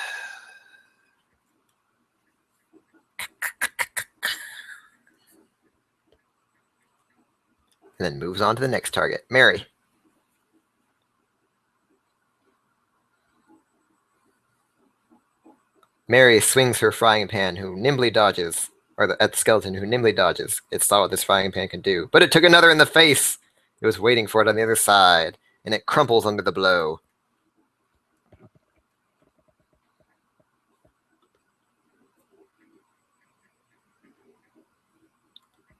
And then moves on to the next target. Mary. Mary swings her frying pan, who nimbly dodges, at the skeleton, who nimbly dodges. It saw what this frying pan can do, but it took another in the face. It was waiting for it on the other side, and it crumples under the blow.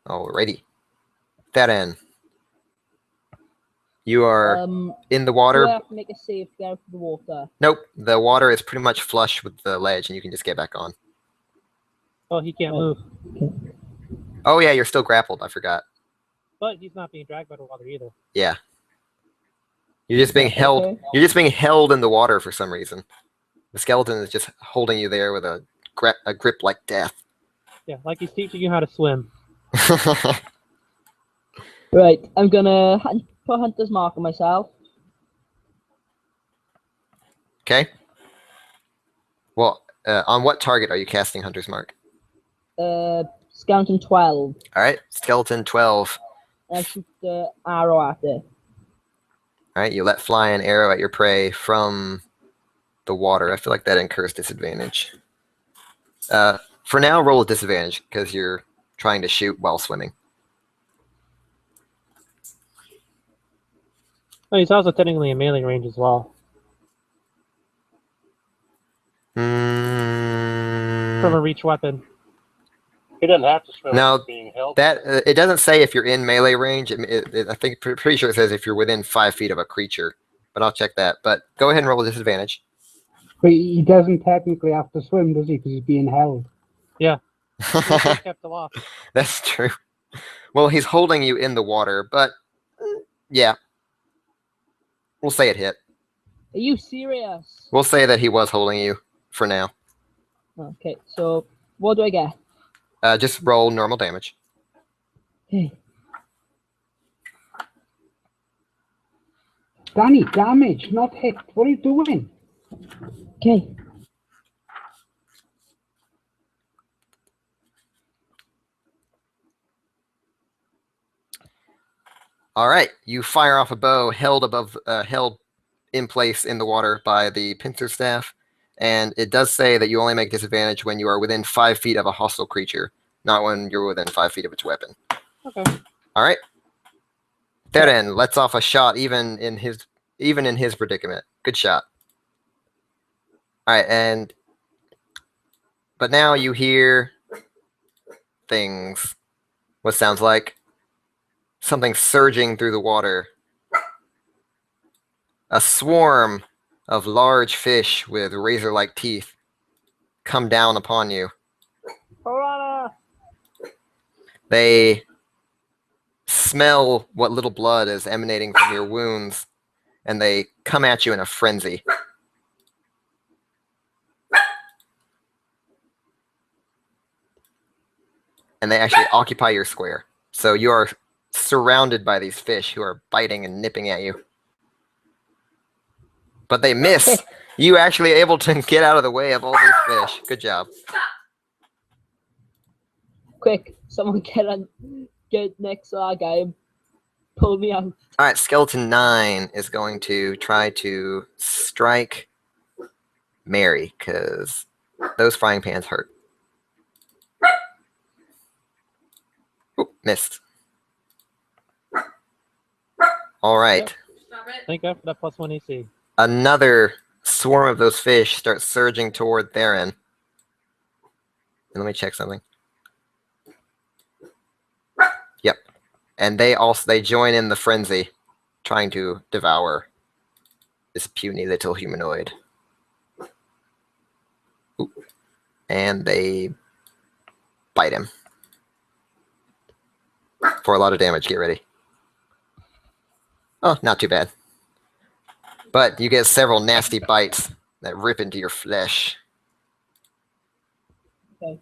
Alrighty. That end. You are in the water. Do I have to make a save to get out of the water? Nope. The water is pretty much flush with the ledge, and you can just get back on. Oh, he can't move. Oh, yeah, you're still grappled. I forgot. But he's not being dragged by the water either. Yeah. You're just being held. Okay. You're just being held in the water for some reason. The skeleton is just holding you there with a grip like death. Yeah, like he's teaching you how to swim. Right, I'm gonna put Hunter's Mark on myself. Okay. Well, on what target are you casting Hunter's Mark? Skeleton 12. All right, Skeleton 12. And I shoot the arrow at it. All right, you let fly an arrow at your prey from the water. I feel like that incurs disadvantage. For now, roll a disadvantage because you're trying to shoot while swimming. Oh, he's also technically in melee range as well. From a reach weapon. He doesn't have to swim. No, Being held. that it doesn't say if you're in melee range. I think pretty sure it says if you're within 5 feet of a creature. But I'll check that. But go ahead and roll a disadvantage. But he doesn't technically have to swim, does he? Because he's being held. Yeah. He's kept aloft. That's true. Well, he's holding you in the water, but yeah. We'll say it hit. Are you serious? We'll say that he was holding you for now. Okay, so what do I get? Just roll normal damage. Okay. Danny, damage, not hit. What are you doing? Okay. All right, you fire off a bow held in place in the water by the pincer staff, and it does say that you only make disadvantage when you are within 5 feet of a hostile creature, not when you're within 5 feet of its weapon. Okay. All right. Theron lets off a shot even in his predicament. Good shot. All right, but now you hear things. What sounds like something surging through the water. A swarm of large fish with razor-like teeth come down upon you. Piranha! They smell what little blood is emanating from your wounds, and they come at you in a frenzy. And they actually occupy your square. So you are surrounded by these fish who are biting and nipping at you. But they miss. You actually able to get out of the way of all these fish. Good job. Quick, someone get next to our guy and pull me out. All right, Skeleton 9 is going to try to strike Mary because those frying pans hurt. Oop, missed. All right. Thank God for that +1 AC. Another swarm of those fish starts surging toward Theron. And let me check something. Yep. And they join in the frenzy, trying to devour this puny little humanoid. Oop. And they bite him. For a lot of damage, get ready. Oh, not too bad. But you get several nasty bites that rip into your flesh. Okay.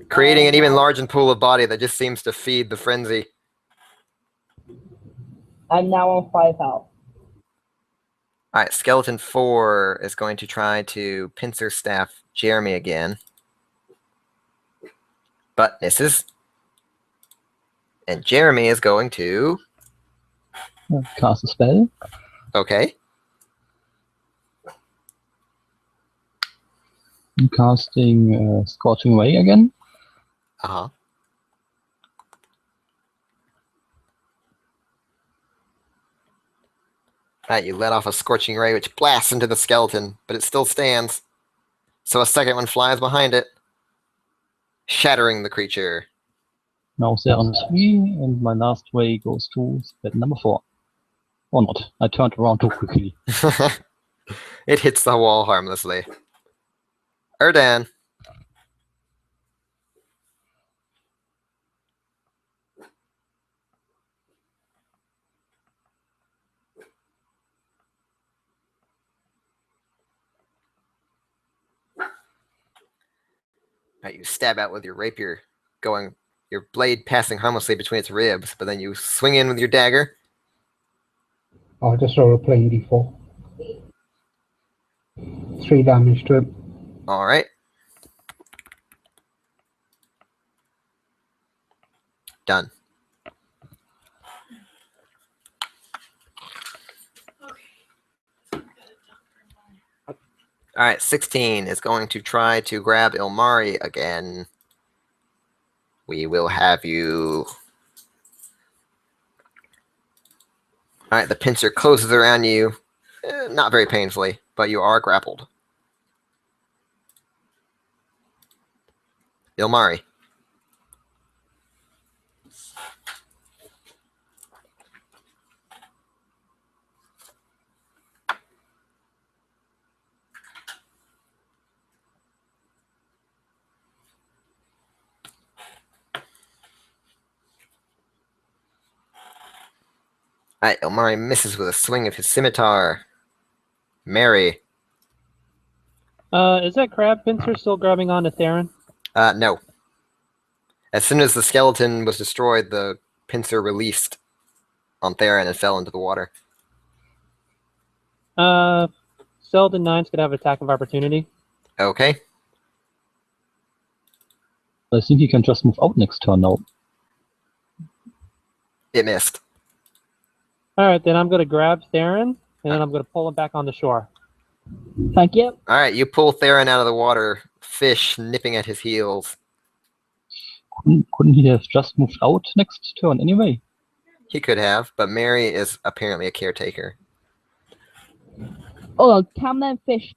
Creating an even larger pool of body that just seems to feed the frenzy. I'm now on 5 health. Alright, Skeleton 4 is going to try to pincer staff Jeremy again. But misses. And Jeremy is going to... Cast a spell. Okay. I'm casting Scorching Ray again. Uh-huh. Alright, you let off a Scorching Ray which blasts into the skeleton, but it still stands. So a second one flies behind it, shattering the creature. Now they're on 3, and my last ray goes to spell number 4. Or not. I turned around too quickly. It hits the wall harmlessly. Erdan. Right, you stab out with your rapier, going your blade passing harmlessly between its ribs, but then you swing in with your dagger. I'll just roll a plain d4. 3 damage to him. All right. Done. All right, 16 is going to try to grab Ilmari again. We will have you. All right, the pincer closes around you. Not very painfully, but you are grappled. Ilmari. All right, Ilmari misses with a swing of his scimitar. Mary. Is that crab pincer still grabbing onto Theron? No. As soon as the skeleton was destroyed, the pincer released on Theron and fell into the water. Selden 9's gonna have attack of opportunity. Okay. I think he can just move out next turn now. It missed. Alright, then I'm gonna grab Theron, and then I'm gonna pull him back on the shore. Thank you. All right, you pull Theron out of the water, fish nipping at his heels. Couldn't he have just moved out next turn anyway? He could have, but Mary is apparently a caretaker. Oh, can them fish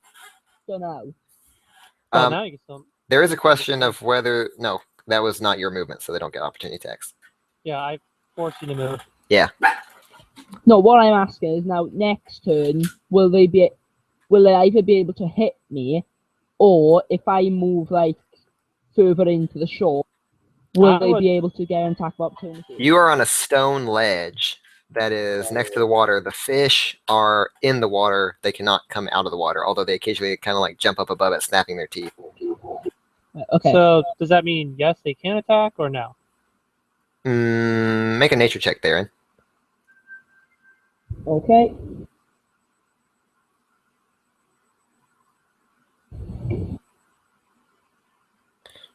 don't know. Oh, now you can still... There is a question of whether... No, that was not your movement, so they don't get opportunity attacks. Yeah, I forced you to move. Yeah. No, what I'm asking is now next turn, will they either be able to hit me, or if I move like further into the shore, will they be able to get an attack of opportunity? You are on a stone ledge that is next to the water. The fish are in the water. They cannot come out of the water, although they occasionally kind of like jump up above it, snapping their teeth. Okay. So does that mean yes, they can attack, or no? Make a nature check, Theron. Okay.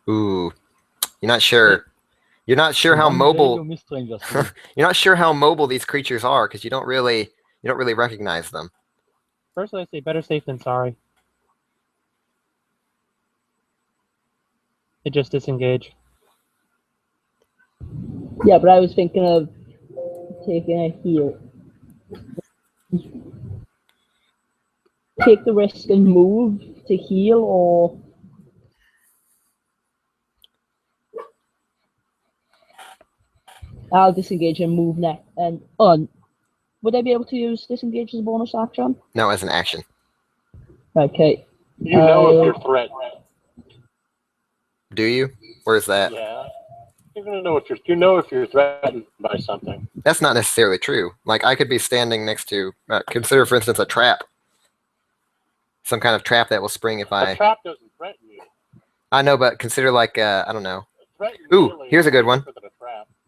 Ooh, you're not sure. You're not sure how mobile. You're not sure how mobile these creatures are because you don't really recognize them. Personally, I say better safe than sorry. It just disengage. Yeah, but I was thinking of taking a heal. Take the risk and move to heal, or I'll disengage and move next. And would I be able to use disengage as a bonus action? No, as an action. Okay. You know if you're threatened. Do you? Where's that? Yeah. You're gonna know if you're threatened by something. That's not necessarily true. Like I could be standing next to consider, for instance, a trap. Some kind of trap that will spring if I. A trap doesn't threaten you. I know, but consider like I don't know. Ooh, here's a good one.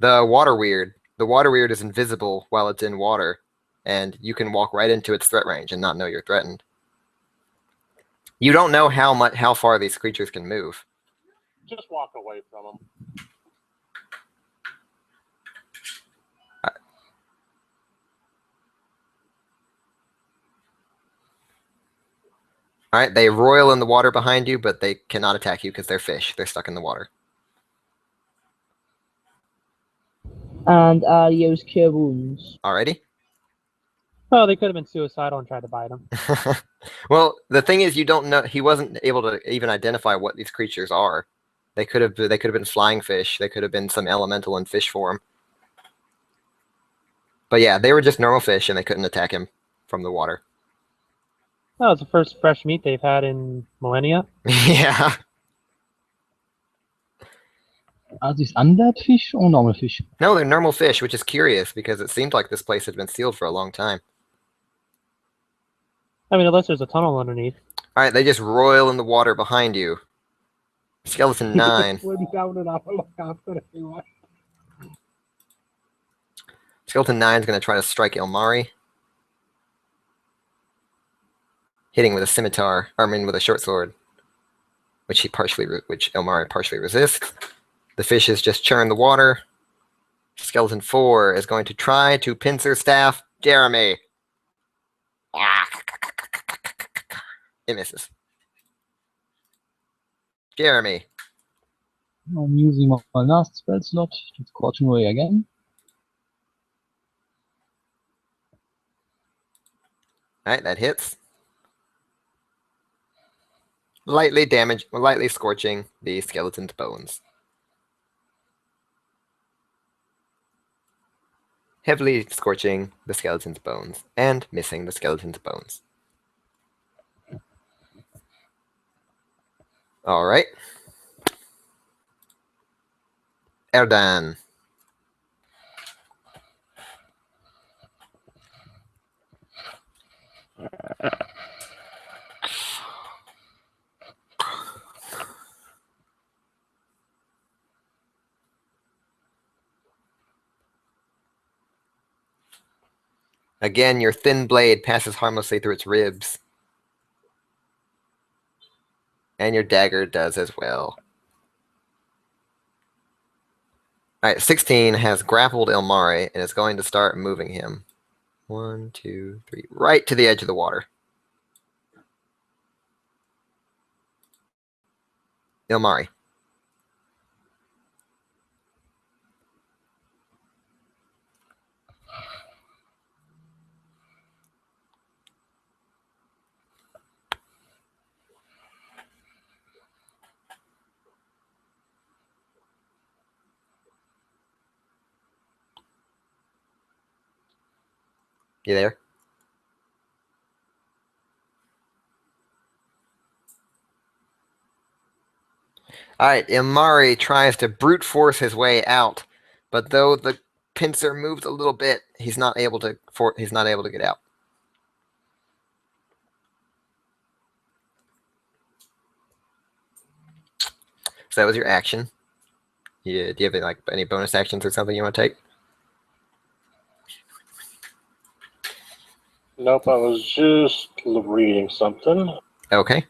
The water weird. The water weird is invisible while it's in water, and you can walk right into its threat range and not know you're threatened. You don't know how far these creatures can move. Just walk away from them. All right, they roil in the water behind you, but they cannot attack you because they're fish. They're stuck in the water. And I'll use Cure Wounds. Alrighty. Oh, they could have been suicidal and tried to bite him. Well, the thing is, you don't know. He wasn't able to even identify what these creatures are. They could have been flying fish. They could have been some elemental in fish form. But yeah, they were just normal fish, and they couldn't attack him from the water. That was the first fresh meat they've had in millennia. Yeah. Are these undead fish or normal fish? No, they're normal fish, which is curious because it seemed like this place had been sealed for a long time. I mean, unless there's a tunnel underneath. All right, they just roil in the water behind you. Skeleton 9. Swim down and have a look after everyone. Skeleton 9 is going to try to strike Ilmari. Hitting with a scimitar, with a short sword, which Ilmari partially resists. The fishes just churn the water. Skeleton 4 is going to try to pincer staff Jeremy. It misses. Jeremy. I'm using my last spell slot to Scorching Ray again. Alright, that hits. Lightly scorching the skeleton's bones. Heavily scorching the skeleton's bones and missing the skeleton's bones. Alright. Erdan. Again, your thin blade passes harmlessly through its ribs. And your dagger does as well. Alright, 16 has grappled Ilmari and is going to start moving him. 1, 2, 3, right to the edge of the water. Ilmari. You there? Alright, Ilmari tries to brute force his way out, but though the pincer moves a little bit, he's not able to get out. So that was your action. Yeah, do you have any bonus actions or something you want to take? Nope, I was just reading something. Okay.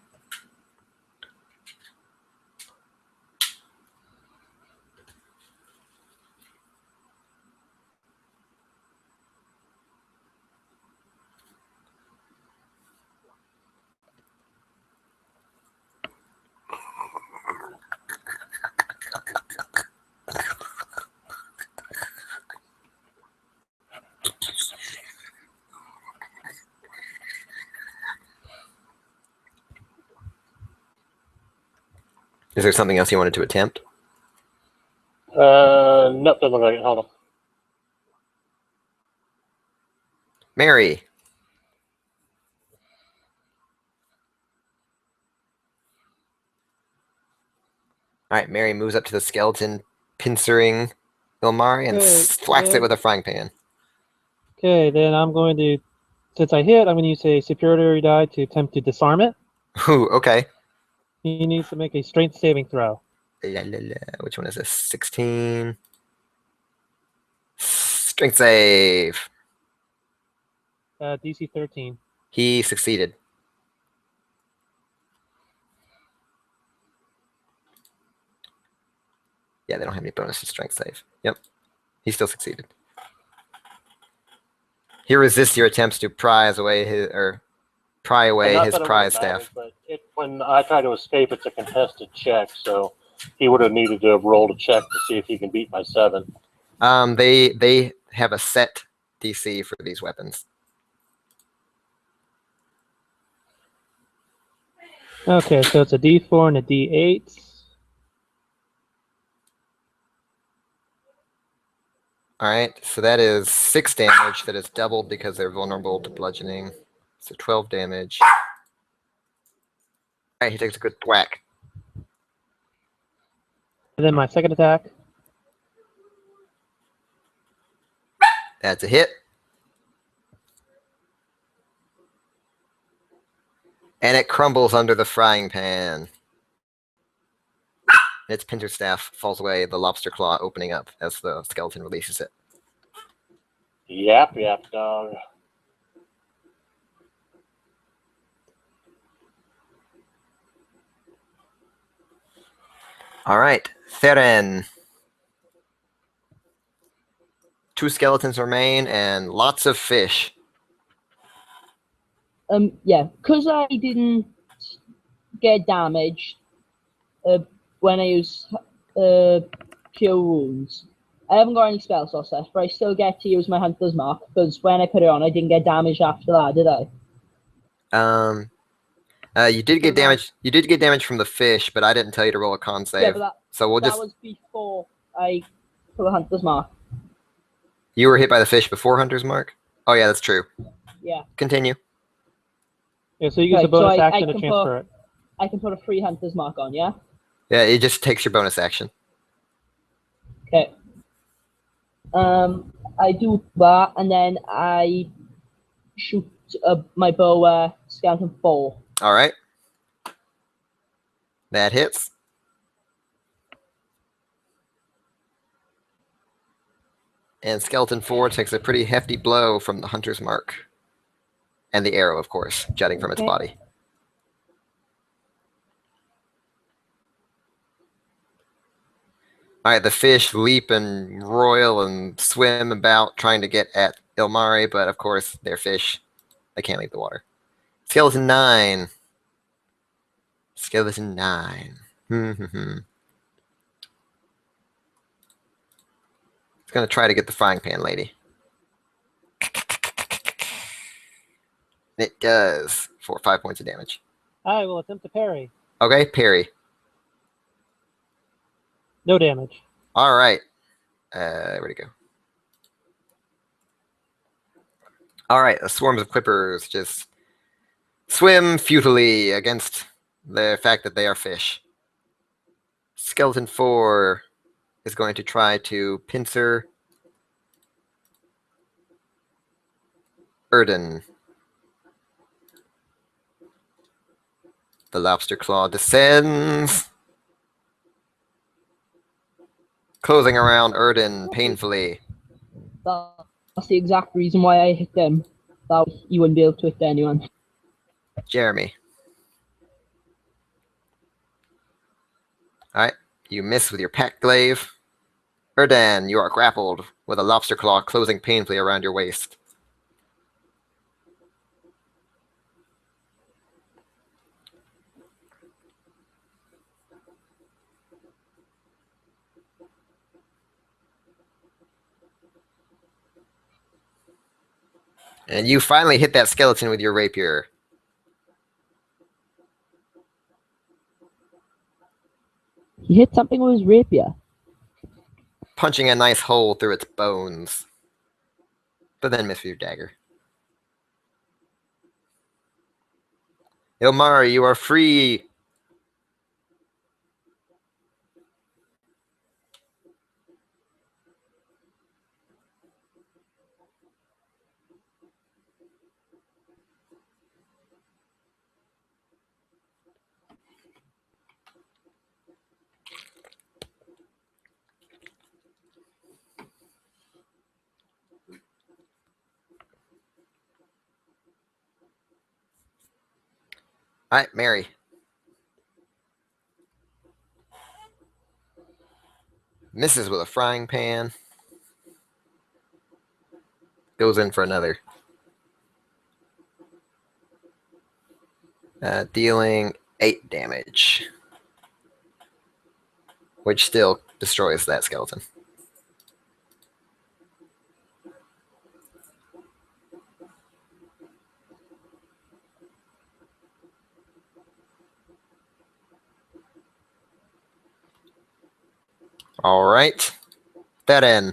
Is there something else you wanted to attempt? Nope, doesn't look like it. Hold on. Mary. Alright, Mary moves up to the skeleton, pincering Ilmari, and thwacks it with a frying pan. Okay, then I'm going to, since I hit, I'm going to use a superiority die to attempt to disarm it. Ooh, okay. He needs to make a strength saving throw. Which one is this? 16. Strength save. DC 13. He succeeded. Yeah, they don't have any bonus to strength save. Yep. He still succeeded. He resists your attempts to pry away his prize staff. But when I try to escape, it's a contested check, so he would have needed to have rolled a check to see if he can beat my 7. They have a set DC for these weapons. Okay, so it's a D4 and a D8. Alright, so that is 6 damage that is doubled because they're vulnerable to bludgeoning. So 12 damage. Alright, he takes a good thwack. And then my second attack. That's a hit. And it crumbles under the frying pan. Its pincer staff falls away, the lobster claw opening up as the skeleton releases it. Yap, dog. All right, Theren. 2 skeletons remain and lots of fish. Yeah, because I didn't get damaged when I use Cure Wounds. I haven't got any spell slots left, but I still get to use my Hunter's Mark, because when I put it on, I didn't get damaged after that, did I? You did get damage. You did get damage from the fish, but I didn't tell you to roll a con save. Yeah, but so we'll that just. was before I put the Hunter's Mark. You were hit by the fish before Hunter's Mark? Oh yeah, that's true. Yeah. Continue. Yeah, so you use a bonus action to can transfer it. I can put a free Hunter's Mark on, yeah? Yeah, it just takes your bonus action. Okay. I do that, and then I shoot my bow skeleton 4. All right. That hits. And skeleton 4 takes a pretty hefty blow from the Hunter's Mark. And the arrow, of course, jutting from its body. All right, the fish leap and roil and swim about trying to get at Ilmari, but of course, they're fish. They can't leave the water. Skeleton 9. Skeleton 9. It's going to try to get the frying pan lady. It does for 5 points of damage. I will attempt to parry. Okay, parry. No damage. All right. Where'd it go? All right, the swarms of clippers just swim futilely against the fact that they are fish. Skeleton 4 is going to try to pincer Erden. The lobster claw descends, closing around Erden painfully. That's the exact reason why I hit them. That you wouldn't be able to hit anyone. Jeremy. All right, you miss with your pack glaive. Erdan, you are grappled with a lobster claw closing painfully around your waist. And you finally hit that skeleton with your rapier. He hit something with his rapier. Punching a nice hole through its bones. But then missed with your dagger. Ilmari, you are free. All right, Mary. Misses with a frying pan. Goes in for another. Dealing 8 damage. Which still destroys that skeleton. All right. That in.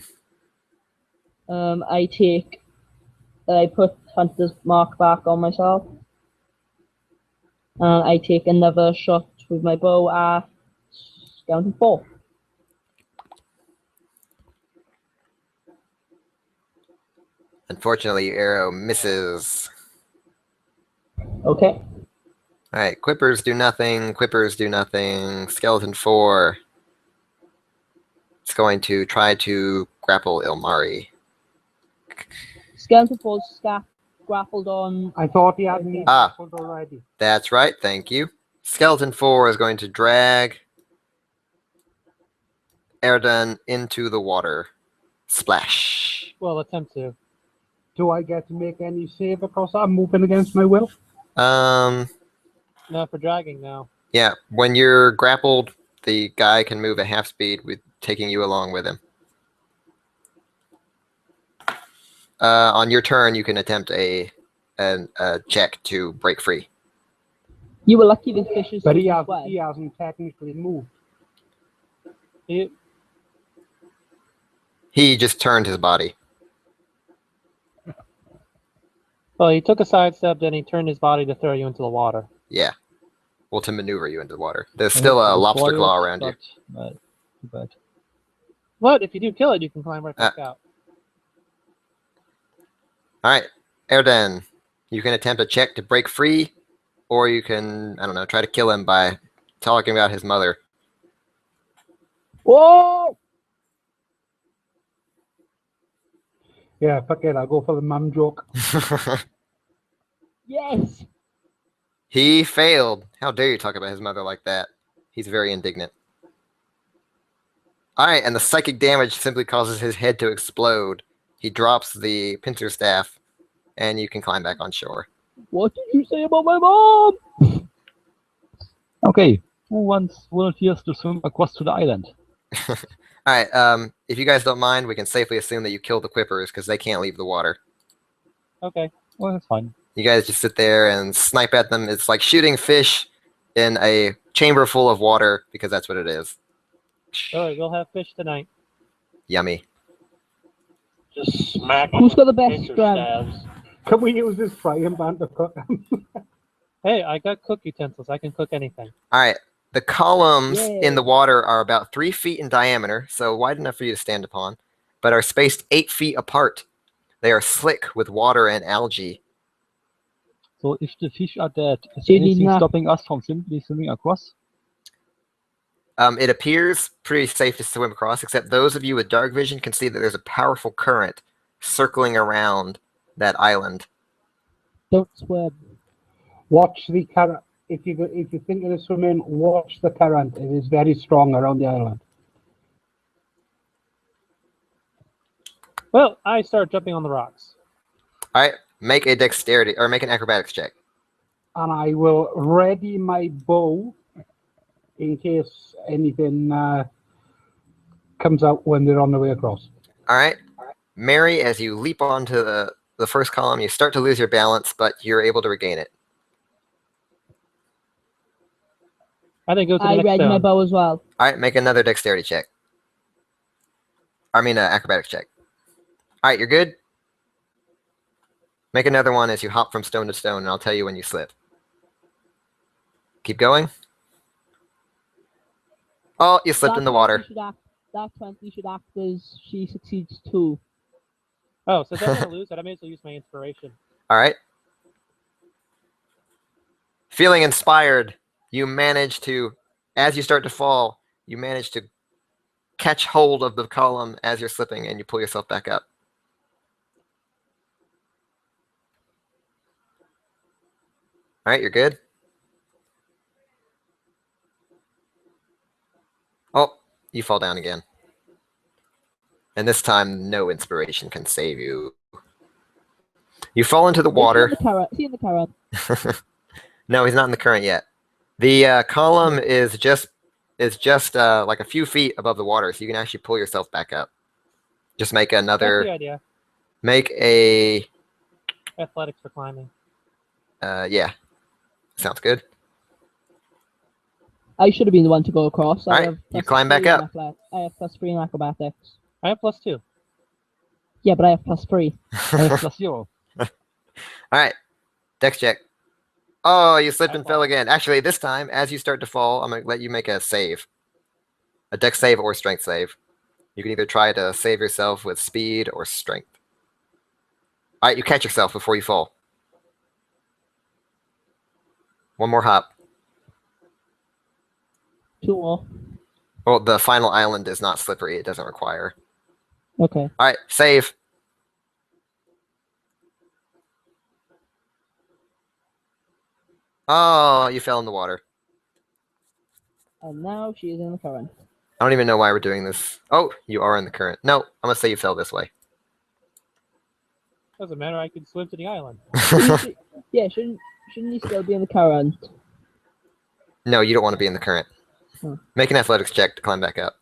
I put Hunter's Mark back on myself. And I take another shot with my bow at skeleton 4. Unfortunately, your arrow misses. Okay. All right, Quippers do nothing. Quippers do nothing. Skeleton 4 going to try to grapple Ilmari. Skeleton falls grappled on. I thought he had me grappled already. That's right, thank you. Skeleton 4 is going to drag Erdan into the water. Splash. Well, attempt to. Do I get to make any save across that? I'm moving against my will. No, for dragging now. Yeah, when you're grappled, the guy can move at half speed with taking you along with him. On your turn, you can attempt a check to break free. You were lucky this fish is. But he hasn't technically moved. He just turned his body. Well, he took a sidestep, then he turned his body to throw you into the water. Yeah. Well, to maneuver you into the water. There's still a lobster claw around you. Too bad. But if you do kill it, you can climb right back out. All right, Erdan, you can attempt a check to break free, or you can, I don't know, try to kill him by talking about his mother. Whoa! Yeah, fuck it. I'll go for the mum joke. Yes. He failed. How dare you talk about his mother like that? He's very indignant. All right, and the psychic damage simply causes his head to explode. He drops the pincer staff, and you can climb back on shore. What did you say about my mom? Okay, who volunteers to swim across to the island? All right, if you guys don't mind, we can safely assume that you killed the Quippers because they can't leave the water. Okay. Well, that's fine. You guys just sit there and snipe at them. It's like shooting fish in a chamber full of water because that's what it is. All right, we'll have fish tonight. Yummy. Just smack. Who's got the best pincer strand? stabs. Can we use this frying pan to cook them? Hey, I got cook utensils. I can cook anything. All right. The columns Yay. in the water are about 3 feet in diameter, so wide enough for you to stand upon, but are spaced 8 feet apart. They are slick with water and algae. So if the fish are dead, is Do you need anything enough? stopping us from simply swimming across? It appears pretty safe to swim across, except those of you with dark vision can see that there's a powerful current circling around that island. Don't swim. Watch the current. If you think of swimming, watch the current. It is very strong around the island. Well, I start jumping on the rocks. All right. Make a dexterity, or make an acrobatics check. And I will ready my bow in case anything comes out when they're on the way across. All right. Mary, as you leap onto the first column, you start to lose your balance, but you're able to regain it. I then go to the I next read my stone. bow as well. All right, make another dexterity check. I mean, acrobatics check. All right, you're good. Make another one as you hop from stone to stone, and I'll tell you when you slip. Keep Oh, you slipped in the water. That 20 should act as she succeeds too. Oh, since I'm going to lose it, I may as well use my inspiration. All right. Feeling inspired, you manage to, as you start to fall, you manage to catch hold of the column as you're slipping, and you pull yourself back up. All right, you're good. Oh, you fall down again. And this time, no inspiration can save you. You fall into the water. Is he in the current? No, he's not in the current yet. The column is just like a few feet above the water, so you can actually pull yourself back up. Just make another. That's the idea. Make a. Athletics for climbing. Yeah. Sounds good. I should have been the one to go across. All right, you climb back up. I have +3 in acrobatics. I have +2. Yeah, but I have +3. I have +0. All right. Dex check. Oh, you slipped and fell again. Actually, this time, as you start to fall, I'm going to let you make a save. A dex save or strength save. You can either try to save yourself with speed or strength. All right, you catch yourself before you fall. One more hop. 2 more. Well, the final island is not slippery. It doesn't require. Okay. All right, save. Oh, you fell in the water. And now she is in the current. I don't even know why we're doing this. Oh, you are in the current. No, I'm gonna say you fell this way. Doesn't matter. I can swim to the island. Yeah, shouldn't you still be in the current? No, you don't want to be in the current. Huh. Make an athletics check to climb back up.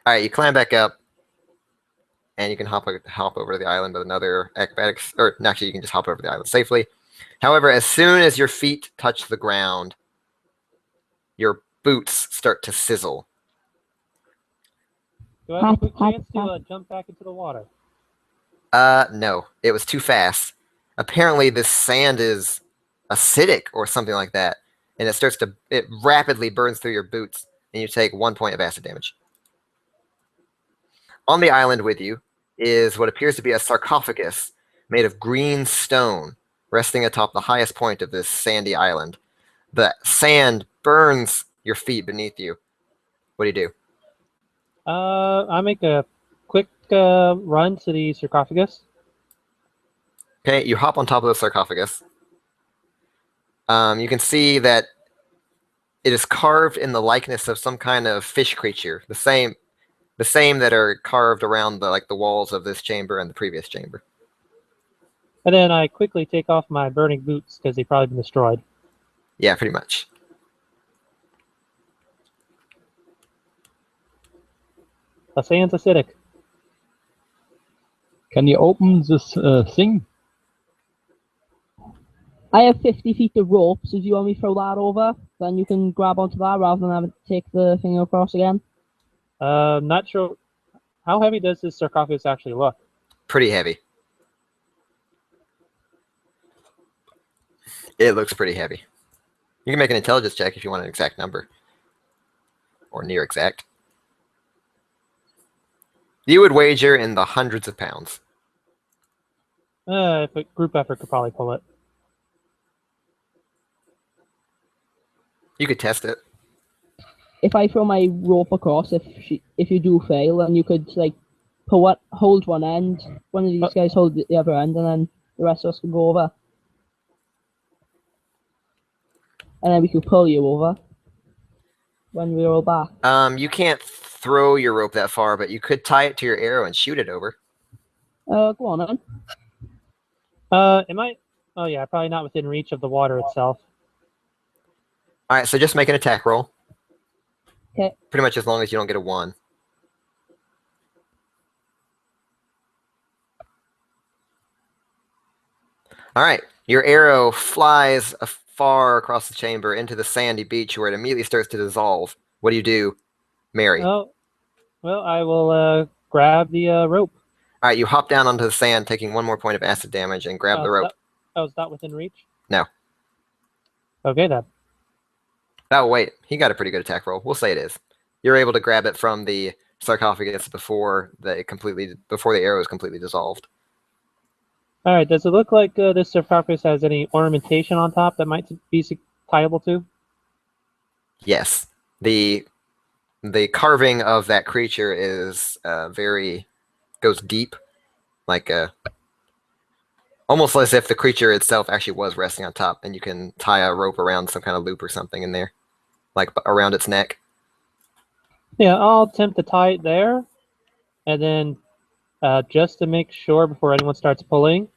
All right, you climb back up, and you can hop over to the island with another acrobatics. Or actually, you can just hop over the island safely. However, as soon as your feet touch the ground, your boots start to sizzle. Do I have a quick chance to jump back into the water? No, it was too fast. Apparently, this sand is acidic or something like that, and it rapidly burns through your boots, and you take 1 point of acid damage. On the island with you is what appears to be a sarcophagus made of green stone, resting atop the highest point of this sandy island. The sand burns your feet beneath you. What do you do? I make a quick run to the sarcophagus. Okay, you hop on top of the sarcophagus. You can see that it is carved in the likeness of some kind of fish creature, the same that are carved around the walls of this chamber and the previous chamber. And then I quickly take off my burning boots because they've probably been destroyed. Yeah, pretty much. The sand's acidic. Can you open this thing? I have 50 feet of rope, so if you want me to throw that over, then you can grab onto that rather than having to take the thing across again. Not sure. How heavy does this sarcophagus actually look? Pretty heavy. It looks pretty heavy. You can make an intelligence check if you want an exact number. Or near exact. You would wager in the hundreds of pounds. If a group effort could probably pull it. You could test it. If I throw my rope across, if you do fail, then you could hold one end, one of these guys hold the other end, and then the rest of us can go over. And then we could pull you over when we roll back. You can't throw your rope that far, but you could tie it to your arrow and shoot it over. Go on then. Am I? Oh yeah, probably not within reach of the water itself. All right, so just make an attack roll. Okay. Pretty much as long as you don't get a 1. All right, your arrow flies far across the chamber into the sandy beach where it immediately starts to dissolve. What do, Mary? Oh, well, I will grab the rope. All right, you hop down onto the sand, taking 1 more point of acid damage, and grab the rope. Is that within reach? No. Okay, then. Oh, wait. He got a pretty good attack roll. We'll say it is. You're able to grab it from the sarcophagus before the arrow is completely dissolved. All right. Does it look like this sarcophagus has any ornamentation on top that might be tieable to? Yes. The carving of that creature is goes deep, like almost as if the creature itself actually was resting on top, and you can tie a rope around some kind of loop or something in there, like around its neck. Yeah, I'll attempt to tie it there, and then just to make sure before anyone starts pulling,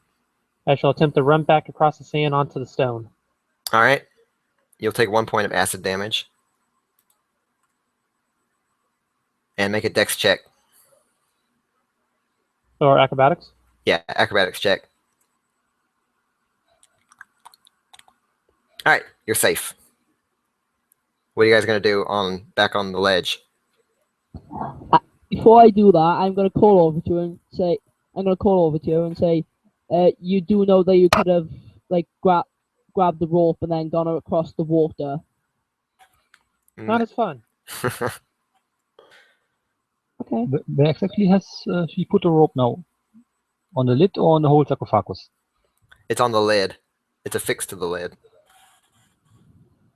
I shall attempt to run back across the sand onto the stone. All right. You'll take 1 point of acid damage. And make a dex check. Or acrobatics? Yeah, acrobatics check. All right, you're safe. What are you guys going to do back on the ledge? Before I do that, I'm going to call over to you and say, you do know that you could have grabbed the rope and then gone across the water. Not as fun. Okay. Where exactly has she put the rope now? On the lid or on the whole sarcophagus? It's on the lid. It's affixed to the lid.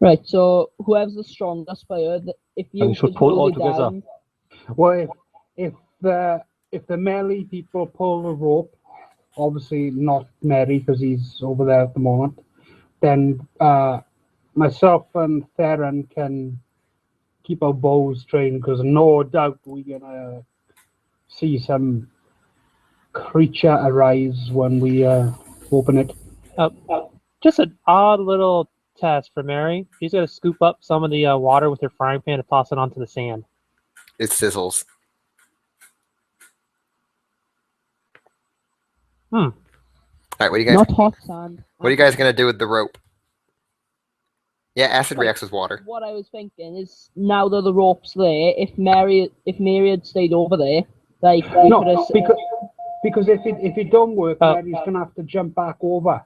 Right. So whoever's the strongest player, if you we should could pull hold all it together. down, Well, if the melee people pull the rope, obviously not Mary because he's over there at the moment, then myself and Theron can keep our bows trained because no doubt we're gonna see some creature arise when we open it. Just an odd little test for Mary. She's going to scoop up some of the water with her frying pan and toss it onto the sand. It sizzles. All right, what are you guys? not hot sand. What are you guys gonna do with the rope? Yeah, acid reacts with water. What I was thinking is now that the rope's there, if Mary had stayed over there, like we No, could have. because if it don't work, Mary's gonna have to jump back over.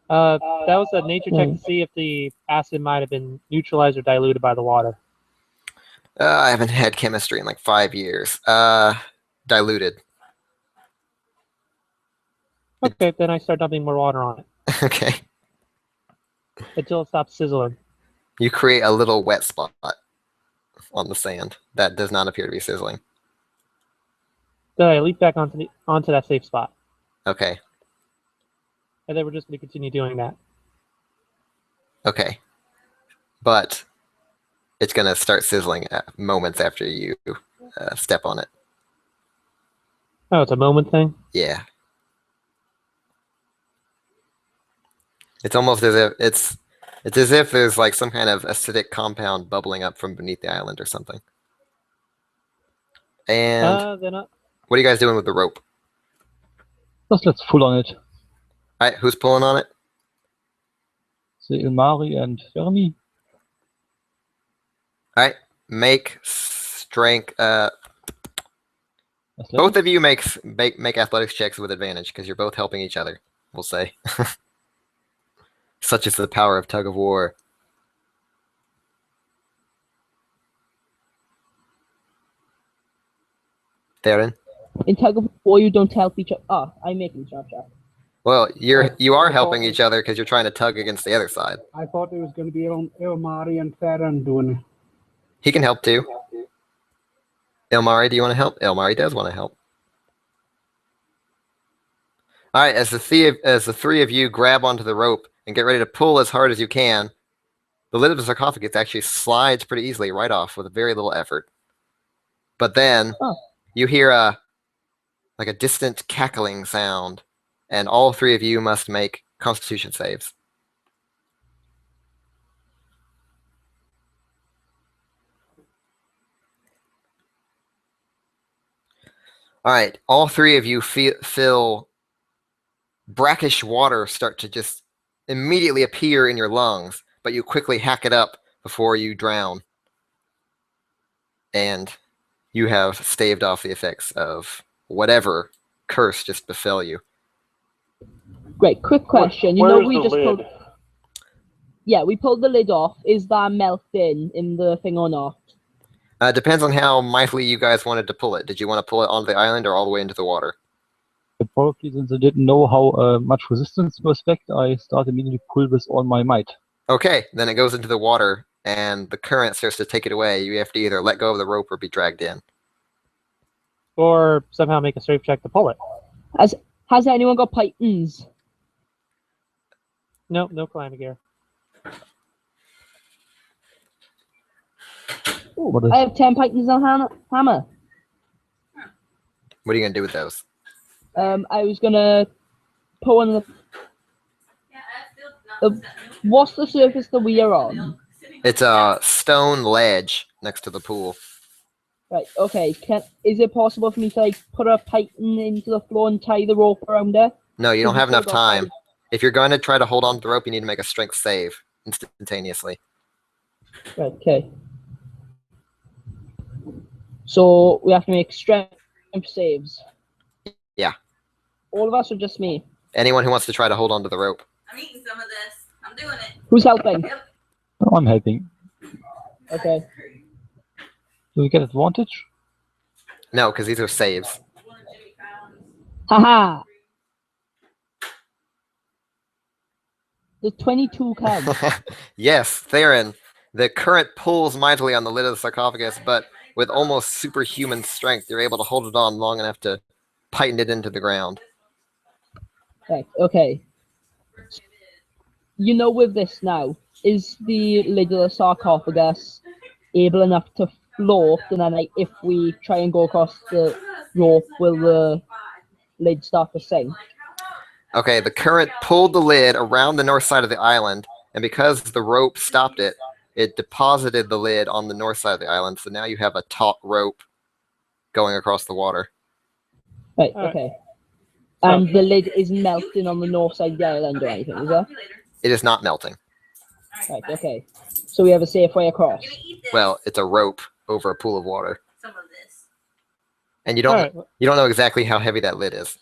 That was a nature check to see if the acid might have been neutralized or diluted by the water. I haven't had chemistry in like 5 years. Diluted. Okay, then I start dumping more water on it Okay. until it stops sizzling. You create a little wet spot on the sand that does not appear to be sizzling. Then I leap back onto that safe spot, Okay. and then we're just going to continue doing that. Okay. But it's gonna start sizzling moments after you step on it. Oh, it's a moment thing? Yeah. It's almost as if it's as if there's like some kind of acidic compound bubbling up from beneath the island or something. And Then what are you guys doing with the rope? Just let's pull on it. All right, who's pulling on it? The Ilmari and Jeremy. All right, make strength. Both of you make athletics checks with advantage because you're both helping each other. We'll say. Such is the power of tug of war. Theron? In tug of war, you don't help each other. Ah, I'm making sharp check. Well, you are helping each other because you're trying to tug against the other side. I thought it was going to be Ilmari and Theron doing it. He can help too. Ilmari, do you want to help? Ilmari does want to help. All right, as the three of you grab onto the rope and get ready to pull as hard as you can, the lid of the sarcophagus actually slides pretty easily right off with very little effort. But then you hear a distant cackling sound, and all three of you must make Constitution saves. All right, all three of you feel brackish water start to just immediately appear in your lungs, but you quickly hack it up before you drown. And you have staved off the effects of whatever curse just befell you. Great, quick question. You know we just lid? pulled. Yeah, we pulled the lid off. Is that melting in the thing or not? Depends on how mightily you guys wanted to pull it. Did you want to pull it onto the island or all the way into the water? Probably since I didn't know how much resistance to expect, I started immediately to pull with all my might. Okay, then it goes into the water, and the current starts to take it away. You have to either let go of the rope or be dragged in. Or somehow make a strength check to pull it. Has anyone got pythons? Nope, no climbing gear. Ooh, I have 10 pythons on hammer. What are you going to do with those? I was gonna put on what's the surface that we are on? It's a stone ledge next to the pool. Right, okay. Is it possible for me to like put a python into the floor and tie the rope around it? No, you don't have enough time. If you're going to try to hold on to the rope, you need to make a strength save instantaneously. Right, okay. So we have to make strength saves. Yeah. All of us or just me? Anyone who wants to try to hold on to the rope. I'm eating some of this. I'm doing it. Who's helping? Yep. Oh, I'm helping. Okay. Do we get advantage? No, because these are saves. Haha. The 22 counts. Yes, Theron, The current pulls mightily on the lid of the sarcophagus, but with almost superhuman strength, you're able to hold it on long enough to tighten it into the ground. Right, okay. You know, with this now, is the lid of the sarcophagus able enough to float, and then like, if we try and go across the rope, will the lid start to sink? Okay, the current pulled the lid around the north side of the island, and because the rope stopped it, it deposited the lid on the north side of the island, so now you have a taut rope going across the water. Right, All right. okay. And the lid isn't melting on the north side of the island or anything, is it? It is not melting. Right, okay. So we have a safe way across. Well, it's a rope over a pool of water. Some of this. And you All don't right. you don't know exactly how heavy that lid is.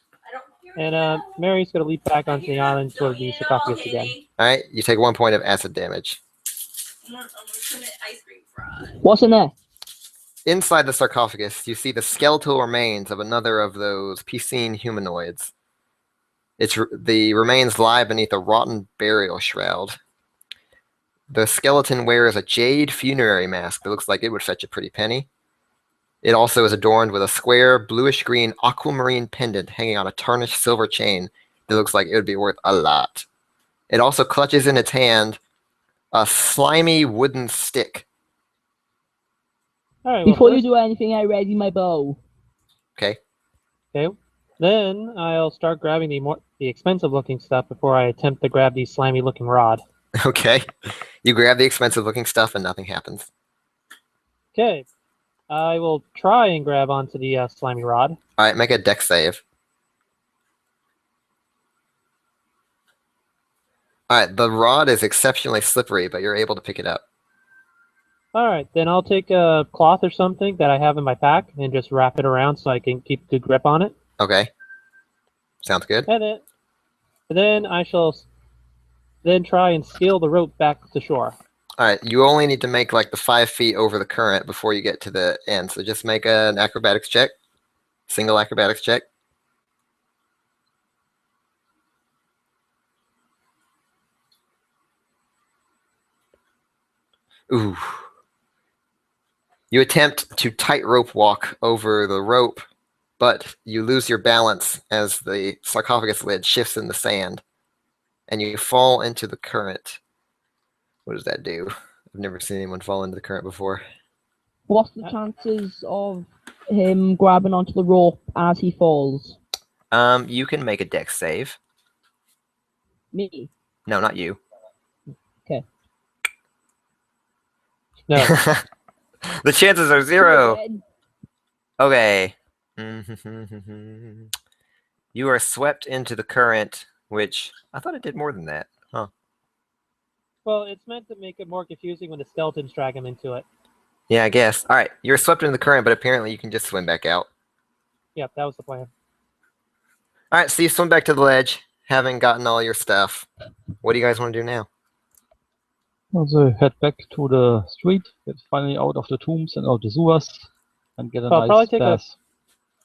And Mary's going to leap back onto the island toward the sarcophagus again. Alright, you take 1 point of acid damage. What's in there? Inside the sarcophagus, you see the skeletal remains of another of those piscine humanoids. The remains lie beneath a rotten burial shroud. The skeleton wears a jade funerary mask that looks like it would fetch a pretty penny. It also is adorned with a square, bluish-green aquamarine pendant hanging on a tarnished silver chain that looks like it would be worth a lot. It also clutches in its hand a slimy wooden stick. All right. Before you do anything, I ready my bow. Okay. Okay. Then I'll start grabbing the expensive-looking stuff before I attempt to grab the slimy-looking rod. Okay. You grab the expensive-looking stuff and nothing happens. Okay. I will try and grab onto the slimy rod. All right, make a dex save. All right, the rod is exceptionally slippery, but you're able to pick it up. All right, then I'll take a cloth or something that I have in my pack and just wrap it around so I can keep good grip on it. Okay. Sounds good. And then I shall then try and steal the rope back to shore. All right, you only need to make like the 5 feet over the current before you get to the end. So just make an acrobatics check. Single acrobatics check. Ooh. You attempt to tightrope walk over the rope, but you lose your balance as the sarcophagus lid shifts in the sand, and you fall into the current. What does that do? I've never seen anyone fall into the current before. What's the chances of him grabbing onto the rope as he falls? You can make a dex save. Me? No, not you. Okay. No. The chances are 0. Okay. You are swept into the current, which I thought it did more than that. Huh. Well, it's meant to make it more confusing when the skeletons drag him into it. Yeah, I guess. All right, you're swept into the current, but apparently you can just swim back out. Yep, that was the plan. All right, so you swim back to the ledge, having gotten all your stuff. What do you guys want to do now? Also head back to the street, get finally out of the tombs and out the sewers, and get a Well, nice bath.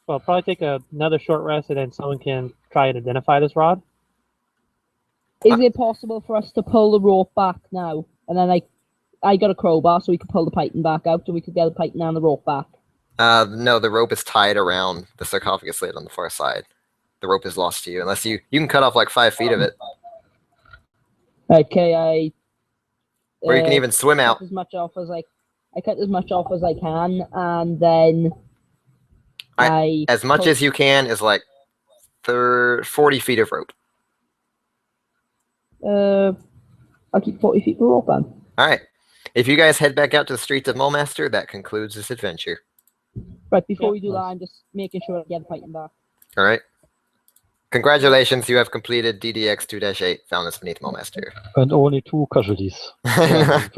probably take another short rest, and then someone can try and identify this rod. Is it possible for us to pull the rope back now? And then I got a crowbar, so we could pull the python back out, so we could get the python and the rope back. No, the rope is tied around the sarcophagus lid on the far side. The rope is lost to you, unless you can cut off like 5 feet of it. Okay, Or you can even swim out. Cut as much off as I cut as much off as I can, and then as much as you can is like 40 feet of rope. I'll keep 40 feet of rope on. All right. If you guys head back out to the streets of Mulmaster, that concludes this adventure. Right, before we do that, I'm just making sure I get the python back. All right. Congratulations, you have completed DDEX2-8, Foulness beneath Mulmaster. And only 2 casualties. All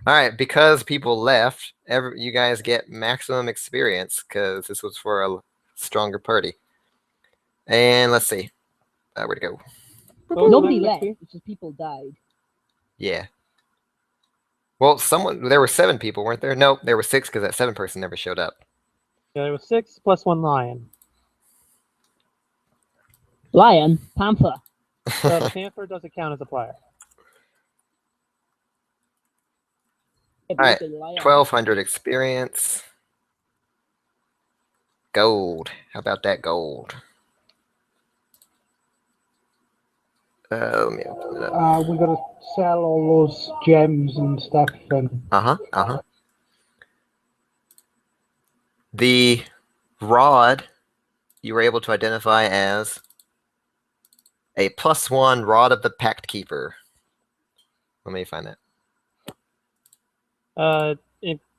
right, because people left, you guys get maximum experience because this was for a stronger party. And let's see. Where'd it go? Nobody left, it's just people died. Yeah. Well, there were 7 people, weren't there? Nope, there were 6 because that 7 person never showed up. Yeah, there was 6 plus 1 lion. Lion? Panther? So the panther doesn't count as a player. If All you're a right, good liar. 1,200 experience. Gold. How about that gold? Let me open it up. We gotta sell all those gems and stuff. And The rod you were able to identify as a +1 Rod of the Pact Keeper. Let me find that. I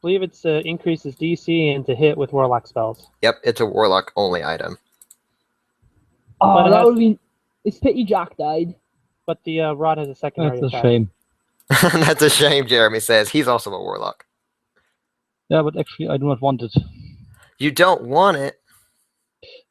believe it's increases DC and to hit with Warlock spells. Yep, it's a Warlock only item. Oh, But that would be. It's pity Jack died. But the rod has a secondary That's a effect. shame. That's a shame, Jeremy says. He's also a Warlock. Yeah, but actually I do not want it. You don't want it?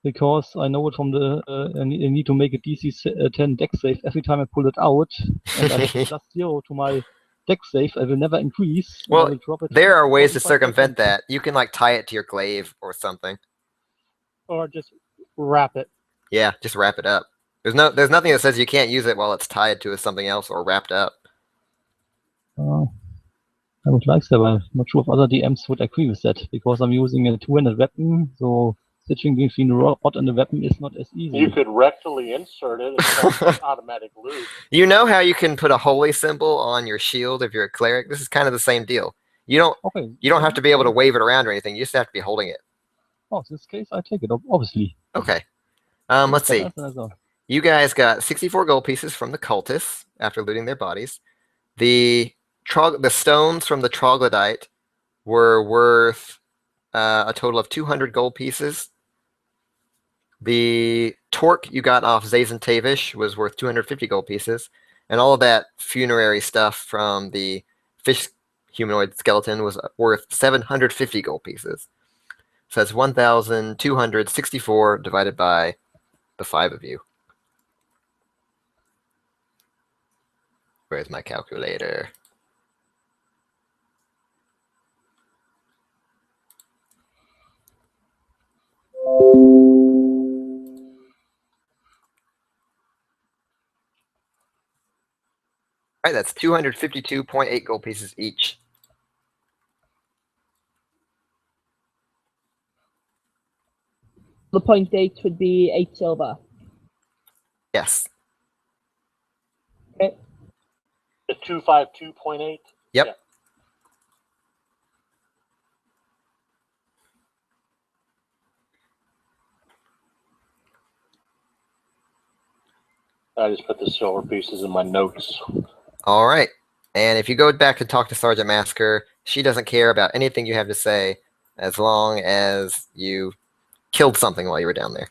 Because I know it from the I need to make a DC 10 deck save every time I pull it out, and I have +0 to my deck save. I will never increase. Well, I will drop it there are ways to 45%. circumvent that. You can like tie it to your glaive or something. Or just wrap it. Yeah, just wrap it up. There's nothing that says you can't use it while it's tied to something else or wrapped up. I would like that, but I'm not sure if other DMs would agree with that, because I'm using a two-handed weapon, so switching between the rod and the weapon is not as easy. You could rectally insert it and automatic loop. You know how you can put a holy symbol on your shield if you're a cleric? This is kind of the same deal. You don't have to be able to wave it around or anything. You just have to be holding it. Oh, in this case, I take it, obviously. Okay. Let's see. You guys got 64 gold pieces from the cultists after looting their bodies. The stones from the troglodyte were worth a total of 200 gold pieces. The torque you got off Zazen Tavish was worth 250 gold pieces. And all of that funerary stuff from the fish humanoid skeleton was worth 750 gold pieces. So that's 1,264 divided by the 5 of you. Where's my calculator? All right, that's 252.8 gold pieces each. The 0.8 would be 8 silver. Yes. Okay. The 252.8? Yep. Yeah. I just put the silver pieces in my notes. All right. And if you go back and talk to Sergeant Masker, she doesn't care about anything you have to say as long as you killed something while you were down there.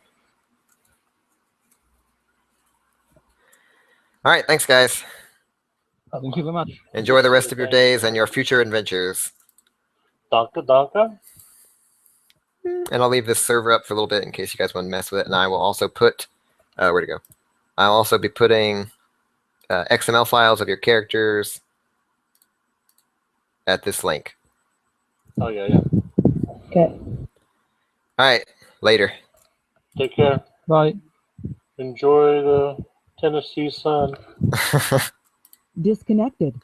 All right. Thanks, guys. Thank you very much. Enjoy the rest of your days and your future adventures. Donka. And I'll leave this server up for a little bit in case you guys want to mess with it. And I will also put, where to go? I'll also be putting XML files of your characters at this link. Oh, yeah. Okay. All right. Later. Take care. Bye. Enjoy the Tennessee sun. Disconnected.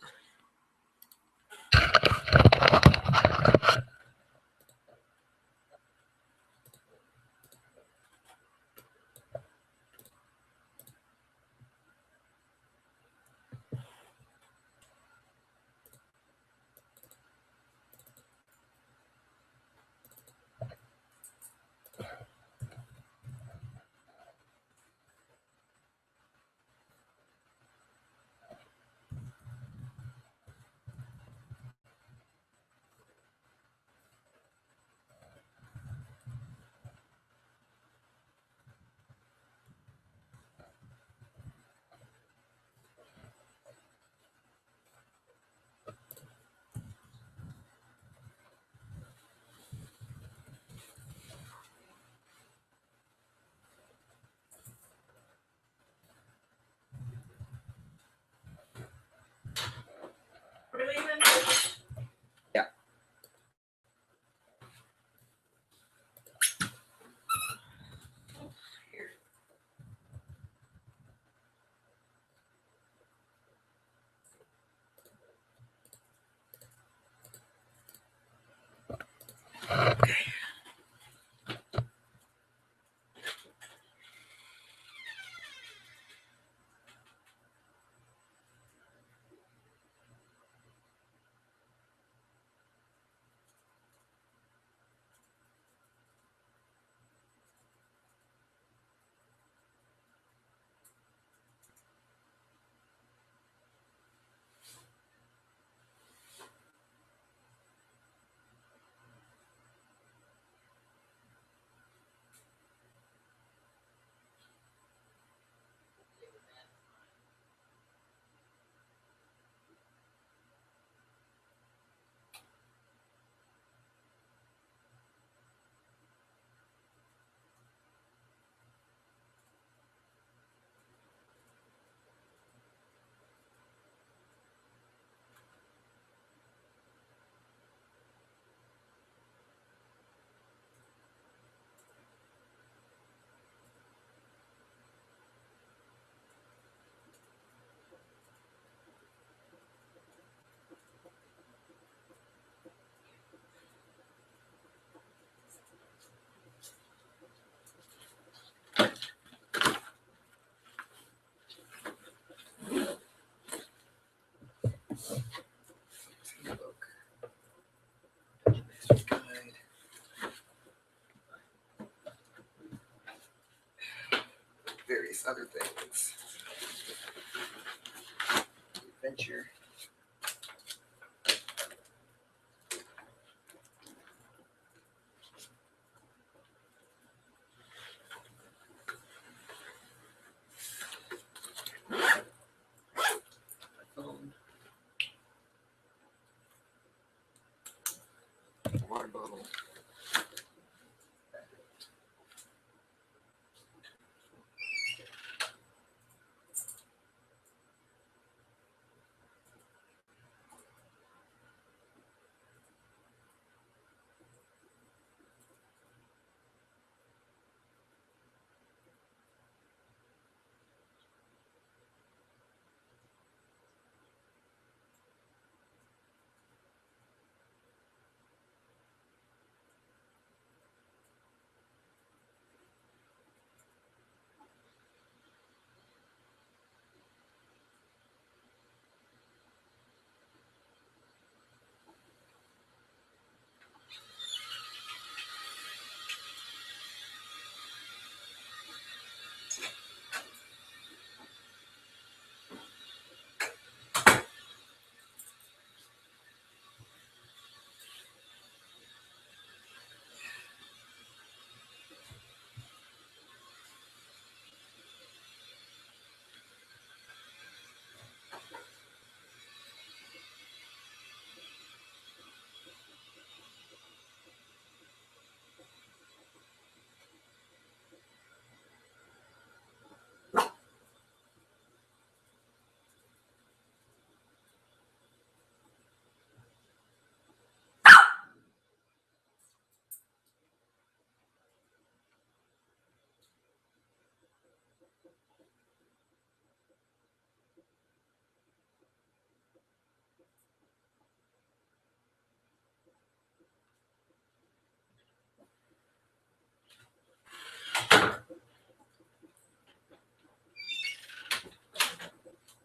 these other things. Adventure. Water bottle.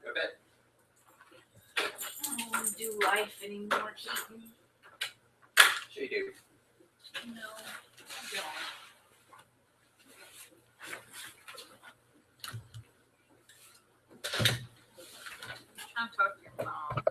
Go to bed. I don't want to do life anymore, Keaton. Sure you do. No, I don't. I'm trying to talk to your mom.